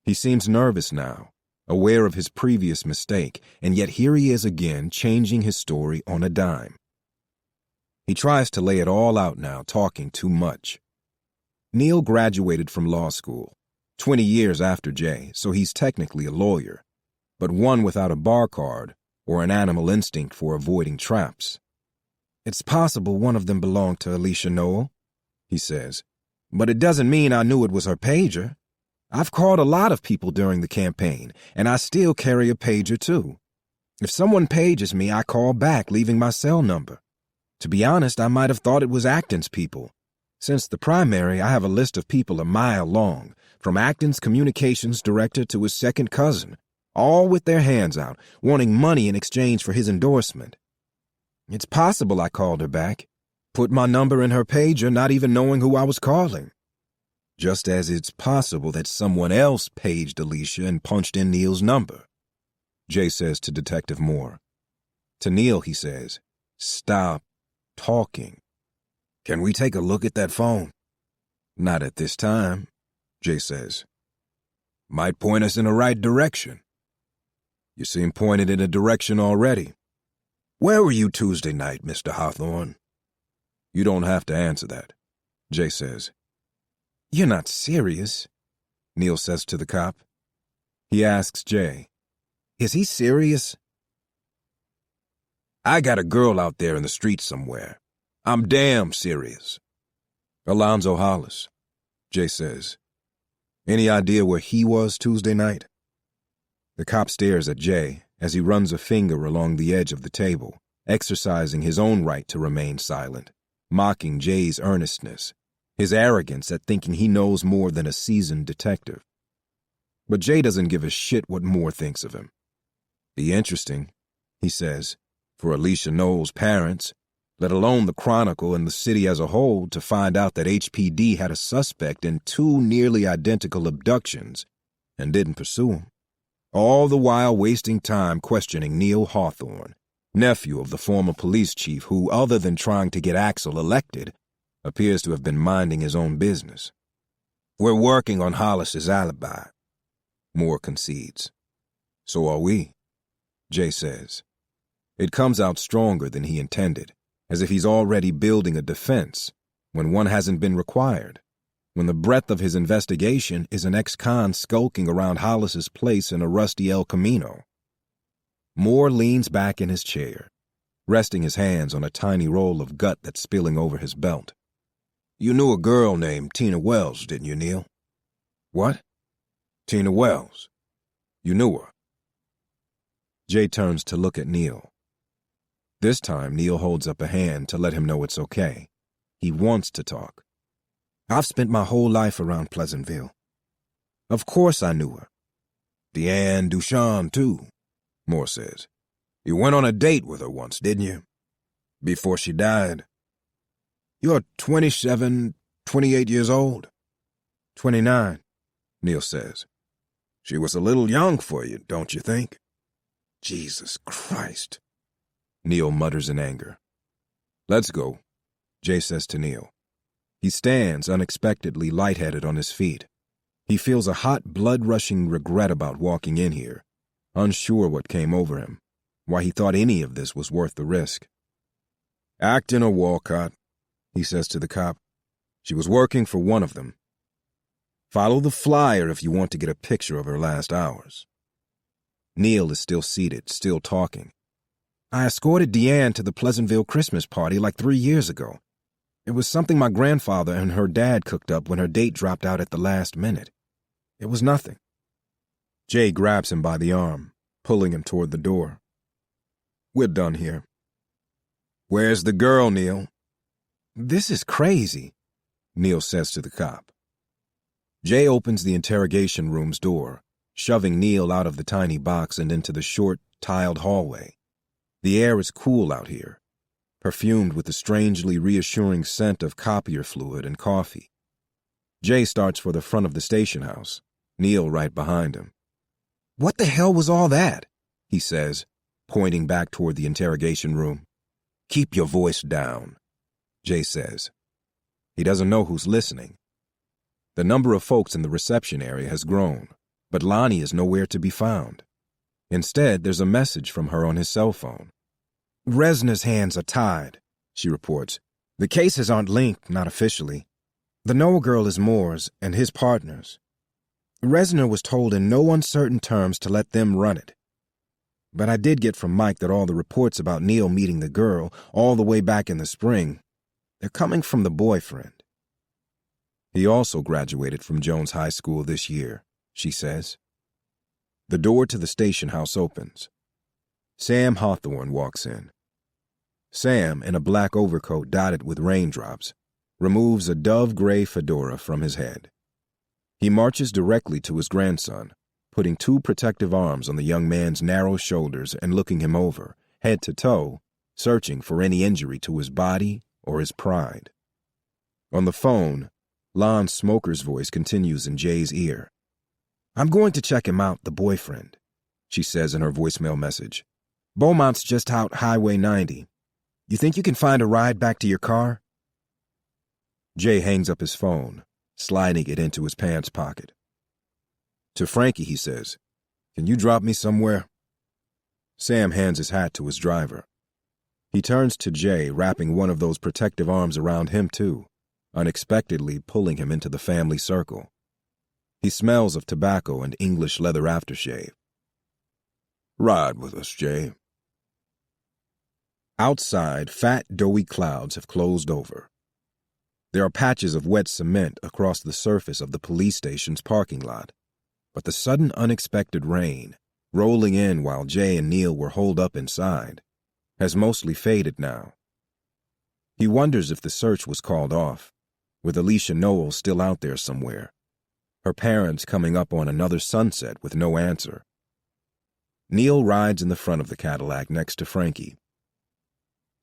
He seems nervous now, aware of his previous mistake, and yet here he is again, changing his story on a dime. He tries to lay it all out now, talking too much. Neil graduated from law school, 20 years after Jay, so he's technically a lawyer, but one without a bar card or an animal instinct for avoiding traps. It's possible one of them belonged to Alicia Noel, he says, but it doesn't mean I knew it was her pager. I've called a lot of people during the campaign, and I still carry a pager too. If someone pages me, I call back, leaving my cell number. To be honest, I might have thought it was Acton's people. Since the primary, I have a list of people a mile long, from Acton's communications director to his second cousin, all with their hands out, wanting money in exchange for his endorsement. It's possible I called her back, put my number in her pager, not even knowing who I was calling. Just as it's possible that someone else paged Alicia and punched in Neil's number, Jay says to Detective Moore. To Neil, he says, "Stop talking. Can we take a look at that phone?" "Not at this time," Jay says. "Might point us in the right direction." "You seem pointed in a direction already." "Where were you Tuesday night, Mr. Hawthorne?" "You don't have to answer that," Jay says. "You're not serious," Neil says to the cop. He asks Jay, "Is he serious?" "I got a girl out there in the street somewhere. I'm damn serious." "Alonzo Hollis," Jay says. "Any idea where he was Tuesday night?" The cop stares at Jay as he runs a finger along the edge of the table, exercising his own right to remain silent, mocking Jay's earnestness, his arrogance at thinking he knows more than a seasoned detective. But Jay doesn't give a shit what Moore thinks of him. "Be interesting," he says, "for Alicia Noel's parents, let alone the Chronicle and the city as a whole, to find out that HPD had a suspect in 2 nearly identical abductions and didn't pursue him. All the while wasting time questioning Neil Hawthorne, nephew of the former police chief who, other than trying to get Axel elected, appears to have been minding his own business." "We're working on Hollis's alibi," Moore concedes. "So are we," Jay says. It comes out stronger than he intended, as if he's already building a defense when one hasn't been required, when the breadth of his investigation is an ex-con skulking around Hollis's place in a rusty El Camino. Moore leans back in his chair, resting his hands on a tiny roll of gut that's spilling over his belt. "You knew a girl named Tina Wells, didn't you, Neil?" "What?" "Tina Wells. You knew her." Jay turns to look at Neil. This time, Neil holds up a hand to let him know it's okay. He wants to talk. "I've spent my whole life around Pleasantville. Of course I knew her." "Deanne Duchamp, too," Moore says. "You went on a date with her once, didn't you? Before she died. You're 27, 28 years old." 29, Neil says. "She was a little young for you, don't you think?" "Jesus Christ," Neil mutters in anger. "Let's go," Jay says to Neil. He stands unexpectedly lightheaded on his feet. He feels a hot, blood-rushing regret about walking in here, unsure what came over him, why he thought any of this was worth the risk. "Acton or Walcott," he says to the cop. "She was working for one of them. Follow the flyer if you want to get a picture of her last hours." Neil is still seated, still talking. "I escorted Deanne to the Pleasantville Christmas party like 3 years ago. It was something my grandfather and her dad cooked up when her date dropped out at the last minute. It was nothing. Jay grabs him by the arm, pulling him toward the door. We're done here. Where's the girl, Neil? This is crazy, Neil says to the cop. Jay opens the interrogation room's door, shoving Neil out of the tiny box and into the short, tiled hallway. The air is cool out here, perfumed with the strangely reassuring scent of copier fluid and coffee. Jay starts for the front of the station house, Neil right behind him. What the hell was all that? He says, pointing back toward the interrogation room. Keep your voice down, Jay says. He doesn't know who's listening. The number of folks in the reception area has grown, but Lonnie is nowhere to be found. Instead, there's a message from her on his cell phone. Resner's hands are tied, she reports. The cases aren't linked, not officially. The Noah girl is Moore's and his partner's. Resner was told in no uncertain terms to let them run it. But I did get from Mike that all the reports about Neil meeting the girl all the way back in the spring, they're coming from the boyfriend. He also graduated from Jones High School this year, she says. The door to the station house opens. Sam Hawthorne walks in. Sam, in a black overcoat dotted with raindrops, removes a dove-gray fedora from his head. He marches directly to his grandson, putting two protective arms on the young man's narrow shoulders and looking him over, head to toe, searching for any injury to his body or his pride. On the phone, Lon Smoker's voice continues in Jay's ear. I'm going to check him out, the boyfriend, she says in her voicemail message. Beaumont's just out Highway 90. You think you can find a ride back to your car? Jay hangs up his phone, sliding it into his pants pocket. To Frankie, he says, Can you drop me somewhere? Sam hands his hat to his driver. He turns to Jay, wrapping one of those protective arms around him too, unexpectedly pulling him into the family circle. He smells of tobacco and English leather aftershave. Ride with us, Jay. Outside, fat, doughy clouds have closed over. There are patches of wet cement across the surface of the police station's parking lot, but the sudden unexpected rain, rolling in while Jay and Neil were holed up inside, has mostly faded now. He wonders if the search was called off, with Alicia Noel still out there somewhere, her parents coming up on another sunset with no answer. Neil rides in the front of the Cadillac next to Frankie.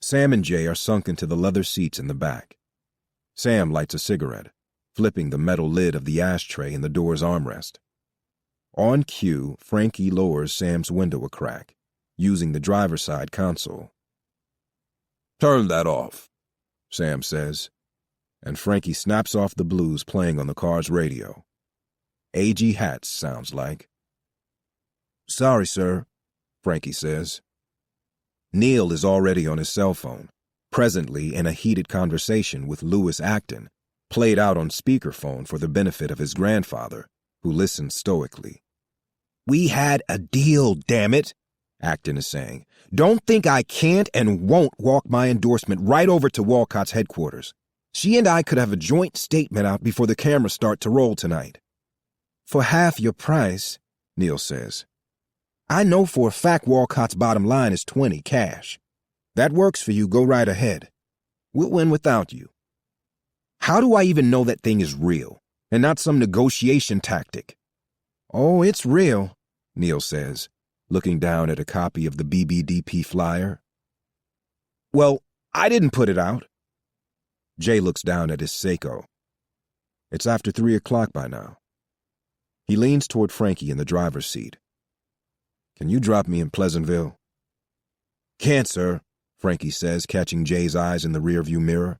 Sam and Jay are sunk into the leather seats in the back. Sam lights a cigarette, flipping the metal lid of the ashtray in the door's armrest. On cue, Frankie lowers Sam's window a crack, using the driver's side console. Turn that off, Sam says, and Frankie snaps off the blues playing on the car's radio. A.G. Hatch sounds like. Sorry, sir, Frankie says. Neil is already on his cell phone, presently in a heated conversation with Lewis Acton, played out on speakerphone for the benefit of his grandfather, who listens stoically. We had a deal, damn it, Acton is saying. Don't think I can't and won't walk my endorsement right over to Walcott's headquarters. She and I could have a joint statement out before the cameras start to roll tonight. For half your price, Neil says. I know for a fact Walcott's bottom line is 20 cash. That works for you, go right ahead. We'll win without you. How do I even know that thing is real, and not some negotiation tactic? Oh, it's real, Neil says, looking down at a copy of the BBDP flyer. Well, I didn't put it out. Jay looks down at his Seiko. It's after 3 o'clock by now. He leans toward Frankie in the driver's seat. Can you drop me in Pleasantville? Can't, sir, Frankie says, catching Jay's eyes in the rearview mirror.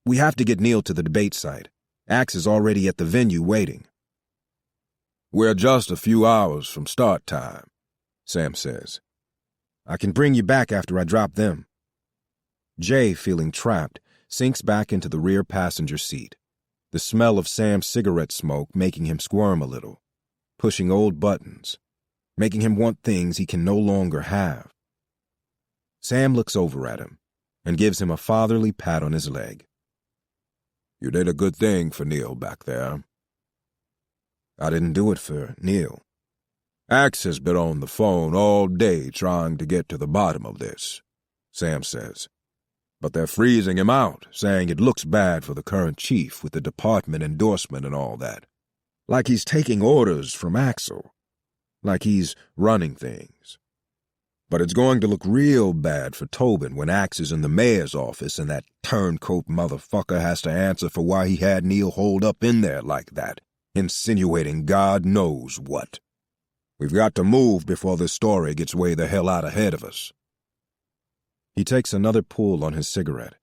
We have to get Neil to the debate site. Axe is already at the venue waiting. We're just a few hours from start time, Sam says. I can bring you back after I drop them. Jay, feeling trapped, sinks back into the rear passenger seat, the smell of Sam's cigarette smoke making him squirm a little, pushing old buttons, making him want things he can no longer have. Sam looks over at him and gives him a fatherly pat on his leg. You did a good thing for Neil back there. I didn't do it for Neil. Axe has been on the phone all day trying to get to the bottom of this, Sam says. But they're freezing him out, saying it looks bad for the current chief with the department endorsement and all that. Like he's taking orders from Axel. Like he's running things. But it's going to look real bad for Tobin when Axe is in the mayor's office and that turncoat motherfucker has to answer for why he had Neil holed up in there like that, insinuating God knows what. We've got to move before this story gets way the hell out ahead of us. He takes another pull on his cigarette,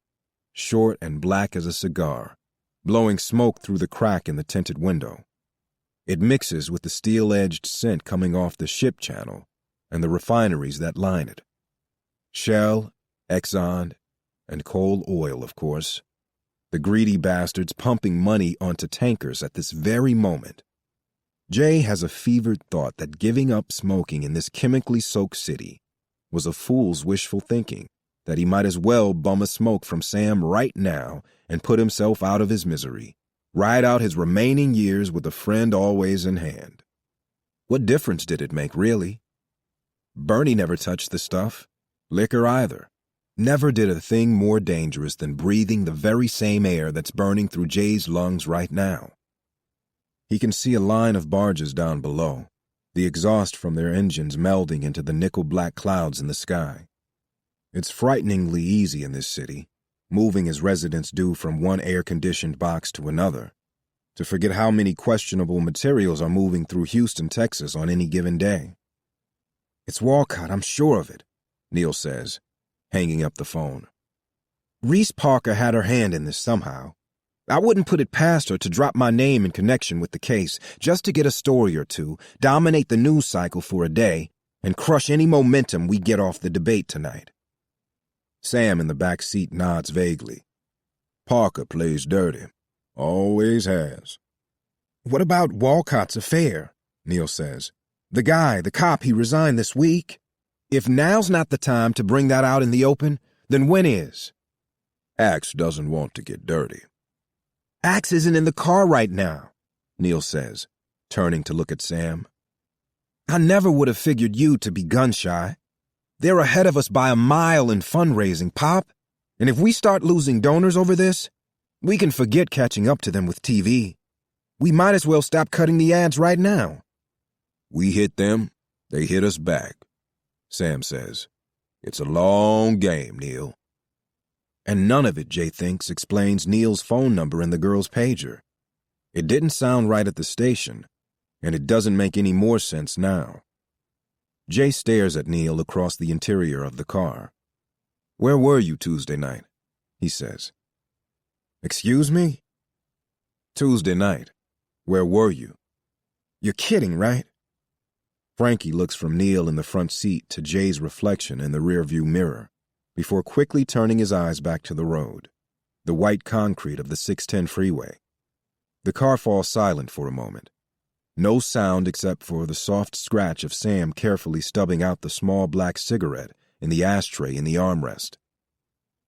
short and black as a cigar, blowing smoke through the crack in the tinted window. It mixes with the steel-edged scent coming off the ship channel and the refineries that line it. Shell, Exxon, and Coal Oil, of course. The greedy bastards pumping money onto tankers at this very moment. Jay has a fevered thought that giving up smoking in this chemically soaked city was a fool's wishful thinking, that he might as well bum a smoke from Sam right now and put himself out of his misery, ride out his remaining years with a friend always in hand. What difference did it make, really? Bernie never touched the stuff, liquor either. Never did a thing more dangerous than breathing the very same air that's burning through Jay's lungs right now. He can see a line of barges down below, the exhaust from their engines melding into the nickel-black clouds in the sky. It's frighteningly easy in this city, moving as residents do from one air-conditioned box to another, to forget how many questionable materials are moving through Houston, Texas on any given day. It's Walcott, I'm sure of it, Neil says, hanging up the phone. Reese Parker had her hand in this somehow. I wouldn't put it past her to drop my name in connection with the case just to get a story or two, dominate the news cycle for a day, and crush any momentum we get off the debate tonight. Sam in the back seat nods vaguely. Parker plays dirty. Always has. What about Walcott's affair? Neil says. The cop, he resigned this week. If now's not the time to bring that out in the open, then when is? Axe doesn't want to get dirty. Axe isn't in the car right now, Neil says, turning to look at Sam. I never would have figured you to be gun-shy. They're ahead of us by a mile in fundraising, Pop. And if we start losing donors over this, we can forget catching up to them with TV. We might as well stop cutting the ads right now. We hit them, they hit us back, Sam says. It's a long game, Neil. And none of it, Jay thinks, explains Neil's phone number in the girl's pager. It didn't sound right at the station, and it doesn't make any more sense now. Jay stares at Neil across the interior of the car. Where were you Tuesday night? He says. Excuse me? Tuesday night. Where were you? You're kidding, right? Frankie looks from Neil in the front seat to Jay's reflection in the rearview mirror, before quickly turning his eyes back to the road, the white concrete of the 610 freeway. The car falls silent for a moment. No sound except for the soft scratch of Sam carefully stubbing out the small black cigarette in the ashtray in the armrest.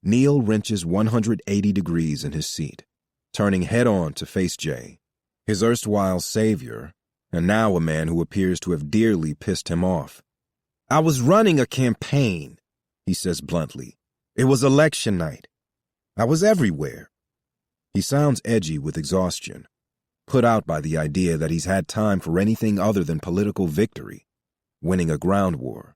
Neil wrenches 180 degrees in his seat, turning head-on to face Jay, his erstwhile savior, and now a man who appears to have dearly pissed him off. I was running a campaign, he says bluntly. It was election night. I was everywhere. He sounds edgy with exhaustion, put out by the idea that he's had time for anything other than political victory, winning a ground war.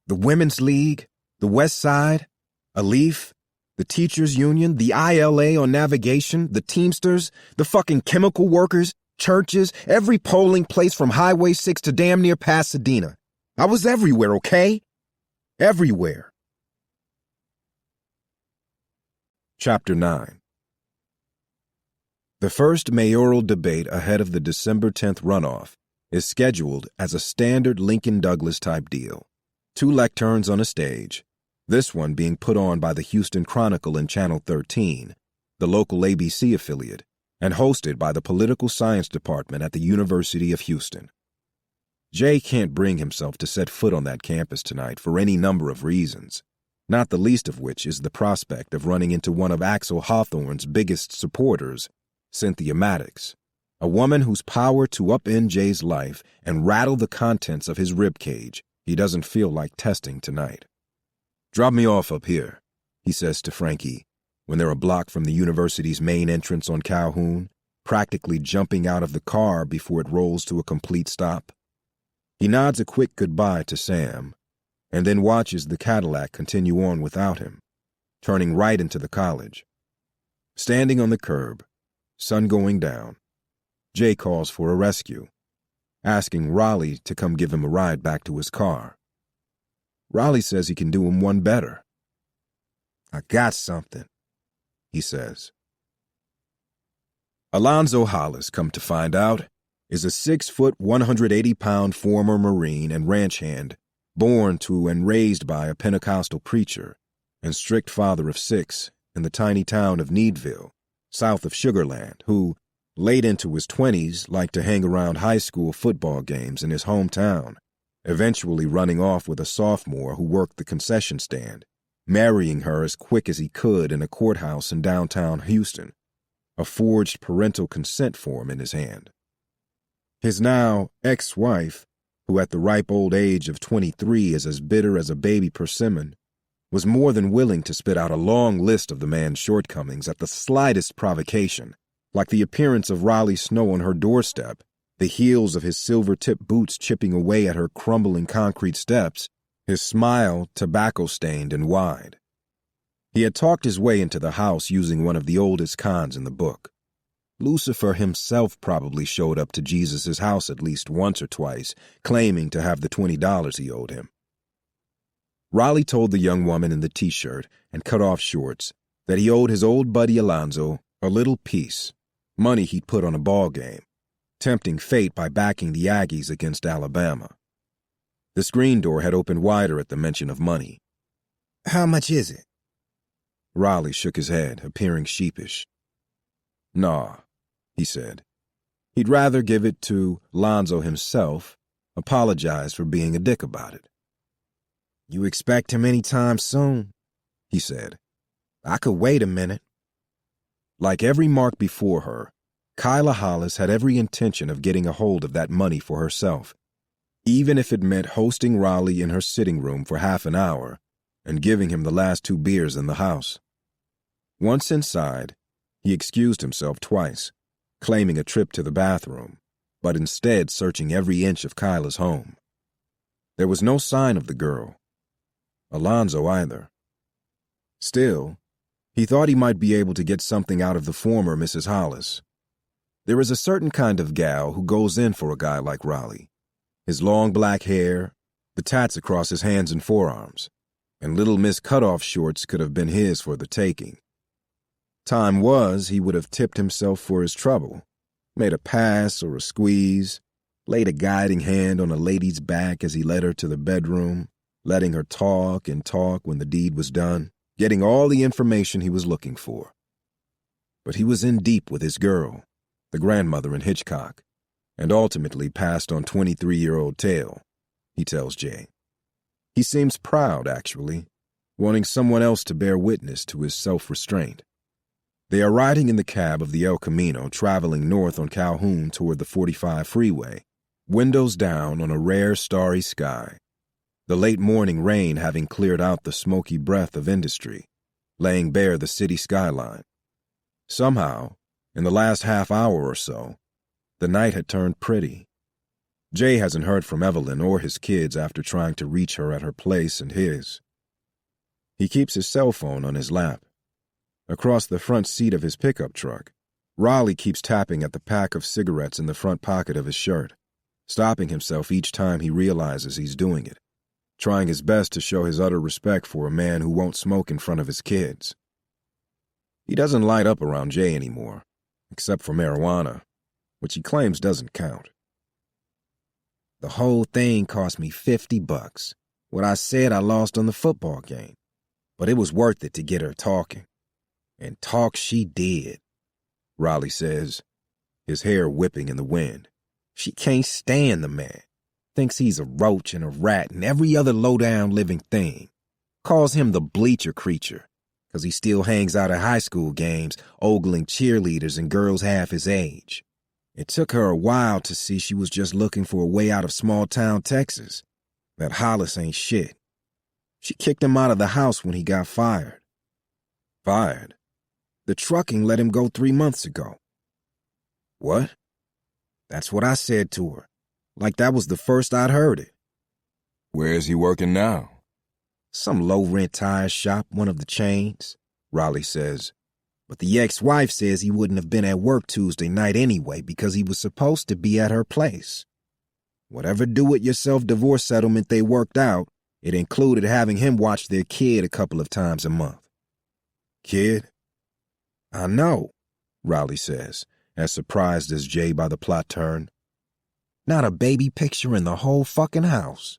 The Women's League, the West Side, a Leaf, the Teachers Union, the ILA on navigation, the Teamsters, the fucking chemical workers, churches, every polling place from Highway 6 to damn near Pasadena. I was everywhere, okay? Everywhere. Chapter 9. The first mayoral debate ahead of the December 10th runoff is scheduled as a standard Lincoln-Douglas type deal. 2 lecterns on a stage, this one being put on by the Houston Chronicle and Channel 13, the local ABC affiliate, and hosted by the Political Science Department at the University of Houston. Jay can't bring himself to set foot on that campus tonight for any number of reasons, not the least of which is the prospect of running into one of Axel Hawthorne's biggest supporters, Cynthia Maddox, a woman whose power to upend Jay's life and rattle the contents of his ribcage he doesn't feel like testing tonight. "Drop me off up here," he says to Frankie, when they're a block from the university's main entrance on Calhoun, practically jumping out of the car before it rolls to a complete stop. He nods a quick goodbye to Sam, and then watches the Cadillac continue on without him, turning right into the college. Standing on the curb, sun going down, Jay calls for a rescue, asking Raleigh to come give him a ride back to his car. Raleigh says he can do him one better. "I got something," he says. Alonzo Hollis, come to find out, is a 6-foot, 180-pound former Marine and ranch hand born to and raised by a Pentecostal preacher and strict father of 6 in the tiny town of Needville, south of Sugar Land, who, late into his 20s, liked to hang around high school football games in his hometown, eventually running off with a sophomore who worked the concession stand, marrying her as quick as he could in a courthouse in downtown Houston, a forged parental consent form in his hand. His now ex-wife, who at the ripe old age of 23 is as bitter as a baby persimmon, was more than willing to spit out a long list of the man's shortcomings at the slightest provocation, like the appearance of Raleigh snow on her doorstep, the heels of his silver-tipped boots chipping away at her crumbling concrete steps, his smile tobacco-stained and wide. He had talked his way into the house using one of the oldest cons in the book. Lucifer himself probably showed up to Jesus' house at least once or twice, claiming to have the $20 he owed him. Raleigh told the young woman in the t-shirt and cut-off shorts that he owed his old buddy Alonzo a little piece, money he'd put on a ball game, tempting fate by backing the Aggies against Alabama. The screen door had opened wider at the mention of money. How much is it? Raleigh shook his head, appearing sheepish. "Nah," he said. He'd rather give it to Lonzo himself, apologize for being a dick about it. "You expect him any time soon?" he said. "I could wait a minute." Like every mark before her, Kyla Hollis had every intention of getting a hold of that money for herself, even if it meant hosting Raleigh in her sitting room for half an hour and giving him the last 2 beers in the house. Once inside, he excused himself twice, claiming a trip to the bathroom, but instead searching every inch of Kyla's home. There was no sign of the girl, Alonzo either. Still, he thought he might be able to get something out of the former Mrs. Hollis. There is a certain kind of gal who goes in for a guy like Raleigh. His long black hair, the tats across his hands and forearms, and Little Miss Cutoff shorts could have been his for the taking. Time was he would have tipped himself for his trouble, made a pass or a squeeze, laid a guiding hand on a lady's back as he led her to the bedroom, letting her talk and talk when the deed was done, getting all the information he was looking for. But he was in deep with his girl, the grandmother in Hitchcock, and ultimately passed on 23-year-old Tale, he tells Jay. He seems proud, actually, wanting someone else to bear witness to his self-restraint. They are riding in the cab of the El Camino, traveling north on Calhoun toward the 45 freeway, windows down on a rare starry sky, the late morning rain having cleared out the smoky breath of industry, laying bare the city skyline. Somehow, in the last half hour or so, the night had turned pretty. Jay hasn't heard from Evelyn or his kids after trying to reach her at her place and his. He keeps his cell phone on his lap. Across the front seat of his pickup truck, Raleigh keeps tapping at the pack of cigarettes in the front pocket of his shirt, stopping himself each time he realizes he's doing it, trying his best to show his utter respect for a man who won't smoke in front of his kids. He doesn't light up around Jay anymore, except for marijuana, which he claims doesn't count. "The whole thing cost me $50. What I said I lost on the football game. But it was worth it to get her talking. And talk she did," Raleigh says, his hair whipping in the wind. "She can't stand the man. Thinks he's a roach and a rat and every other low-down living thing. Calls him the bleacher creature, 'cause he still hangs out at high school games, ogling cheerleaders and girls half his age. It took her a while to see she was just looking for a way out of small-town Texas, that Hollis ain't shit. She kicked him out of the house when he got fired. Fired? The trucking let him go 3 months ago. What? That's what I said to her, like that was the first I'd heard it. Where is he working now? Some low-rent tire shop, one of the chains, Raleigh says. But the ex-wife says he wouldn't have been at work Tuesday night anyway because he was supposed to be at her place. Whatever do-it-yourself divorce settlement they worked out, it included having him watch their kid a couple of times a month. Kid? I know, Raleigh says, as surprised as Jay by the plot turn. Not a baby picture in the whole fucking house.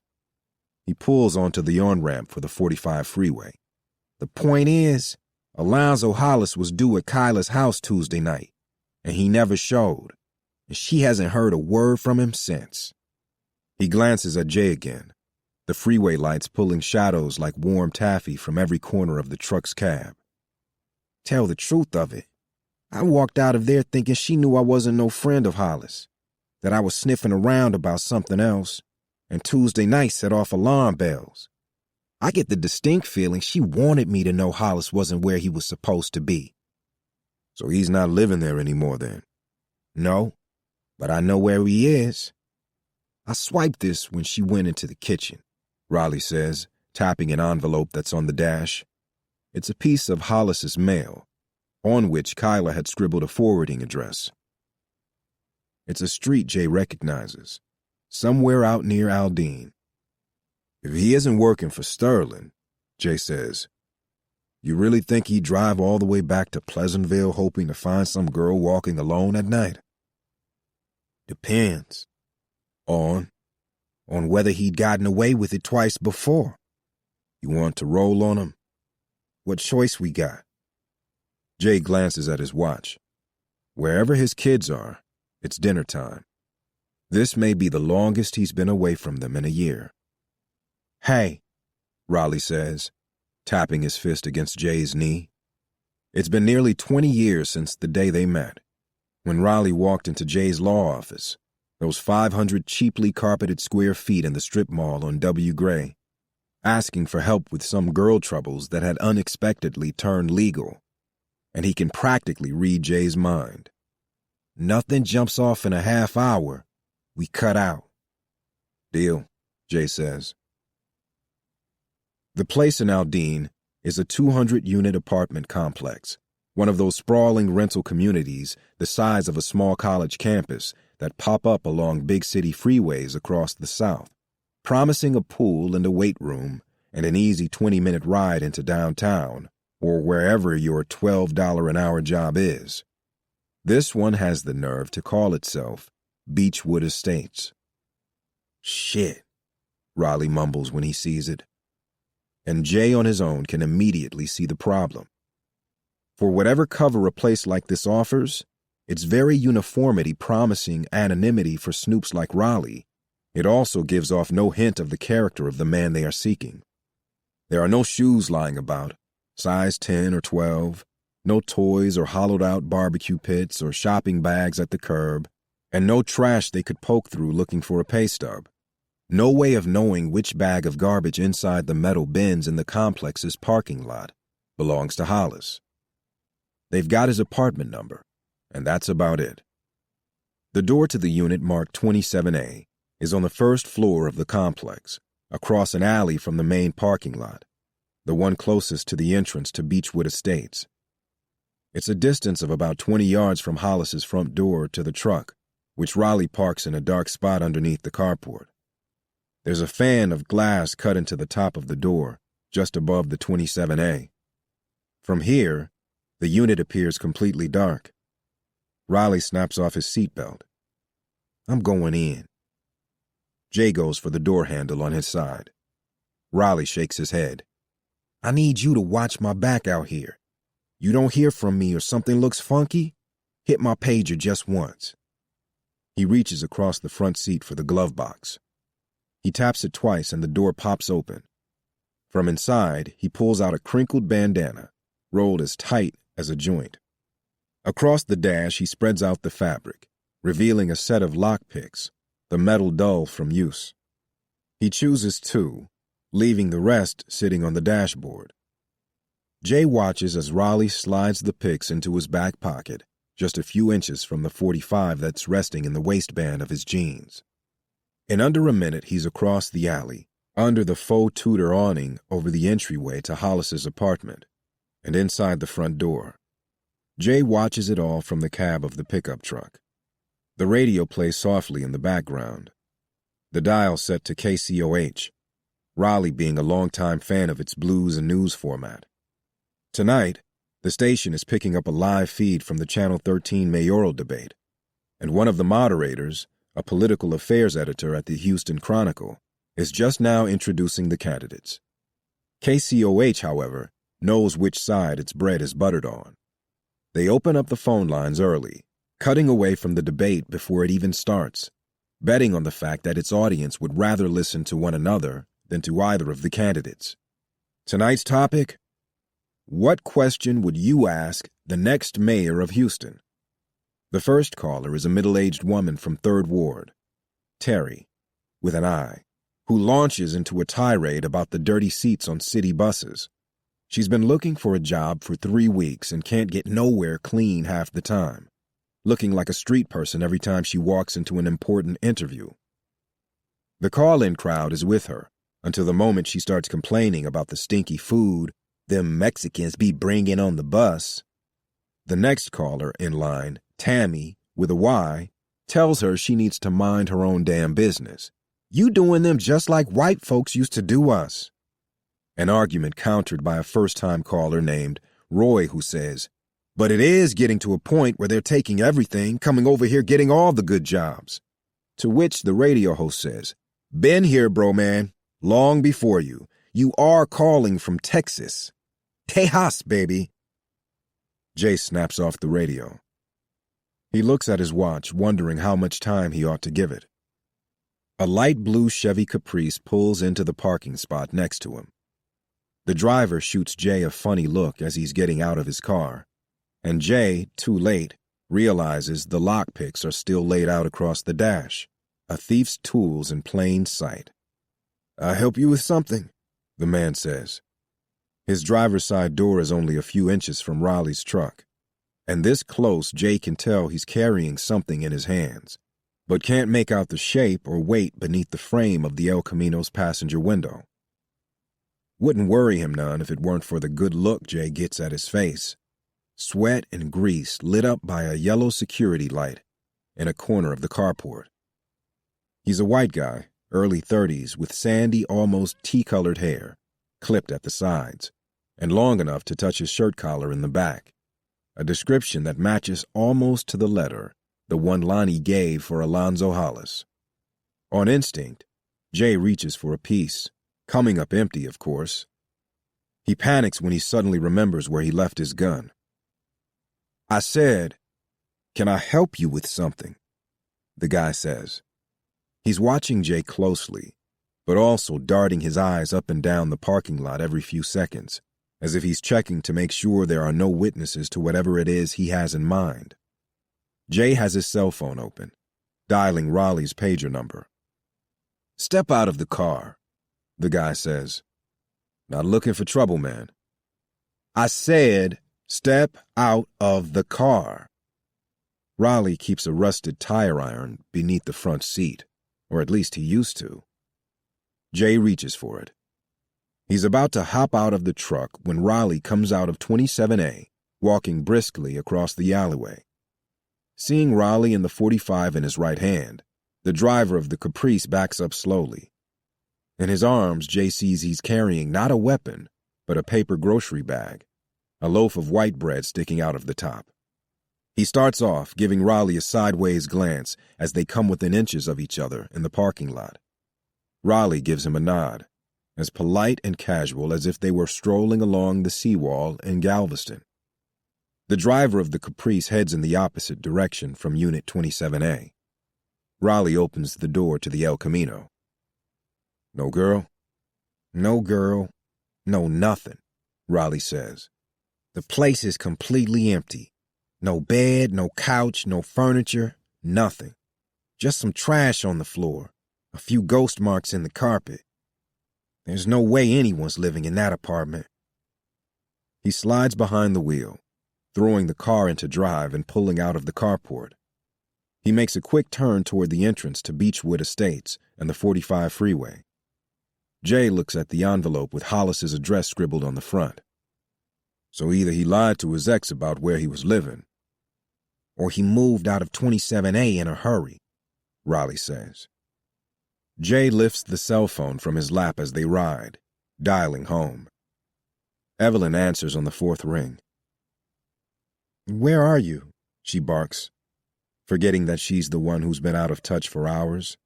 He pulls onto the on-ramp for the 45 freeway. The point is, Alonzo Hollis was due at Kyla's house Tuesday night, and he never showed, and she hasn't heard a word from him since. He glances at Jay again, the freeway lights pulling shadows like warm taffy from every corner of the truck's cab. Tell the truth of it, I walked out of there thinking she knew I wasn't no friend of Hollis, that I was sniffing around about something else, and Tuesday night set off alarm bells. I get the distinct feeling she wanted me to know Hollis wasn't where he was supposed to be. So he's not living there anymore then? No, but I know where he is. I swiped this when she went into the kitchen, Raleigh says, tapping an envelope that's on the dash. It's a piece of Hollis's mail, on which Kyla had scribbled a forwarding address. It's a street Jay recognizes, somewhere out near Aldine. If he isn't working for Sterling, Jay says, you really think he'd drive all the way back to Pleasantville hoping to find some girl walking alone at night? Depends. On whether he'd gotten away with it twice before. You want to roll on him? What choice we got? Jay glances at his watch. Wherever his kids are, it's dinner time. This may be the longest he's been away from them in a year. Hey, Raleigh says, tapping his fist against Jay's knee. It's been nearly 20 years since the day they met, when Raleigh walked into Jay's law office, those 500 cheaply carpeted square feet in the strip mall on W. Gray, asking for help with some girl troubles that had unexpectedly turned legal, and he can practically read Jay's mind. Nothing jumps off in a half hour. We cut out. Deal, Jay says. The place in Aldine is a 200-unit apartment complex, one of those sprawling rental communities the size of a small college campus that pop up along big city freeways across the South, promising a pool and a weight room and an easy 20-minute ride into downtown or wherever your $12 an hour job is. This one has the nerve to call itself Beechwood Estates. Shit, Raleigh mumbles when he sees it. And Jay on his own can immediately see the problem. For whatever cover a place like this offers, its very uniformity promising anonymity for snoops like Raleigh, it also gives off no hint of the character of the man they are seeking. There are no shoes lying about, size 10 or 12, no toys or hollowed-out barbecue pits or shopping bags at the curb, and no trash they could poke through looking for a pay stub. No way of knowing which bag of garbage inside the metal bins in the complex's parking lot belongs to Hollis. They've got his apartment number, and that's about it. The door to the unit marked 27A is on the first floor of the complex, across an alley from the main parking lot, the one closest to the entrance to Beechwood Estates. It's a distance of about 20 yards from Hollis's front door to the truck, which Raleigh parks in a dark spot underneath the carport. There's a fan of glass cut into the top of the door, just above the 27A. From here, the unit appears completely dark. Raleigh snaps off his seatbelt. I'm going in. Jay goes for the door handle on his side. Raleigh shakes his head. I need you to watch my back out here. You don't hear from me or something looks funky, hit my pager just once. He reaches across the front seat for the glove box. He taps it twice and the door pops open. From inside, he pulls out a crinkled bandana, rolled as tight as a joint. Across the dash, he spreads out the fabric, revealing a set of lockpicks, the metal dull from use. He chooses two, leaving the rest sitting on the dashboard. Jay watches as Raleigh slides the picks into his back pocket, just a few inches from the .45 that's resting in the waistband of his jeans. In under a minute, he's across the alley, under the faux Tudor awning over the entryway to Hollis's apartment, and inside the front door. Jay watches it all from the cab of the pickup truck. The radio plays softly in the background. The dial set to KCOH, Raleigh being a longtime fan of its blues and news format. Tonight, the station is picking up a live feed from the Channel 13 mayoral debate, and one of the moderators, a political affairs editor at the Houston Chronicle, is just now introducing the candidates. KCOH, however, knows which side its bread is buttered on. They open up the phone lines early, cutting away from the debate before it even starts, betting on the fact that its audience would rather listen to one another than to either of the candidates. Tonight's topic: what question would you ask the next mayor of Houston? The first caller is a middle-aged woman from 3rd Ward, Terry, with an I, who launches into a tirade about the dirty seats on city buses. She's been looking for a job for 3 weeks and can't get nowhere clean half the time, looking like a street person every time she walks into an important interview. The call-in crowd is with her until the moment she starts complaining about the stinky food them Mexicans be bringing on the bus. The next caller in line, Tammy, with a Y, tells her she needs to mind her own damn business. You doing them just like white folks used to do us. An argument countered by a first-time caller named Roy, who says, but it is getting to a point where they're taking everything, coming over here getting all the good jobs. To which the radio host says, been here, bro, man, long before you. You are calling from Texas. Tejas, baby. Jay snaps off the radio. He looks at his watch, wondering how much time he ought to give it. A light blue Chevy Caprice pulls into the parking spot next to him. The driver shoots Jay a funny look as he's getting out of his car, and Jay, too late, realizes the lockpicks are still laid out across the dash, a thief's tools in plain sight. "I'll help you with something," the man says. His driver's side door is only a few inches from Raleigh's truck, and this close Jay can tell he's carrying something in his hands, but can't make out the shape or weight beneath the frame of the El Camino's passenger window. Wouldn't worry him none if it weren't for the good look Jay gets at his face. Sweat and grease lit up by a yellow security light in a corner of the carport. He's a white guy, early 30s, with sandy, almost tea-colored hair, clipped at the sides, and long enough to touch his shirt collar in the back, a description that matches almost to the letter the one Lonnie gave for Alonzo Hollis. On instinct, Jay reaches for a piece, coming up empty, of course. He panics when he suddenly remembers where he left his gun. "I said, can I help you with something?" the guy says. He's watching Jay closely, but also darting his eyes up and down the parking lot every few seconds, as if he's checking to make sure there are no witnesses to whatever it is he has in mind. Jay has his cell phone open, dialing Raleigh's pager number. "Step out of the car," the guy says. "Not looking for trouble, man." "I said, step out of the car." Raleigh keeps a rusted tire iron beneath the front seat, or at least he used to. Jay reaches for it. He's about to hop out of the truck when Raleigh comes out of 27A, walking briskly across the alleyway. Seeing Raleigh in the .45 in his right hand, the driver of the Caprice backs up slowly. In his arms, Jay sees he's carrying not a weapon, but a paper grocery bag, a loaf of white bread sticking out of the top. He starts off, giving Raleigh a sideways glance as they come within inches of each other in the parking lot. Raleigh gives him a nod, as polite and casual as if they were strolling along the seawall in Galveston. The driver of the Caprice heads in the opposite direction from Unit 27A. Raleigh opens the door to the El Camino. "No girl?" "No girl. No, nothing, Raleigh says. The place is completely empty. No bed, no couch, no furniture, nothing. Just some trash on the floor, a few ghost marks in the carpet. There's no way anyone's living in that apartment. He slides behind the wheel, throwing the car into drive and pulling out of the carport. He makes a quick turn toward the entrance to Beechwood Estates and the 45 freeway. Jay looks at the envelope with Hollis's address scribbled on the front. So either he lied to his ex about where he was living, or he moved out of 27A in a hurry, Raleigh says. Jay lifts the cell phone from his lap as they ride, dialing home. Evelyn answers on the fourth ring. "Where are you?" she barks, forgetting that she's the one who's been out of touch for hours.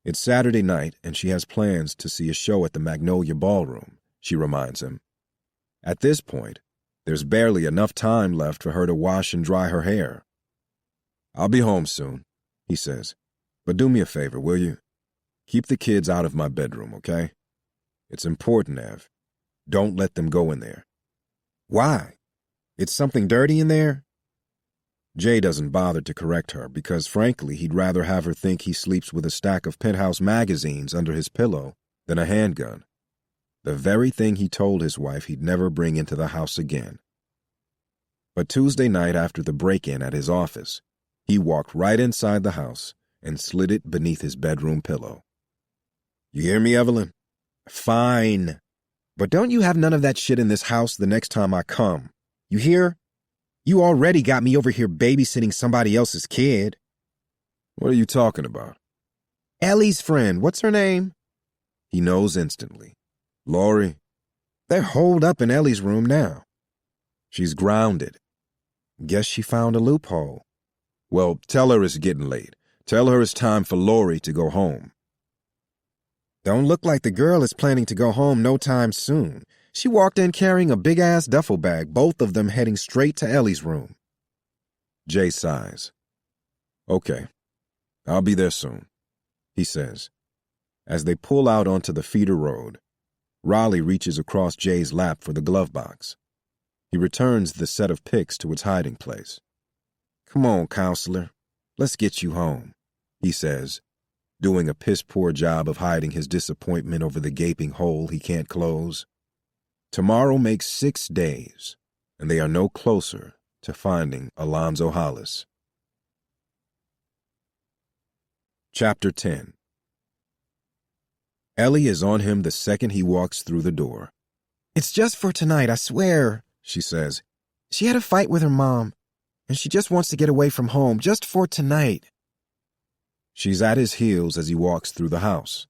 It's Saturday night, and she has plans to see a show at the Magnolia Ballroom, she reminds him. At this point, there's barely enough time left for her to wash and dry her hair. "I'll be home soon," he says. "But do me a favor, will you? Keep the kids out of my bedroom, okay? It's important, Ev. Don't let them go in there." "Why? It's something dirty in there?" Jay doesn't bother to correct her because, frankly, he'd rather have her think he sleeps with a stack of Penthouse magazines under his pillow than a handgun. The very thing he told his wife he'd never bring into the house again. But Tuesday night after the break-in at his office, he walked right inside the house and slid it beneath his bedroom pillow. "You hear me, Evelyn? Fine. But don't you have none of that shit in this house the next time I come. You hear? You already got me over here babysitting somebody else's kid." "What are you talking about?" "Ellie's friend. What's her name?" He knows instantly. "Lori." "They're holed up in Ellie's room now." "She's grounded." "Guess she found a loophole." "Well, tell her it's getting late. Tell her it's time for Lori to go home." "Don't look like the girl is planning to go home no time soon. She walked in carrying a big-ass duffel bag, both of them heading straight to Ellie's room." Jay sighs. "Okay, I'll be there soon," he says. As they pull out onto the feeder road, Raleigh reaches across Jay's lap for the glove box. He returns the set of picks to its hiding place. "Come on, counselor. Let's get you home," he says, doing a piss-poor job of hiding his disappointment over the gaping hole he can't close. Tomorrow makes 6 days, and they are no closer to finding Alonzo Hollis. Chapter 10. Ellie is on him the second he walks through the door. "It's just for tonight, I swear," she says. "She had a fight with her mom, and she just wants to get away from home, just for tonight." She's at his heels as he walks through the house.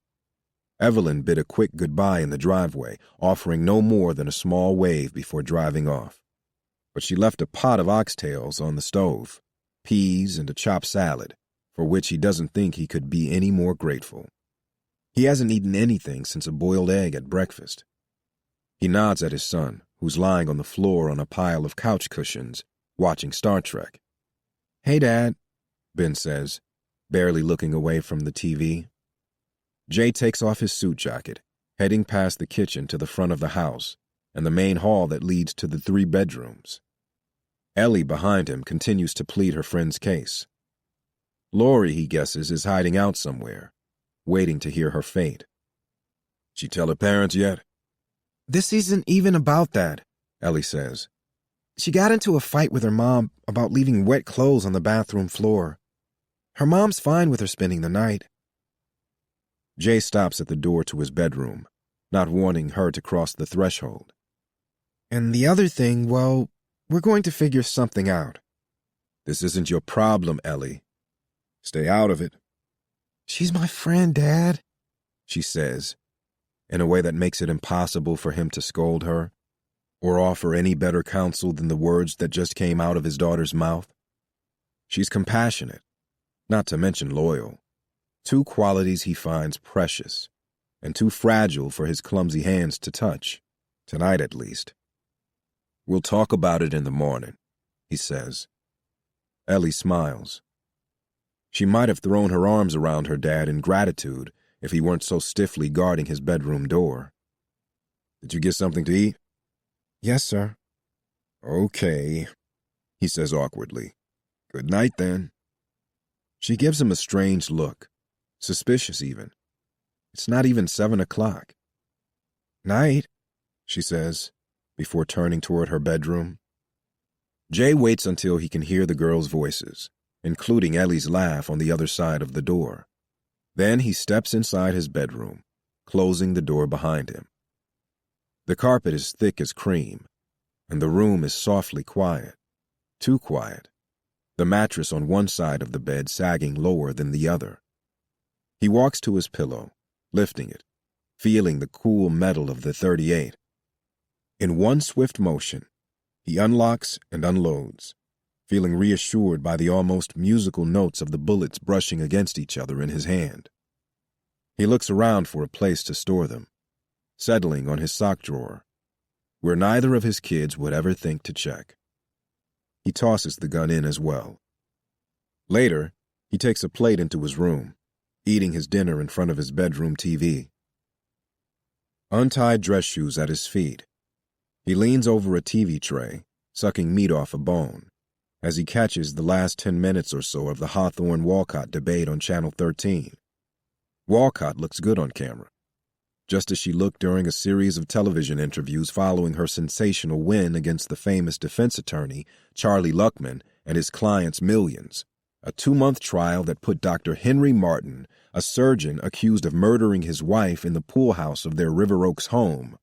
Evelyn bid a quick goodbye in the driveway, offering no more than a small wave before driving off. But she left a pot of oxtails on the stove, peas, and a chopped salad, for which he doesn't think he could be any more grateful. He hasn't eaten anything since a boiled egg at breakfast. He nods at his son, who's lying on the floor on a pile of couch cushions, watching Star Trek. "Hey, Dad," Ben says, barely looking away from the TV. Jay takes off his suit jacket, heading past the kitchen to the front of the house and the main hall that leads to the 3 bedrooms. Ellie, behind him, continues to plead her friend's case. Lori, he guesses, is hiding out somewhere, waiting to hear her fate. "She tell her parents yet?" "This isn't even about that," Ellie says. "She got into a fight with her mom about leaving wet clothes on the bathroom floor. Her mom's fine with her spending the night." Jay stops at the door to his bedroom, not wanting her to cross the threshold. "And the other thing, well, we're going to figure something out." "This isn't your problem, Ellie. Stay out of it." "She's my friend, Dad," she says, in a way that makes it impossible for him to scold her or offer any better counsel than the words that just came out of his daughter's mouth. She's compassionate, not to mention loyal, 2 qualities he finds precious and too fragile for his clumsy hands to touch, tonight at least. "We'll talk about it in the morning," he says. Ellie smiles. She might have thrown her arms around her dad in gratitude if he weren't so stiffly guarding his bedroom door. Did you get something to eat? Yes, sir. Okay, he says awkwardly. Good night, then. She gives him a strange look, suspicious even. It's not even 7 o'clock. Night, she says, before turning toward her bedroom. Jay waits until he can hear the girls' voices, including Ellie's laugh on the other side of the door. Then he steps inside his bedroom, closing the door behind him. The carpet is thick as cream, and the room is softly quiet, too quiet, the mattress on one side of the bed sagging lower than the other. He walks to his pillow, lifting it, feeling the cool metal of the .38. In one swift motion, he unlocks and unloads, feeling reassured by the almost musical notes of the bullets brushing against each other in his hand. He looks around for a place to store them, settling on his sock drawer, where neither of his kids would ever think to check. He tosses the gun in as well. Later, he takes a plate into his room, eating his dinner in front of his bedroom TV. Untied dress shoes at his feet, he leans over a TV tray, sucking meat off a bone, as he catches the last 10 minutes or so of the Hawthorne-Walcott debate on Channel 13. Walcott looks good on camera, just as she looked during a series of television interviews following her sensational win against the famous defense attorney, Charlie Luckman, and his client's millions, a 2-month trial that put Dr. Henry Martin, a surgeon accused of murdering his wife in the pool house of their River Oaks home,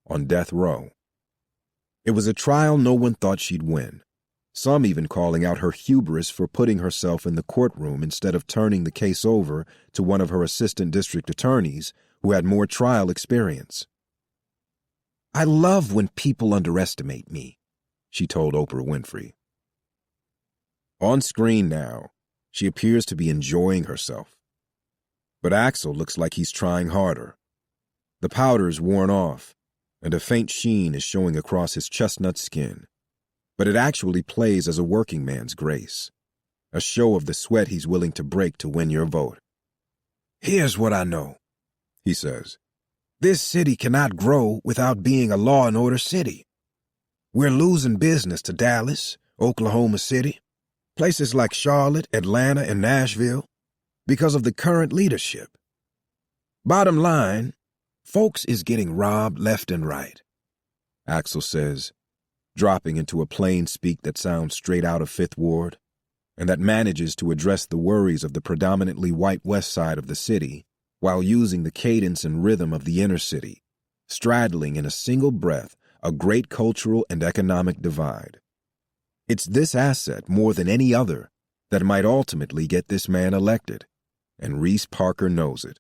on death row. It was a trial no one thought she'd win, some even calling out her hubris for putting herself in the courtroom instead of turning the case over to one of her assistant district attorneys who had more trial experience. "I love when people underestimate me," she told Oprah Winfrey. On screen now, she appears to be enjoying herself. But Axel looks like he's trying harder. The powder's worn off, and a faint sheen is showing across his chestnut skin. But it actually plays as a working man's grace, a show of the sweat he's willing to break to win your vote. "Here's what I know," he says. "This city cannot grow without being a law and order city. We're losing business to Dallas, Oklahoma City, places like Charlotte, Atlanta, and Nashville, because of the current leadership. Bottom line, folks is getting robbed left and right," Axel says, dropping into a plain speak that sounds straight out of Fifth Ward, and that manages to address the worries of the predominantly white west side of the city while using the cadence and rhythm of the inner city, straddling in a single breath a great cultural and economic divide. It's this asset more than any other that might ultimately get this man elected, and Reese Parker knows it.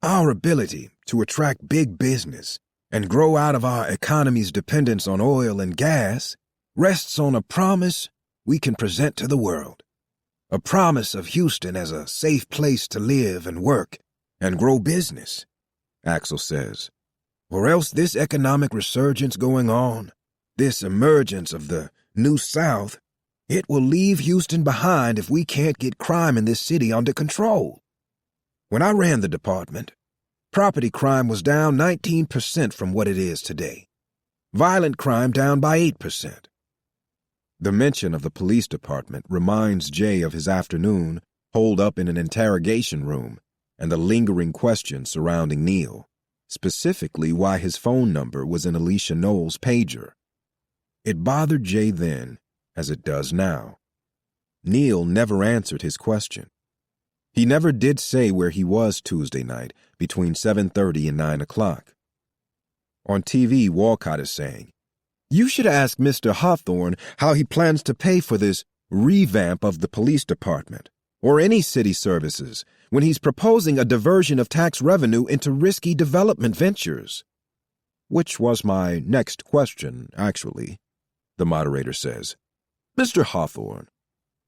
"Our ability to attract big business and grow out of our economy's dependence on oil and gas rests on a promise we can present to the world. A promise of Houston as a safe place to live and work and grow business," Axel says. "Or else this economic resurgence going on, this emergence of the New South, it will leave Houston behind if we can't get crime in this city under control. When I ran the department, property crime was down 19% from what it is today. Violent crime down by 8%. The mention of the police department reminds Jay of his afternoon holed up in an interrogation room and the lingering questions surrounding Neil, specifically why his phone number was in Alicia Knowles' pager. It bothered Jay then, as it does now. Neil never answered his question. He never did say where he was Tuesday night between 7:30 and 9 o'clock. On TV, Walcott is saying, "You should ask Mr. Hawthorne how he plans to pay for this revamp of the police department, or any city services, when he's proposing a diversion of tax revenue into risky development ventures." Which was my next question, actually, the moderator says. "Mr. Hawthorne,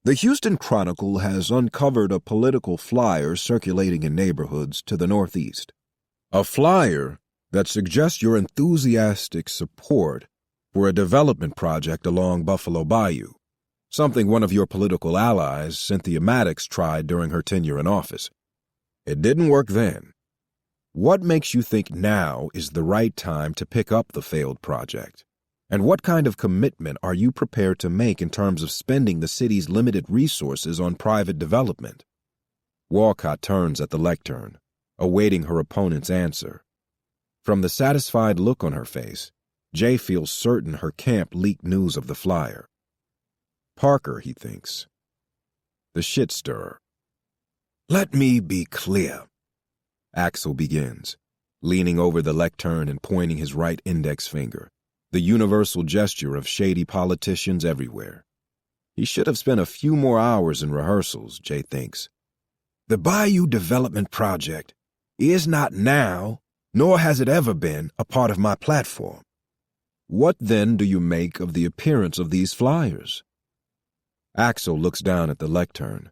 the Houston Chronicle has uncovered a political flyer circulating in neighborhoods to the northeast. A flyer that suggests your enthusiastic support for a development project along Buffalo Bayou, something one of your political allies, Cynthia Maddox, tried during her tenure in office. It didn't work then. What makes you think now is the right time to pick up the failed project? And what kind of commitment are you prepared to make in terms of spending the city's limited resources on private development? Walcott turns at the lectern, awaiting her opponent's answer. From the satisfied look on her face, Jay feels certain her camp leaked news of the flyer. Parker, he thinks. The shit stirrer. Let me be clear, Axel begins, leaning over the lectern and pointing his right index finger, the universal gesture of shady politicians everywhere. He should have spent a few more hours in rehearsals, Jay thinks. The Bayou Development Project is not now, nor has it ever been, a part of my platform. What then do you make of the appearance of these flyers? Axel looks down at the lectern,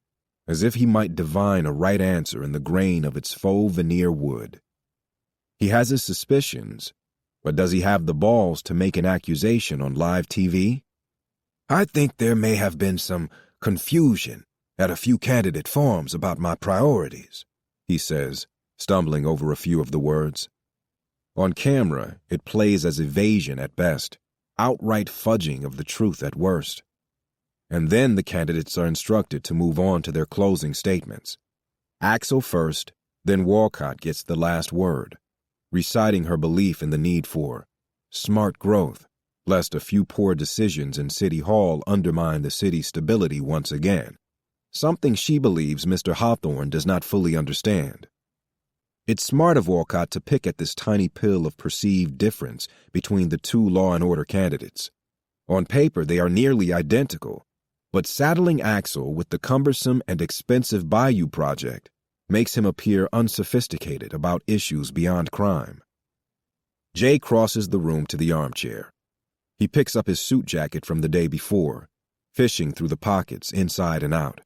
as if he might divine a right answer in the grain of its faux veneer wood. He has his suspicions, but does he have the balls to make an accusation on live TV? I think there may have been some confusion at a few candidate forums about my priorities, he says, stumbling over a few of the words. On camera, it plays as evasion at best, outright fudging of the truth at worst. And then the candidates are instructed to move on to their closing statements. Axel first, then Walcott gets the last word, reciting her belief in the need for smart growth, lest a few poor decisions in City Hall undermine the city's stability once again, something she believes Mr. Hawthorne does not fully understand. It's smart of Walcott to pick at this tiny pill of perceived difference between the two law and order candidates. On paper, they are nearly identical, but saddling Axel with the cumbersome and expensive Bayou project makes him appear unsophisticated about issues beyond crime. Jay crosses the room to the armchair. He picks up his suit jacket from the day before, fishing through the pockets inside and out.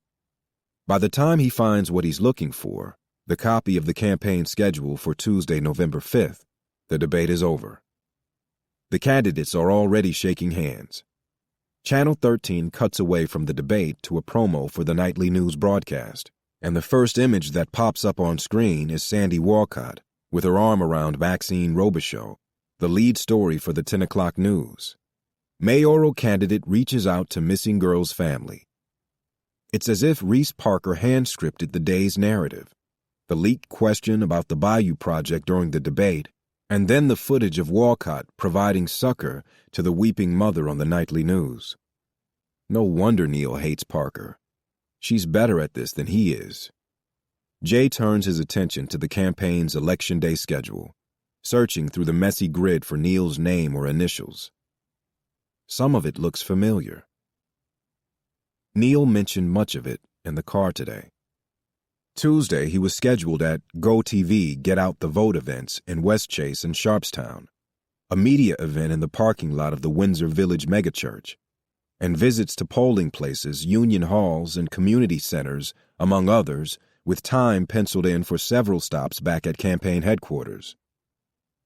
By the time he finds what he's looking for, the copy of the campaign schedule for Tuesday, November 5th, the debate is over. The candidates are already shaking hands. Channel 13 cuts away from the debate to a promo for the nightly news broadcast, and the first image that pops up on screen is Sandy Walcott with her arm around Maxine Robichaux, the lead story for the 10 o'clock news. Mayoral candidate reaches out to missing girl's family. It's as if Reese Parker hand-scripted the day's narrative, the leaked question about the Bayou project during the debate, and then the footage of Walcott providing succor to the weeping mother on the nightly news. No wonder Neil hates Parker. She's better at this than he is. Jay turns his attention to the campaign's Election Day schedule, searching through the messy grid for Neil's name or initials. Some of it looks familiar. Neil mentioned much of it in the car today. Tuesday, he was scheduled at GoTV Get Out the Vote events in Westchase and Sharpstown, a media event in the parking lot of the Windsor Village megachurch, and visits to polling places, union halls, and community centers, among others, with time penciled in for several stops back at campaign headquarters.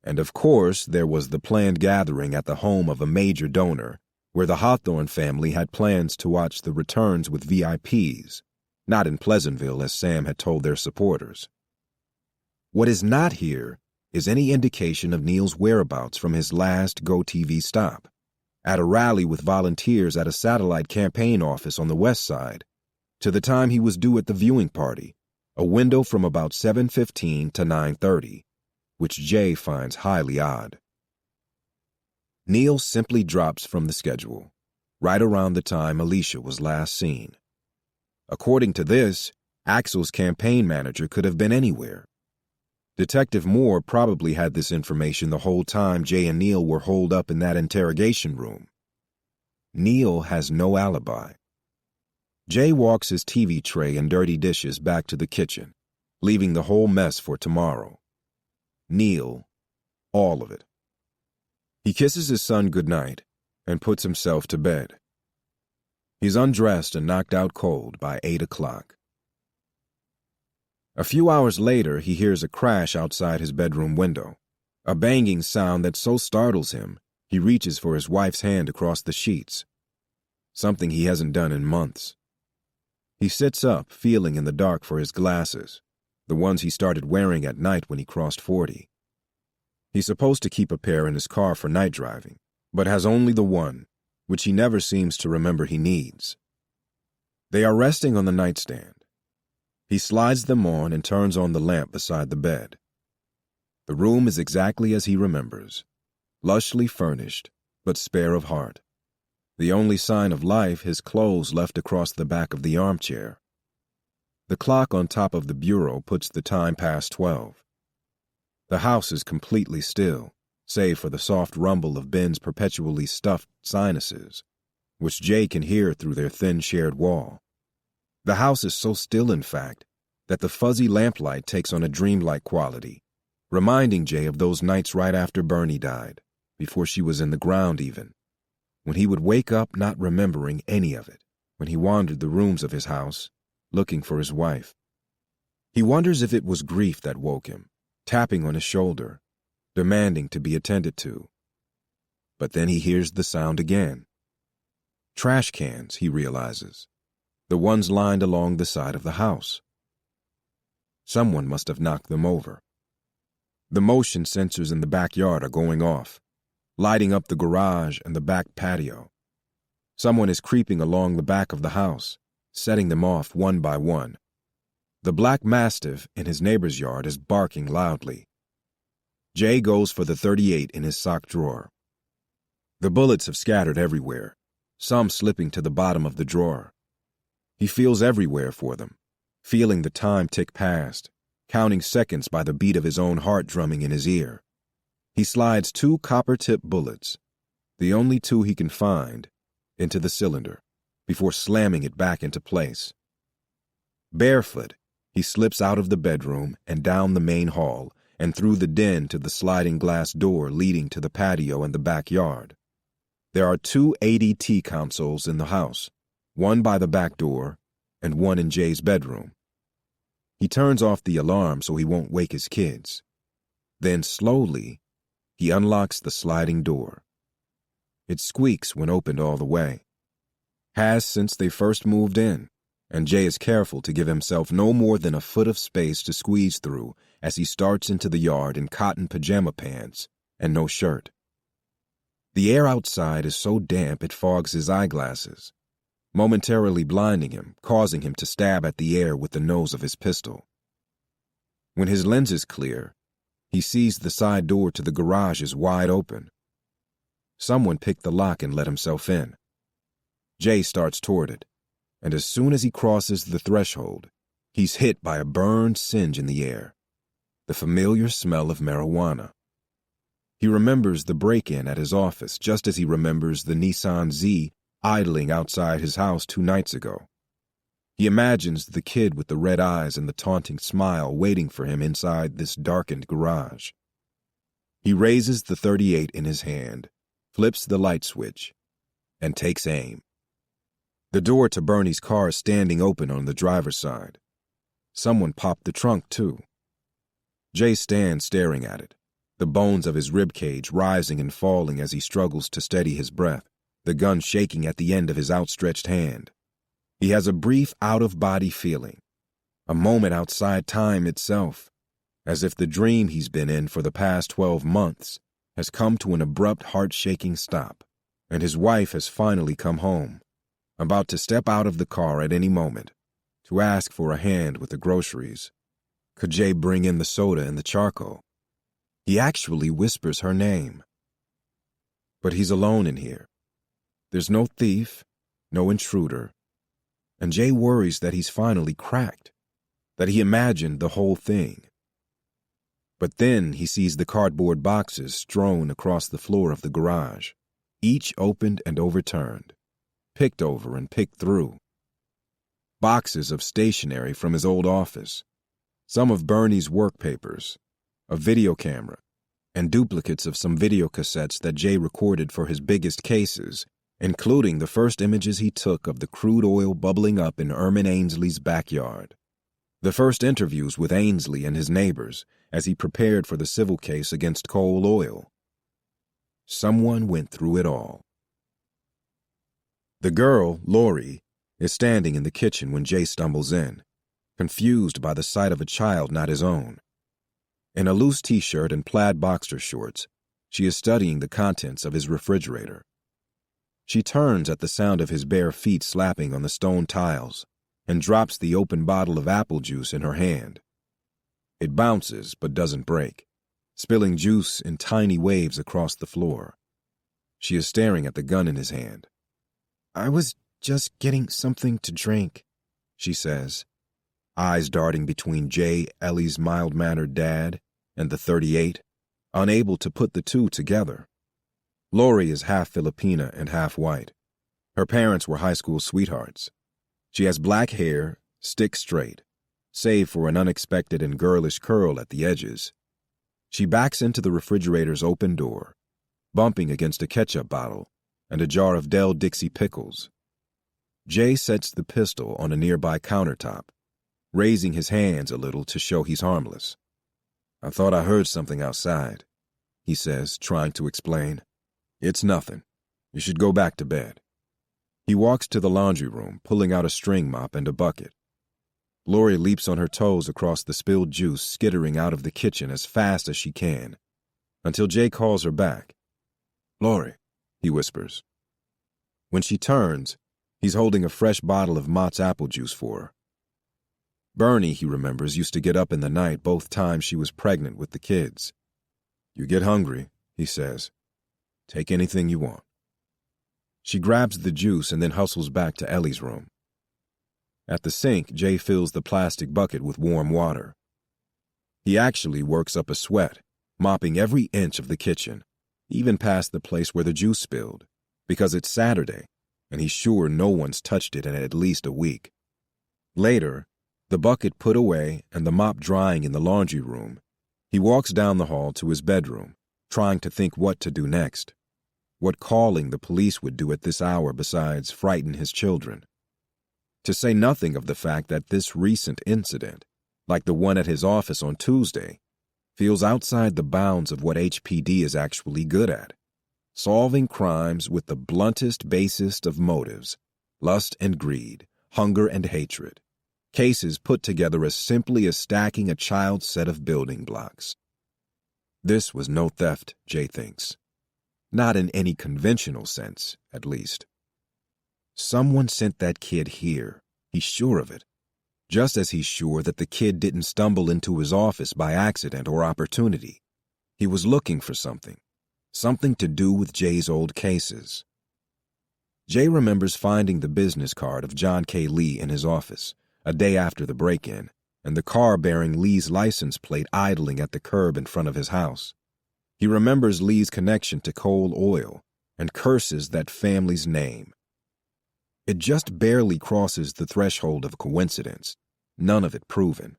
And of course, there was the planned gathering at the home of a major donor, where the Hawthorne family had plans to watch the returns with VIPs, not in Pleasantville as Sam had told their supporters. What is not here is any indication of Neil's whereabouts from his last GoTV stop, at a rally with volunteers at a satellite campaign office on the west side, to the time he was due at the viewing party, a window from about 7:15 to 9:30, which Jay finds highly odd. Neil simply drops from the schedule, right around the time Alicia was last seen. According to this, Axel's campaign manager could have been anywhere. Detective Moore probably had this information the whole time Jay and Neil were holed up in that interrogation room. Neil has no alibi. Jay walks his TV tray and dirty dishes back to the kitchen, leaving the whole mess for tomorrow. Neil, all of it. He kisses his son goodnight and puts himself to bed. He's undressed and knocked out cold by 8 o'clock. A few hours later, he hears a crash outside his bedroom window, a banging sound that so startles him, he reaches for his wife's hand across the sheets, something he hasn't done in months. He sits up, feeling in the dark for his glasses, the ones he started wearing at night when he crossed 40. He's supposed to keep a pair in his car for night driving, but has only the one, which he never seems to remember he needs. They are resting on the nightstand. He slides them on and turns on the lamp beside the bed. The room is exactly as he remembers, lushly furnished, but spare of heart. The only sign of life, his clothes left across the back of the armchair. The clock on top of the bureau puts the time past 12. The house is completely still, save for the soft rumble of Ben's perpetually stuffed sinuses, which Jay can hear through their thin shared wall. The house is so still, in fact, that the fuzzy lamplight takes on a dreamlike quality, reminding Jay of those nights right after Bernie died, before she was in the ground even, when he would wake up not remembering any of it, when he wandered the rooms of his house, looking for his wife. He wonders if it was grief that woke him, tapping on his shoulder, demanding to be attended to. But then he hears the sound again. Trash cans, he realizes, the ones lined along the side of the house. Someone must have knocked them over. The motion sensors in the backyard are going off, lighting up the garage and the back patio. Someone is creeping along the back of the house, setting them off one by one. The black mastiff in his neighbor's yard is barking loudly. Jay goes for the .38 in his sock drawer. The bullets have scattered everywhere, some slipping to the bottom of the drawer. He feels everywhere for them, feeling the time tick past, counting seconds by the beat of his own heart drumming in his ear. He slides 2 copper-tipped bullets, the only 2 he can find, into the cylinder, before slamming it back into place. Barefoot, he slips out of the bedroom and down the main hall and through the den to the sliding glass door leading to the patio and the backyard. There are 2 ADT consoles in the house, one by the back door and one in Jay's bedroom. He turns off the alarm so he won't wake his kids. Then slowly, he unlocks the sliding door. It squeaks when opened all the way. Has since they first moved in, and Jay is careful to give himself no more than a foot of space to squeeze through as he starts into the yard in cotton pajama pants and no shirt. The air outside is so damp it fogs his eyeglasses, momentarily blinding him, causing him to stab at the air with the nose of his pistol. When his lenses clear, he sees the side door to the garage is wide open. Someone picked the lock and let himself in. Jay starts toward it, and as soon as he crosses the threshold, he's hit by a burned singe in the air, the familiar smell of marijuana. He remembers the break-in at his office just as he remembers the Nissan Z idling outside his house 2 nights ago. He imagines the kid with the red eyes and the taunting smile waiting for him inside this darkened garage. He raises the .38 in his hand, flips the light switch, and takes aim. The door to Bernie's car is standing open on the driver's side. Someone popped the trunk, too. Jay stands staring at it, the bones of his ribcage rising and falling as he struggles to steady his breath, the gun shaking at the end of his outstretched hand. He has a brief out-of-body feeling, a moment outside time itself, as if the dream he's been in for the past 12 months has come to an abrupt heart-shaking stop, and his wife has finally come home, about to step out of the car at any moment, to ask for a hand with the groceries. Could Jay bring in the soda and the charcoal? He actually whispers her name. But he's alone in here. There's no thief, no intruder, and Jay worries that he's finally cracked, that he imagined the whole thing. But then he sees the cardboard boxes strewn across the floor of the garage, each opened and overturned, picked over and picked through. Boxes of stationery from his old office, some of Bernie's work papers, a video camera, and duplicates of some video cassettes that Jay recorded for his biggest cases, including the first images he took of the crude oil bubbling up in Ermin Ainsley's backyard. The first interviews with Ainsley and his neighbors as he prepared for the civil case against Coal Oil. Someone went through it all. The girl, Lori, is standing in the kitchen when Jay stumbles in. confused by the sight of a child not his own. In a loose t-shirt and plaid boxer shorts, she is studying the contents of his refrigerator. She turns at the sound of his bare feet slapping on the stone tiles and drops the open bottle of apple juice in her hand. It bounces but doesn't break, spilling juice in tiny waves across the floor. She is staring at the gun in his hand. "I was just getting something to drink," she says, eyes darting between Jay, Ellie's mild-mannered dad, and the .38, unable to put the two together. Lori is half Filipina and half white. Her parents were high school sweethearts. She has black hair, stick straight, save for an unexpected and girlish curl at the edges. She backs into the refrigerator's open door, bumping against a ketchup bottle and a jar of Del Dixie pickles. Jay sets the pistol on a nearby countertop, raising his hands a little to show he's harmless. "I thought I heard something outside," he says, trying to explain. "It's nothing. You should go back to bed." He walks to the laundry room, pulling out a string mop and a bucket. Lori leaps on her toes across the spilled juice, skittering out of the kitchen as fast as she can, until Jay calls her back. "Lori," he whispers. When she turns, he's holding a fresh bottle of Mott's apple juice for her. Bernie, he remembers, used to get up in the night both times she was pregnant with the kids. "You get hungry," he says. "Take anything you want." She grabs the juice and then hustles back to Ellie's room. At the sink, Jay fills the plastic bucket with warm water. He actually works up a sweat, mopping every inch of the kitchen, even past the place where the juice spilled, because it's Saturday, and he's sure no one's touched it in at least a week. Later, the bucket put away and the mop drying in the laundry room, he walks down the hall to his bedroom, trying to think what to do next. What calling the police would do at this hour besides frighten his children. To say nothing of the fact that this recent incident, like the one at his office on Tuesday, feels outside the bounds of what HPD is actually good at. Solving crimes with the bluntest, basest of motives, lust and greed, hunger and hatred. Cases put together as simply as stacking a child's set of building blocks. This was no theft, Jay thinks. Not in any conventional sense, at least. Someone sent that kid here, he's sure of it. Just as he's sure that the kid didn't stumble into his office by accident or opportunity. He was looking for something to do with Jay's old cases. Jay remembers finding the business card of John K. Lee in his office, a day after the break-in, and the car bearing Lee's license plate idling at the curb in front of his house. He remembers Lee's connection to Coal Oil and curses that family's name. It just barely crosses the threshold of coincidence, none of it proven.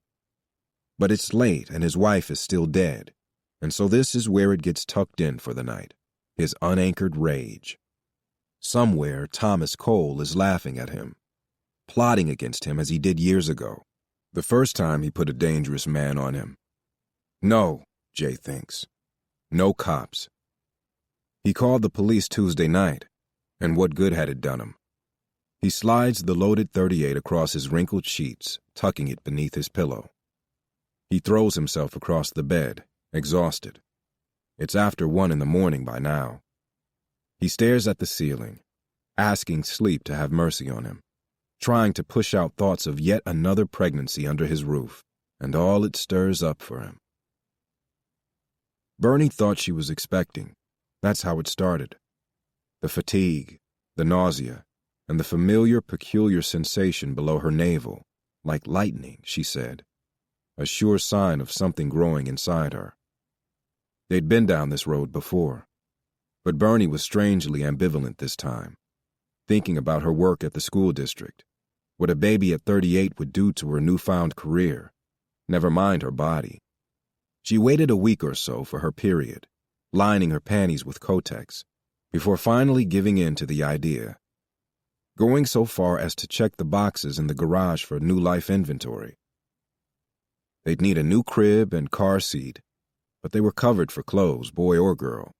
But it's late and his wife is still dead, and so this is where it gets tucked in for the night, his unanchored rage. Somewhere Thomas Cole is laughing at him, plotting against him as he did years ago, the first time he put a dangerous man on him. No, Jay thinks. No cops. He called the police Tuesday night, and what good had it done him? He slides the loaded .38 across his wrinkled sheets, tucking it beneath his pillow. He throws himself across the bed, exhausted. It's after 1 a.m. by now. He stares at the ceiling, asking sleep to have mercy on him, trying to push out thoughts of yet another pregnancy under his roof, and all it stirs up for him. Bernie thought she was expecting. That's how it started. The fatigue, the nausea, and the familiar, peculiar sensation below her navel, like lightning, she said, a sure sign of something growing inside her. They'd been down this road before, but Bernie was strangely ambivalent this time, thinking about her work at the school district, what a baby at 38 would do to her newfound career, never mind her body. She waited a week or so for her period, lining her panties with Kotex, before finally giving in to the idea, going so far as to check the boxes in the garage for new life inventory. They'd need a new crib and car seat, but they were covered for clothes, boy or girl.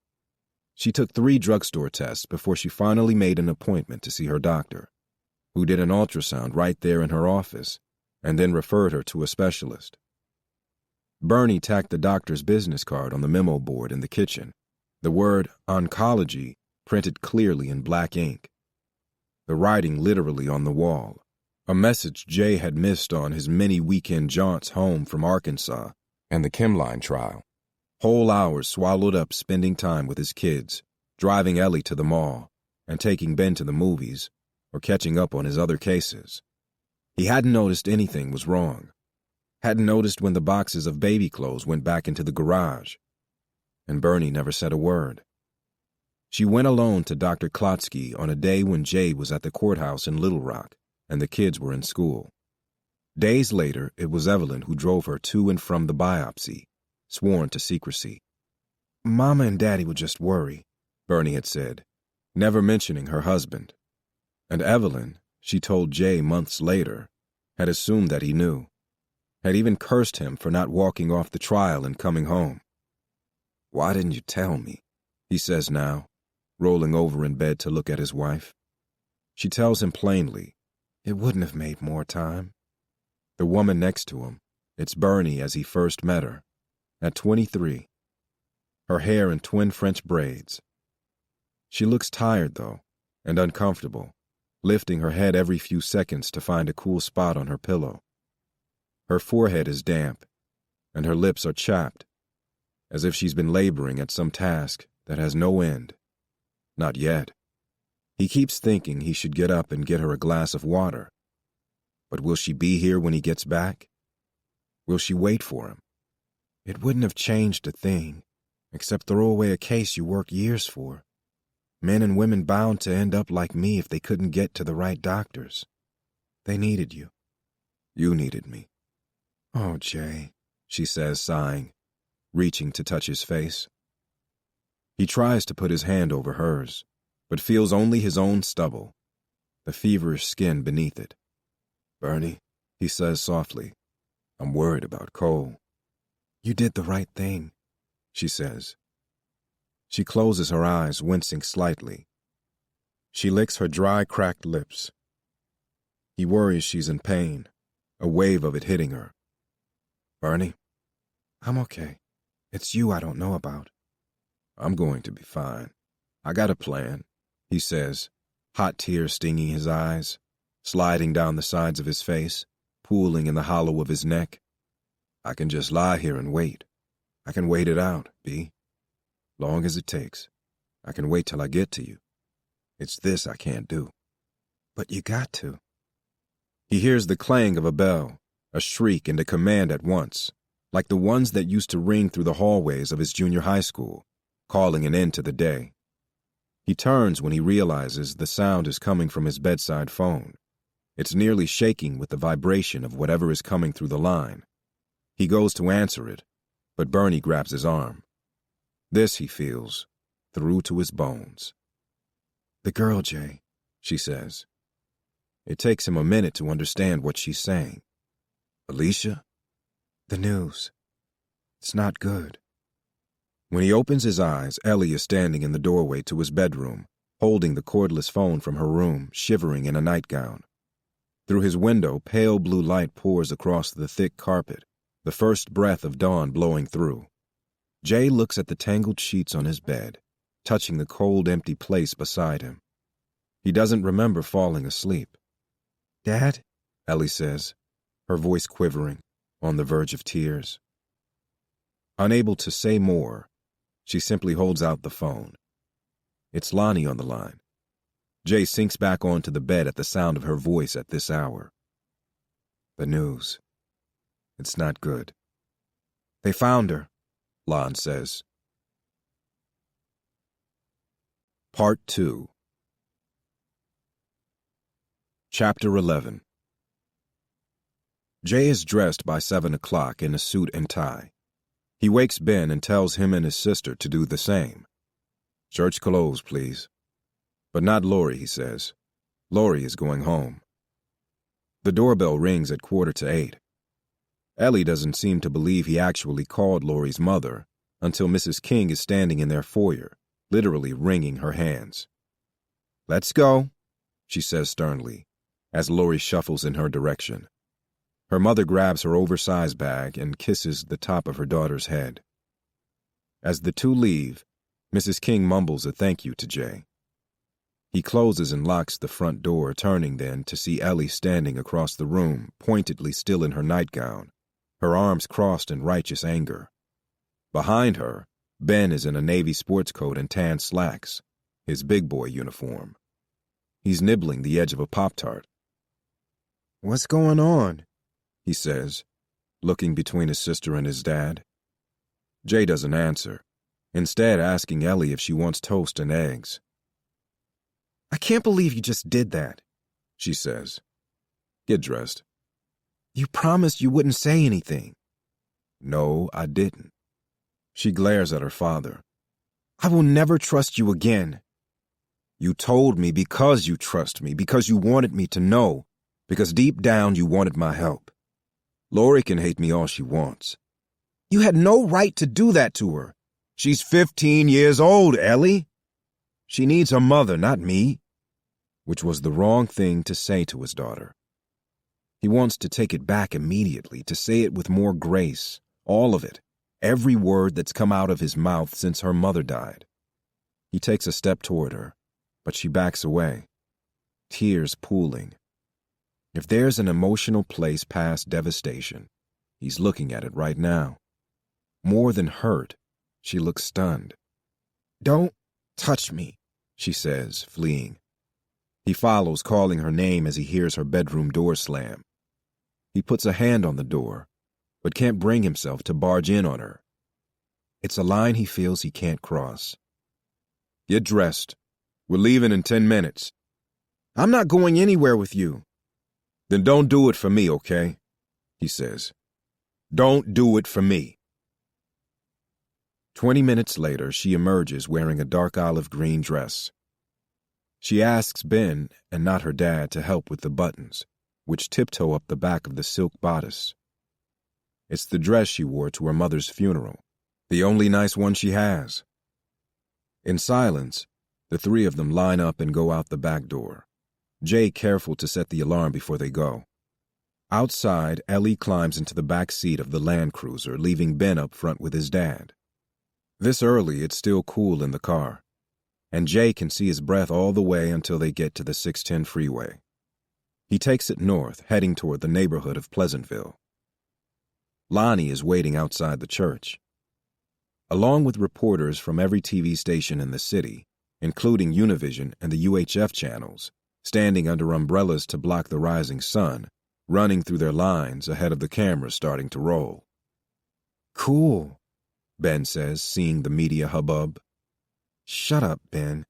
She took 3 drugstore tests before she finally made an appointment to see her doctor, who did an ultrasound right there in her office and then referred her to a specialist. Bernie tacked the doctor's business card on the memo board in the kitchen, the word oncology printed clearly in black ink. The writing literally on the wall, a message Jay had missed on his many weekend jaunts home from Arkansas and the Chemline trial. Whole hours swallowed up spending time with his kids, driving Ellie to the mall, and taking Ben to the movies, or catching up on his other cases. He hadn't noticed anything was wrong. Hadn't noticed when the boxes of baby clothes went back into the garage. And Bernie never said a word. She went alone to Dr. Klotsky on a day when Jay was at the courthouse in Little Rock and the kids were in school. Days later, it was Evelyn who drove her to and from the biopsy, sworn to secrecy. "Mama and Daddy would just worry," Bernie had said, never mentioning her husband. And Evelyn, she told Jay months later, had assumed that he knew, had even cursed him for not walking off the trial and coming home. "Why didn't you tell me?" he says now, rolling over in bed to look at his wife. She tells him plainly, "It wouldn't have made more time." The woman next to him, it's Bernie as he first met her, at 23. Her hair in twin French braids. She looks tired, though, and uncomfortable, lifting her head every few seconds to find a cool spot on her pillow. Her forehead is damp, and her lips are chapped, as if she's been laboring at some task that has no end. Not yet. He keeps thinking he should get up and get her a glass of water. But will she be here when he gets back? Will she wait for him? It wouldn't have changed a thing, except throw away a case you work years for. Men and women bound to end up like me if they couldn't get to the right doctors. They needed you. You needed me. "Oh, Jay," she says, sighing, reaching to touch his face. He tries to put his hand over hers, but feels only his own stubble, the feverish skin beneath it. "Bernie," he says softly, "I'm worried about Cole." "You did the right thing," she says. She closes her eyes, wincing slightly. She licks her dry, cracked lips. He worries she's in pain, a wave of it hitting her. "Bernie?" "I'm okay. It's you I don't know about." "I'm going to be fine. I got a plan," he says, hot tears stinging his eyes, sliding down the sides of his face, pooling in the hollow of his neck. "I can just lie here and wait. I can wait it out, B. Long as it takes. I can wait till I get to you. It's this I can't do." "But you got to." He hears the clang of a bell, a shriek and a command at once, like the ones that used to ring through the hallways of his junior high school, calling an end to the day. He turns when he realizes the sound is coming from his bedside phone. It's nearly shaking with the vibration of whatever is coming through the line. He goes to answer it, but Bernie grabs his arm. This, he feels, through to his bones. "The girl, Jay," she says. It takes him a minute to understand what she's saying. "Alicia?" "The news. It's not good." When he opens his eyes, Ellie is standing in the doorway to his bedroom, holding the cordless phone from her room, shivering in a nightgown. Through his window, pale blue light pours across the thick carpet, the first breath of dawn blowing through. Jay looks at the tangled sheets on his bed, touching the cold, empty place beside him. He doesn't remember falling asleep. "Dad?" Ellie says, her voice quivering, on the verge of tears. Unable to say more, she simply holds out the phone. It's Lonnie on the line. Jay sinks back onto the bed at the sound of her voice at this hour. "The news. It's not good." "They found her," Lon says. Part 2. Chapter 11. Jay is dressed by 7 o'clock in a suit and tie. He wakes Ben and tells him and his sister to do the same. "Church clothes, please." But not Lori, he says. Lori is going home. The doorbell rings at 7:45. Ellie doesn't seem to believe he actually called Lori's mother until Mrs. King is standing in their foyer, literally wringing her hands. "Let's go," she says sternly, as Lori shuffles in her direction. Her mother grabs her oversized bag and kisses the top of her daughter's head. As the two leave, Mrs. King mumbles a thank you to Jay. He closes and locks the front door, turning then to see Ellie standing across the room, pointedly still in her nightgown, her arms crossed in righteous anger. Behind her, Ben is in a navy sports coat and tan slacks, his big boy uniform. He's nibbling the edge of a Pop-Tart. What's going on? He says, looking between his sister and his dad. Jay doesn't answer, instead asking Ellie if she wants toast and eggs. I can't believe you just did that, she says. Get dressed. You promised you wouldn't say anything. No, I didn't. She glares at her father. I will never trust you again. You told me because you trust me, because you wanted me to know, because deep down you wanted my help. Lori can hate me all she wants. You had no right to do that to her. She's 15 years old, Ellie. She needs her mother, not me. Which was the wrong thing to say to his daughter. He wants to take it back immediately, to say it with more grace, all of it, every word that's come out of his mouth since her mother died. He takes a step toward her, but she backs away, tears pooling. If there's an emotional place past devastation, he's looking at it right now. More than hurt, she looks stunned. Don't touch me, she says, fleeing. He follows, calling her name as he hears her bedroom door slam. He puts a hand on the door, but can't bring himself to barge in on her. It's a line he feels he can't cross. Get dressed. We're leaving in 10 minutes. I'm not going anywhere with you. Then don't do it for me, okay? He says. Don't do it for me. 20 minutes later, she emerges wearing a dark olive green dress. She asks Ben, and not her dad, to help with the buttons, which tiptoe up the back of the silk bodice. It's the dress she wore to her mother's funeral, the only nice one she has. In silence, the three of them line up and go out the back door, Jay careful to set the alarm before they go. Outside, Ellie climbs into the back seat of the Land Cruiser, leaving Ben up front with his dad. This early, it's still cool in the car, and Jay can see his breath all the way until they get to the 610 freeway. He takes it north, heading toward the neighborhood of Pleasantville. Lonnie is waiting outside the church. Along with reporters from every TV station in the city, including Univision and the UHF channels, standing under umbrellas to block the rising sun, running through their lines ahead of the cameras starting to roll. Cool, Ben says, seeing the media hubbub. Shut up, Ben.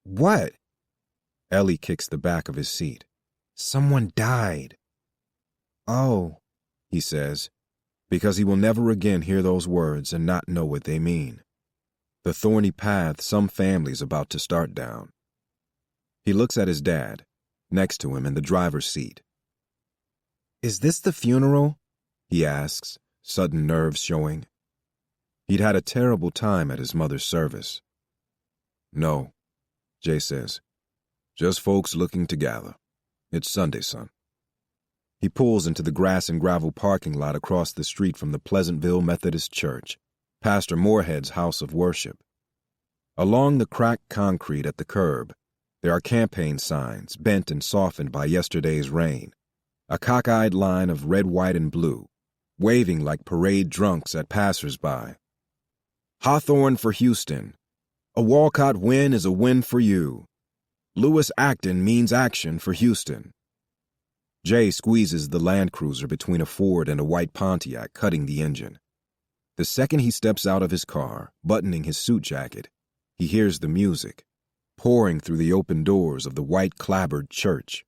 What? Ellie kicks the back of his seat. Someone died. Oh, he says, because he will never again hear those words and not know what they mean. The thorny path some family's about to start down. He looks at his dad, next to him in the driver's seat. Is this the funeral? He asks, sudden nerves showing. He'd had a terrible time at his mother's service. No, Jay says. Just folks looking to gather. It's Sunday, son. He pulls into the grass and gravel parking lot across the street from the Pleasantville Methodist Church, Pastor Moorhead's house of worship. Along the cracked concrete at the curb, there are campaign signs bent and softened by yesterday's rain, a cockeyed line of red, white, and blue, waving like parade drunks at passers-by. Hawthorne for Houston. A Walcott win is a win for you. Lewis Acton means action for Houston. Jay squeezes the Land Cruiser between a Ford and a white Pontiac, cutting the engine. The second he steps out of his car, buttoning his suit jacket, he hears the music, pouring through the open doors of the white-clapboard church.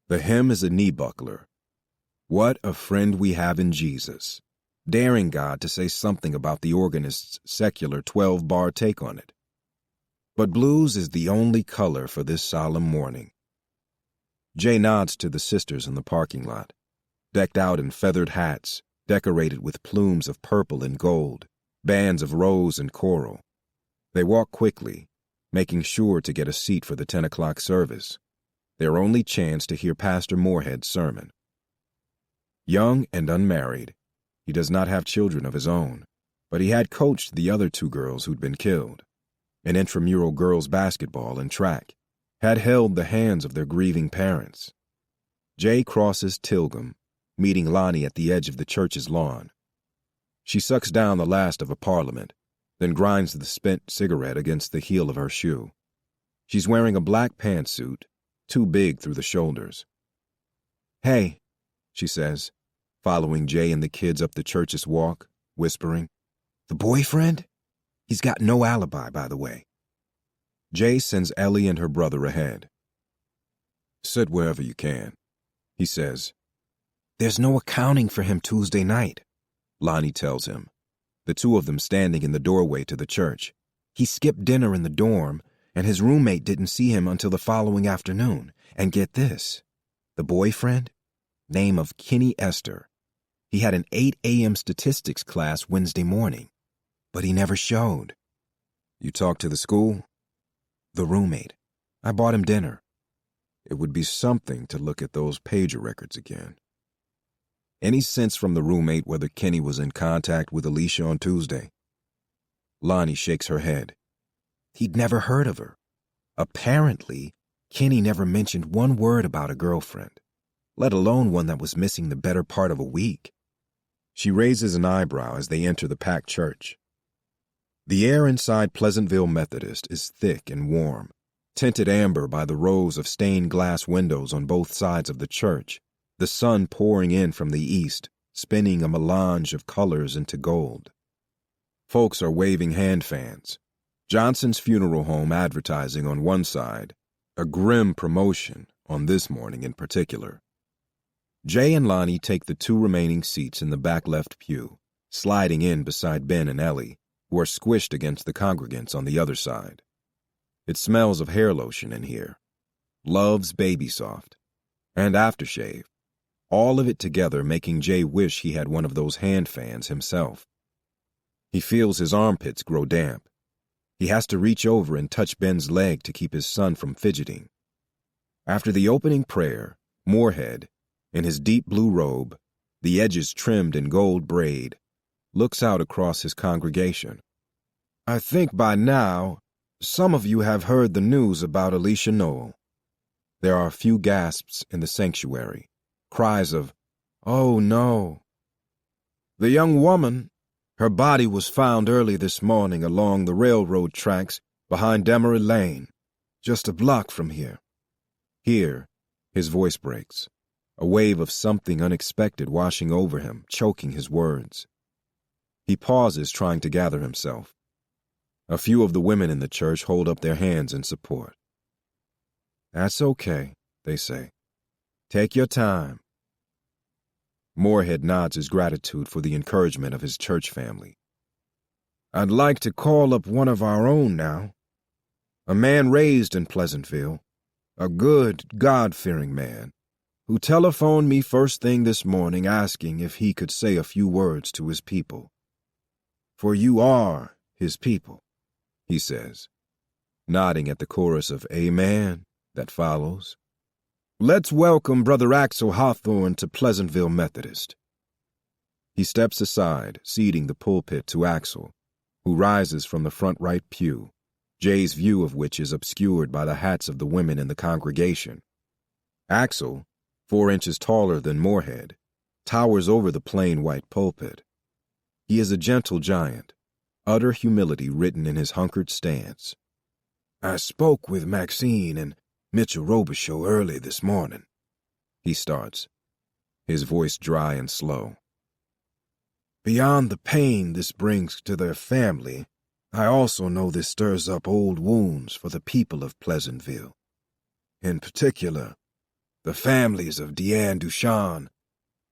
The hymn is a knee-buckler. What a friend we have in Jesus, daring God to say something about the organist's secular 12-bar take on it. But blues is the only color for this solemn morning. Jay nods to the sisters in the parking lot, decked out in feathered hats, decorated with plumes of purple and gold, bands of rose and coral. They walk quickly, making sure to get a seat for the 10 o'clock service, their only chance to hear Pastor Moorhead's sermon. Young and unmarried, he does not have children of his own, but he had coached the other 2 girls who'd been killed, in intramural girls' basketball and track, had held the hands of their grieving parents. Jay crosses Tilgham, meeting Lonnie at the edge of the church's lawn. She sucks down the last of a parliament, then grinds the spent cigarette against the heel of her shoe. She's wearing a black pantsuit, too big through the shoulders. "Hey," she says, following Jay and the kids up the church's walk, whispering, "The boyfriend? He's got no alibi, by the way." Jay sends Ellie and her brother ahead. "Sit wherever you can," he says. "There's no accounting for him Tuesday night," Lonnie tells him, the 2 of them standing in the doorway to the church. "He skipped dinner in the dorm, and his roommate didn't see him until the following afternoon. And get this, the boyfriend? Name of Kenny Esther. He had an 8 a.m. statistics class Wednesday morning, but he never showed." "You talked to the school?" "The roommate. I bought him dinner." It would be something to look at those pager records again. Any sense from the roommate whether Kenny was in contact with Alicia on Tuesday? Lonnie shakes her head. He'd never heard of her. Apparently, Kenny never mentioned one word about a girlfriend, let alone one that was missing the better part of a week. She raises an eyebrow as they enter the packed church. The air inside Pleasantville Methodist is thick and warm, tinted amber by the rows of stained glass windows on both sides of the church, the sun pouring in from the east, spinning a melange of colors into gold. Folks are waving hand fans. Johnson's funeral home advertising on one side, a grim promotion on this morning in particular. Jay and Lonnie take the 2 remaining seats in the back left pew, sliding in beside Ben and Ellie, who are squished against the congregants on the other side. It smells of hair lotion in here, Love's Baby Soft, and aftershave, all of it together making Jay wish he had one of those hand fans himself. He feels his armpits grow damp. He has to reach over and touch Ben's leg to keep his son from fidgeting. After the opening prayer, Moorhead, in his deep blue robe, the edges trimmed in gold braid, looks out across his congregation. "I think by now, some of you have heard the news about Alicia Noel." There are a few gasps in the sanctuary, cries of, "Oh no." "The young woman, her body was found early this morning along the railroad tracks behind Demery Lane, just a block from here." Here, his voice breaks, a wave of something unexpected washing over him, choking his words. He pauses, trying to gather himself. A few of the women in the church hold up their hands in support. "That's okay," they say. "Take your time." Moorhead nods his gratitude for the encouragement of his church family. "I'd like to call up one of our own now. A man raised in Pleasantville, a good, God-fearing man, who telephoned me first thing this morning asking if he could say a few words to his people. For you are his people," he says, nodding at the chorus of "Amen" that follows. "Let's welcome Brother Axel Hawthorne to Pleasantville Methodist." He steps aside, ceding the pulpit to Axel, who rises from the front right pew, Jay's view of which is obscured by the hats of the women in the congregation. Axel, 4 inches taller than Moorhead, towers over the plain white pulpit. He is a gentle giant, utter humility written in his hunkered stance. "I spoke with Maxine and Mitchell Robichaux early this morning," he starts, his voice dry and slow. "Beyond the pain this brings to their family, I also know this stirs up old wounds for the people of Pleasantville. In particular, the families of Deanne Duchan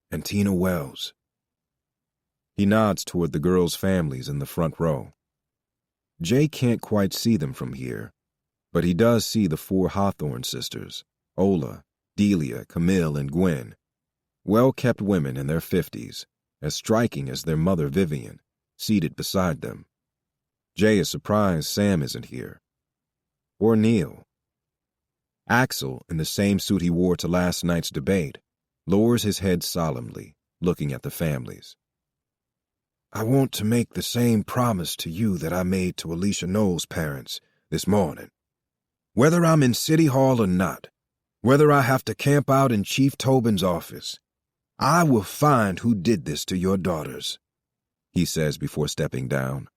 and Tina Wells." He nods toward the girls' families in the front row. Jay can't quite see them from here, but he does see the 4 Hawthorne sisters, Ola, Delia, Camille, and Gwen, well-kept women in their 50s, as striking as their mother Vivian, seated beside them. Jay is surprised Sam isn't here. Or Neil. Axel, in the same suit he wore to last night's debate, lowers his head solemnly, looking at the families. I want to make the same promise to you that I made to Alicia Knowles' parents this morning. Whether I'm in City Hall or not, whether I have to camp out in Chief Tobin's office, I will find who did this to your daughters, he says before stepping down.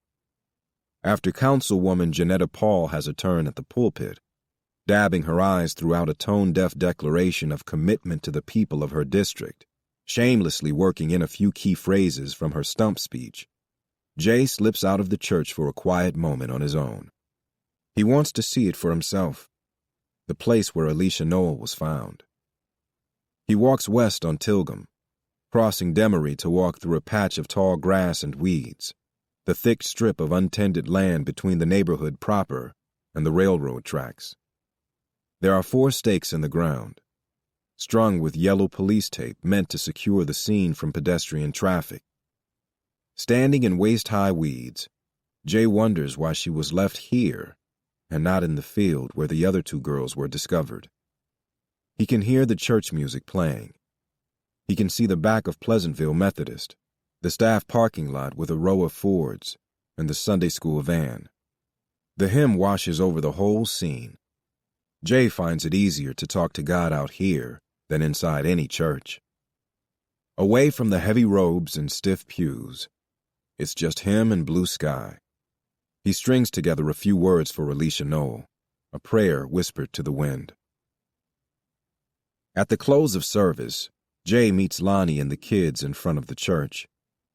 After Councilwoman Janetta Paul has a turn at the pulpit, dabbing her eyes throughout a tone-deaf declaration of commitment to the people of her district, shamelessly working in a few key phrases from her stump speech, Jay slips out of the church for a quiet moment on his own. He wants to see it for himself, the place where Alicia Knowles was found. He walks west on Tilgham, crossing Demery to walk through a patch of tall grass and weeds, the thick strip of untended land between the neighborhood proper and the railroad tracks. There are 4 stakes in the ground, strung with yellow police tape meant to secure the scene from pedestrian traffic. Standing in waist-high weeds, Jay wonders why she was left here and not in the field where the other 2 girls were discovered. He can hear the church music playing. He can see the back of Pleasantville Methodist, the staff parking lot with a row of Fords, and the Sunday school van. The hymn washes over the whole scene. Jay finds it easier to talk to God out here than inside any church. Away from the heavy robes and stiff pews, it's just him and blue sky. He strings together a few words for Alicia Knowles, a prayer whispered to the wind. At the close of service, Jay meets Lonnie and the kids in front of the church,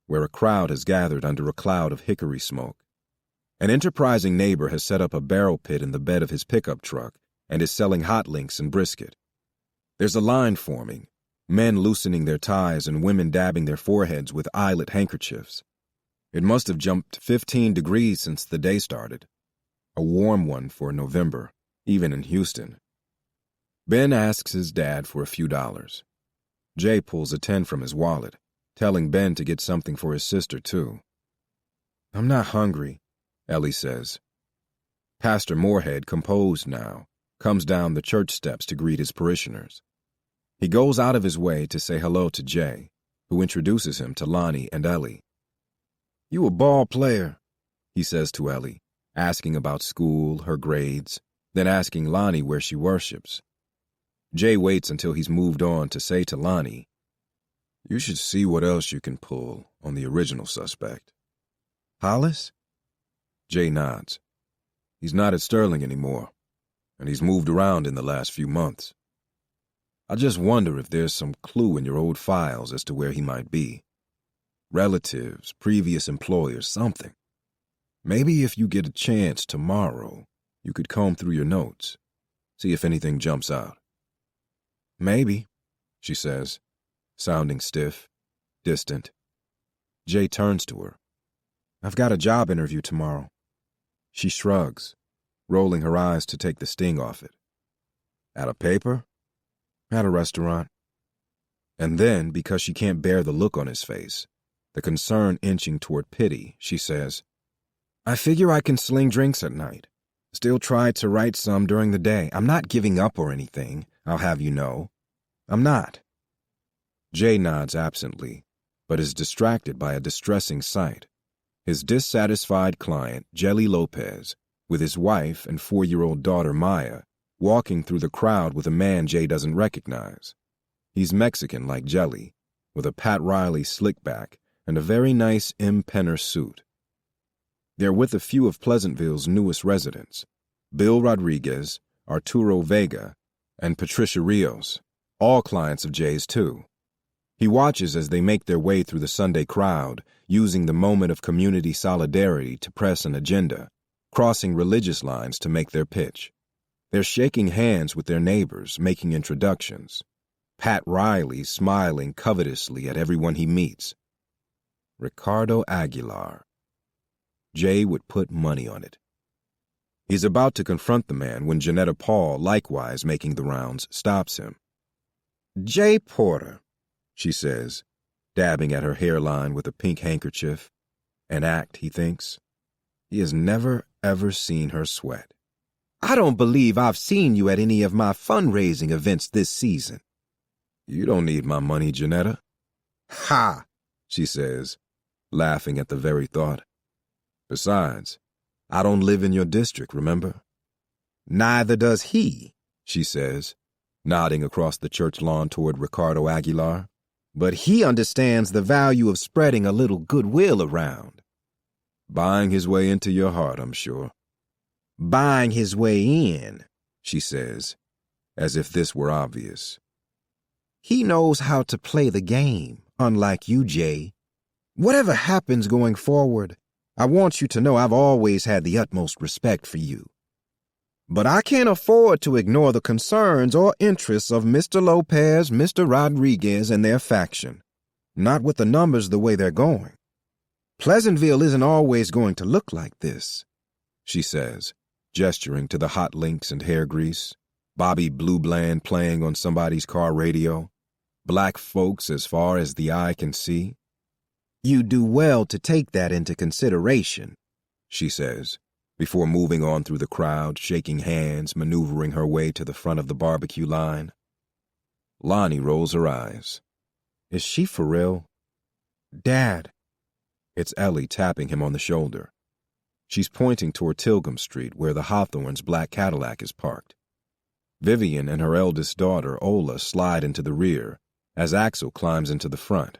where a crowd has gathered under a cloud of hickory smoke. An enterprising neighbor has set up a barrel pit in the bed of his pickup truck and is selling hot links and brisket. There's a line forming, men loosening their ties and women dabbing their foreheads with eyelet handkerchiefs. It must have jumped 15 degrees since the day started. A warm one for November, even in Houston. Ben asks his dad for a few dollars. Jay pulls a 10 from his wallet, telling Ben to get something for his sister, too. I'm not hungry, Ellie says. Pastor Moorhead, composed now, comes down the church steps to greet his parishioners. He goes out of his way to say hello to Jay, who introduces him to Lonnie and Ellie. You a ball player, he says to Ellie, asking about school, her grades, then asking Lonnie where she worships. Jay waits until he's moved on to say to Lonnie, You should see what else you can pull on the original suspect. Hollis? Jay nods. He's not at Sterling anymore, and he's moved around in the last few months. I just wonder if there's some clue in your old files as to where he might be. Relatives, previous employers, something. Maybe if you get a chance tomorrow, you could comb through your notes, see if anything jumps out. Maybe, she says, sounding stiff, distant. Jay turns to her. I've got a job interview tomorrow. She shrugs, rolling her eyes to take the sting off it. At a paper? At a restaurant. And then, because she can't bear the look on his face, the concern inching toward pity, she says, I figure I can sling drinks at night. Still try to write some during the day. I'm not giving up or anything, I'll have you know. I'm not. Jay nods absently, but is distracted by a distressing sight. His dissatisfied client, Jelly Lopez, with his wife and 4-year-old daughter Maya, walking through the crowd with a man Jay doesn't recognize. He's Mexican like Jelly, with a Pat Riley slickback and a very nice M. Penner suit. They're with a few of Pleasantville's newest residents, Bill Rodriguez, Arturo Vega, and Patricia Rios, all clients of Jay's too. He watches as they make their way through the Sunday crowd, using the moment of community solidarity to press an agenda, crossing religious lines to make their pitch. They're shaking hands with their neighbors, making introductions. Pat Riley smiling covetously at everyone he meets. Ricardo Aguilar. Jay would put money on it. He's about to confront the man when Janetta Paul, likewise making the rounds, stops him. Jay Porter, she says, dabbing at her hairline with a pink handkerchief. An act, he thinks. He has never, ever seen her sweat. I don't believe I've seen you at any of my fundraising events this season. You don't need my money, Janetta. Ha, she says, laughing at the very thought. Besides, I don't live in your district, remember? Neither does he, she says, nodding across the church lawn toward Ricardo Aguilar. but he understands the value of spreading a little goodwill around. Buying his way into your heart, I'm sure. Buying his way in, she says, as if this were obvious. He knows how to play the game, unlike you, Jay. Whatever happens going forward, I want you to know I've always had the utmost respect for you. But I can't afford to ignore the concerns or interests of Mr. Lopez, Mr. Rodriguez, and their faction. Not with the numbers the way they're going. Pleasantville isn't always going to look like this, she says, gesturing to the hot links and hair grease, Bobby Blue Bland playing on somebody's car radio, black folks as far as the eye can see. You do well to take that into consideration, she says, before moving on through the crowd, shaking hands, maneuvering her way to the front of the barbecue line. Lonnie rolls her eyes. Is she for real? Dad. It's Ellie tapping him on the shoulder. She's pointing toward Tilgham Street, where the Hawthorns' black Cadillac is parked. Vivian and her eldest daughter, Ola, slide into the rear, as Axel climbs into the front.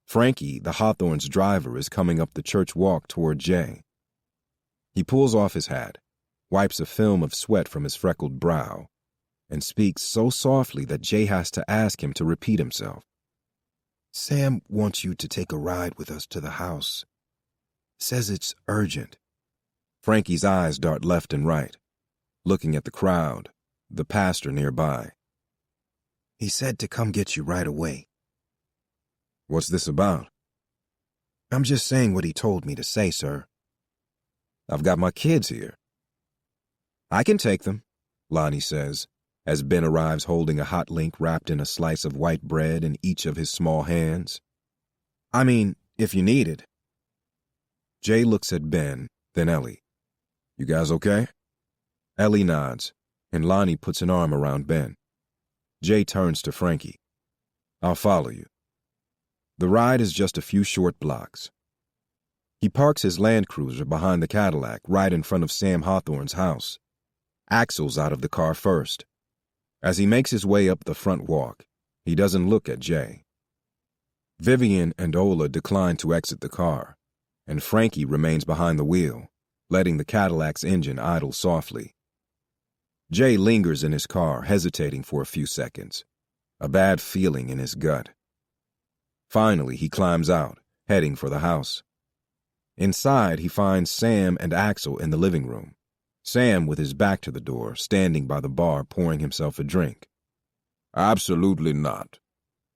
Frankie, the Hawthorns' driver, is coming up the church walk toward Jay. He pulls off his hat, wipes a film of sweat from his freckled brow, and speaks so softly that Jay has to ask him to repeat himself. Sam wants you to take a ride with us to the house. Says it's urgent. Frankie's eyes dart left and right, looking at the crowd, the pastor nearby. He said to come get you right away. What's this about? I'm just saying what he told me to say, sir. I've got my kids here. I can take them, Lonnie says, as Ben arrives holding a hot link wrapped in a slice of white bread in each of his small hands. I mean, if you need it. Jay looks at Ben, then Ellie. You guys okay? Ellie nods, and Lonnie puts an arm around Ben. Jay turns to Frankie. I'll follow you. The ride is just a few short blocks. He parks his Land Cruiser behind the Cadillac right in front of Sam Hawthorne's house. Axel's out of the car first. As he makes his way up the front walk, he doesn't look at Jay. Vivian and Ola decline to exit the car, and Frankie remains behind the wheel, letting the Cadillac's engine idle softly. Jay lingers in his car, hesitating for a few seconds, a bad feeling in his gut. Finally, he climbs out, heading for the house. Inside, he finds Sam and Axel in the living room. Sam, with his back to the door, standing by the bar pouring himself a drink. Absolutely not,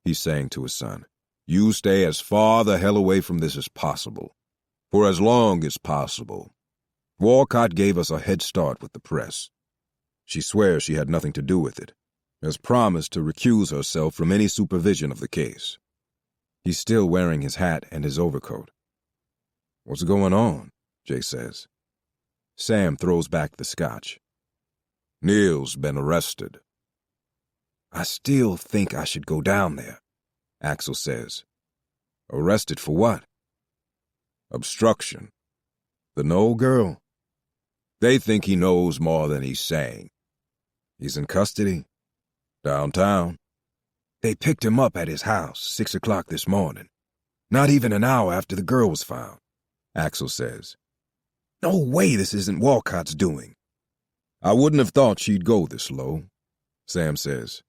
he's saying to his son. You stay as far the hell away from this as possible. For as long as possible. Walcott gave us a head start with the press. She swears she had nothing to do with it, has promised to recuse herself from any supervision of the case. He's still wearing his hat and his overcoat. What's going on? Jay says. Sam throws back the scotch. Neil's been arrested. I still think I should go down there, Axel says. Arrested for what? Obstruction. The Knoll girl? They think he knows more than he's saying. He's in custody? Downtown? They picked him up at his house, 6 o'clock this morning. Not even an hour after the girl was found, Axel says. No way this isn't Walcott's doing. I wouldn't have thought she'd go this low, Sam says.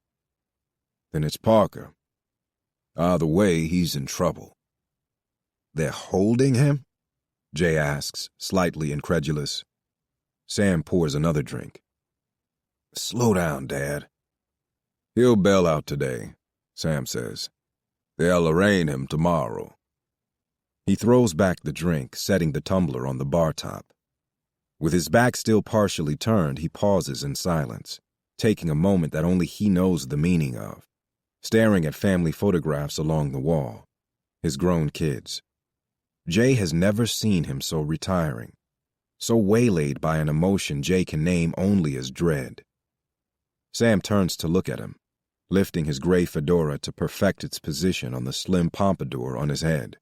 Then it's Parker. Either way, he's in trouble. They're holding him? Jay asks, slightly incredulous. Sam pours another drink. Slow down, Dad. He'll bail out today, Sam says. They'll arraign him tomorrow. He throws back the drink, setting the tumbler on the bar top. With his back still partially turned, he pauses in silence, taking a moment that only he knows the meaning of, staring at family photographs along the wall, his grown kids. Jay has never seen him so retiring, so waylaid by an emotion Jay can name only as dread. Sam turns to look at him, lifting his gray fedora to perfect its position on the slim pompadour on his head.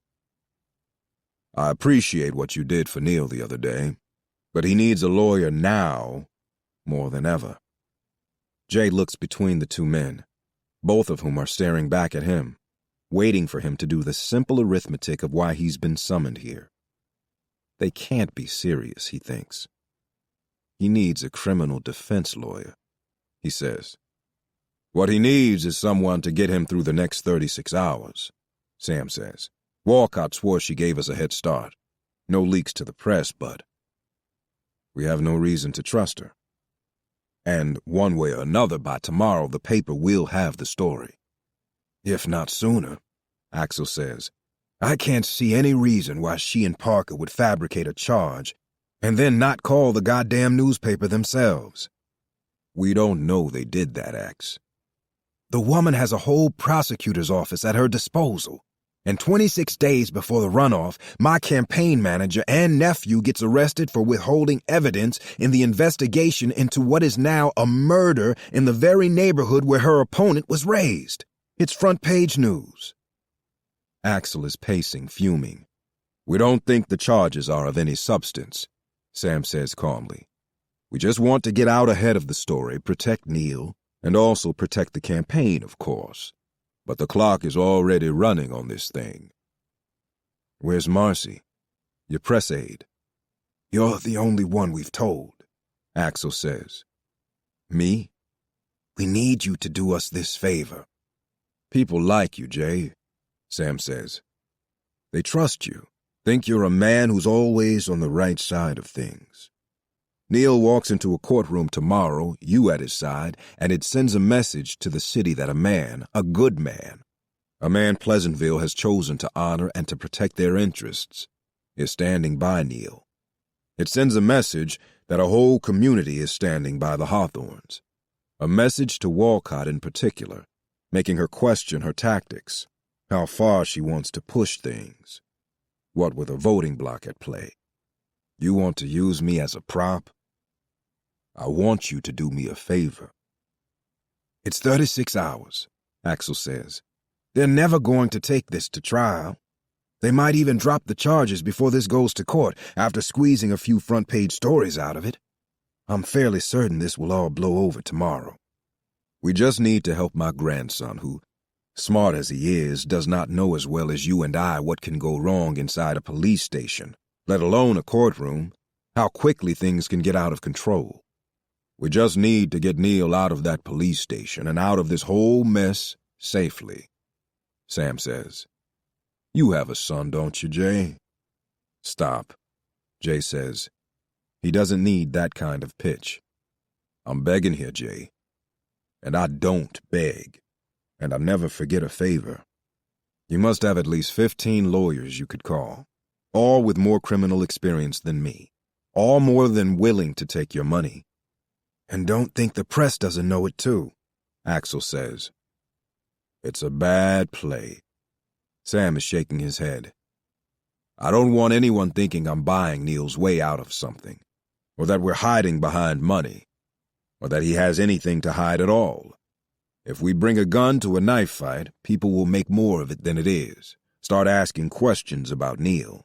I appreciate what you did for Neil the other day, but he needs a lawyer now more than ever. Jay looks between the two men, both of whom are staring back at him, waiting for him to do the simple arithmetic of why he's been summoned here. They can't be serious, he thinks. He needs a criminal defense lawyer, he says. What he needs is someone to get him through the next 36 hours, Sam says. Walcott swore she gave us a head start. No leaks to the press, but we have no reason to trust her. And one way or another, by tomorrow, the paper will have the story. If not sooner, Axel says. I can't see any reason why she and Parker would fabricate a charge and then not call the goddamn newspaper themselves. We don't know they did that, Ax. The woman has a whole prosecutor's office at her disposal. And 26 days before the runoff, my campaign manager and nephew gets arrested for withholding evidence in the investigation into what is now a murder in the very neighborhood where her opponent was raised. It's front-page news. Axel is pacing, fuming. We don't think the charges are of any substance, Sam says calmly. We just want to get out ahead of the story, protect Neil, and also protect the campaign, of course. But the clock is already running on this thing. Where's Marcy? Your press aide. You're the only one we've told, Axel says. Me? We need you to do us this favor. People like you, Jay, Sam says. They trust you, think you're a man who's always on the right side of things. Neil walks into a courtroom tomorrow, you at his side, and it sends a message to the city that a man, a good man, a man Pleasantville has chosen to honor and to protect their interests, is standing by Neil. It sends a message that a whole community is standing by the Hawthorns. A message to Walcott in particular, making her question her tactics, how far she wants to push things. What with a voting bloc at play. You want to use me as a prop? I want you to do me a favor. It's 36 hours, Axel says. They're never going to take this to trial. They might even drop the charges before this goes to court after squeezing a few front-page stories out of it. I'm fairly certain this will all blow over tomorrow. We just need to help my grandson who, smart as he is, does not know as well as you and I what can go wrong inside a police station, let alone a courtroom, how quickly things can get out of control. We just need to get Neil out of that police station and out of this whole mess safely, Sam says. You have a son, don't you, Jay? Stop, Jay says. He doesn't need that kind of pitch. I'm begging here, Jay. And I don't beg. And I never forget a favor. You must have at least 15 lawyers you could call, all with more criminal experience than me, all more than willing to take your money. And don't think the press doesn't know it too, Axel says. It's a bad play. Sam is shaking his head. I don't want anyone thinking I'm buying Neil's way out of something, or that we're hiding behind money, or that he has anything to hide at all. If we bring a gun to a knife fight, people will make more of it than it is, start asking questions about Neil.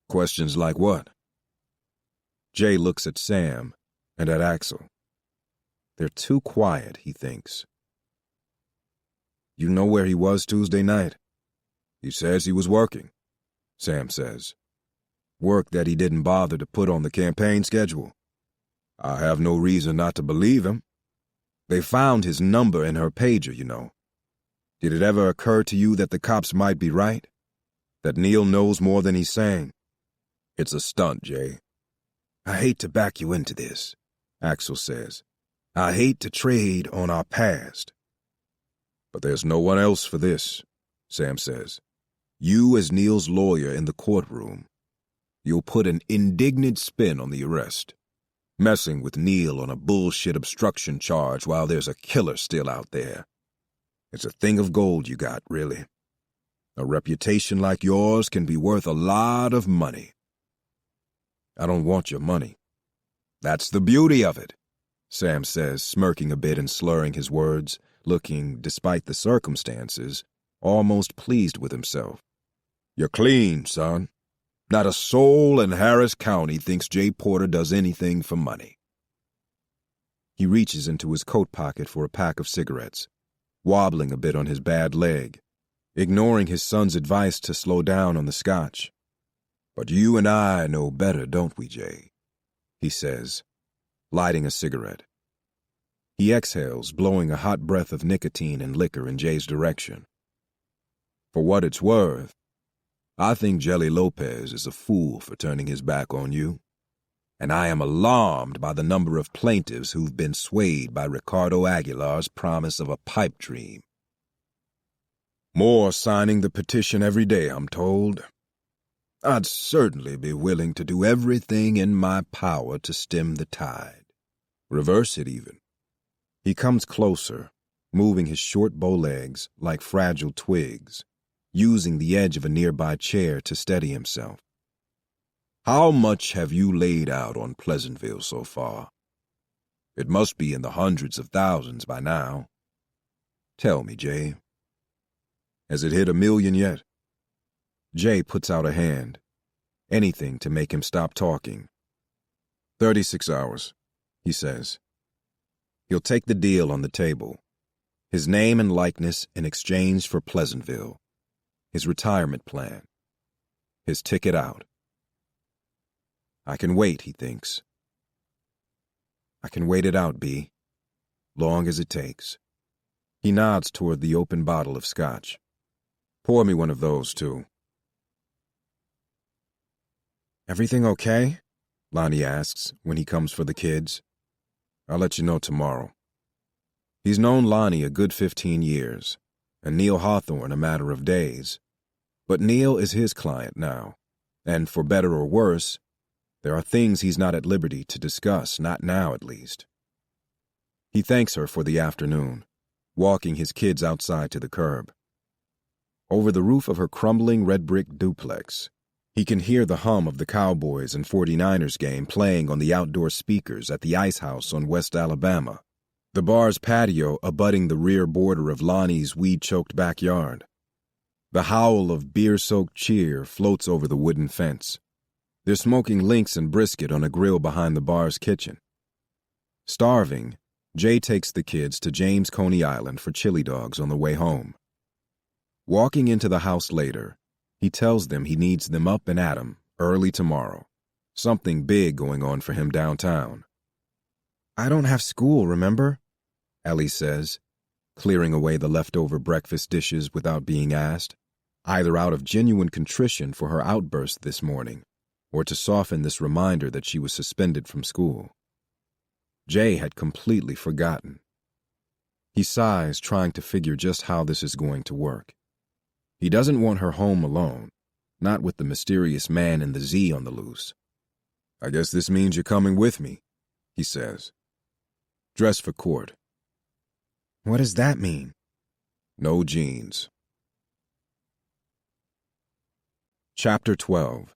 Questions like what? Jay looks at Sam and at Axel. They're too quiet, he thinks. You know where he was Tuesday night? He says he was working, Sam says. Work that he didn't bother to put on the campaign schedule. I have no reason not to believe him. They found his number in her pager, you know. Did it ever occur to you that the cops might be right? That Neil knows more than he's saying? It's a stunt, Jay. I hate to back you into this, Axel says. I hate to trade on our past. But there's no one else for this, Sam says. You as Neil's lawyer in the courtroom. You'll put an indignant spin on the arrest. Messing with Neil on a bullshit obstruction charge while there's a killer still out there. It's a thing of gold you got, really. A reputation like yours can be worth a lot of money. I don't want your money. That's the beauty of it, Sam says, smirking a bit and slurring his words, looking, despite the circumstances, almost pleased with himself. "You're clean, son. Not a soul in Harris County thinks Jay Porter does anything for money." He reaches into his coat pocket for a pack of cigarettes, wobbling a bit on his bad leg, ignoring his son's advice to slow down on the scotch. "But you and I know better, don't we, Jay?" he says, lighting a cigarette. He exhales, blowing a hot breath of nicotine and liquor in Jay's direction. "For what it's worth, I think Jelly Lopez is a fool for turning his back on you, and I am alarmed by the number of plaintiffs who've been swayed by Ricardo Aguilar's promise of a pipe dream. More signing the petition every day, I'm told. I'd certainly be willing to do everything in my power to stem the tide. Reverse it, even." He comes closer, moving his short bow legs like fragile twigs, using the edge of a nearby chair to steady himself. "How much have you laid out on Pleasantville so far? It must be in the hundreds of thousands by now. Tell me, Jay. Has it hit $1 million yet?" Jay puts out a hand. Anything to make him stop talking. 36 hours, he says. He'll take the deal on the table. His name and likeness in exchange for Pleasantville. His retirement plan. His ticket out. I can wait, he thinks. I can wait it out, B. Long as it takes. He nods toward the open bottle of scotch. Pour me one of those, too. "Everything okay?" Lonnie asks when he comes for the kids. "I'll let you know tomorrow." He's known Lonnie a good 15 years, and Neil Hawthorne a matter of days. But Neil is his client now, and for better or worse, there are things he's not at liberty to discuss, not now at least. He thanks her for the afternoon, walking his kids outside to the curb. Over the roof of her crumbling red-brick duplex, he can hear the hum of the Cowboys and 49ers game playing on the outdoor speakers at the Ice House on West Alabama, the bar's patio abutting the rear border of Lonnie's weed-choked backyard. The howl of beer-soaked cheer floats over the wooden fence. They're smoking links and brisket on a grill behind the bar's kitchen. Starving, Jay takes the kids to James Coney Island for chili dogs on the way home. Walking into the house later, he tells them he needs them up and at 'em early tomorrow. Something big going on for him downtown. "I don't have school, remember?" Ellie says, clearing away the leftover breakfast dishes without being asked, either out of genuine contrition for her outburst this morning, or to soften this reminder that she was suspended from school. Jay had completely forgotten. He sighs, trying to figure just how this is going to work. He doesn't want her home alone, not with the mysterious man in the Z on the loose. "I guess this means you're coming with me," he says. "Dress for court." "What does that mean?" "No jeans." Chapter 12.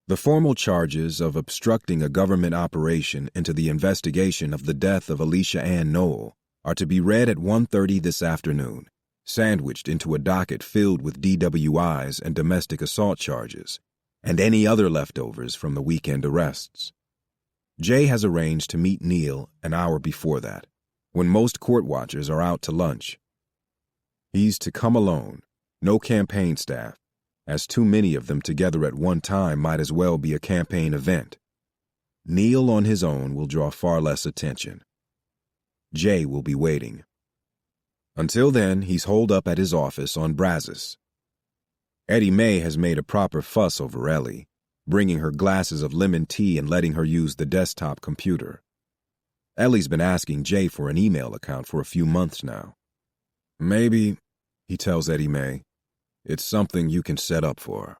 The formal charges of obstructing a government operation into the investigation of the death of Alicia Ann Knoll are to be read at 1:30 this afternoon, sandwiched into a docket filled with DWIs and domestic assault charges, and any other leftovers from the weekend arrests. Jay has arranged to meet Neil an hour before that, when most court watchers are out to lunch. He's to come alone, no campaign staff, as too many of them together at one time might as well be a campaign event. Neil on his own will draw far less attention. Jay will be waiting. Until then, he's holed up at his office on Brazos. Eddie May has made a proper fuss over Ellie, bringing her glasses of lemon tea and letting her use the desktop computer. Ellie's been asking Jay for an email account for a few months now. "Maybe," he tells Eddie May, "it's something you can set up for her,"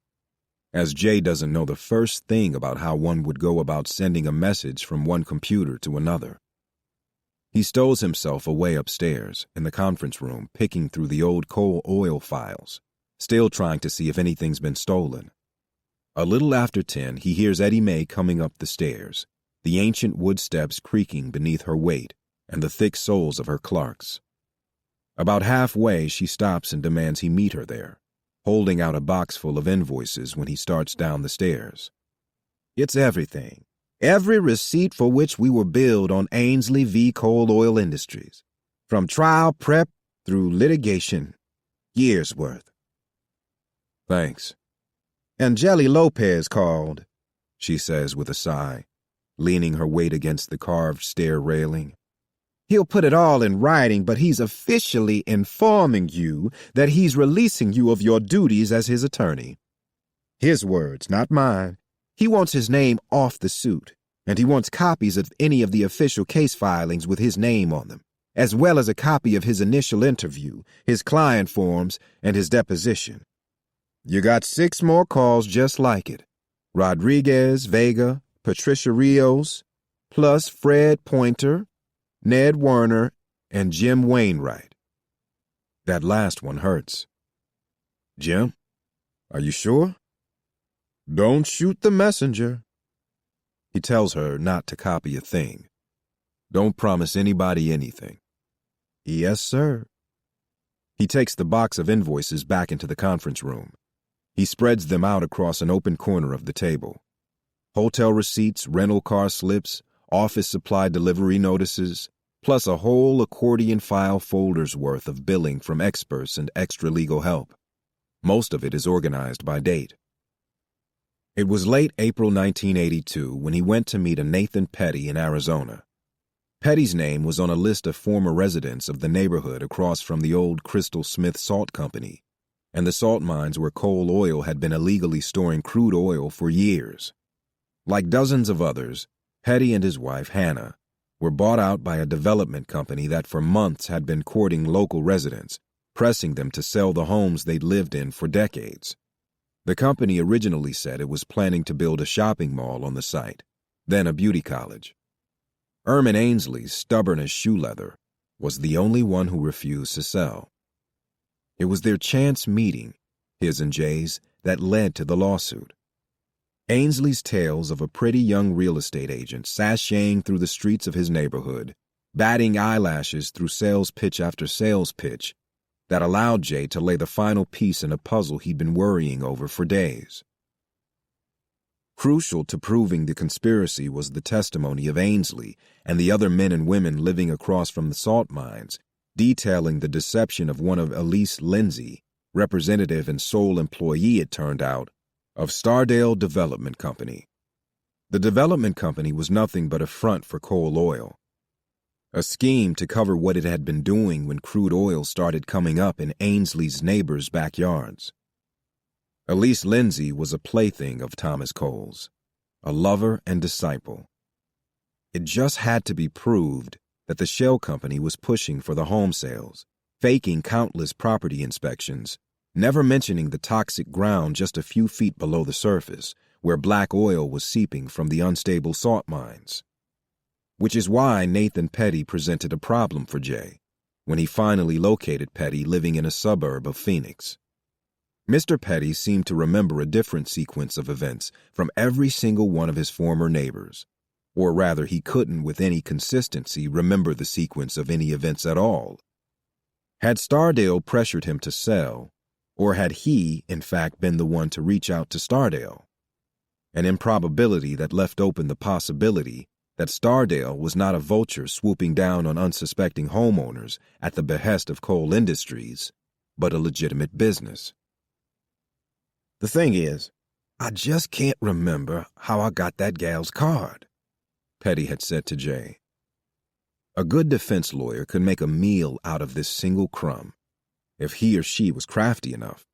as Jay doesn't know the first thing about how one would go about sending a message from one computer to another. He stows himself away upstairs in the conference room, picking through the old coal oil files, still trying to see if anything's been stolen. A little after 10, he hears Eddie May coming up the stairs, the ancient wood steps creaking beneath her weight, and the thick soles of her clerks. About halfway, she stops and demands he meet her there, holding out a box full of invoices when he starts down the stairs. It's everything. Every receipt for which we were billed on Ainsley v. Coal Oil Industries. From trial prep through litigation. Years' worth. Thanks. Angeli Lopez called, she says with a sigh, leaning her weight against the carved stair railing. He'll put it all in writing, but he's officially informing you that he's releasing you of your duties as his attorney. His words, not mine. He wants his name off the suit, and he wants copies of any of the official case filings with his name on them, as well as a copy of his initial interview, his client forms, and his deposition. You got 6 more calls just like it. Rodriguez, Vega, Patricia Rios, plus Fred Pointer, Ned Werner, and Jim Wainwright. That last one hurts. Jim, are you sure? Don't shoot the messenger. He tells her not to copy a thing. Don't promise anybody anything. Yes, sir. He takes the box of invoices back into the conference room. He spreads them out across an open corner of the table. Hotel receipts, rental car slips, office supply delivery notices, plus a whole accordion file folder's worth of billing from experts and extra legal help. Most of it is organized by date. It was late April 1982 when he went to meet a Nathan Petty in Arizona. Petty's name was on a list of former residents of the neighborhood across from the old Crystal Smith Salt Company, and the salt mines where Coal Oil had been illegally storing crude oil for years. Like dozens of others, Petty and his wife, Hannah, were bought out by a development company that for months had been courting local residents, pressing them to sell the homes they'd lived in for decades. The company originally said it was planning to build a shopping mall on the site, then a beauty college. Ermin Ainsley, stubborn as shoe leather, was the only one who refused to sell. It was their chance meeting, his and Jay's, that led to the lawsuit. Ainsley's tales of a pretty young real estate agent sashaying through the streets of his neighborhood, batting eyelashes through sales pitch after sales pitch, that allowed Jay to lay the final piece in a puzzle he'd been worrying over for days. Crucial to proving the conspiracy was the testimony of Ainsley and the other men and women living across from the salt mines, detailing the deception of one of Elise Lindsay, representative and sole employee, it turned out, of Stardale Development Company. The development company was nothing but a front for Coal Oil, a scheme to cover what it had been doing when crude oil started coming up in Ainsley's neighbors' backyards. Elise Lindsay was a plaything of Thomas Cole's, a lover and disciple. It just had to be proved that the shell company was pushing for the home sales, faking countless property inspections, never mentioning the toxic ground just a few feet below the surface, where black oil was seeping from the unstable salt mines. Which is why Nathan Petty presented a problem for Jay when he finally located Petty living in a suburb of Phoenix. Mr. Petty seemed to remember a different sequence of events from every single one of his former neighbors, or rather he couldn't with any consistency remember the sequence of any events at all. Had Stardale pressured him to sell, or had he, in fact, been the one to reach out to Stardale? An improbability that left open the possibility that Stardale was not a vulture swooping down on unsuspecting homeowners at the behest of Coal Industries, but a legitimate business. The thing is, I just can't remember how I got that gal's card, Petty had said to Jay. A good defense lawyer could make a meal out of this single crumb, if he or she was crafty enough.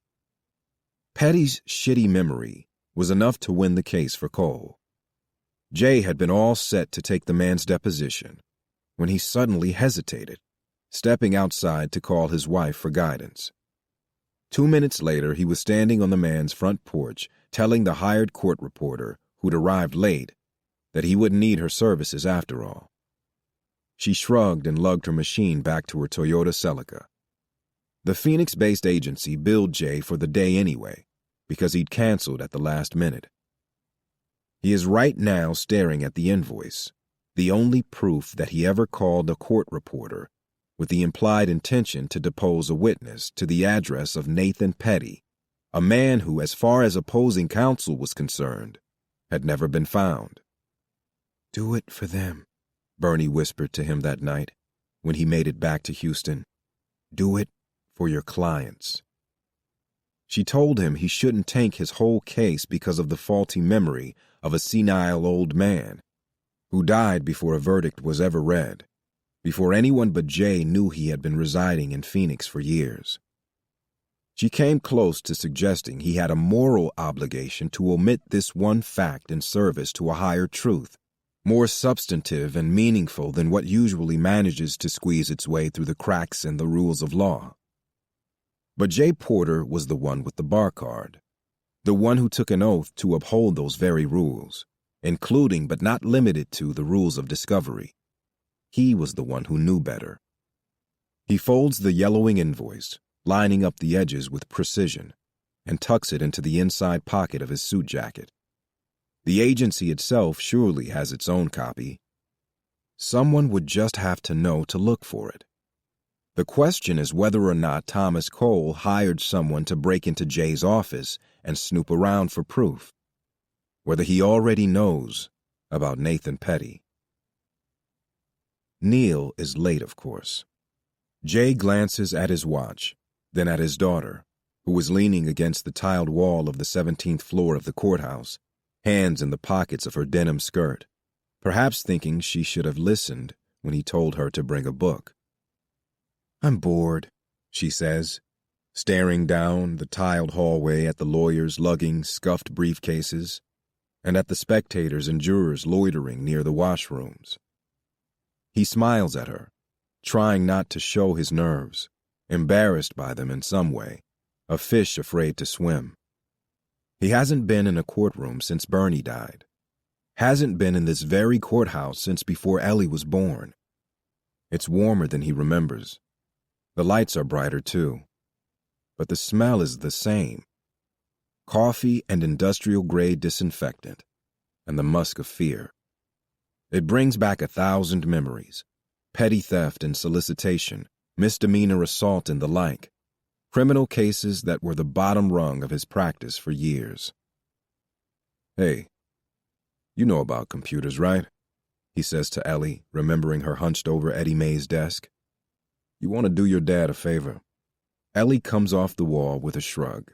Petty's shitty memory was enough to win the case for Cole. Jay had been all set to take the man's deposition when he suddenly hesitated, stepping outside to call his wife for guidance. 2 minutes later, he was standing on the man's front porch telling the hired court reporter, who'd arrived late, that he wouldn't need her services after all. She shrugged and lugged her machine back to her Toyota Celica. The Phoenix-based agency billed Jay for the day anyway, because he'd canceled at the last minute. He is right now staring at the invoice, the only proof that he ever called a court reporter with the implied intention to depose a witness to the address of Nathan Petty, a man who, as far as opposing counsel was concerned, had never been found. "Do it for them," Bernie whispered to him that night when he made it back to Houston. "Do it for your clients." She told him he shouldn't tank his whole case because of the faulty memory of a senile old man who died before a verdict was ever read, before anyone but Jay knew he had been residing in Phoenix for years. She came close to suggesting he had a moral obligation to omit this one fact in service to a higher truth, more substantive and meaningful than what usually manages to squeeze its way through the cracks in the rules of law. But Jay Porter was the one with the bar card, the one who took an oath to uphold those very rules, including but not limited to the rules of discovery. He was the one who knew better. He folds the yellowing invoice, lining up the edges with precision, and tucks it into the inside pocket of his suit jacket. The agency itself surely has its own copy. Someone would just have to know to look for it. The question is whether or not Thomas Cole hired someone to break into Jay's office and snoop around for proof. Whether he already knows about Nathan Petty. Neil is late, of course. Jay glances at his watch, then at his daughter, who was leaning against the tiled wall of the 17th floor of the courthouse, hands in the pockets of her denim skirt, perhaps thinking she should have listened when he told her to bring a book. "I'm bored," she says, staring down the tiled hallway at the lawyers lugging scuffed briefcases and at the spectators and jurors loitering near the washrooms. He smiles at her, trying not to show his nerves, embarrassed by them in some way, a fish afraid to swim. He hasn't been in a courtroom since Bernie died, hasn't been in this very courthouse since before Ellie was born. It's warmer than he remembers. The lights are brighter, too. But the smell is the same. Coffee and industrial-grade disinfectant, and the musk of fear. It brings back 1,000 memories. Petty theft and solicitation, misdemeanor assault and the like. Criminal cases that were the bottom rung of his practice for years. "Hey, you know about computers, right?" he says to Ellie, remembering her hunched over Eddie Mae's desk. "You want to do your dad a favor." Ellie comes off the wall with a shrug.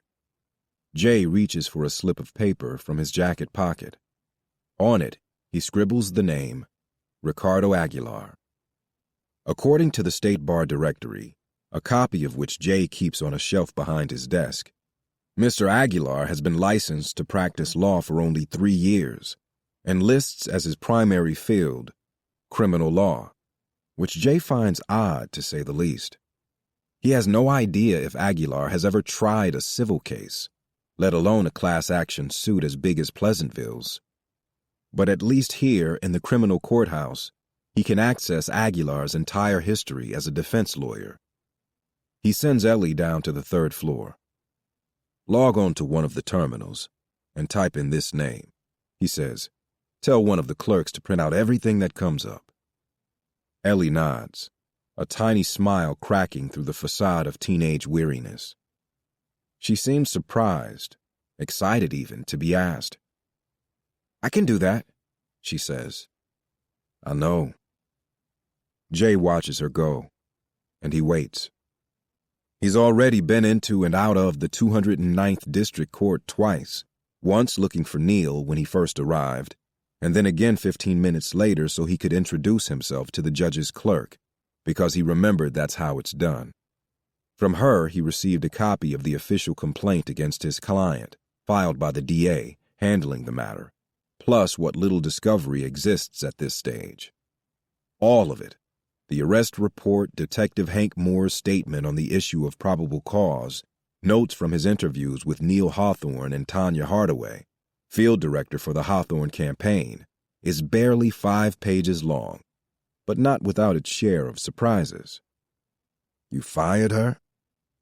Jay reaches for a slip of paper from his jacket pocket. On it, he scribbles the name, Ricardo Aguilar. According to the State Bar Directory, a copy of which Jay keeps on a shelf behind his desk, Mr. Aguilar has been licensed to practice law for only 3 years and lists as his primary field criminal law, which Jay finds odd to say the least. He has no idea if Aguilar has ever tried a civil case, let alone a class action suit as big as Pleasantville's. But at least here in the criminal courthouse, he can access Aguilar's entire history as a defense lawyer. He sends Ellie down to the 3rd floor. "Log on to one of the terminals and type in this name," he says. "Tell one of the clerks to print out everything that comes up." Ellie nods, a tiny smile cracking through the facade of teenage weariness. She seems surprised, excited even, to be asked. "I can do that," she says. "I know." Jay watches her go, and he waits. He's already been into and out of the 209th District Court twice, once looking for Neil when he first arrived, and then again 15 minutes later so he could introduce himself to the judge's clerk, because he remembered that's how it's done. From her, he received a copy of the official complaint against his client, filed by the DA, handling the matter, plus what little discovery exists at this stage. All of it. The arrest report, Detective Hank Moore's statement on the issue of probable cause, notes from his interviews with Neil Hawthorne and Tanya Hardaway, field director for the Hawthorne campaign, is barely 5 pages long, but not without its share of surprises. "You fired her?"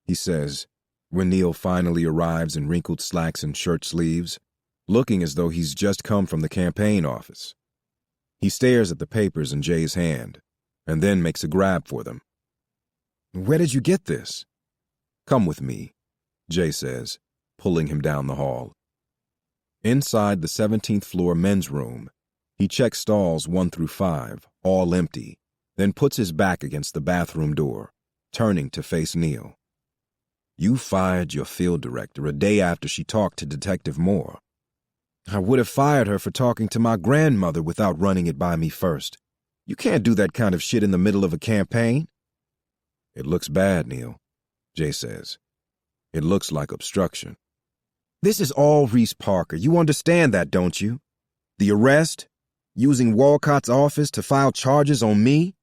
he says, when Neil finally arrives in wrinkled slacks and shirt sleeves, looking as though he's just come from the campaign office. He stares at the papers in Jay's hand, and then makes a grab for them. "Where did you get this?" "Come with me," Jay says, pulling him down the hall. Inside the 17th floor men's room, he checks stalls 1 through 5, all empty, then puts his back against the bathroom door, turning to face Neil. "You fired your field director a day after she talked to Detective Moore." "I would have fired her for talking to my grandmother without running it by me first. You can't do that kind of shit in the middle of a campaign." "It looks bad, Neil," Jay says. "It looks like obstruction." "This is all Reese Parker. You understand that, don't you? The arrest, using Walcott's office to file charges on me.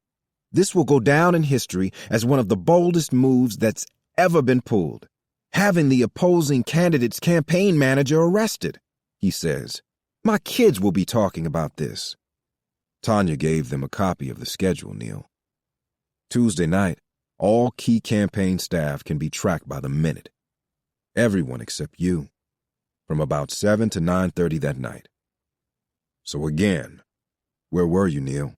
This will go down in history as one of the boldest moves that's ever been pulled. Having the opposing candidate's campaign manager arrested," he says. "My kids will be talking about this." Tanya gave them a copy of the schedule, Neil. Tuesday night, all key campaign staff can be tracked by the minute. Everyone except you. From about 7 to 9:30 that night. So again, where were you, Neil?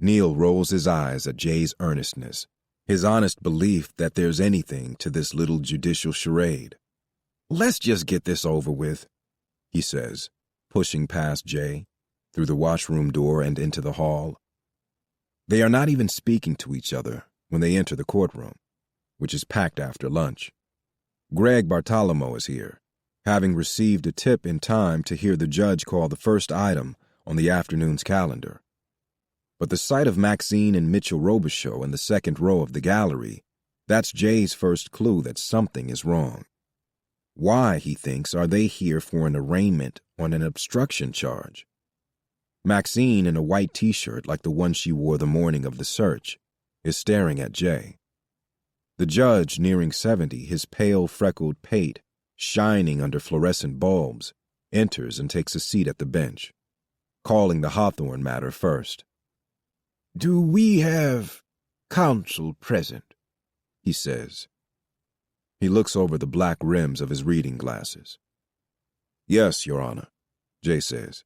Neil rolls his eyes at Jay's earnestness, his honest belief that there's anything to this little judicial charade. "Let's just get this over with," he says, pushing past Jay, through the washroom door and into the hall. They are not even speaking to each other when they enter the courtroom, which is packed after lunch. Greg Bartolomeo is here, having received a tip in time to hear the judge call the first item on the afternoon's calendar. But the sight of Maxine and Mitchell Robichaux in the second row of the gallery, that's Jay's first clue that something is wrong. Why, he thinks, are they here for an arraignment on an obstruction charge? Maxine, in a white t-shirt like the one she wore the morning of the search, is staring at Jay. The judge, nearing 70, his pale, freckled pate shining under fluorescent bulbs, enters and takes a seat at the bench, calling the Hawthorne matter first. "Do we have counsel present?" he says. He looks over the black rims of his reading glasses. "Yes, Your Honor," Jay says.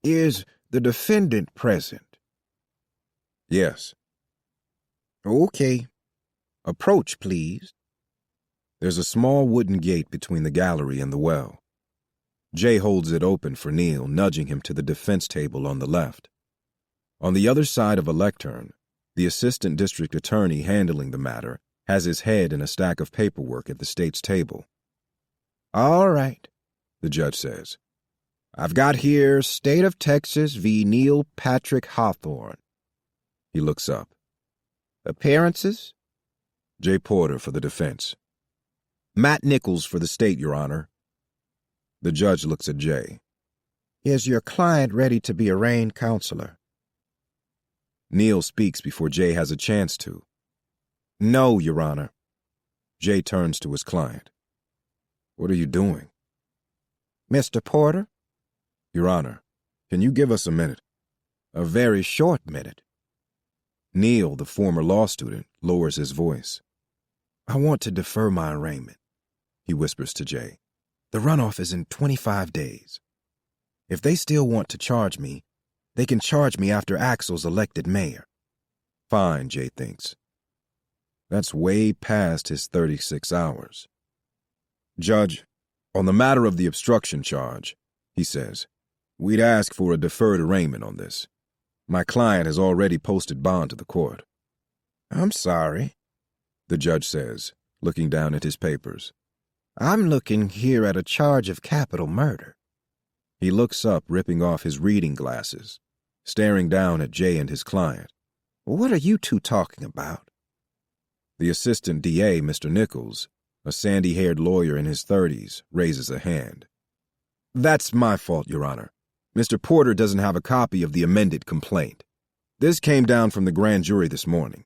"Is the defendant present?" "Yes." "Okay. Approach, please." There's a small wooden gate between the gallery and the well. Jay holds it open for Neil, nudging him to the defense table on the left. On the other side of a lectern, the assistant district attorney handling the matter has his head in a stack of paperwork at the state's table. "All right," the judge says. "I've got here State of Texas v. Neil Patrick Hawthorne." He looks up. "Appearances?" Jay Porter for the defense. "Matt Nichols for the state, Your Honor." The judge looks at Jay. "Is your client ready to be arraigned, counselor?" Neil speaks before Jay has a chance to. "No, Your Honor." Jay turns to his client. "What are you doing?" "Mr. Porter?" "Your Honor, can you give us a minute?" "A very short minute." Neil, the former law student, lowers his voice. "I want to defer my arraignment," he whispers to Jay. "The runoff is in 25 days. If they still want to charge me, they can charge me after Axel's elected mayor." Fine, Jay thinks. That's way past his 36 hours. "Judge, on the matter of the obstruction charge," he says, "we'd ask for a deferred arraignment on this. My client has already posted bond to the court." "I'm sorry," the judge says, looking down at his papers. "I'm looking here at a charge of capital murder." He looks up, ripping off his reading glasses, staring down at Jay and his client. "What are you two talking about?" The assistant DA, Mr. Nichols, a sandy-haired lawyer in his 30s, raises a hand. "That's my fault, Your Honor. Mr. Porter doesn't have a copy of the amended complaint. This came down from the grand jury this morning."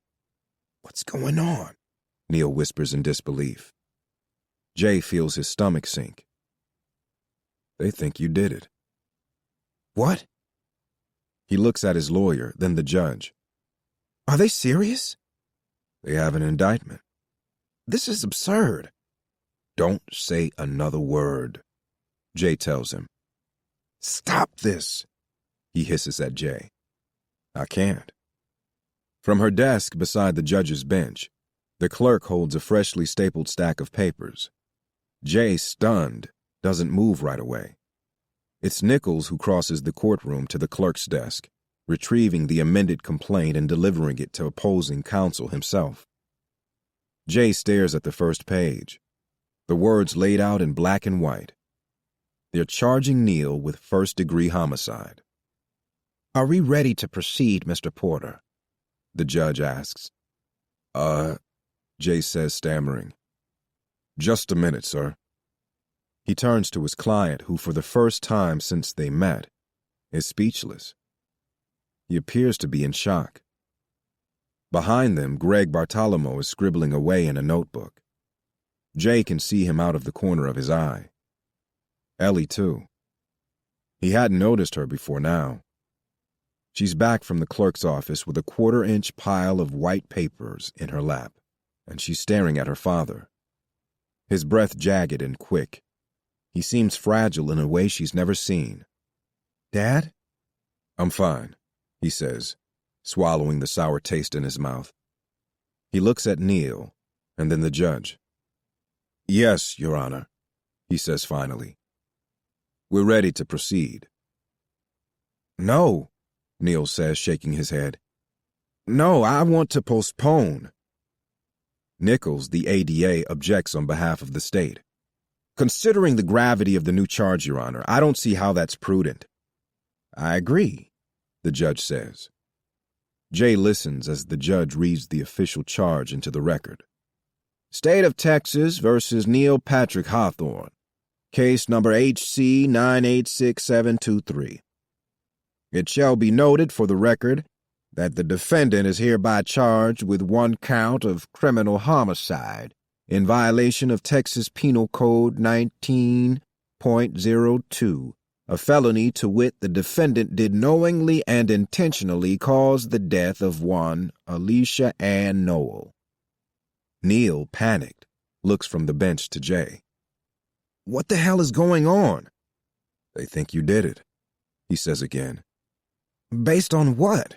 "What's going on?" Neil whispers in disbelief. Jay feels his stomach sink. "They think you did it." "What?" He looks at his lawyer, then the judge. "Are they serious?" "They have an indictment." "This is absurd." "Don't say another word," Jay tells him. "Stop this." he hisses at Jay. I can't. From her desk beside the judge's bench, the clerk holds a freshly stapled stack of papers. Jay, stunned, doesn't move right away. It's Nichols who crosses the courtroom to the clerk's desk, retrieving the amended complaint and delivering it to opposing counsel himself. Jay stares at the first page, the words laid out in black and white. They're charging Neil with first-degree homicide. Are we ready to proceed, Mr. Porter? The judge asks. Jay says, stammering. Just a minute, sir. He turns to his client, who for the first time since they met, is speechless. He appears to be in shock. Behind them, Greg Bartolomeo is scribbling away in a notebook. Jay can see him out of the corner of his eye. Ellie, too. He hadn't noticed her before now. She's back from the clerk's office with a quarter-inch pile of white papers in her lap, and she's staring at her father. His breath jagged and quick. He seems fragile in a way she's never seen. Dad? I'm fine, he says, swallowing the sour taste in his mouth. He looks at Neil, and then the judge. Yes, Your Honor, he says finally. We're ready to proceed. No, Neil says, shaking his head. No, I want to postpone. Nichols, the ADA, objects on behalf of the state. Considering the gravity of the new charge, Your Honor, I don't see how that's prudent. I agree, the judge says. Jay listens as the judge reads the official charge into the record. State of Texas versus Neil Patrick Hawthorne. Case number HC 986723. It shall be noted for the record that the defendant is hereby charged with one count of criminal homicide in violation of Texas Penal Code 19.02, a felony to wit the defendant did knowingly and intentionally cause the death of one Alicia Ann Noel. Neil, panicked, looks from the bench to Jay. What the hell is going on? They think you did it, he says again. Based on what?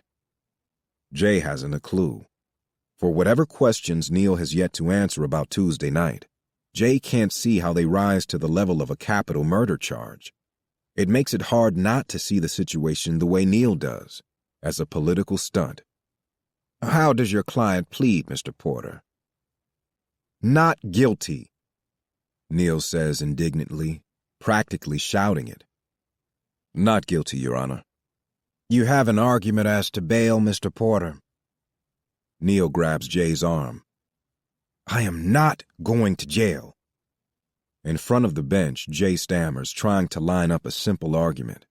Jay hasn't a clue. For whatever questions Neil has yet to answer about Tuesday night, Jay can't see how they rise to the level of a capital murder charge. It makes it hard not to see the situation the way Neil does, as a political stunt. How does your client plead, Mr. Porter? Not guilty, Neil says indignantly, practically shouting it. Not guilty, Your Honor. You have an argument as to bail, Mr. Porter. Neil grabs Jay's arm. I am not going to jail. In front of the bench, Jay stammers, trying to line up a simple argument.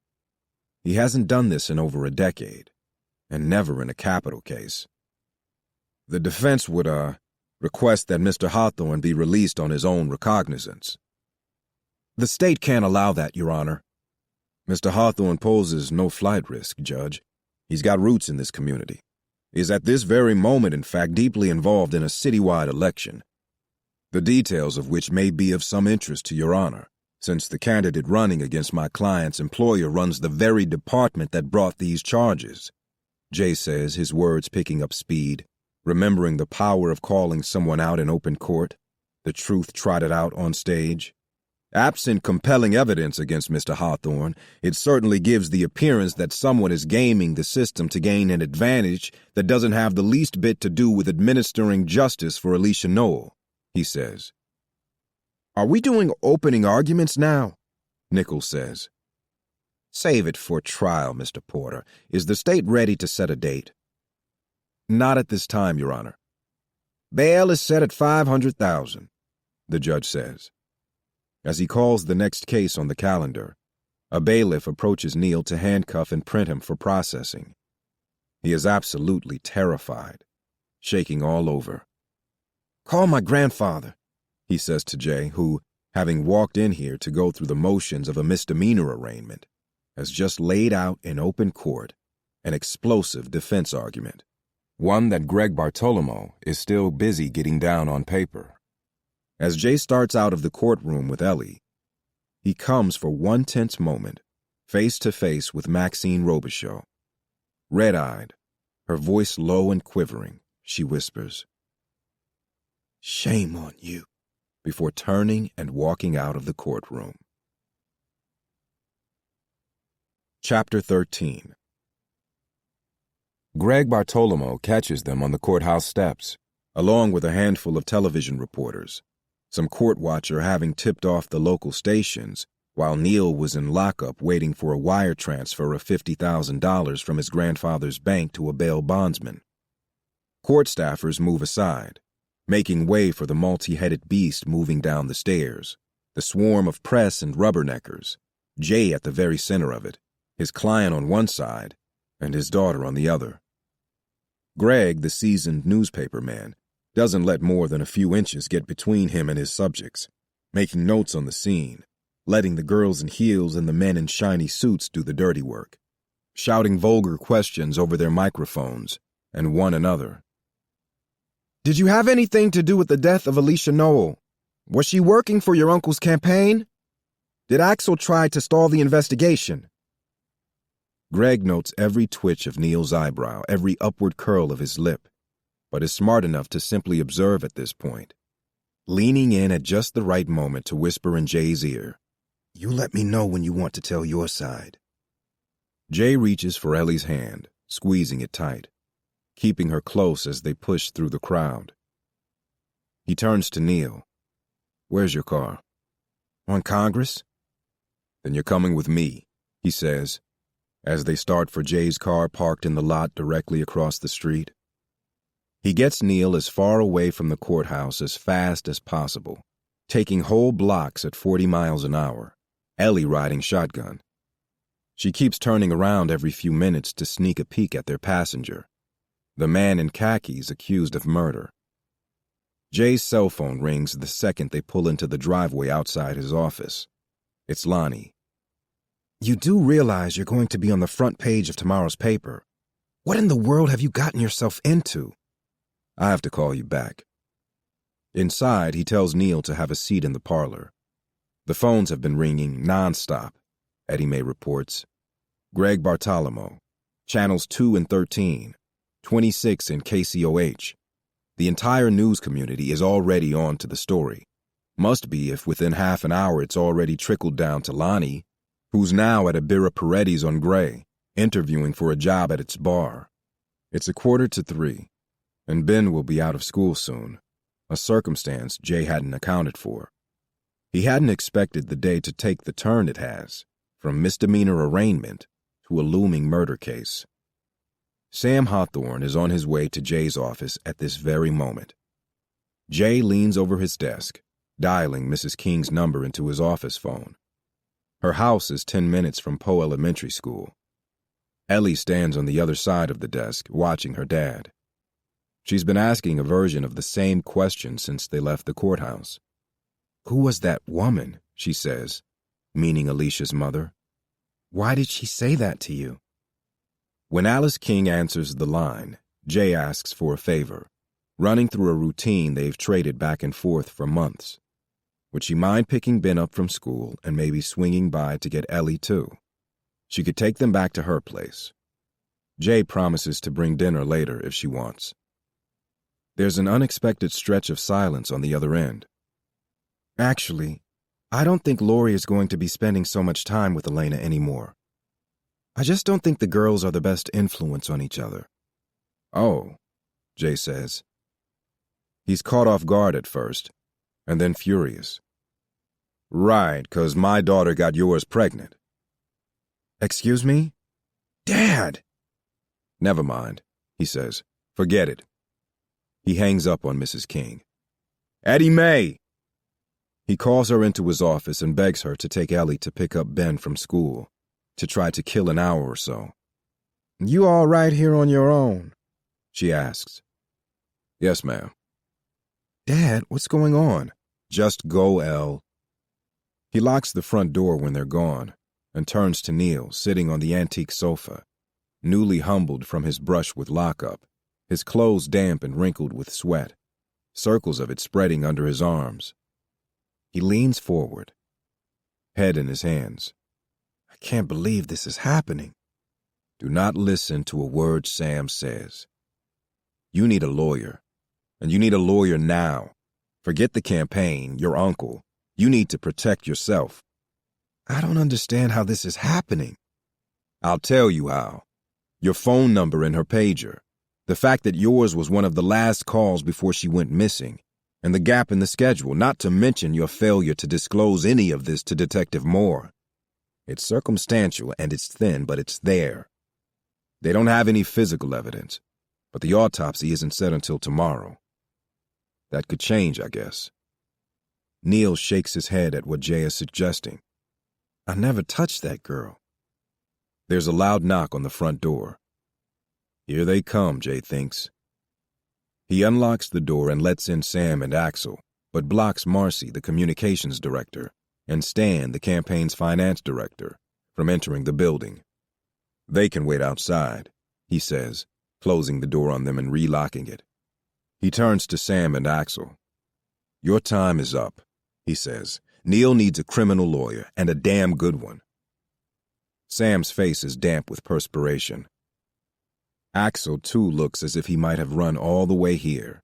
He hasn't done this in over a decade, and never in a capital case. The defense would, request that Mr. Hawthorne be released on his own recognizance. The state can't allow that, Your Honor. Mr. Hawthorne poses no flight risk, Judge. He's got roots in this community. Is at this very moment, in fact, deeply involved in a citywide election, the details of which may be of some interest to Your Honor, since the candidate running against my client's employer runs the very department that brought these charges, Jay says, his words picking up speed, remembering the power of calling someone out in open court, the truth trotted out on stage. Absent compelling evidence against Mr. Hawthorne, it certainly gives the appearance that someone is gaming the system to gain an advantage that doesn't have the least bit to do with administering justice for Alicia Noel, he says. Are we doing opening arguments now? Nichols says. Save it for trial, Mr. Porter. Is the state ready to set a date? Not at this time, Your Honor. Bail is set at $500,000, the judge says. As he calls the next case on the calendar, a bailiff approaches Neil to handcuff and print him for processing. He is absolutely terrified, shaking all over. Call my grandfather, he says to Jay, who, having walked in here to go through the motions of a misdemeanor arraignment, has just laid out in open court an explosive defense argument, one that Greg Bartolomeo is still busy getting down on paper. As Jay starts out of the courtroom with Ellie, he comes for one tense moment face to face with Maxine Robichaud. Red-eyed, her voice low and quivering, she whispers, "Shame on you," before turning and walking out of the courtroom. Chapter 13. Greg Bartolomeo catches them on the courthouse steps, along with a handful of television reporters, some court watcher having tipped off the local stations, while Neil was in lockup waiting for a wire transfer of $50,000 from his grandfather's bank to a bail bondsman. Court staffers move aside, making way for the multi-headed beast moving down the stairs, the swarm of press and rubberneckers, Jay at the very center of it, his client on one side and his daughter on the other. Greg, the seasoned newspaperman, doesn't let more than a few inches get between him and his subjects, making notes on the scene, letting the girls in heels and the men in shiny suits do the dirty work, shouting vulgar questions over their microphones and one another. "Did you have anything to do with the death of Alicia Noel? Was she working for your uncle's campaign? Did Axel try to stall the investigation?" Greg notes every twitch of Neil's eyebrow, every upward curl of his lip, but is smart enough to simply observe at this point, leaning in at just the right moment to whisper in Jay's ear, "You let me know when you want to tell your side." Jay reaches for Ellie's hand, squeezing it tight, keeping her close as they push through the crowd. He turns to Neil. "Where's your car?" "On Congress." "Then you're coming with me," he says, as they start for Jay's car parked in the lot directly across the street. He gets Neil as far away from the courthouse as fast as possible, taking whole blocks at 40 miles an hour, Ellie riding shotgun. She keeps turning around every few minutes to sneak a peek at their passenger, the man in khakis accused of murder. Jay's cell phone rings the second they pull into the driveway outside his office. It's Lonnie. "You do realize you're going to be on the front page of tomorrow's paper. What in the world have you gotten yourself into?" "I have to call you back." Inside, he tells Neil to have a seat in the parlor. The phones have been ringing nonstop, Eddie Mae reports. Greg Bartolomeo, channels 2 and 13, 26 in KCOH. The entire news community is already on to the story. Must be if within half an hour it's already trickled down to Lonnie, who's now at Ibira Paredes on Gray, interviewing for a job at its bar. It's 2:45, and Ben will be out of school soon, a circumstance Jay hadn't accounted for. He hadn't expected the day to take the turn it has, from misdemeanor arraignment to a looming murder case. Sam Hawthorne is on his way to Jay's office at this very moment. Jay leans over his desk, dialing Mrs. King's number into his office phone. Her house is 10 minutes from Poe Elementary School. Ellie stands on the other side of the desk, watching her dad. She's been asking a version of the same question since they left the courthouse. "Who was that woman?" she says, meaning Alicia's mother. "Why did she say that to you?" When Alice King answers the line, Jay asks for a favor, running through a routine they've traded back and forth for months. Would she mind picking Ben up from school and maybe swinging by to get Ellie too? She could take them back to her place. Jay promises to bring dinner later if she wants. There's an unexpected stretch of silence on the other end. "Actually, I don't think Lori is going to be spending so much time with Elena anymore. I just don't think the girls are the best influence on each other." "Oh," Jay says. He's caught off guard at first, and then furious. "Right, 'cause my daughter got yours pregnant." "Excuse me? Dad!" "Never mind," he says. "Forget it." He hangs up on Mrs. King. "Eddie Mae!" He calls her into his office and begs her to take Ellie to pick up Ben from school, to try to kill an hour or so. "You all right here on your own?" she asks. "Yes, ma'am." "Dad, what's going on?" "Just go, Elle." He locks the front door when they're gone and turns to Neil, sitting on the antique sofa, newly humbled from his brush with lockup, his clothes damp and wrinkled with sweat, circles of it spreading under his arms. He leans forward, head in his hands. "I can't believe this is happening. Do not listen to a word Sam says. You need a lawyer, and you need a lawyer now. Forget the campaign, your uncle. You need to protect yourself. I don't understand how this is happening. I'll tell you how. Your phone number in her pager. The fact that yours was one of the last calls before she went missing. And the gap in the schedule, not to mention your failure to disclose any of this to Detective Moore. It's circumstantial and it's thin, but it's there. They don't have any physical evidence, but the autopsy isn't set until tomorrow. That could change, I guess. Neil shakes his head at what Jay is suggesting. I never touched that girl. There's a loud knock on the front door. Here they come, Jay thinks. He unlocks the door and lets in Sam and Axel, but blocks Marcy, the communications director, and Stan, the campaign's finance director, from entering the building. They can wait outside, he says, closing the door on them and relocking it. He turns to Sam and Axel. Your time is up, he says. Neil needs a criminal lawyer, and a damn good one. Sam's face is damp with perspiration. Axel, too, looks as if he might have run all the way here.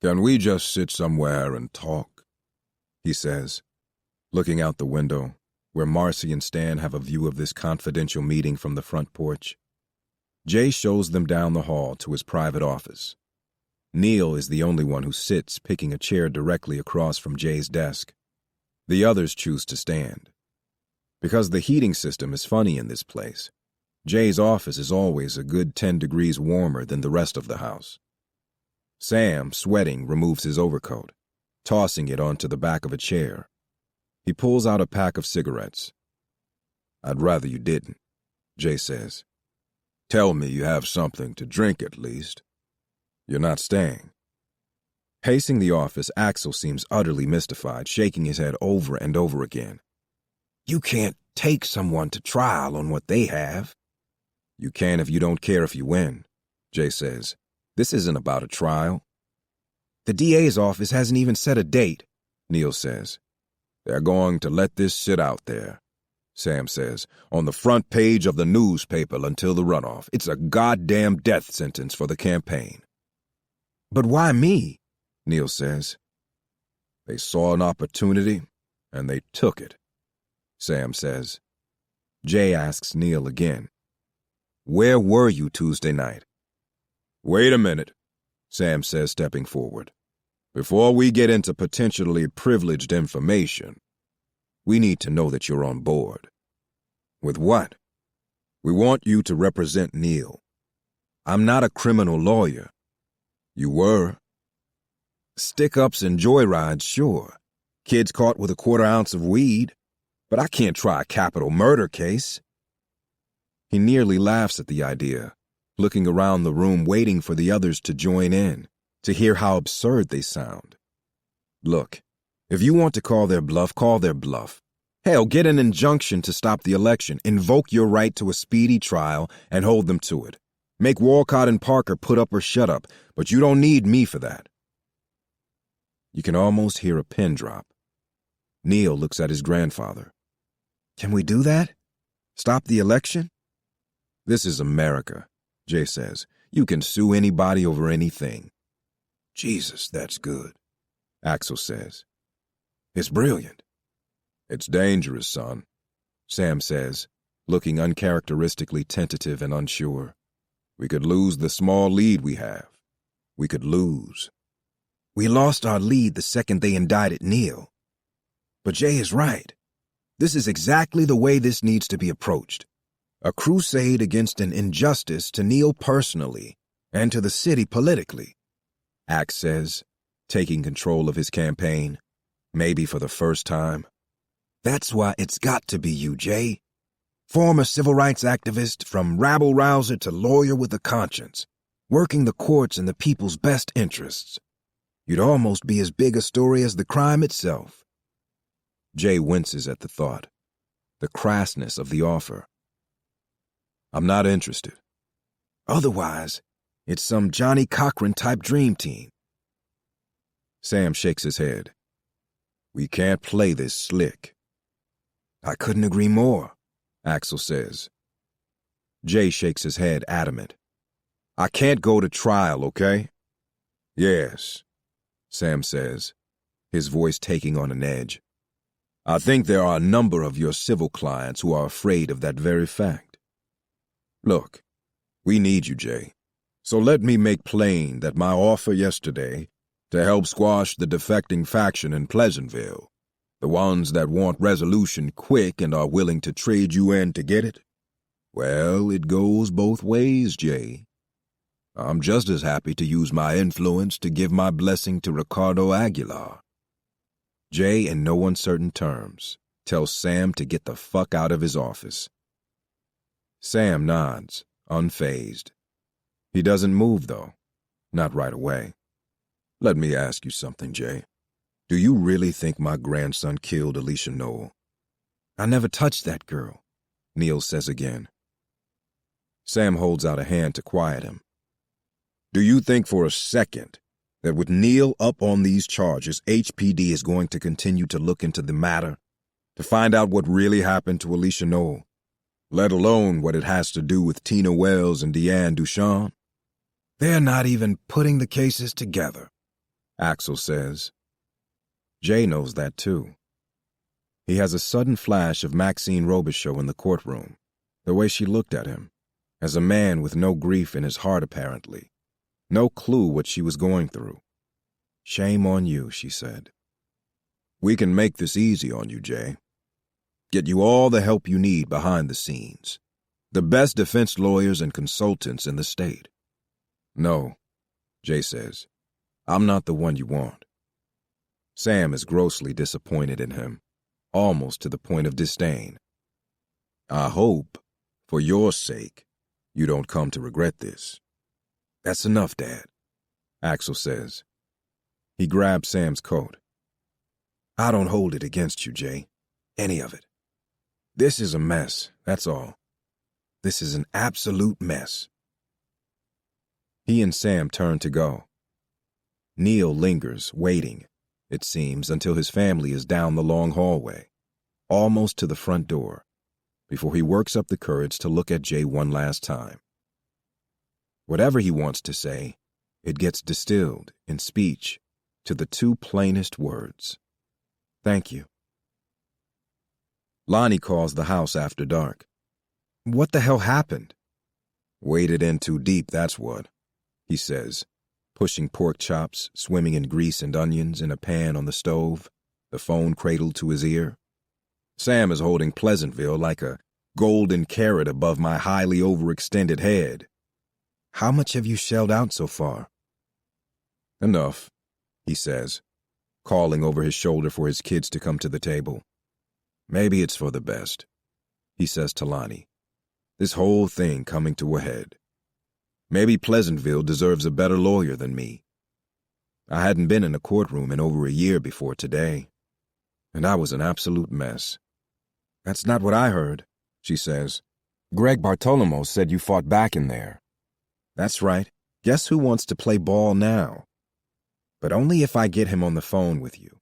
Can we just sit somewhere and talk? He says, looking out the window, where Marcy and Stan have a view of this confidential meeting from the front porch. Jay shows them down the hall to his private office. Neil is the only one who sits, picking a chair directly across from Jay's desk. The others choose to stand. Because the heating system is funny in this place, Jay's office is always a good 10 degrees warmer than the rest of the house. Sam, sweating, removes his overcoat, tossing it onto the back of a chair. He pulls out a pack of cigarettes. I'd rather you didn't, Jay says. Tell me you have something to drink at least. You're not staying. Pacing the office, Axel seems utterly mystified, shaking his head over and over again. You can't take someone to trial on what they have. You can if you don't care if you win, Jay says. This isn't about a trial. The DA's office hasn't even set a date, Neil says. They're going to let this sit out there, Sam says, on the front page of the newspaper until the runoff. It's a goddamn death sentence for the campaign. But why me? Neil says. They saw an opportunity, and they took it, Sam says. Jay asks Neil again. Where were you Tuesday night? Wait a minute, Sam says, stepping forward. Before we get into potentially privileged information, we need to know that you're on board. With what? We want you to represent Neil. I'm not a criminal lawyer. You were. Stick-ups and joyrides, sure. Kids caught with a quarter ounce of weed. But I can't try a capital murder case. He nearly laughs at the idea, looking around the room waiting for the others to join in, to hear how absurd they sound. Look, if you want to call their bluff, call their bluff. Hell, get an injunction to stop the election, invoke your right to a speedy trial, and hold them to it. Make Walcott and Parker put up or shut up, but you don't need me for that. You can almost hear a pin drop. Neil looks at his grandfather. Can we do that? Stop the election? This is America, Jay says. You can sue anybody over anything. Jesus, that's good, Axel says. It's brilliant. It's dangerous, son, Sam says, looking uncharacteristically tentative and unsure. We could lose the small lead we have. We could lose. We lost our lead the second they indicted Neil. But Jay is right. This is exactly the way this needs to be approached. A crusade against an injustice to Neil personally and to the city politically, Axe says, taking control of his campaign, maybe for the first time. That's why it's got to be you, Jay. Former civil rights activist, from rabble-rouser to lawyer with a conscience, working the courts in the people's best interests. You'd almost be as big a story as the crime itself. Jay winces at the thought, the crassness of the offer. I'm not interested. Otherwise, it's some Johnny Cochran-type dream team. Sam shakes his head. We can't play this slick. I couldn't agree more, Axel says. Jay shakes his head, adamant. I can't go to trial, okay? Yes, Sam says, his voice taking on an edge. I think there are a number of your civil clients who are afraid of that very fact. Look, we need you, Jay. So let me make plain that my offer yesterday to help squash the defecting faction in Pleasantville, the ones that want resolution quick and are willing to trade you in to get it, well, it goes both ways, Jay. I'm just as happy to use my influence to give my blessing to Ricardo Aguilar. Jay, in no uncertain terms, tells Sam to get the fuck out of his office. Sam nods, unfazed. He doesn't move, though. Not right away. Let me ask you something, Jay. Do you really think my grandson killed Alicia Noel? I never touched that girl, Neil says again. Sam holds out a hand to quiet him. Do you think for a second that with Neil up on these charges, HPD is going to continue to look into the matter, to find out what really happened to Alicia Noel, let alone what it has to do with Tina Wells and Deanne Duchamp? They're not even putting the cases together, Axel says. Jay knows that too. He has a sudden flash of Maxine Robichaux in the courtroom, the way she looked at him, as a man with no grief in his heart apparently, no clue what she was going through. Shame on you, she said. We can make this easy on you, Jay. Get you all the help you need behind the scenes. The best defense lawyers and consultants in the state. No, Jay says. I'm not the one you want. Sam is grossly disappointed in him, almost to the point of disdain. I hope, for your sake, you don't come to regret this. That's enough, Dad, Axel says. He grabs Sam's coat. I don't hold it against you, Jay. Any of it. This is a mess, that's all. This is an absolute mess. He and Sam turn to go. Neil lingers, waiting, it seems, until his family is down the long hallway, almost to the front door, before he works up the courage to look at Jay one last time. Whatever he wants to say, it gets distilled, in speech, to the two plainest words. Thank you. Lonnie calls the house after dark. What the hell happened? Waded in too deep, that's what, he says, pushing pork chops, swimming in grease and onions in a pan on the stove, the phone cradled to his ear. Sam is holding Pleasantville like a golden carrot above my highly overextended head. How much have you shelled out so far? Enough, he says, calling over his shoulder for his kids to come to the table. Maybe it's for the best, he says to Lonnie. This whole thing coming to a head. Maybe Pleasantville deserves a better lawyer than me. I hadn't been in a courtroom in over a year before today, and I was an absolute mess. That's not what I heard, she says. Greg Bartolomeo said you fought back in there. That's right. Guess who wants to play ball now? But only if I get him on the phone with you.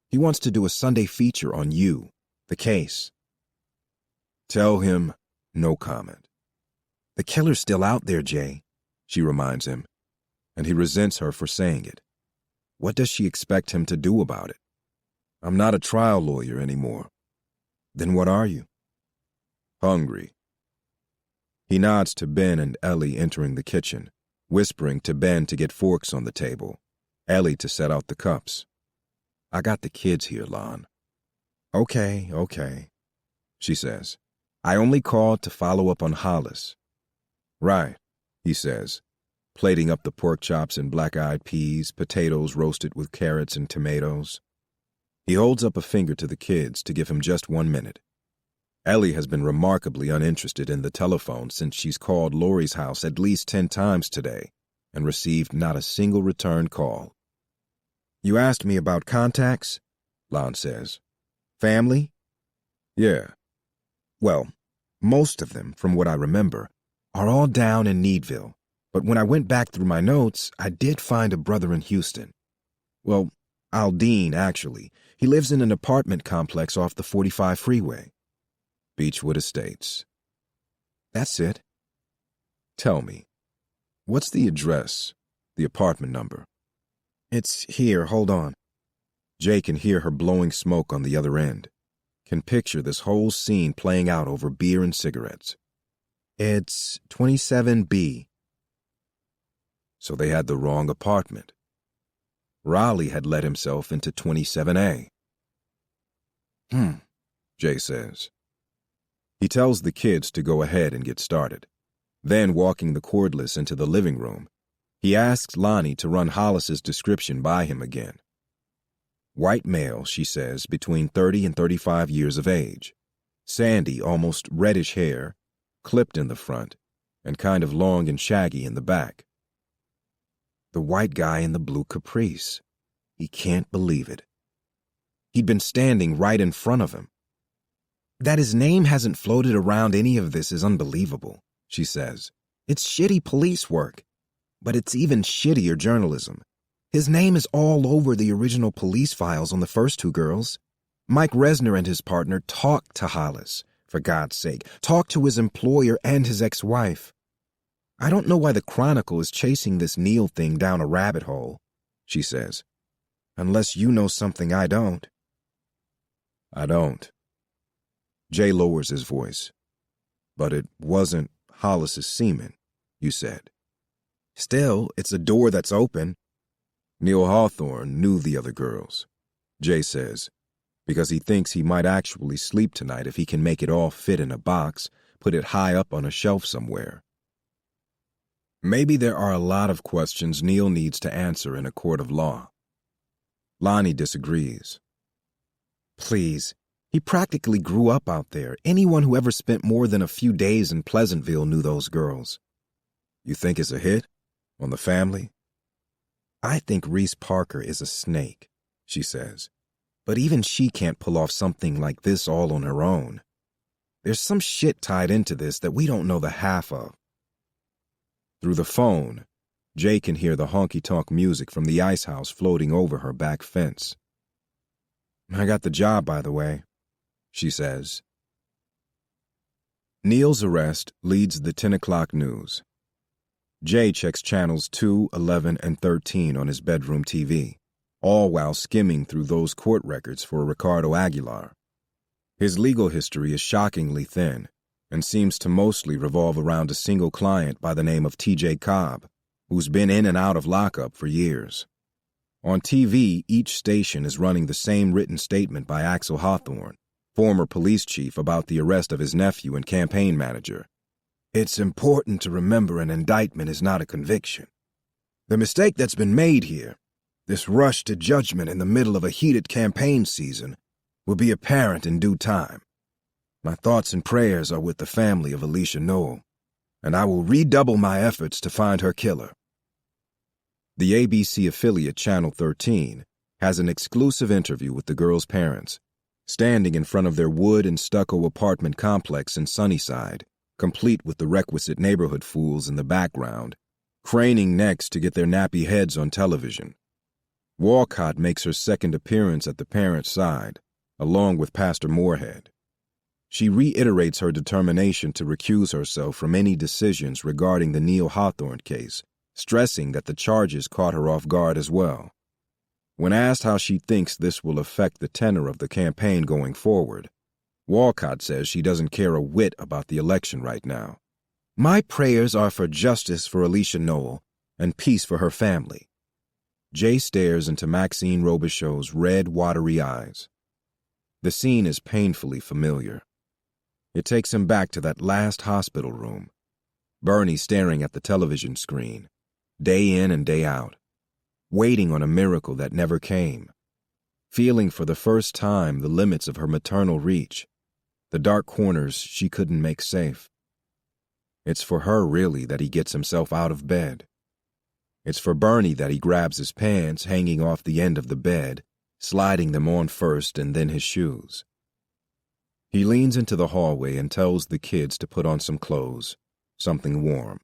He wants to do a Sunday feature on you, the case. Tell him no comment. The killer's still out there, Jay, she reminds him, and he resents her for saying it. What does she expect him to do about it? I'm not a trial lawyer anymore. Then what are you? Hungry. He nods to Ben and Ellie entering the kitchen, whispering to Ben to get forks on the table, Ellie to set out the cups. I got the kids here, Lon. Okay, she says. I only called to follow up on Hollis. Right, he says, plating up the pork chops and black-eyed peas, potatoes roasted with carrots and tomatoes. He holds up a finger to the kids to give him just 1 minute. Ellie has been remarkably uninterested in the telephone since she's called Lori's house at least 10 times today and received not a single return call. You asked me about contacts? Lon says. Family? Yeah. Well, most of them, from what I remember, are all down in Needville, but when I went back through my notes, I did find a brother in Houston. Well, Aldine, actually. He lives in an apartment complex off the 45 freeway. Beechwood Estates. That's it. Tell me, what's the address, the apartment number? It's here, hold on. Jay can hear her blowing smoke on the other end, can picture this whole scene playing out over beer and cigarettes. It's 27B. So they had the wrong apartment. Raleigh had let himself into 27A. Jay says. He tells the kids to go ahead and get started. Then, walking the cordless into the living room, he asks Lonnie to run Hollis's description by him again. White male, she says, between 30 and 35 years of age. Sandy, almost reddish hair, clipped in the front, and kind of long and shaggy in the back. The white guy in the blue caprice. He can't believe it. He'd been standing right in front of him. That his name hasn't floated around any of this is unbelievable, she says. It's shitty police work, but it's even shittier journalism. His name is all over the original police files on the first two girls. Mike Resner and his partner talked to Hollis, for God's sake, talked to his employer and his ex-wife. I don't know why the Chronicle is chasing this Neil thing down a rabbit hole, she says, unless you know something I don't. I don't. Jay lowers his voice. But it wasn't Hollis's semen, you said. Still, it's a door that's open. Neil Hawthorne knew the other girls, Jay says, because he thinks he might actually sleep tonight if he can make it all fit in a box, put it high up on a shelf somewhere. Maybe there are a lot of questions Neil needs to answer in a court of law. Lonnie disagrees. Please, he practically grew up out there. Anyone who ever spent more than a few days in Pleasantville knew those girls. You think it's a hit? On the family? I think Reese Parker is a snake, she says. But even she can't pull off something like this all on her own. There's some shit tied into this that we don't know the half of. Through the phone, Jay can hear the honky-tonk music from the ice house floating over her back fence. I got the job, by the way, she says. Neil's arrest leads the 10 o'clock news. Jay checks channels 2, 11, and 13 on his bedroom TV, all while skimming through those court records for Ricardo Aguilar. His legal history is shockingly thin and seems to mostly revolve around a single client by the name of T.J. Cobb, who's been in and out of lockup for years. On TV, each station is running the same written statement by Axel Hawthorne, former police chief, about the arrest of his nephew and campaign manager. It's important to remember an indictment is not a conviction. The mistake that's been made here, this rush to judgment in the middle of a heated campaign season, will be apparent in due time. My thoughts and prayers are with the family of Alicia Noel, and I will redouble my efforts to find her killer. The ABC affiliate Channel 13 has an exclusive interview with the girls' parents, standing in front of their wood and stucco apartment complex in Sunnyside, complete with the requisite neighborhood fools in the background, craning necks to get their nappy heads on television. Walcott makes her second appearance at the parents' side, along with Pastor Moorhead. She reiterates her determination to recuse herself from any decisions regarding the Neil Hawthorne case, stressing that the charges caught her off guard as well. When asked how she thinks this will affect the tenor of the campaign going forward, Walcott says she doesn't care a whit about the election right now. My prayers are for justice for Alicia Noel and peace for her family. Jay stares into Maxine Robichaud's red, watery eyes. The scene is painfully familiar. It takes him back to that last hospital room. Bernie staring at the television screen, day in and day out, waiting on a miracle that never came, feeling for the first time the limits of her maternal reach, the dark corners she couldn't make safe. It's for her, really, that he gets himself out of bed. It's for Bernie that he grabs his pants hanging off the end of the bed, sliding them on first and then his shoes. He leans into the hallway and tells the kids to put on some clothes, something warm.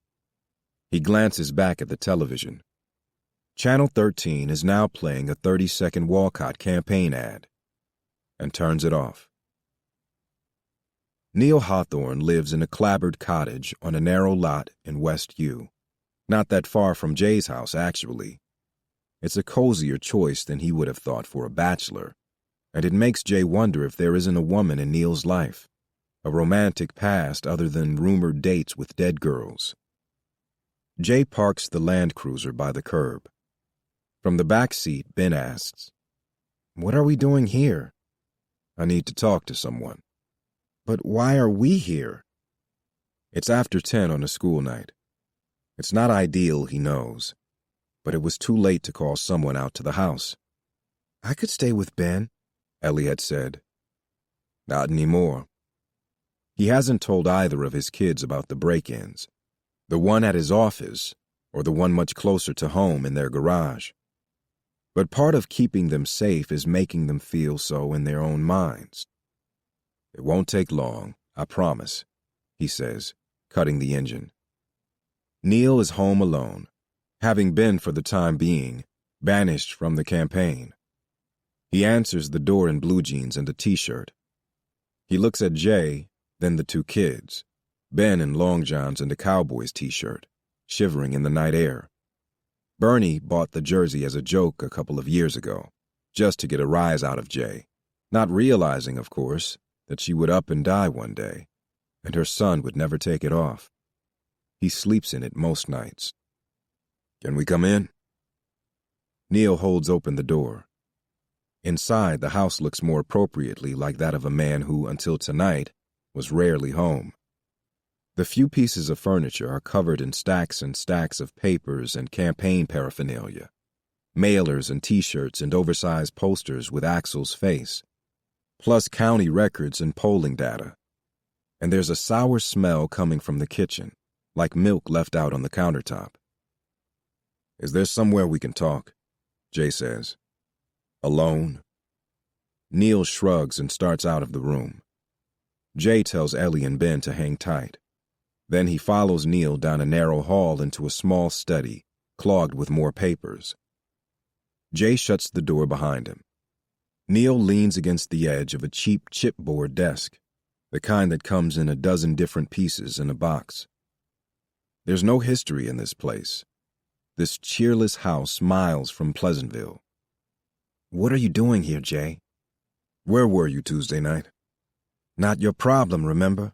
He glances back at the television. Channel 13 is now playing a 30-second Walcott campaign ad, and turns it off. Neil Hawthorne lives in a clapboard cottage on a narrow lot in West U. Not that far from Jay's house, actually. It's a cozier choice than he would have thought for a bachelor, and it makes Jay wonder if there isn't a woman in Neil's life, a romantic past other than rumored dates with dead girls. Jay parks the Land Cruiser by the curb. From the back seat, Ben asks, "What are we doing here?" "I need to talk to someone." But why are we here? It's after 10 on a school night. It's not ideal, he knows, but it was too late to call someone out to the house. I could stay with Ben, Ellie had said. Not anymore. He hasn't told either of his kids about the break-ins, the one at his office or the one much closer to home in their garage. But part of keeping them safe is making them feel so in their own minds. "It won't take long, I promise," he says, cutting the engine. Neil is home alone, having been for the time being banished from the campaign. He answers the door in blue jeans and a t-shirt. He looks at Jay, then the two kids, Ben in long johns and a Cowboys t-shirt, shivering in the night air. Bernie bought the jersey as a joke a couple of years ago, just to get a rise out of Jay, not realizing, of course, that she would up and die one day, and her son would never take it off. He sleeps in it most nights. "Can we come in?" Neil holds open the door. Inside, the house looks more appropriately like that of a man who, until tonight, was rarely home. The few pieces of furniture are covered in stacks and stacks of papers and campaign paraphernalia, mailers and t-shirts and oversized posters with Axel's face, plus county records and polling data. And there's a sour smell coming from the kitchen, like milk left out on the countertop. "Is there somewhere we can talk?" Jay says. "Alone?" Neil shrugs and starts out of the room. Jay tells Ellie and Ben to hang tight. Then he follows Neil down a narrow hall into a small study, clogged with more papers. Jay shuts the door behind him. Neil leans against the edge of a cheap chipboard desk, the kind that comes in a dozen different pieces in a box. There's no history in this place, this cheerless house miles from Pleasantville. "What are you doing here, Jay?" "Where were you Tuesday night?" "Not your problem, remember?"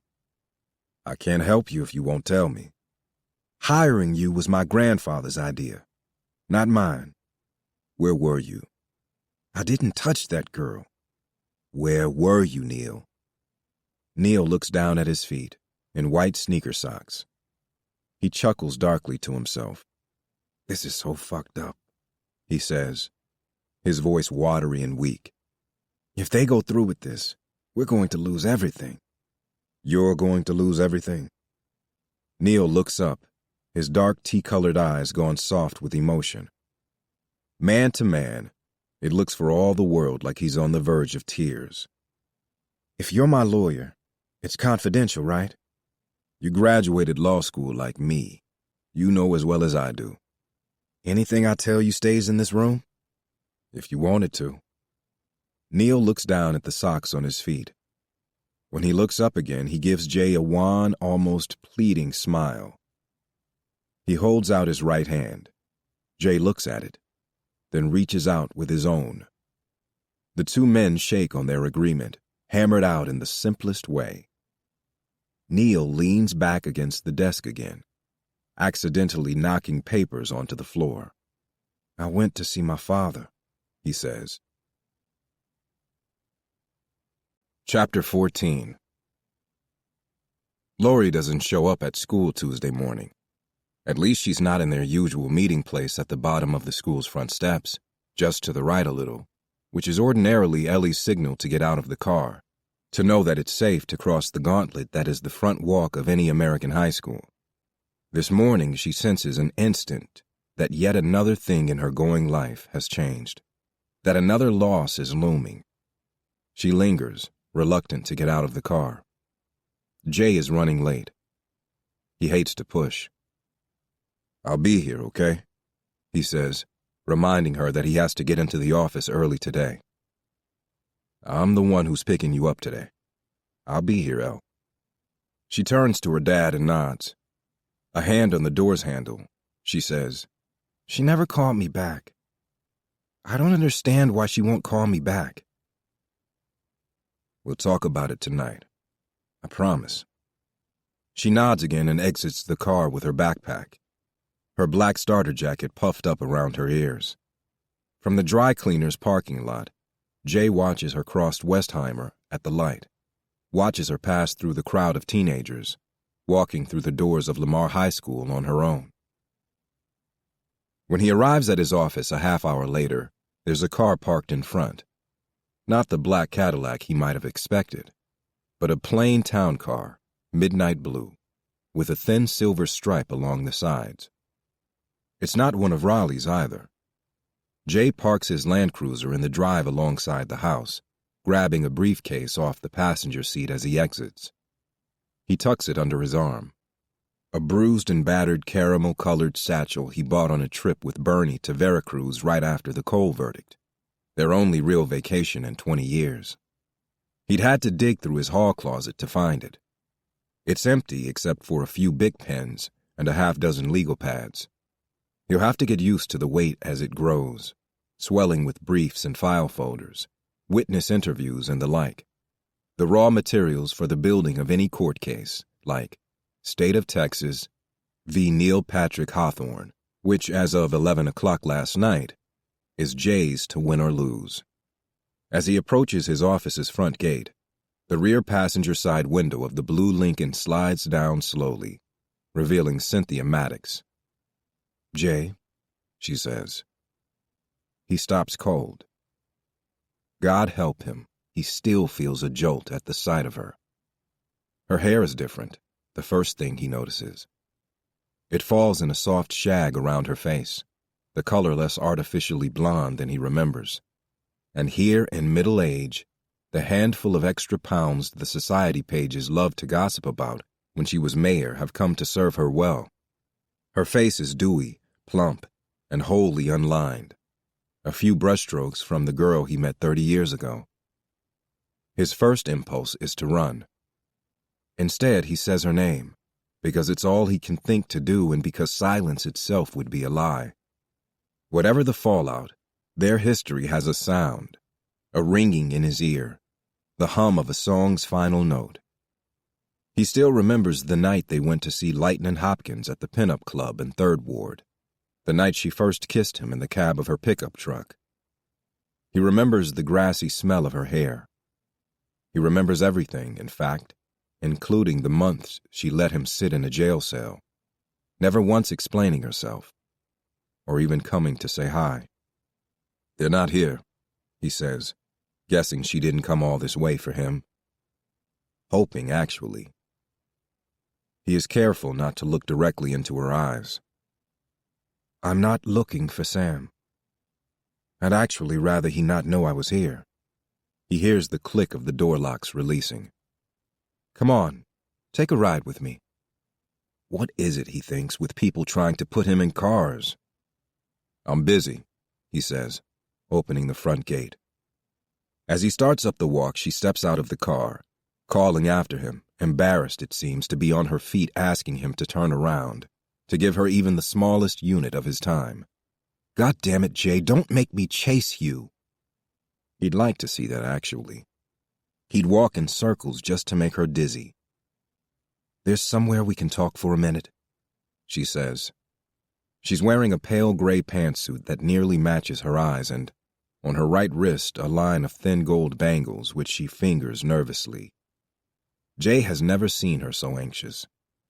"I can't help you if you won't tell me." "Hiring you was my grandfather's idea, not mine." "Where were you?" "I didn't touch that girl." "Where were you, Neil?" Neil looks down at his feet, in white sneaker socks. He chuckles darkly to himself. "This is so fucked up," he says, his voice watery and weak. "If they go through with this, we're going to lose everything." "You're going to lose everything?" Neil looks up, his dark tea-colored eyes gone soft with emotion. Man to man, it looks for all the world like he's on the verge of tears. "If you're my lawyer, it's confidential, right?" "You graduated law school like me. You know as well as I do." "Anything I tell you stays in this room?" "If you want it to." Neil looks down at the socks on his feet. When he looks up again, he gives Jay a wan, almost pleading smile. He holds out his right hand. Jay looks at it, then reaches out with his own. The two men shake on their agreement, hammered out in the simplest way. Neil leans back against the desk again, accidentally knocking papers onto the floor. "I went to see my father," he says. Chapter 14. Lori doesn't show up at school Tuesday morning. At least she's not in their usual meeting place at the bottom of the school's front steps, just to the right a little, which is ordinarily Ellie's signal to get out of the car, to know that it's safe to cross the gauntlet that is the front walk of any American high school. This morning she senses an instant that yet another thing in her going life has changed, that another loss is looming. She lingers, reluctant to get out of the car. Jay is running late. He hates to push. "I'll be here, okay?" he says, reminding her that he has to get into the office early today. "I'm the one who's picking you up today. I'll be here, Elle." She turns to her dad and nods. A hand on the door's handle. She says, "She never called me back. I don't understand why she won't call me back." "We'll talk about it tonight. I promise." She nods again and exits the car with her backpack, her black starter jacket puffed up around her ears. From the dry cleaner's parking lot, Jay watches her cross Westheimer at the light, watches her pass through the crowd of teenagers, walking through the doors of Lamar High School on her own. When he arrives at his office a half hour later, there's a car parked in front. Not the black Cadillac he might have expected, but a plain town car, midnight blue, with a thin silver stripe along the sides. It's not one of Raleigh's either. Jay parks his Land Cruiser in the drive alongside the house, grabbing a briefcase off the passenger seat as he exits. He tucks it under his arm. A bruised and battered caramel-colored satchel he bought on a trip with Bernie to Veracruz right after the coal verdict, their only real vacation in 20 years. He'd had to dig through his hall closet to find it. It's empty except for a few Bic pens and a half-dozen legal pads. He'll have to get used to the weight as it grows, swelling with briefs and file folders, witness interviews and the like. The raw materials for the building of any court case, like State of Texas v. Neil Patrick Hawthorne, which, as of 11 o'clock last night, is Jay's to win or lose. As he approaches his office's front gate, the rear passenger side window of the blue Lincoln slides down slowly, revealing Cynthia Maddox. "Jay," she says. He stops cold. God help him, he still feels a jolt at the sight of her. Her hair is different, the first thing he notices. It falls in a soft shag around her face, the color less artificially blonde than he remembers. And here in middle age, the handful of extra pounds the society pages loved to gossip about when she was mayor have come to serve her well. Her face is dewy, plump, and wholly unlined. A few brushstrokes from the girl he met 30 years ago. His first impulse is to run. Instead, he says her name, because it's all he can think to do and because silence itself would be a lie. Whatever the fallout, their history has a sound, a ringing in his ear, the hum of a song's final note. He still remembers the night they went to see Lightnin' Hopkins at the Pinup Club in 3rd Ward, the night she first kissed him in the cab of her pickup truck. He remembers the grassy smell of her hair. He remembers everything, in fact, including the months she let him sit in a jail cell, never once explaining herself, or even coming to say hi. "They're not here," he says, guessing she didn't come all this way for him. Hoping, actually. He is careful not to look directly into her eyes. "I'm not looking for Sam. I'd actually rather he not know I was here." He hears the click of the door locks releasing. "Come on, take a ride with me." What is it, he thinks, with people trying to put him in cars? "I'm busy," he says, opening the front gate. As he starts up the walk, she steps out of the car, calling after him, embarrassed, it seems, to be on her feet asking him to turn around, to give her even the smallest unit of his time. "God damn it, Jay, don't make me chase you." He'd like to see that, actually. He'd walk in circles just to make her dizzy. "There's somewhere we can talk for a minute," she says. She's wearing a pale gray pantsuit that nearly matches her eyes and, on her right wrist, a line of thin gold bangles which she fingers nervously. Jay has never seen her so anxious,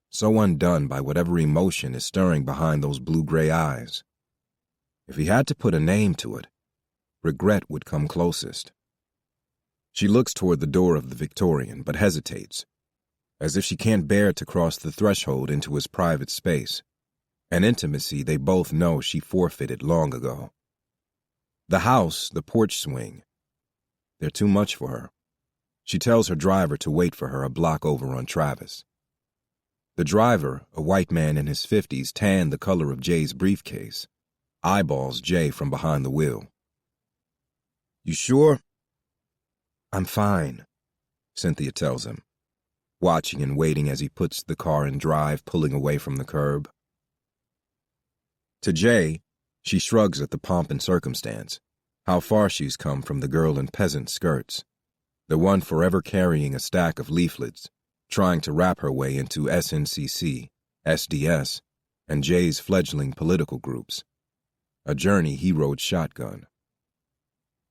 so undone by whatever emotion is stirring behind those blue-gray eyes. If he had to put a name to it, regret would come closest. She looks toward the door of the Victorian, but hesitates, as if she can't bear to cross the threshold into his private space, an intimacy they both know she forfeited long ago. The house, the porch swing, they're too much for her. She tells her driver to wait for her a block over on Travis. The driver, a white man in his 50s, tanned the color of Jay's briefcase, eyeballs Jay from behind the wheel. "You sure?" "I'm fine," Cynthia tells him. watching and waiting as he puts the car in drive, pulling away from the curb. To Jay, she shrugs at the pomp and circumstance, how far she's come from the girl in peasant skirts, the one forever carrying a stack of leaflets, trying to wrap her way into SNCC, SDS, and Jay's fledgling political groups, a journey he rode shotgun.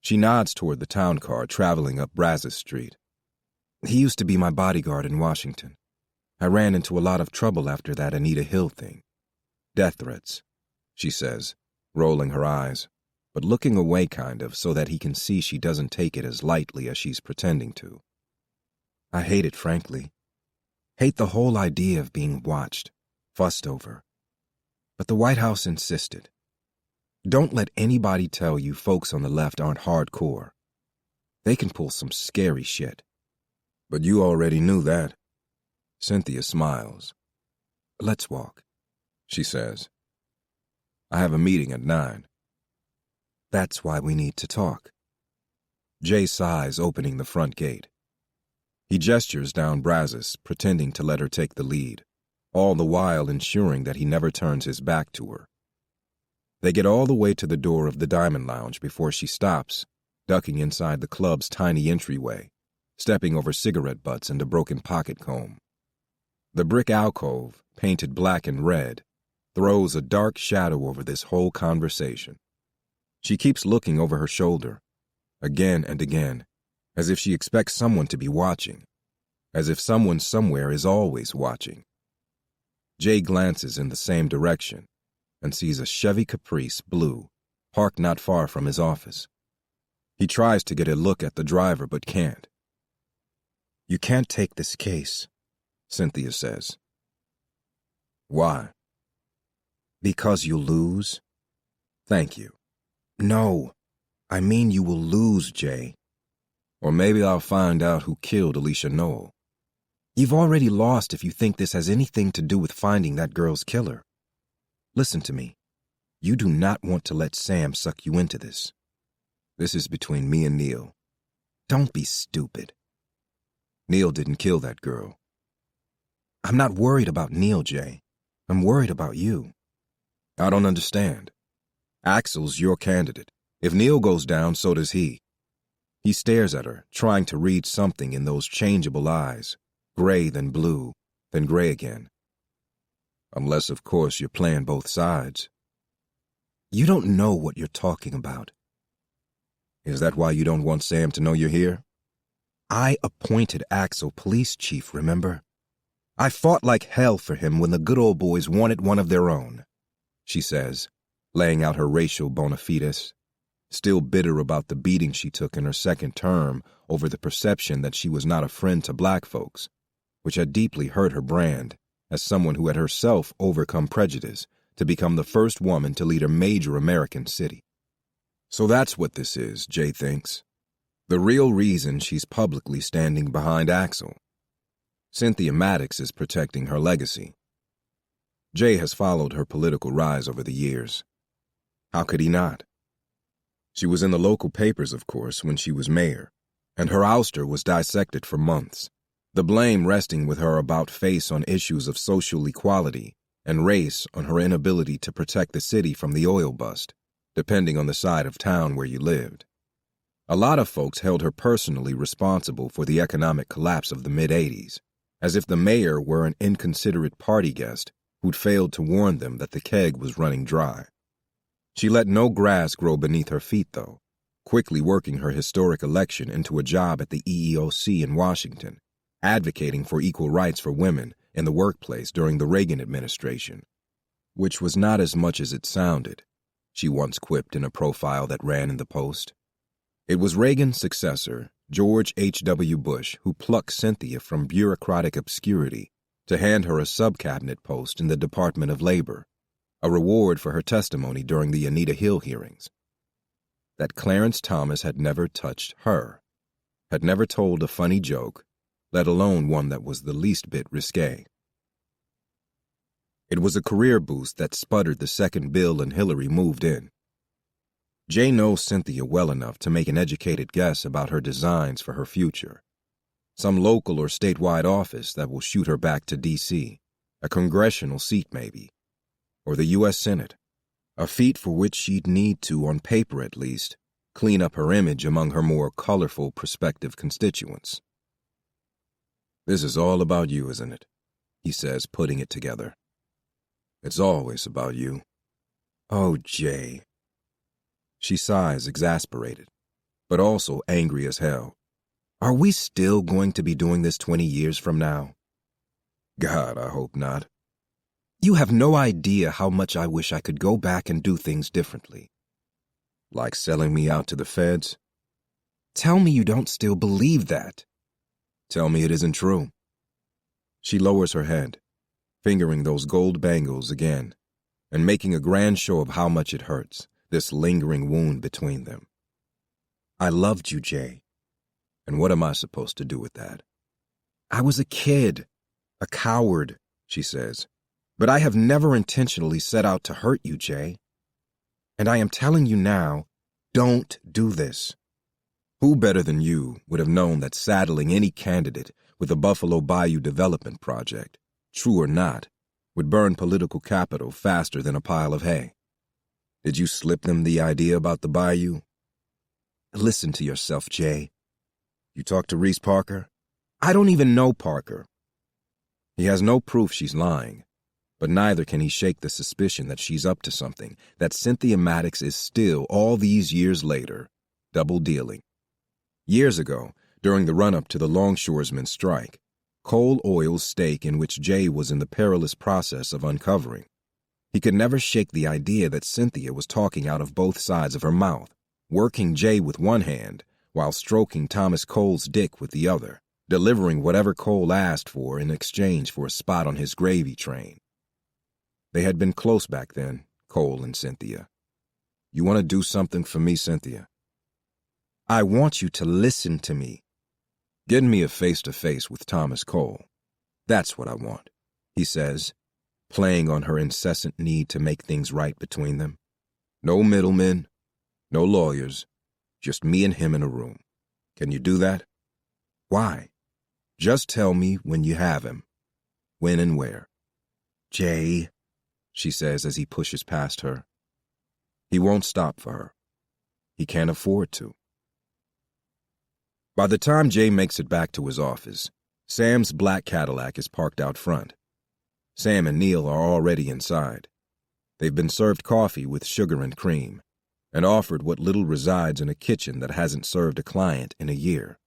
She nods toward the town car traveling up Brazos Street. He used to be my bodyguard in Washington. I ran into a lot of trouble after that Anita Hill thing. Death threats, she says, rolling her eyes, but looking away kind of so that he can see she doesn't take it as lightly as she's pretending to. I hate it, frankly. Hate the whole idea of being watched, fussed over. But the White House insisted. Don't let anybody tell you folks on the left aren't hardcore. They can pull some scary shit. But you already knew that. Cynthia smiles. Let's walk, she says. I have a meeting at 9. That's why we need to talk. Jay sighs, opening the front gate. He gestures down Brazos, pretending to let her take the lead, all the while ensuring that he never turns his back to her. They get all the way to the door of the Diamond Lounge before she stops, ducking inside the club's tiny entryway, stepping over cigarette butts and a broken pocket comb. The brick alcove, painted black and red, throws a dark shadow over this whole conversation. She keeps looking over her shoulder, again and again, as if she expects someone to be watching, as if someone somewhere is always watching. Jay glances in the same direction and sees a Chevy Caprice blue parked not far from his office. He tries to get a look at the driver but can't. You can't take this case, Cynthia says. Why? Because you'll lose. Thank you. No, I mean you will lose, Jay. Or maybe I'll find out who killed Alicia Knoll. You've already lost if you think this has anything to do with finding that girl's killer. Listen to me. You do not want to let Sam suck you into this. This is between me and Neil. Don't be stupid. Neil didn't kill that girl. I'm not worried about Neil, Jay. I'm worried about you. I don't understand. Axel's your candidate. If Neil goes down, so does he. He stares at her, trying to read something in those changeable eyes, gray then blue, then gray again. Unless, of course, you're playing both sides. You don't know what you're talking about. Is that why you don't want Sam to know you're here? I appointed Axel police chief, remember? I fought like hell for him when the good old boys wanted one of their own, she says, laying out her racial bona fides, still bitter about the beating she took in her second term over the perception that she was not a friend to black folks, which had deeply hurt her brand as someone who had herself overcome prejudice to become the first woman to lead a major American city. So that's what this is, Jay thinks. The real reason she's publicly standing behind Axel. Cynthia Maddox is protecting her legacy. Jay has followed her political rise over the years. How could he not? She was in the local papers, of course, when she was mayor, and her ouster was dissected for months, the blame resting with her about face on issues of social equality and race on her inability to protect the city from the oil bust, depending on the side of town where you lived. A lot of folks held her personally responsible for the economic collapse of the mid-'80s, as if the mayor were an inconsiderate party guest who'd failed to warn them that the keg was running dry. She let no grass grow beneath her feet, though, quickly working her historic election into a job at the EEOC in Washington, advocating for equal rights for women in the workplace during the Reagan administration, which was not as much as it sounded, she once quipped in a profile that ran in the Post. It was Reagan's successor, George H.W. Bush, who plucked Cynthia from bureaucratic obscurity to hand her a sub-cabinet post in the Department of Labor, a reward for her testimony during the Anita Hill hearings. That Clarence Thomas had never touched her, had never told a funny joke, let alone one that was the least bit risque. It was a career boost that sputtered the second Bill and Hillary moved in. Jay knows Cynthia well enough to make an educated guess about her designs for her future. Some local or statewide office that will shoot her back to D.C., a congressional seat maybe, or the U.S. Senate, a feat for which she'd need to, on paper at least, clean up her image among her more colorful prospective constituents. "This is all about you, isn't it?" he says, putting it together. "It's always about you." "Oh, Jay." She sighs, exasperated, but also angry as hell. "Are we still going to be doing this 20 years from now?" "God, I hope not." "You have no idea how much I wish I could go back and do things differently." "Like selling me out to the feds?" "Tell me you don't still believe that." "Tell me it isn't true." She lowers her head, fingering those gold bangles again, and making a grand show of how much it hurts, this lingering wound between them. "I loved you, Jay." "And what am I supposed to do with that?" "I was a kid, a coward," she says. "But I have never intentionally set out to hurt you, Jay. And I am telling you now, don't do this." Who better than you would have known that saddling any candidate with the Buffalo Bayou Development Project, true or not, would burn political capital faster than a pile of hay? Did you slip them the idea about the bayou? Listen to yourself, Jay. You talked to Reese Parker? I don't even know Parker. He has no proof she's lying, but neither can he shake the suspicion that she's up to something, that Cynthia Maddox is still, all these years later, double-dealing. Years ago, during the run-up to the longshoresmen's strike, Cole Oil's stake in which Jay was in the perilous process of uncovering. He could never shake the idea that Cynthia was talking out of both sides of her mouth, working Jay with one hand while stroking Thomas Cole's dick with the other, delivering whatever Cole asked for in exchange for a spot on his gravy train. They had been close back then, Cole and Cynthia. "You want to do something for me, Cynthia?" "I want you to listen to me." "Getting me a face-to-face with Thomas Cole. That's what I want," he says, playing on her incessant need to make things right between them. "No middlemen, no lawyers, just me and him in a room. Can you do that?" "Why?" "Just tell me when you have him. When and where." "Jay," she says as he pushes past her. He won't stop for her. He can't afford to. By the time Jay makes it back to his office, Sam's black Cadillac is parked out front. Sam and Neil are already inside. They've been served coffee with sugar and cream, and offered what little resides in a kitchen that hasn't served a client in a year: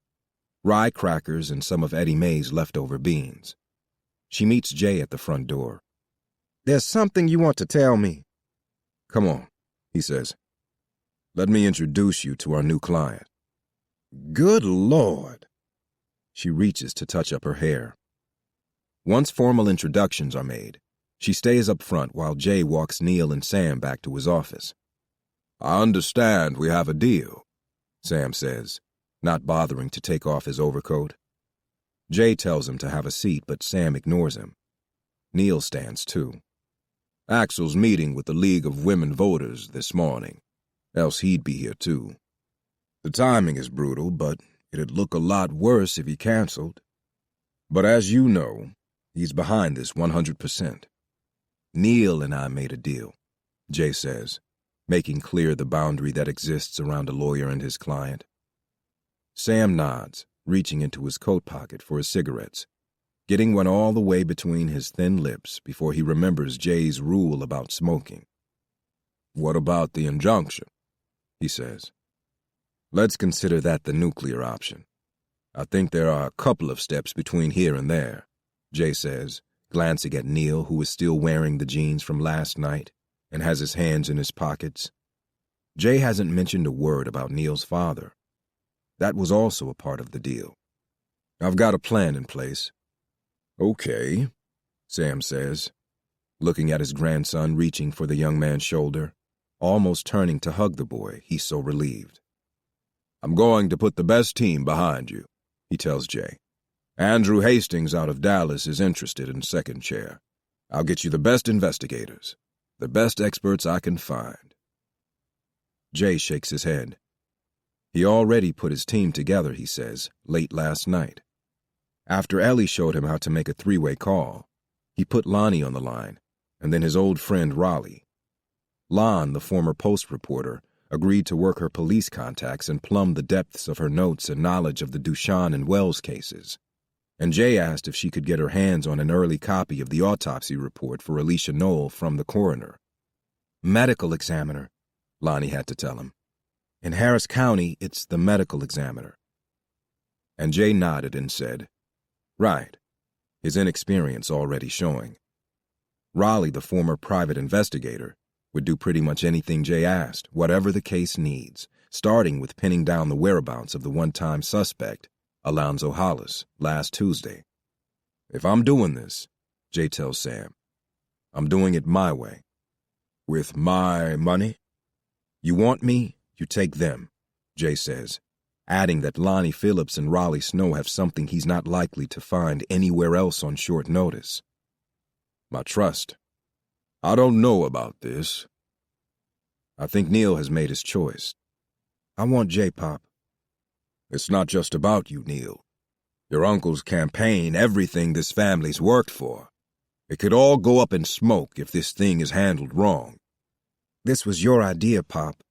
rye crackers and some of Eddie Mae's leftover beans. She meets Jay at the front door. "There's something you want to tell me." "Come on," he says. "Let me introduce you to our new client." "Good Lord." She reaches to touch up her hair. Once formal introductions are made, she stays up front while Jay walks Neil and Sam back to his office. "I understand we have a deal," Sam says, not bothering to take off his overcoat. Jay tells him to have a seat, but Sam ignores him. Neil stands too. "Axel's meeting with the League of Women Voters this morning, else he'd be here too. The timing is brutal, but it'd look a lot worse if he canceled. But as you know, he's behind this 100%. Neil and I made a deal," Jay says, making clear the boundary that exists around a lawyer and his client. Sam nods, reaching into his coat pocket for his cigarettes, getting one all the way between his thin lips before he remembers Jay's rule about smoking. "What about the injunction?" he says. "Let's consider that the nuclear option. I think there are a couple of steps between here and there," Jay says, glancing at Neil, who is still wearing the jeans from last night and has his hands in his pockets. Jay hasn't mentioned a word about Neil's father. That was also a part of the deal. "I've got a plan in place." "Okay," Sam says, looking at his grandson reaching for the young man's shoulder, almost turning to hug the boy, he's so relieved. "I'm going to put the best team behind you," he tells Jay. "Andrew Hastings out of Dallas is interested in second chair. I'll get you the best investigators, the best experts I can find." Jay shakes his head. He already put his team together, he says, late last night. After Ellie showed him how to make a three-way call, he put Lonnie on the line, and then his old friend Raleigh. Lon, the former Post reporter, agreed to work her police contacts and plumb the depths of her notes and knowledge of the Duchan and Wells cases. And Jay asked if she could get her hands on an early copy of the autopsy report for Alicia Knoll from the coroner. Medical examiner, Lonnie had to tell him. In Harris County, it's the medical examiner. And Jay nodded and said, right, his inexperience already showing. Raleigh, the former private investigator, would do pretty much anything Jay asked, whatever the case needs, starting with pinning down the whereabouts of the one-time suspect, Alonzo Hollis, last Tuesday. If I'm doing this, Jay tells Sam, I'm doing it my way. With my money? You want me, you take them, Jay says, adding that Lonnie Phillips and Raleigh Snow have something he's not likely to find anywhere else on short notice. My trust. I don't know about this. I think Neil has made his choice. I want J-Pop. It's not just about you, Neil. Your uncle's campaign, everything this family's worked for. It could all go up in smoke if this thing is handled wrong. This was your idea, Pop.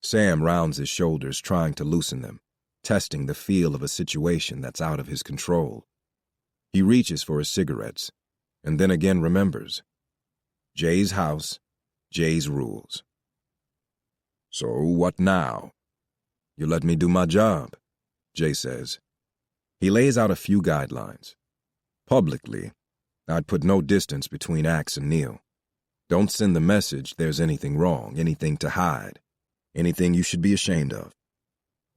Sam rounds his shoulders, trying to loosen them, testing the feel of a situation that's out of his control. He reaches for his cigarettes, and then again remembers. Jay's house, Jay's rules. So what now? You let me do my job, Jay says. He lays out a few guidelines. Publicly, I'd put no distance between Axe and Neil. Don't send the message there's anything wrong, anything to hide, anything you should be ashamed of.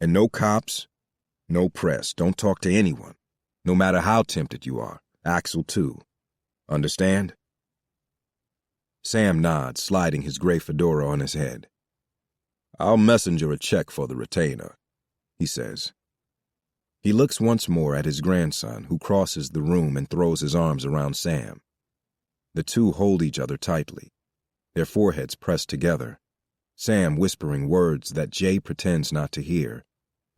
And no cops, no press. Don't talk to anyone, no matter how tempted you are. Axel, too. Understand? Sam nods, sliding his gray fedora on his head. I'll messenger a check for the retainer, he says. He looks once more at his grandson, who crosses the room and throws his arms around Sam. The two hold each other tightly, their foreheads pressed together, Sam whispering words that Jay pretends not to hear,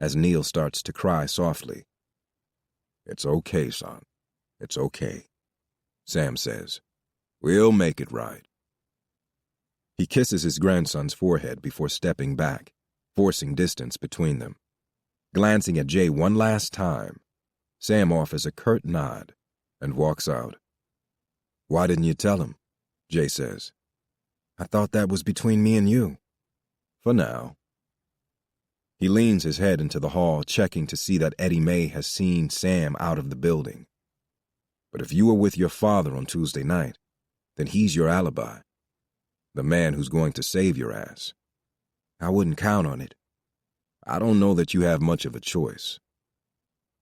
as Neil starts to cry softly. It's okay, son. It's okay, Sam says. We'll make it right. He kisses his grandson's forehead before stepping back, forcing distance between them. Glancing at Jay one last time, Sam offers a curt nod and walks out. Why didn't you tell him? Jay says. I thought that was between me and you. For now. He leans his head into the hall, checking to see that Eddie May has seen Sam out of the building. But if you were with your father on Tuesday night, then he's your alibi. The man who's going to save your ass. I wouldn't count on it. I don't know that you have much of a choice.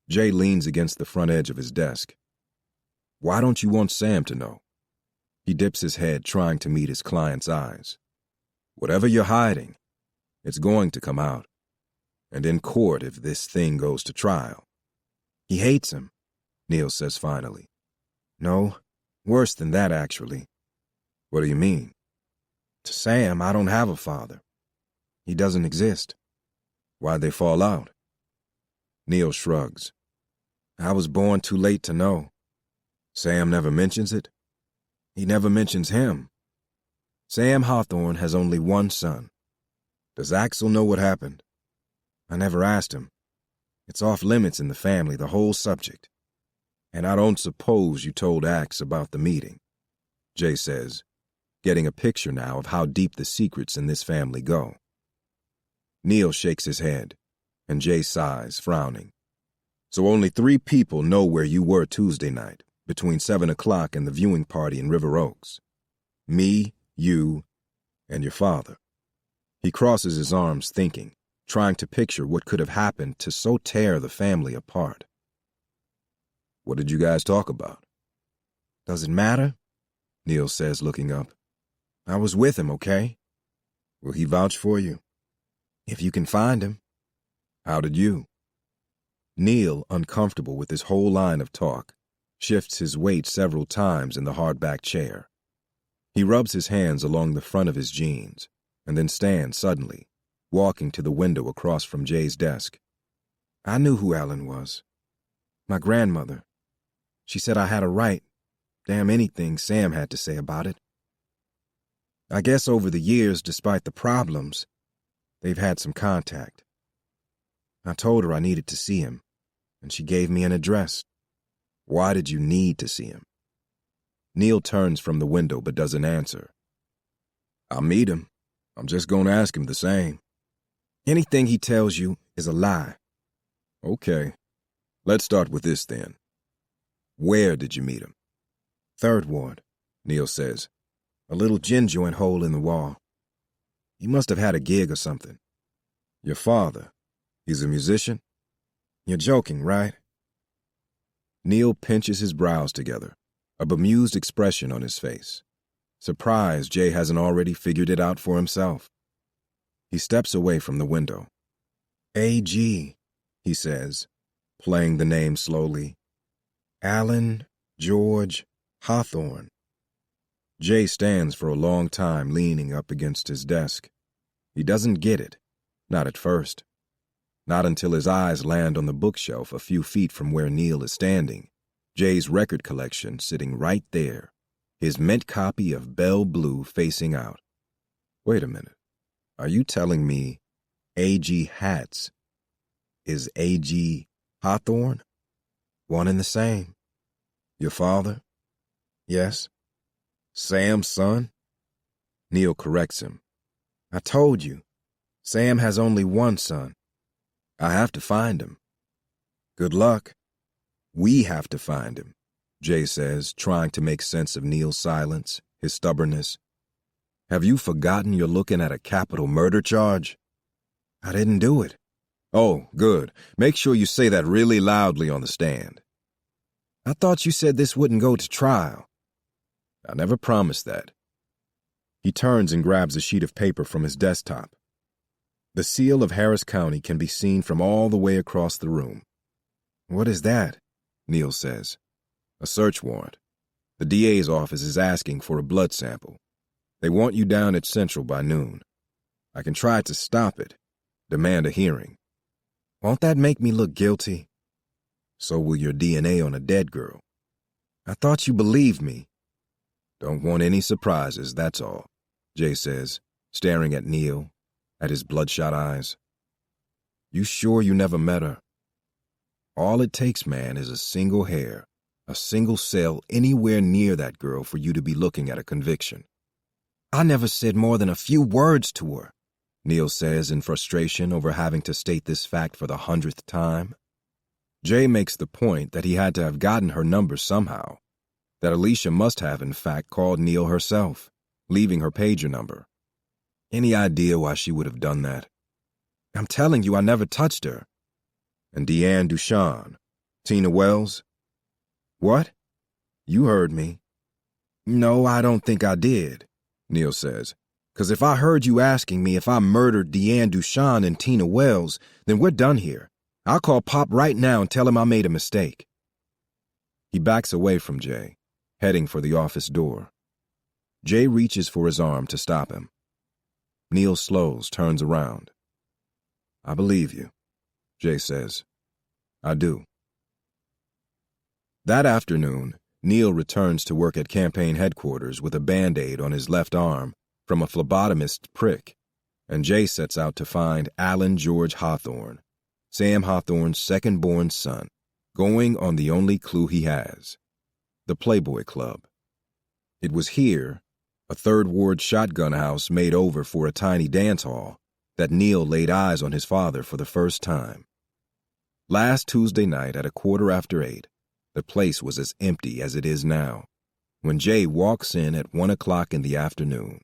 Jay leans against the front edge of his desk. Why don't you want Sam to know? He dips his head, trying to meet his client's eyes. Whatever you're hiding, it's going to come out. And in court if this thing goes to trial. He hates him, Neil says finally. No, worse than that, actually. What do you mean? To Sam, I don't have a father. He doesn't exist. Why'd they fall out? Neil shrugs. I was born too late to know. Sam never mentions it? He never mentions him. Sam Hawthorne has only one son. Does Axel know what happened? I never asked him. It's off limits in the family, the whole subject. And I don't suppose you told Axe about the meeting, Jay says, getting a picture now of how deep the secrets in this family go. Neil shakes his head, and Jay sighs, frowning. So only 3 people know where you were Tuesday night, between 7 o'clock and the viewing party in River Oaks. Me, you, and your father. He crosses his arms, thinking, trying to picture what could have happened to so tear the family apart. What did you guys talk about? Does it matter? Neil says, looking up. I was with him, okay? Will he vouch for you? If you can find him. How did you? Neil, uncomfortable with this whole line of talk, shifts his weight several times in the hardback chair. He rubs his hands along the front of his jeans, and then stands suddenly, walking to the window across from Jay's desk. I knew who Alan was. My grandmother. She said I had a right. Damn anything Sam had to say about it. I guess over the years, despite the problems, they've had some contact. I told her I needed to see him, and she gave me an address. Why did you need to see him? Neil turns from the window but doesn't answer. I'll meet him. I'm just going to ask him the same. Anything he tells you is a lie. Okay. Let's start with this then. Where did you meet him? 3rd Ward, Neil says. A little gin joint hole in the wall. He must have had a gig or something. Your father, he's a musician? You're joking, right? Neil pinches his brows together, a bemused expression on his face. Surprised Jay hasn't already figured it out for himself. He steps away from the window. A.G., he says, playing the name slowly. Alan George Hawthorne. Jay stands for a long time leaning up against his desk. He doesn't get it, not at first. Not until his eyes land on the bookshelf a few feet from where Neil is standing, Jay's record collection sitting right there, his mint copy of Belle Blue facing out. Wait a minute. Are you telling me A.G. Hatz is A.G. Hawthorne? One and the same. Your father? Yes. Sam's son? Neil corrects him. I told you, Sam has only one son. I have to find him. Good luck. We have to find him, Jay says, trying to make sense of Neil's silence, his stubbornness. Have you forgotten you're looking at a capital murder charge? I didn't do it. Oh, good. Make sure you say that really loudly on the stand. I thought you said this wouldn't go to trial. I never promised that. He turns and grabs a sheet of paper from his desktop. The seal of Harris County can be seen from all the way across the room. What is that? Neil says. A search warrant. The DA's office is asking for a blood sample. They want you down at Central by noon. I can try to stop it. Demand a hearing. Won't that make me look guilty? So will your DNA on a dead girl. I thought you believed me. Don't want any surprises, that's all, Jay says, staring at Neil, at his bloodshot eyes. You sure you never met her? All it takes, man, is a single hair, a single cell anywhere near that girl for you to be looking at a conviction. I never said more than a few words to her, Neil says in frustration over having to state this fact for the 100th time. Jay makes the point that he had to have gotten her number somehow, that Alicia must have, in fact, called Neil herself, leaving her pager number. Any idea why she would have done that? I'm telling you, I never touched her. And Deanne Duchan, Tina Wells? What? You heard me. No, I don't think I did, Neil says. 'Cause if I heard you asking me if I murdered Deanne Duchan and Tina Wells, then we're done here. I'll call Pop right now and tell him I made a mistake. He backs away from Jay, heading for the office door. Jay reaches for his arm to stop him. Neil slows, turns around. I believe you, Jay says. I do. That afternoon, Neil returns to work at campaign headquarters with a Band-Aid on his left arm from a phlebotomist's prick, and Jay sets out to find Alan George Hawthorne, Sam Hawthorne's second-born son, going on the only clue he has, the Playboy Club. It was here, a 3rd Ward shotgun house made over for a tiny dance hall, that Neil laid eyes on his father for the first time. Last Tuesday night at 8:15, the place was as empty as it is now, when Jay walks in at 1 o'clock in the afternoon.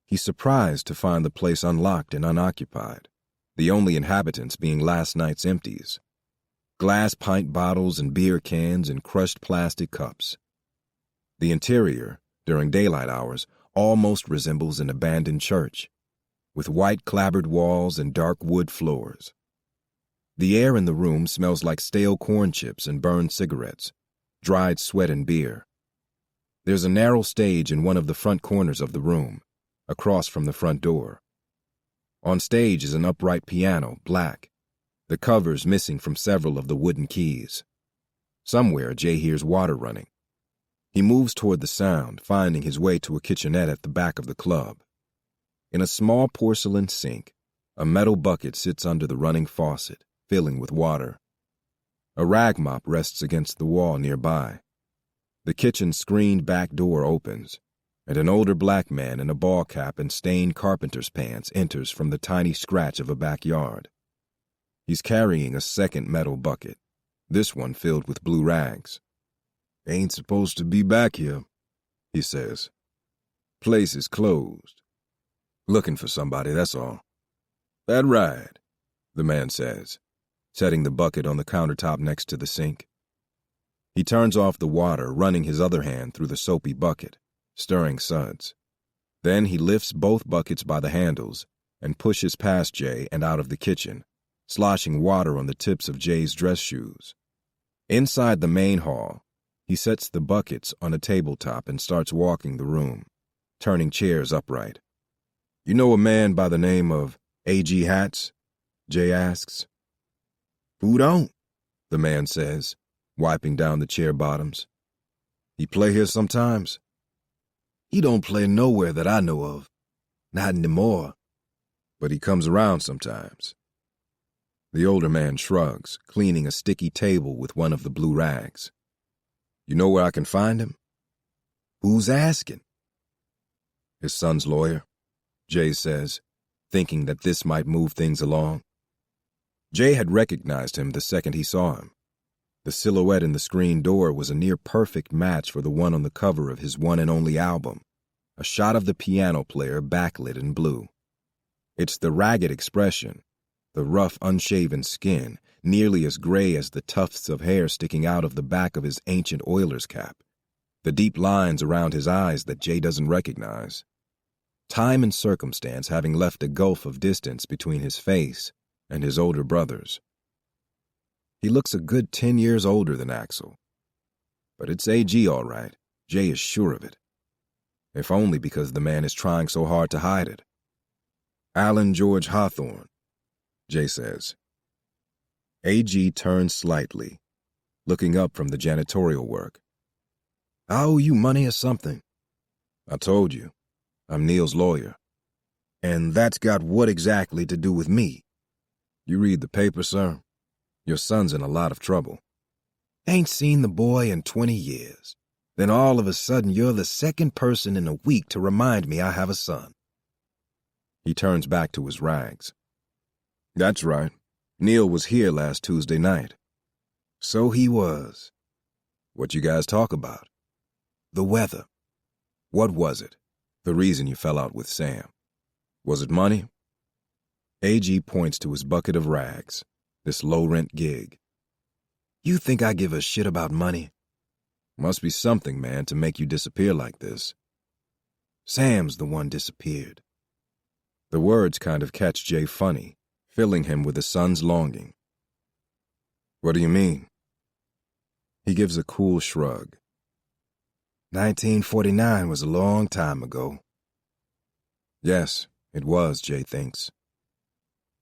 He's surprised to find the place unlocked and unoccupied, the only inhabitants being last night's empties. Glass pint bottles and beer cans and crushed plastic cups. The interior, during daylight hours, almost resembles an abandoned church, with white clapboard walls and dark wood floors. The air in the room smells like stale corn chips and burned cigarettes, dried sweat and beer. There's a narrow stage in one of the front corners of the room, across from the front door. On stage is an upright piano, black, the covers missing from several of the wooden keys. Somewhere, Jay hears water running. He moves toward the sound, finding his way to a kitchenette at the back of the club. In a small porcelain sink, a metal bucket sits under the running faucet, filling with water. A rag mop rests against the wall nearby. The kitchen's screened back door opens, and an older black man in a ball cap and stained carpenter's pants enters from the tiny scratch of a backyard. He's carrying a second metal bucket, this one filled with blue rags. "Ain't supposed to be back here," he says. "Place is closed. Looking for somebody, that's all." "That right," the man says, setting the bucket on the countertop next to the sink. He turns off the water, running his other hand through the soapy bucket, stirring suds. Then he lifts both buckets by the handles and pushes past Jay and out of the kitchen, sloshing water on the tips of Jay's dress shoes. Inside the main hall, he sets the buckets on a tabletop and starts walking the room, turning chairs upright. "You know a man by the name of A.G. Hatz?" Jay asks. "Who don't?" the man says, wiping down the chair bottoms. "He play here sometimes?" "He don't play nowhere that I know of. Not anymore. But he comes around sometimes." The older man shrugs, cleaning a sticky table with one of the blue rags. "You know where I can find him?" "Who's asking?" "His son's lawyer," Jay says, thinking that this might move things along. Jay had recognized him the second he saw him. The silhouette in the screen door was a near-perfect match for the one on the cover of his one and only album, a shot of the piano player backlit in blue. It's the ragged expression, the rough, unshaven skin, nearly as gray as the tufts of hair sticking out of the back of his ancient oiler's cap, the deep lines around his eyes that Jay doesn't recognize. Time and circumstance having left a gulf of distance between his face and his older brother's. He looks a good 10 years older than Axel. But it's A.G. all right, Jay is sure of it. If only because the man is trying so hard to hide it. "Alan George Hawthorne," Jay says. A.G. turns slightly, looking up from the janitorial work. "I owe you money or something." "I told you, I'm Neil's lawyer." "And that's got what exactly to do with me?" "You read the paper, sir? Your son's in a lot of trouble." "Ain't seen the boy in 20 years. Then all of a sudden you're the second person in a week to remind me I have a son." He turns back to his rags. "That's right. Neil was here last Tuesday night." "So he was." "What you guys talk about?" "The weather." "What was it? The reason you fell out with Sam? Was it money?" A.G. points to his bucket of rags, this low-rent gig. "You think I give a shit about money?" "Must be something, man, to make you disappear like this." "Sam's the one disappeared." The words kind of catch Jay funny, filling him with a son's longing. "What do you mean?" He gives a cool shrug. 1949 was a long time ago. Yes, it was, Jay thinks.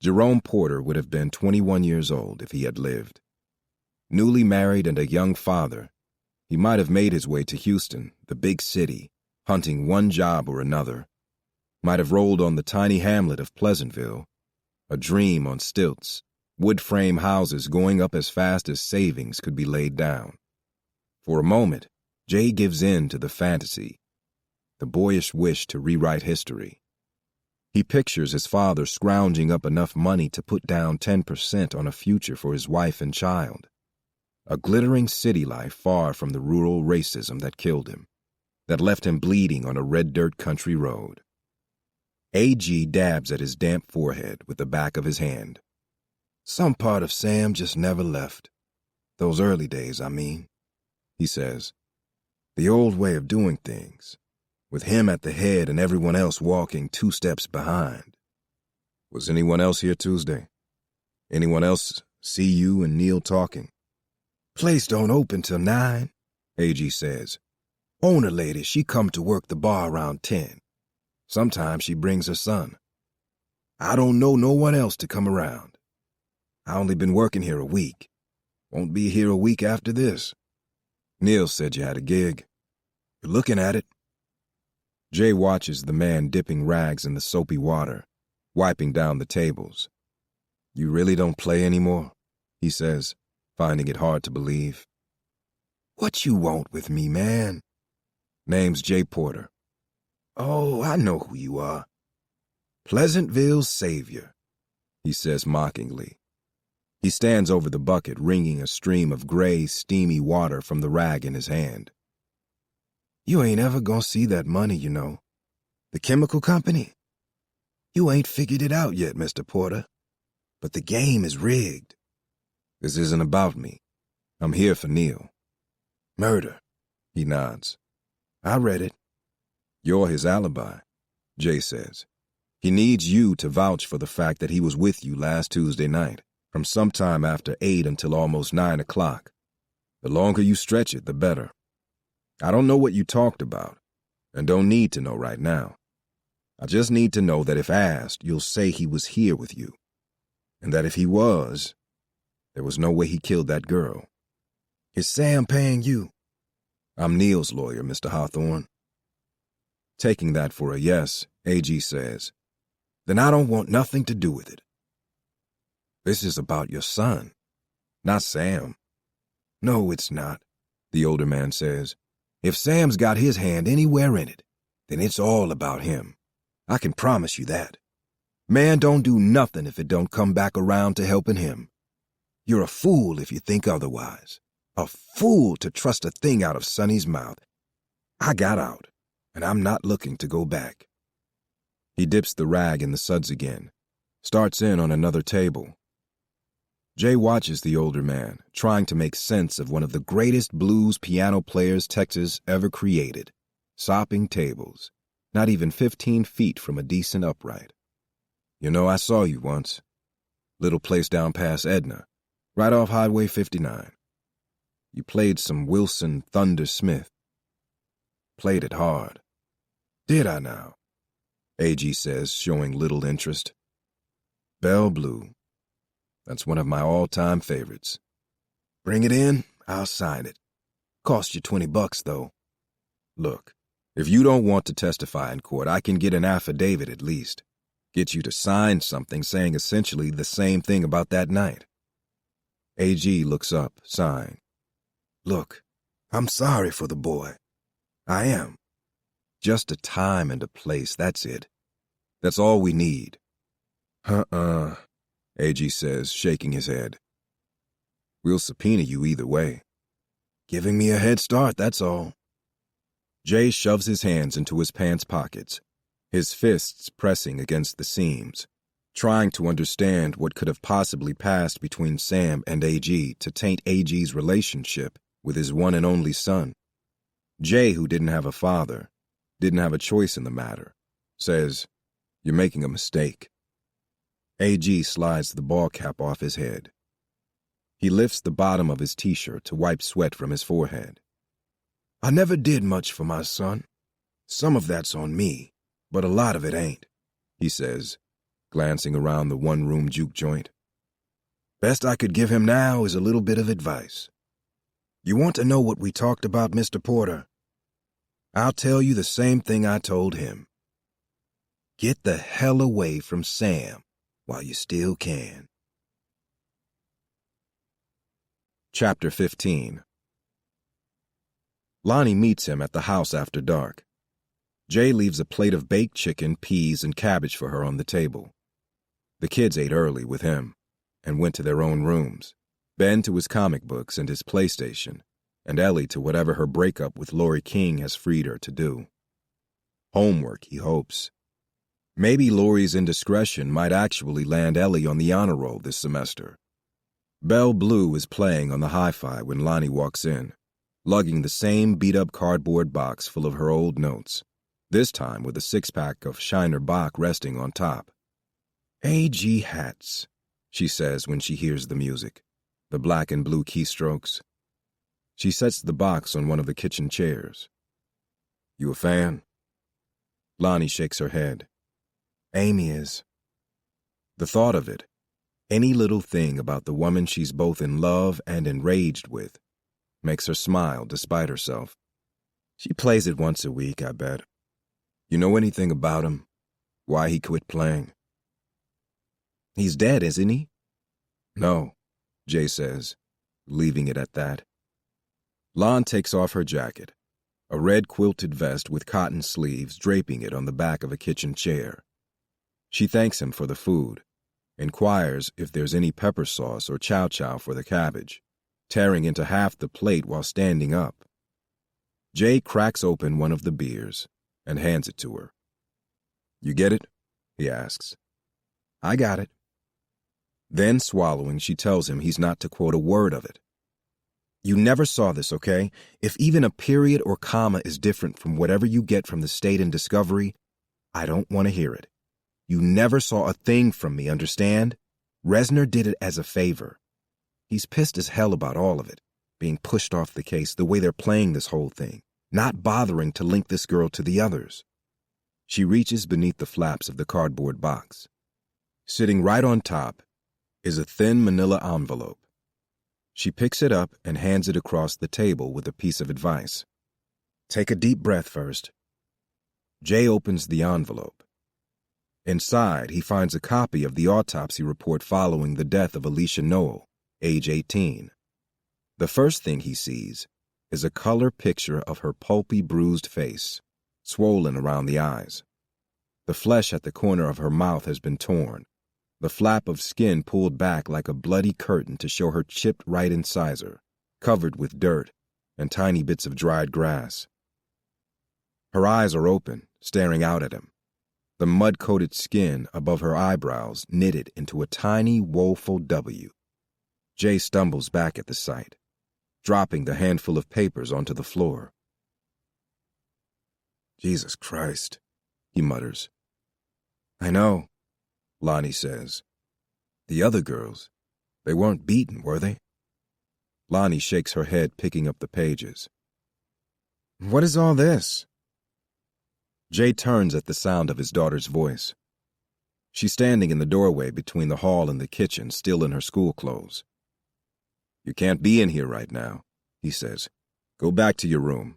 Jerome Porter would have been 21 years old if he had lived. Newly married and a young father, he might have made his way to Houston, the big city, hunting one job or another. Might have rolled on the tiny hamlet of Pleasantville, a dream on stilts, wood-frame houses going up as fast as savings could be laid down. For a moment, Jay gives in to the fantasy, the boyish wish to rewrite history. He pictures his father scrounging up enough money to put down 10% on a future for his wife and child. A glittering city life far from the rural racism that killed him, that left him bleeding on a red dirt country road. A.G. dabs at his damp forehead with the back of his hand. Some part of Sam just never left. Those early days, I mean, he says. The old way of doing things, with him at the head and everyone else walking 2 steps behind. Was anyone else here Tuesday? Anyone else see you and Neil talking? Place don't open till 9, A.G. says. Owner lady, she come to work the bar around 10. Sometimes she brings her son. I don't know no one else to come around. I only been working here a week. Won't be here a week after this. Neil said you had a gig. You're looking at it. Jay watches the man dipping rags in the soapy water, wiping down the tables. You really don't play anymore, he says, finding it hard to believe. What you want with me, man? Name's Jay Porter. Oh, I know who you are. Pleasantville's savior, he says mockingly. He stands over the bucket, wringing a stream of gray, steamy water from the rag in his hand. You ain't ever gonna see that money, you know. The chemical company? You ain't figured it out yet, Mr. Porter. But the game is rigged. This isn't about me. I'm here for Neil. Murder, he nods. I read it. You're his alibi, Jay says. He needs you to vouch for the fact that he was with you last Tuesday night, from sometime after 8 until almost 9 o'clock. The longer you stretch it, the better. I don't know what you talked about, and don't need to know right now. I just need to know that if asked, you'll say he was here with you, and that if he was, there was no way he killed that girl. Is Sam paying you? I'm Neil's lawyer, Mr. Hawthorne. Taking that for a yes, AG says, then I don't want nothing to do with it. This is about your son, not Sam. No, it's not, the older man says. If Sam's got his hand anywhere in it, then it's all about him. I can promise you that. Man don't do nothing if it don't come back around to helping him. You're a fool if you think otherwise. A fool to trust a thing out of Sonny's mouth. I got out, and I'm not looking to go back. He dips the rag in the suds again, starts in on another table. Jay watches the older man, trying to make sense of one of the greatest blues piano players Texas ever created, sopping tables, not even 15 feet from a decent upright. You know, I saw you once. Little place down past Edna, right off Highway 59. You played some Wilson Thunder Smith. Played it hard. Did I now? AG says, showing little interest. Belle Blue. That's one of my all-time favorites. Bring it in, I'll sign it. Cost you $20, though. Look, if you don't want to testify in court, I can get an affidavit at least. Get you to sign something saying essentially the same thing about that night. AG looks up, sighing. Look, I'm sorry for the boy. I am. Just a time and a place, that's it. That's all we need. AG says, shaking his head. We'll subpoena you either way. Giving me a head start, that's all. Jay shoves his hands into his pants pockets, his fists pressing against the seams, trying to understand what could have possibly passed between Sam and AG to taint AG's relationship with his one and only son. Jay, who didn't have a father, didn't have a choice in the matter, says, You're making a mistake. AG slides the ball cap off his head. He lifts the bottom of his t-shirt to wipe sweat from his forehead. I never did much for my son. Some of that's on me, but a lot of it ain't, he says, glancing around the one-room juke joint. Best I could give him now is a little bit of advice. You want to know what we talked about, Mr. Porter? I'll tell you the same thing I told him. Get the hell away from Sam while you still can. Chapter 15. Lonnie meets him at the house after dark. Jay leaves a plate of baked chicken, peas, and cabbage for her on the table. The kids ate early with him and went to their own rooms, Ben to his comic books and his PlayStation, and Ellie to whatever her breakup with Lori King has freed her to do. Homework, he hopes. Maybe Lori's indiscretion might actually land Ellie on the honor roll this semester. Belle Blue is playing on the hi-fi when Lonnie walks in, lugging the same beat-up cardboard box full of her old notes, this time with a six-pack of Shiner Bock resting on top. AG hats, she says when she hears the music, the black and blue keystrokes. She sets the box on one of the kitchen chairs. You a fan? Lonnie shakes her head. Amy is. The thought of it, Any little thing about the woman she's both in love and enraged with makes her smile despite herself. She plays it once a week, I bet. You know anything about him? Why he quit playing? He's dead, isn't he? No, Jay says, leaving it at that. Lon takes off her jacket, a red quilted vest with cotton sleeves draping it on the back of a kitchen chair. She thanks him for the food, inquires if there's any pepper sauce or chow chow for the cabbage, tearing into half the plate while standing up. Jay cracks open one of the beers and hands it to her. You get it? He asks. I got it. Then, swallowing, she tells him he's not to quote a word of it. You never saw this, okay? If even a period or comma is different from whatever you get from the state in Discovery, I don't want to hear it. You never saw a thing from me, understand? Resner did it as a favor. He's pissed as hell about all of it, being pushed off the case, the way they're playing this whole thing, not bothering to link this girl to the others. She reaches beneath the flaps of the cardboard box. Sitting right on top is a thin manila envelope. She picks it up and hands it across the table with a piece of advice. Take a deep breath first. Jay opens the envelope. Inside, he finds a copy of the autopsy report following the death of Alicia Noel, age 18. The first thing he sees is a color picture of her pulpy, bruised face, swollen around the eyes. The flesh at the corner of her mouth has been torn, the flap of skin pulled back like a bloody curtain to show her chipped right incisor, covered with dirt and tiny bits of dried grass. Her eyes are open, staring out at him, the mud-coated skin above her eyebrows knitted into a tiny, woeful W. Jay stumbles back at the sight, dropping the handful of papers onto the floor. Jesus Christ, he mutters. I know, Lonnie says. The other girls, they weren't beaten, were they? Lonnie shakes her head, picking up the pages. What is all this? Jay turns at the sound of his daughter's voice. She's standing in the doorway between the hall and the kitchen, still in her school clothes. You can't be in here right now, he says. Go back to your room.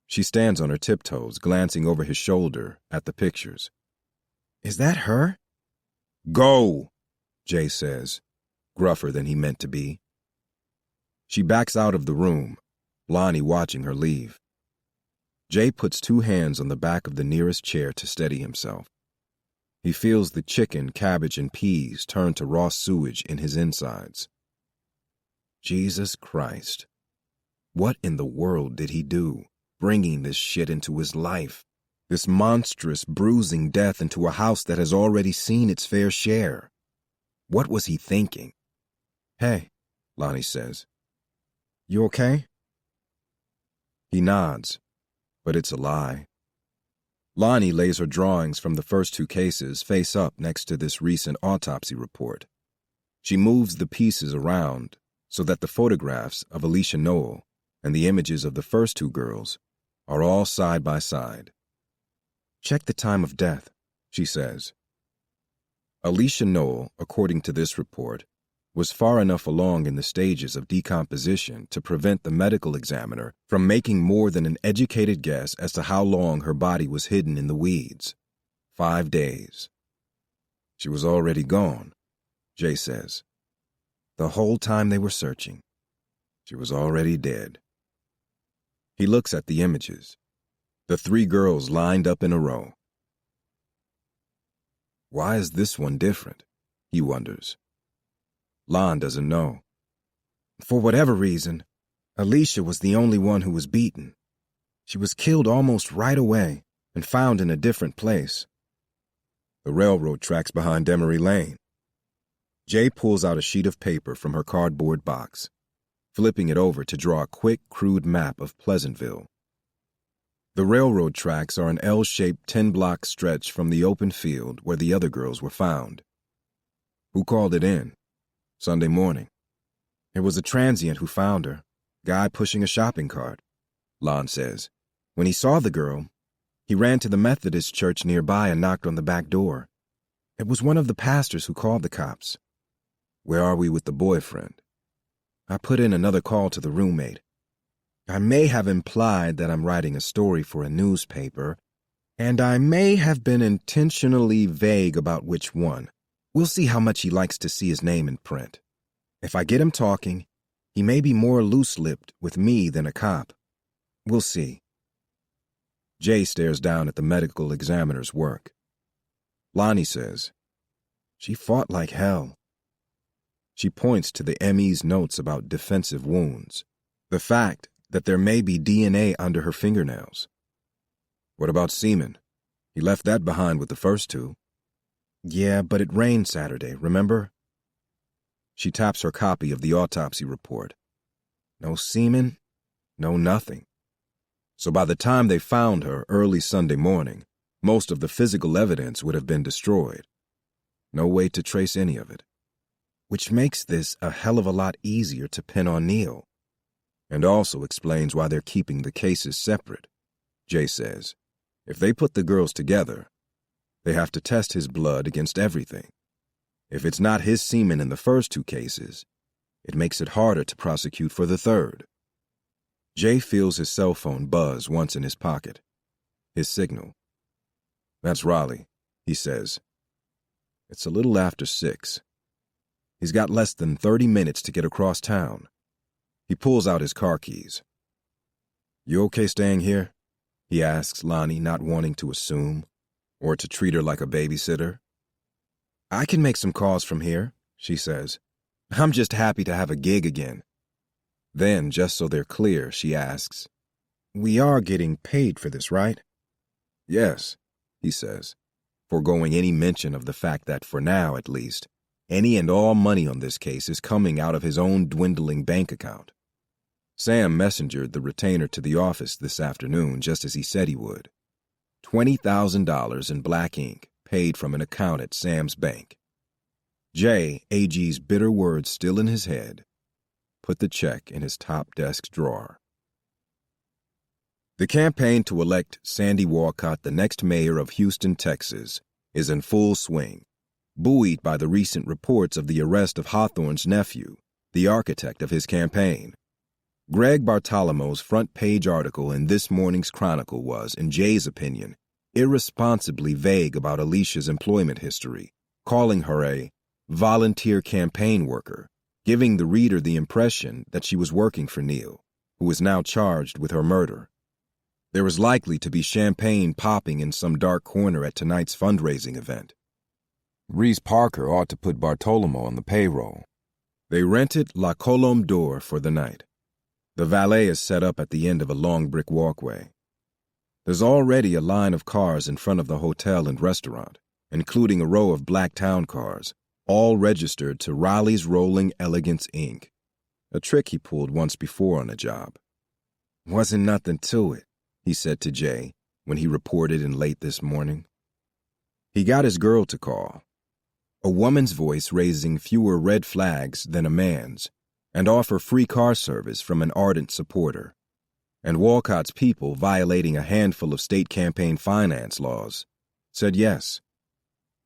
She stands on her tiptoes, glancing over his shoulder at the pictures. Is that her? Go, Jay says, gruffer than he meant to be. She backs out of the room, Lonnie watching her leave. Jay puts 2 hands on the back of the nearest chair to steady himself. He feels the chicken, cabbage, and peas turn to raw sewage in his insides. Jesus Christ. What in the world did he do, bringing this shit into his life? This monstrous, bruising death into a house that has already seen its fair share. What was he thinking? Hey, Lonnie says. You okay? He nods, but it's a lie. Lonnie lays her drawings from the first 2 cases face up next to this recent autopsy report. She moves the pieces around so that the photographs of Alicia Noel and the images of the first 2 girls are all side by side. Check the time of death, she says. Alicia Noel, according to this report, was far enough along in the stages of decomposition to prevent the medical examiner from making more than an educated guess as to how long her body was hidden in the weeds. 5 days. She was already gone, Jay says. The whole time they were searching, she was already dead. He looks at the images. The 3 girls lined up in a row. Why is this one different? He wonders. Lon doesn't know. For whatever reason, Alicia was the only one who was beaten. She was killed almost right away and found in a different place. The railroad tracks behind Demery Lane. Jay pulls out a sheet of paper from her cardboard box, flipping it over to draw a quick, crude map of Pleasantville. The railroad tracks are an L-shaped 10-block stretch from the open field where the other girls were found. Who called it in? Sunday morning. It was a transient who found her, guy pushing a shopping cart, Lon says. When he saw the girl, he ran to the Methodist church nearby and knocked on the back door. It was one of the pastors who called the cops. Where are we with the boyfriend? I put in another call to the roommate. I may have implied that I'm writing a story for a newspaper, and I may have been intentionally vague about which one. We'll see how much he likes to see his name in print. If I get him talking, he may be more loose-lipped with me than a cop. We'll see. Jay stares down at the medical examiner's work. Lonnie says, She fought like hell. She points to the ME's notes about defensive wounds, the fact that there may be DNA under her fingernails. What about semen? He left that behind with the first two. Yeah, but it rained Saturday, remember? She taps her copy of the autopsy report. No semen, no nothing. So by the time they found her early Sunday morning, most of the physical evidence would have been destroyed. No way to trace any of it. Which makes this a hell of a lot easier to pin on Neil. And also explains why they're keeping the cases separate. Jay says, if they put the girls together, they have to test his blood against everything. If it's not his semen in the first two cases, it makes it harder to prosecute for the third. Jay feels his cell phone buzz once in his pocket. His signal. That's Raleigh, he says. It's a little after 6. He's got less than 30 minutes to get across town. He pulls out his car keys. You okay staying here? He asks Lonnie, not wanting to assume, or to treat her like a babysitter. I can make some calls from here, she says. I'm just happy to have a gig again. Then, just so they're clear, she asks, We are getting paid for this, right? Yes, he says, foregoing any mention of the fact that, for now at least, any and all money on this case is coming out of his own dwindling bank account. Sam messengered the retainer to the office this afternoon just as he said he would. $20,000 in black ink, paid from an account at Sam's bank. Jay, AG's bitter words still in his head, put the check in his top desk drawer. The campaign to elect Sandy Walcott the next mayor of Houston, Texas, is in full swing, buoyed by the recent reports of the arrest of Hawthorne's nephew, the architect of his campaign. Greg Bartolomo's front-page article in this morning's Chronicle was, in Jay's opinion, irresponsibly vague about Alicia's employment history, calling her a volunteer campaign worker, giving the reader the impression that she was working for Neil, who is now charged with her murder. There was likely to be champagne popping in some dark corner at tonight's fundraising event. Reese Parker ought to put Bartolome on the payroll. They rented La Colombe d'Or for the night. The valet is set up at the end of a long brick walkway. There's already a line of cars in front of the hotel and restaurant, including a row of black town cars, all registered to Raleigh's Rolling Elegance, Inc., a trick he pulled once before on a job. Wasn't nothing to it, he said to Jay when he reported in late this morning. He got his girl to call, a woman's voice raising fewer red flags than a man's, and offer free car service from an ardent supporter, and Walcott's people violating a handful of state campaign finance laws, said yes.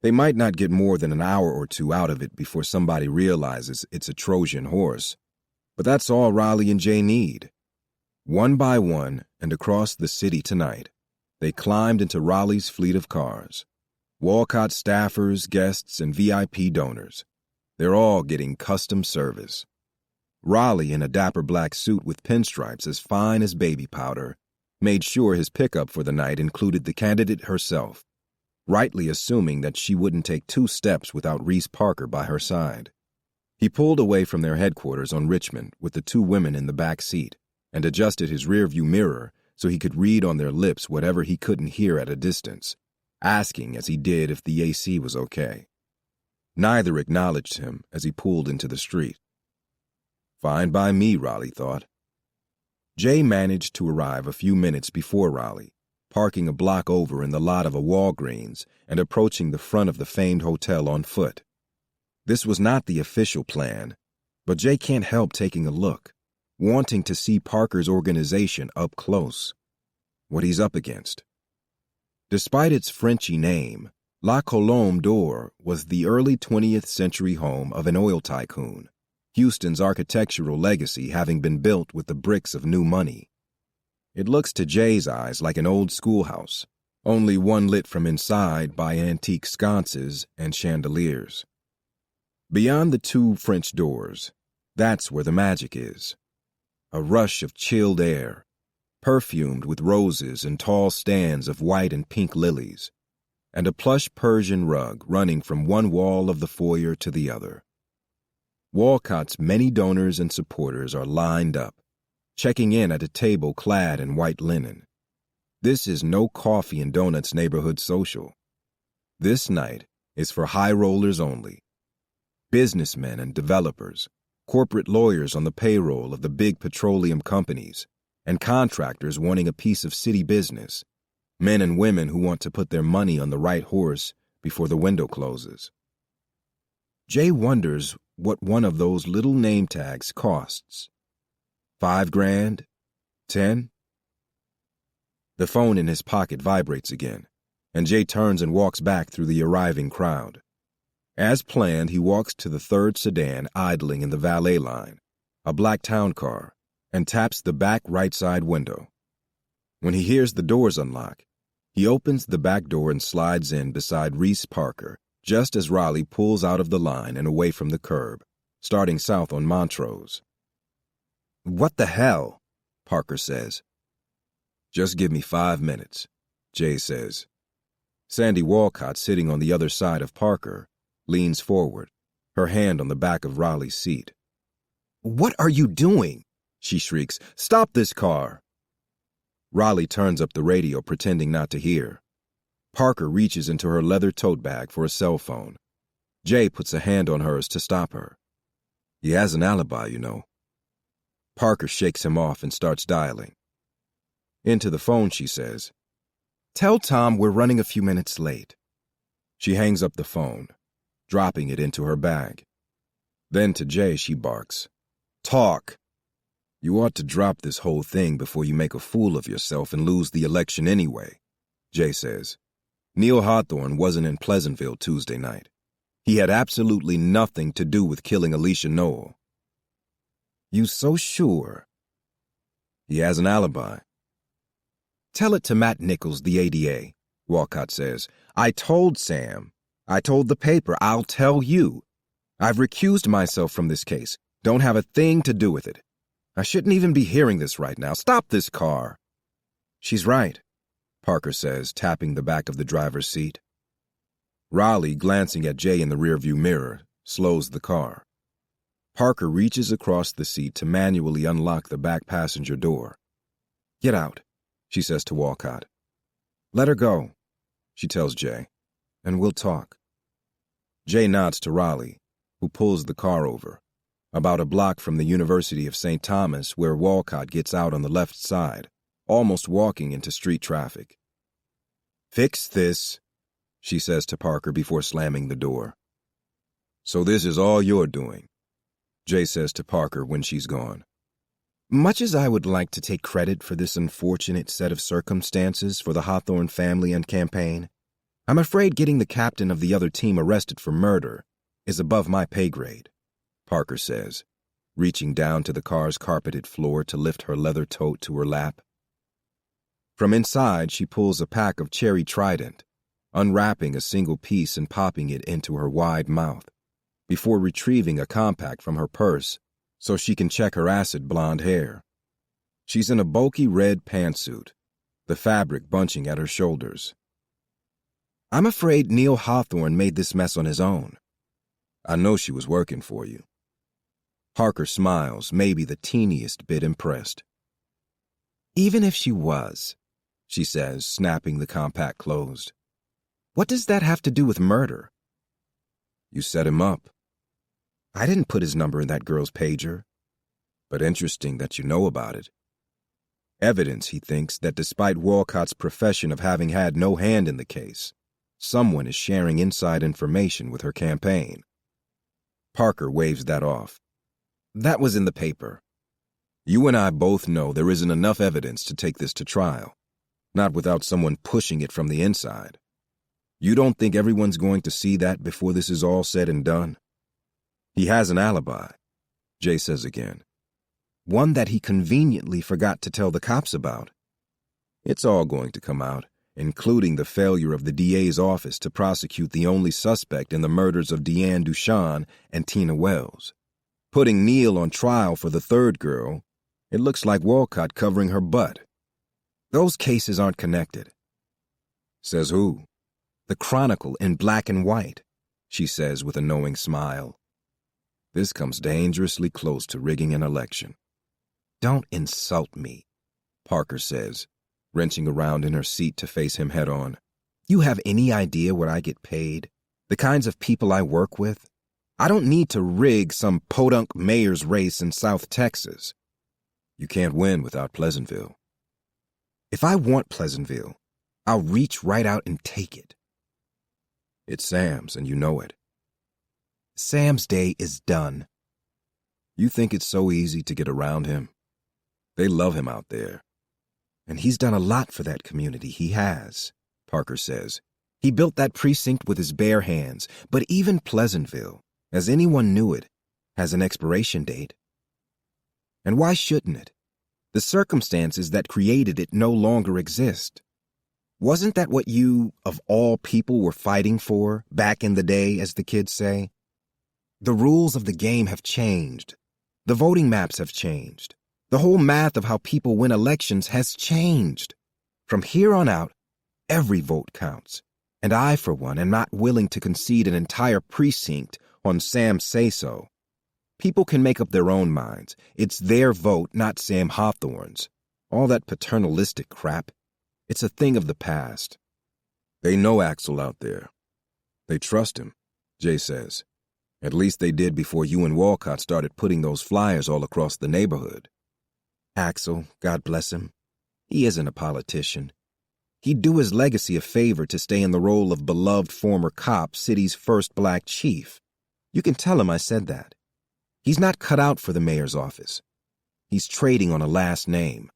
They might not get more than an hour or two out of it before somebody realizes it's a Trojan horse, but that's all Raleigh and Jay need. One by one, and across the city tonight, they climbed into Raleigh's fleet of cars. Walcott staffers, guests, and VIP donors. They're all getting custom service. Raleigh, in a dapper black suit with pinstripes as fine as baby powder, made sure his pickup for the night included the candidate herself, rightly assuming that she wouldn't take 2 steps without Reese Parker by her side. He pulled away from their headquarters on Richmond with the 2 women in the back seat and adjusted his rearview mirror so he could read on their lips whatever he couldn't hear at a distance, asking as he did if the AC was okay. Neither acknowledged him as he pulled into the street. Fine by me, Raleigh thought. Jay managed to arrive a few minutes before Raleigh, parking a block over in the lot of a Walgreens and approaching the front of the famed hotel on foot. This was not the official plan, but Jay can't help taking a look, wanting to see Parker's organization up close, what he's up against. Despite its Frenchy name, La Colombe door was the early 20th century home of an oil tycoon, Houston's architectural legacy having been built with the bricks of new money. It looks to Jay's eyes like an old schoolhouse, only one lit from inside by antique sconces and chandeliers. Beyond the two French doors, that's where the magic is. A rush of chilled air, perfumed with roses and tall stands of white and pink lilies, and a plush Persian rug running from one wall of the foyer to the other. Walcott's many donors and supporters are lined up, checking in at a table clad in white linen. This is no coffee and donuts neighborhood social. This night is for high rollers only. Businessmen and developers, corporate lawyers on the payroll of the big petroleum companies, and contractors wanting a piece of city business, men and women who want to put their money on the right horse before the window closes. Jay wonders what one of those little name tags costs. $5,000? 10? The phone in his pocket vibrates again, and Jay turns and walks back through the arriving crowd. As planned, he walks to the third sedan idling in the valet line, a black town car, and taps the back right side window. When he hears the doors unlock, he opens the back door and slides in beside Reese Parker just as Raleigh pulls out of the line and away from the curb, starting south on Montrose. "What the hell?" Parker says. "Just give me 5 minutes," Jay says. Sandy Walcott, sitting on the other side of Parker, leans forward, her hand on the back of Raleigh's seat. "What are you doing?" she shrieks. "Stop this car!" Raleigh turns up the radio, pretending not to hear. Parker reaches into her leather tote bag for a cell phone. Jay puts a hand on hers to stop her. "He has an alibi, you know." Parker shakes him off and starts dialing. Into the phone, she says, "Tell Tom we're running a few minutes late." She hangs up the phone, dropping it into her bag. Then to Jay she barks, "Talk! You ought to drop this whole thing before you make a fool of yourself and lose the election anyway," Jay says. "Neil Hawthorne wasn't in Pleasantville Tuesday night. He had absolutely nothing to do with killing Alicia Noel." "You so sure?" "He has an alibi." "Tell it to Matt Nichols, the ADA," Walcott says. "I told Sam. I told the paper. I'll tell you. I've recused myself from this case. Don't have a thing to do with it. I shouldn't even be hearing this right now. Stop this car." "She's right," Parker says, tapping the back of the driver's seat. Raleigh, glancing at Jay in the rearview mirror, slows the car. Parker reaches across the seat to manually unlock the back passenger door. "Get out," she says to Walcott. "Let her go," she tells Jay, "and we'll talk." Jay nods to Raleigh, who pulls the car over, about a block from the University of St. Thomas, where Walcott gets out on the left side, almost walking into street traffic. "Fix this," she says to Parker before slamming the door. "So this is all you're doing," Jay says to Parker when she's gone. "Much as I would like to take credit for this unfortunate set of circumstances for the Hawthorne family and campaign, I'm afraid getting the captain of the other team arrested for murder is above my pay grade," Parker says, reaching down to the car's carpeted floor to lift her leather tote to her lap. From inside, she pulls a pack of Cherry Trident, unwrapping a single piece and popping it into her wide mouth, before retrieving a compact from her purse so she can check her acid blonde hair. She's in a bulky red pantsuit, the fabric bunching at her shoulders. "I'm afraid Neil Hawthorne made this mess on his own. I know she was working for you." Parker smiles, maybe the teeniest bit impressed. "Even if she was," she says, snapping the compact closed, "what does that have to do with murder?" "You set him up." "I didn't put his number in that girl's pager." "But interesting that you know about it. Evidence, he thinks, that despite Walcott's profession of having had no hand in the case, someone is sharing inside information with her campaign." Parker waves that off. "That was in the paper. You and I both know there isn't enough evidence to take this to trial, not without someone pushing it from the inside. You don't think everyone's going to see that before this is all said and done? He has an alibi, Jay says again. One that he conveniently forgot to tell the cops about. It's all going to come out, including the failure of the DA's office to prosecute the only suspect in the murders of Deanne Duchan and Tina Wells. Putting Neil on trial for the third girl, it looks like Walcott covering her butt. Those cases aren't connected. Says who? The Chronicle in black and white, she says with a knowing smile. This comes dangerously close to rigging an election. Don't insult me, Parker says, wrenching around in her seat to face him head on. You have any idea what I get paid? The kinds of people I work with? I don't need to rig some podunk mayor's race in South Texas. You can't win without Pleasantville. If I want Pleasantville, I'll reach right out and take it. It's Sam's, and you know it. Sam's day is done. You think it's so easy to get around him? They love him out there. And he's done a lot for that community, he has, Parker says. He built that precinct with his bare hands, but even Pleasantville, as anyone knew it, has an expiration date. And why shouldn't it? The circumstances that created it no longer exist. Wasn't that what you, of all people, were fighting for, back in the day, as the kids say? The rules of the game have changed. The voting maps have changed. The whole math of how people win elections has changed. From here on out, every vote counts. And I, for one, am not willing to concede an entire precinct on Sam's say-so. People can make up their own minds. It's their vote, not Sam Hawthorne's. All that paternalistic crap. It's a thing of the past. They know Axel out there. They trust him, Jay says. At least they did before you and Walcott started putting those flyers all across the neighborhood. Axel, God bless him, he isn't a politician. He'd do his legacy a favor to stay in the role of beloved former cop, city's first black chief. You can tell him I said that. He's not cut out for the mayor's office. He's trading on a last name.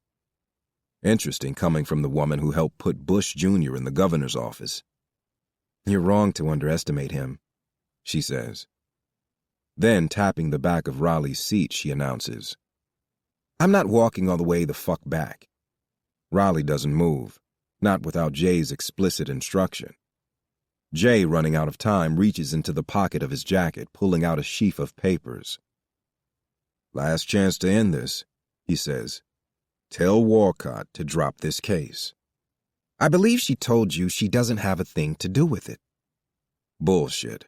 Interesting coming from the woman who helped put Bush Jr. in the governor's office. You're wrong to underestimate him, she says. Then, tapping the back of Raleigh's seat, she announces, I'm not walking all the way the fuck back. Raleigh doesn't move, not without Jay's explicit instruction. Jay, running out of time, reaches into the pocket of his jacket, pulling out a sheaf of papers. Last chance to end this, he says. Tell Walcott to drop this case. I believe she told you she doesn't have a thing to do with it. Bullshit.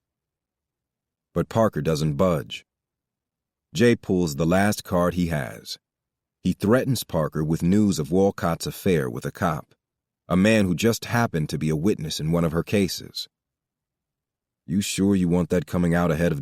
But Parker doesn't budge. Jay pulls the last card he has. He threatens Parker with news of Walcott's affair with a cop, a man who just happened to be a witness in one of her cases. You sure you want that coming out ahead of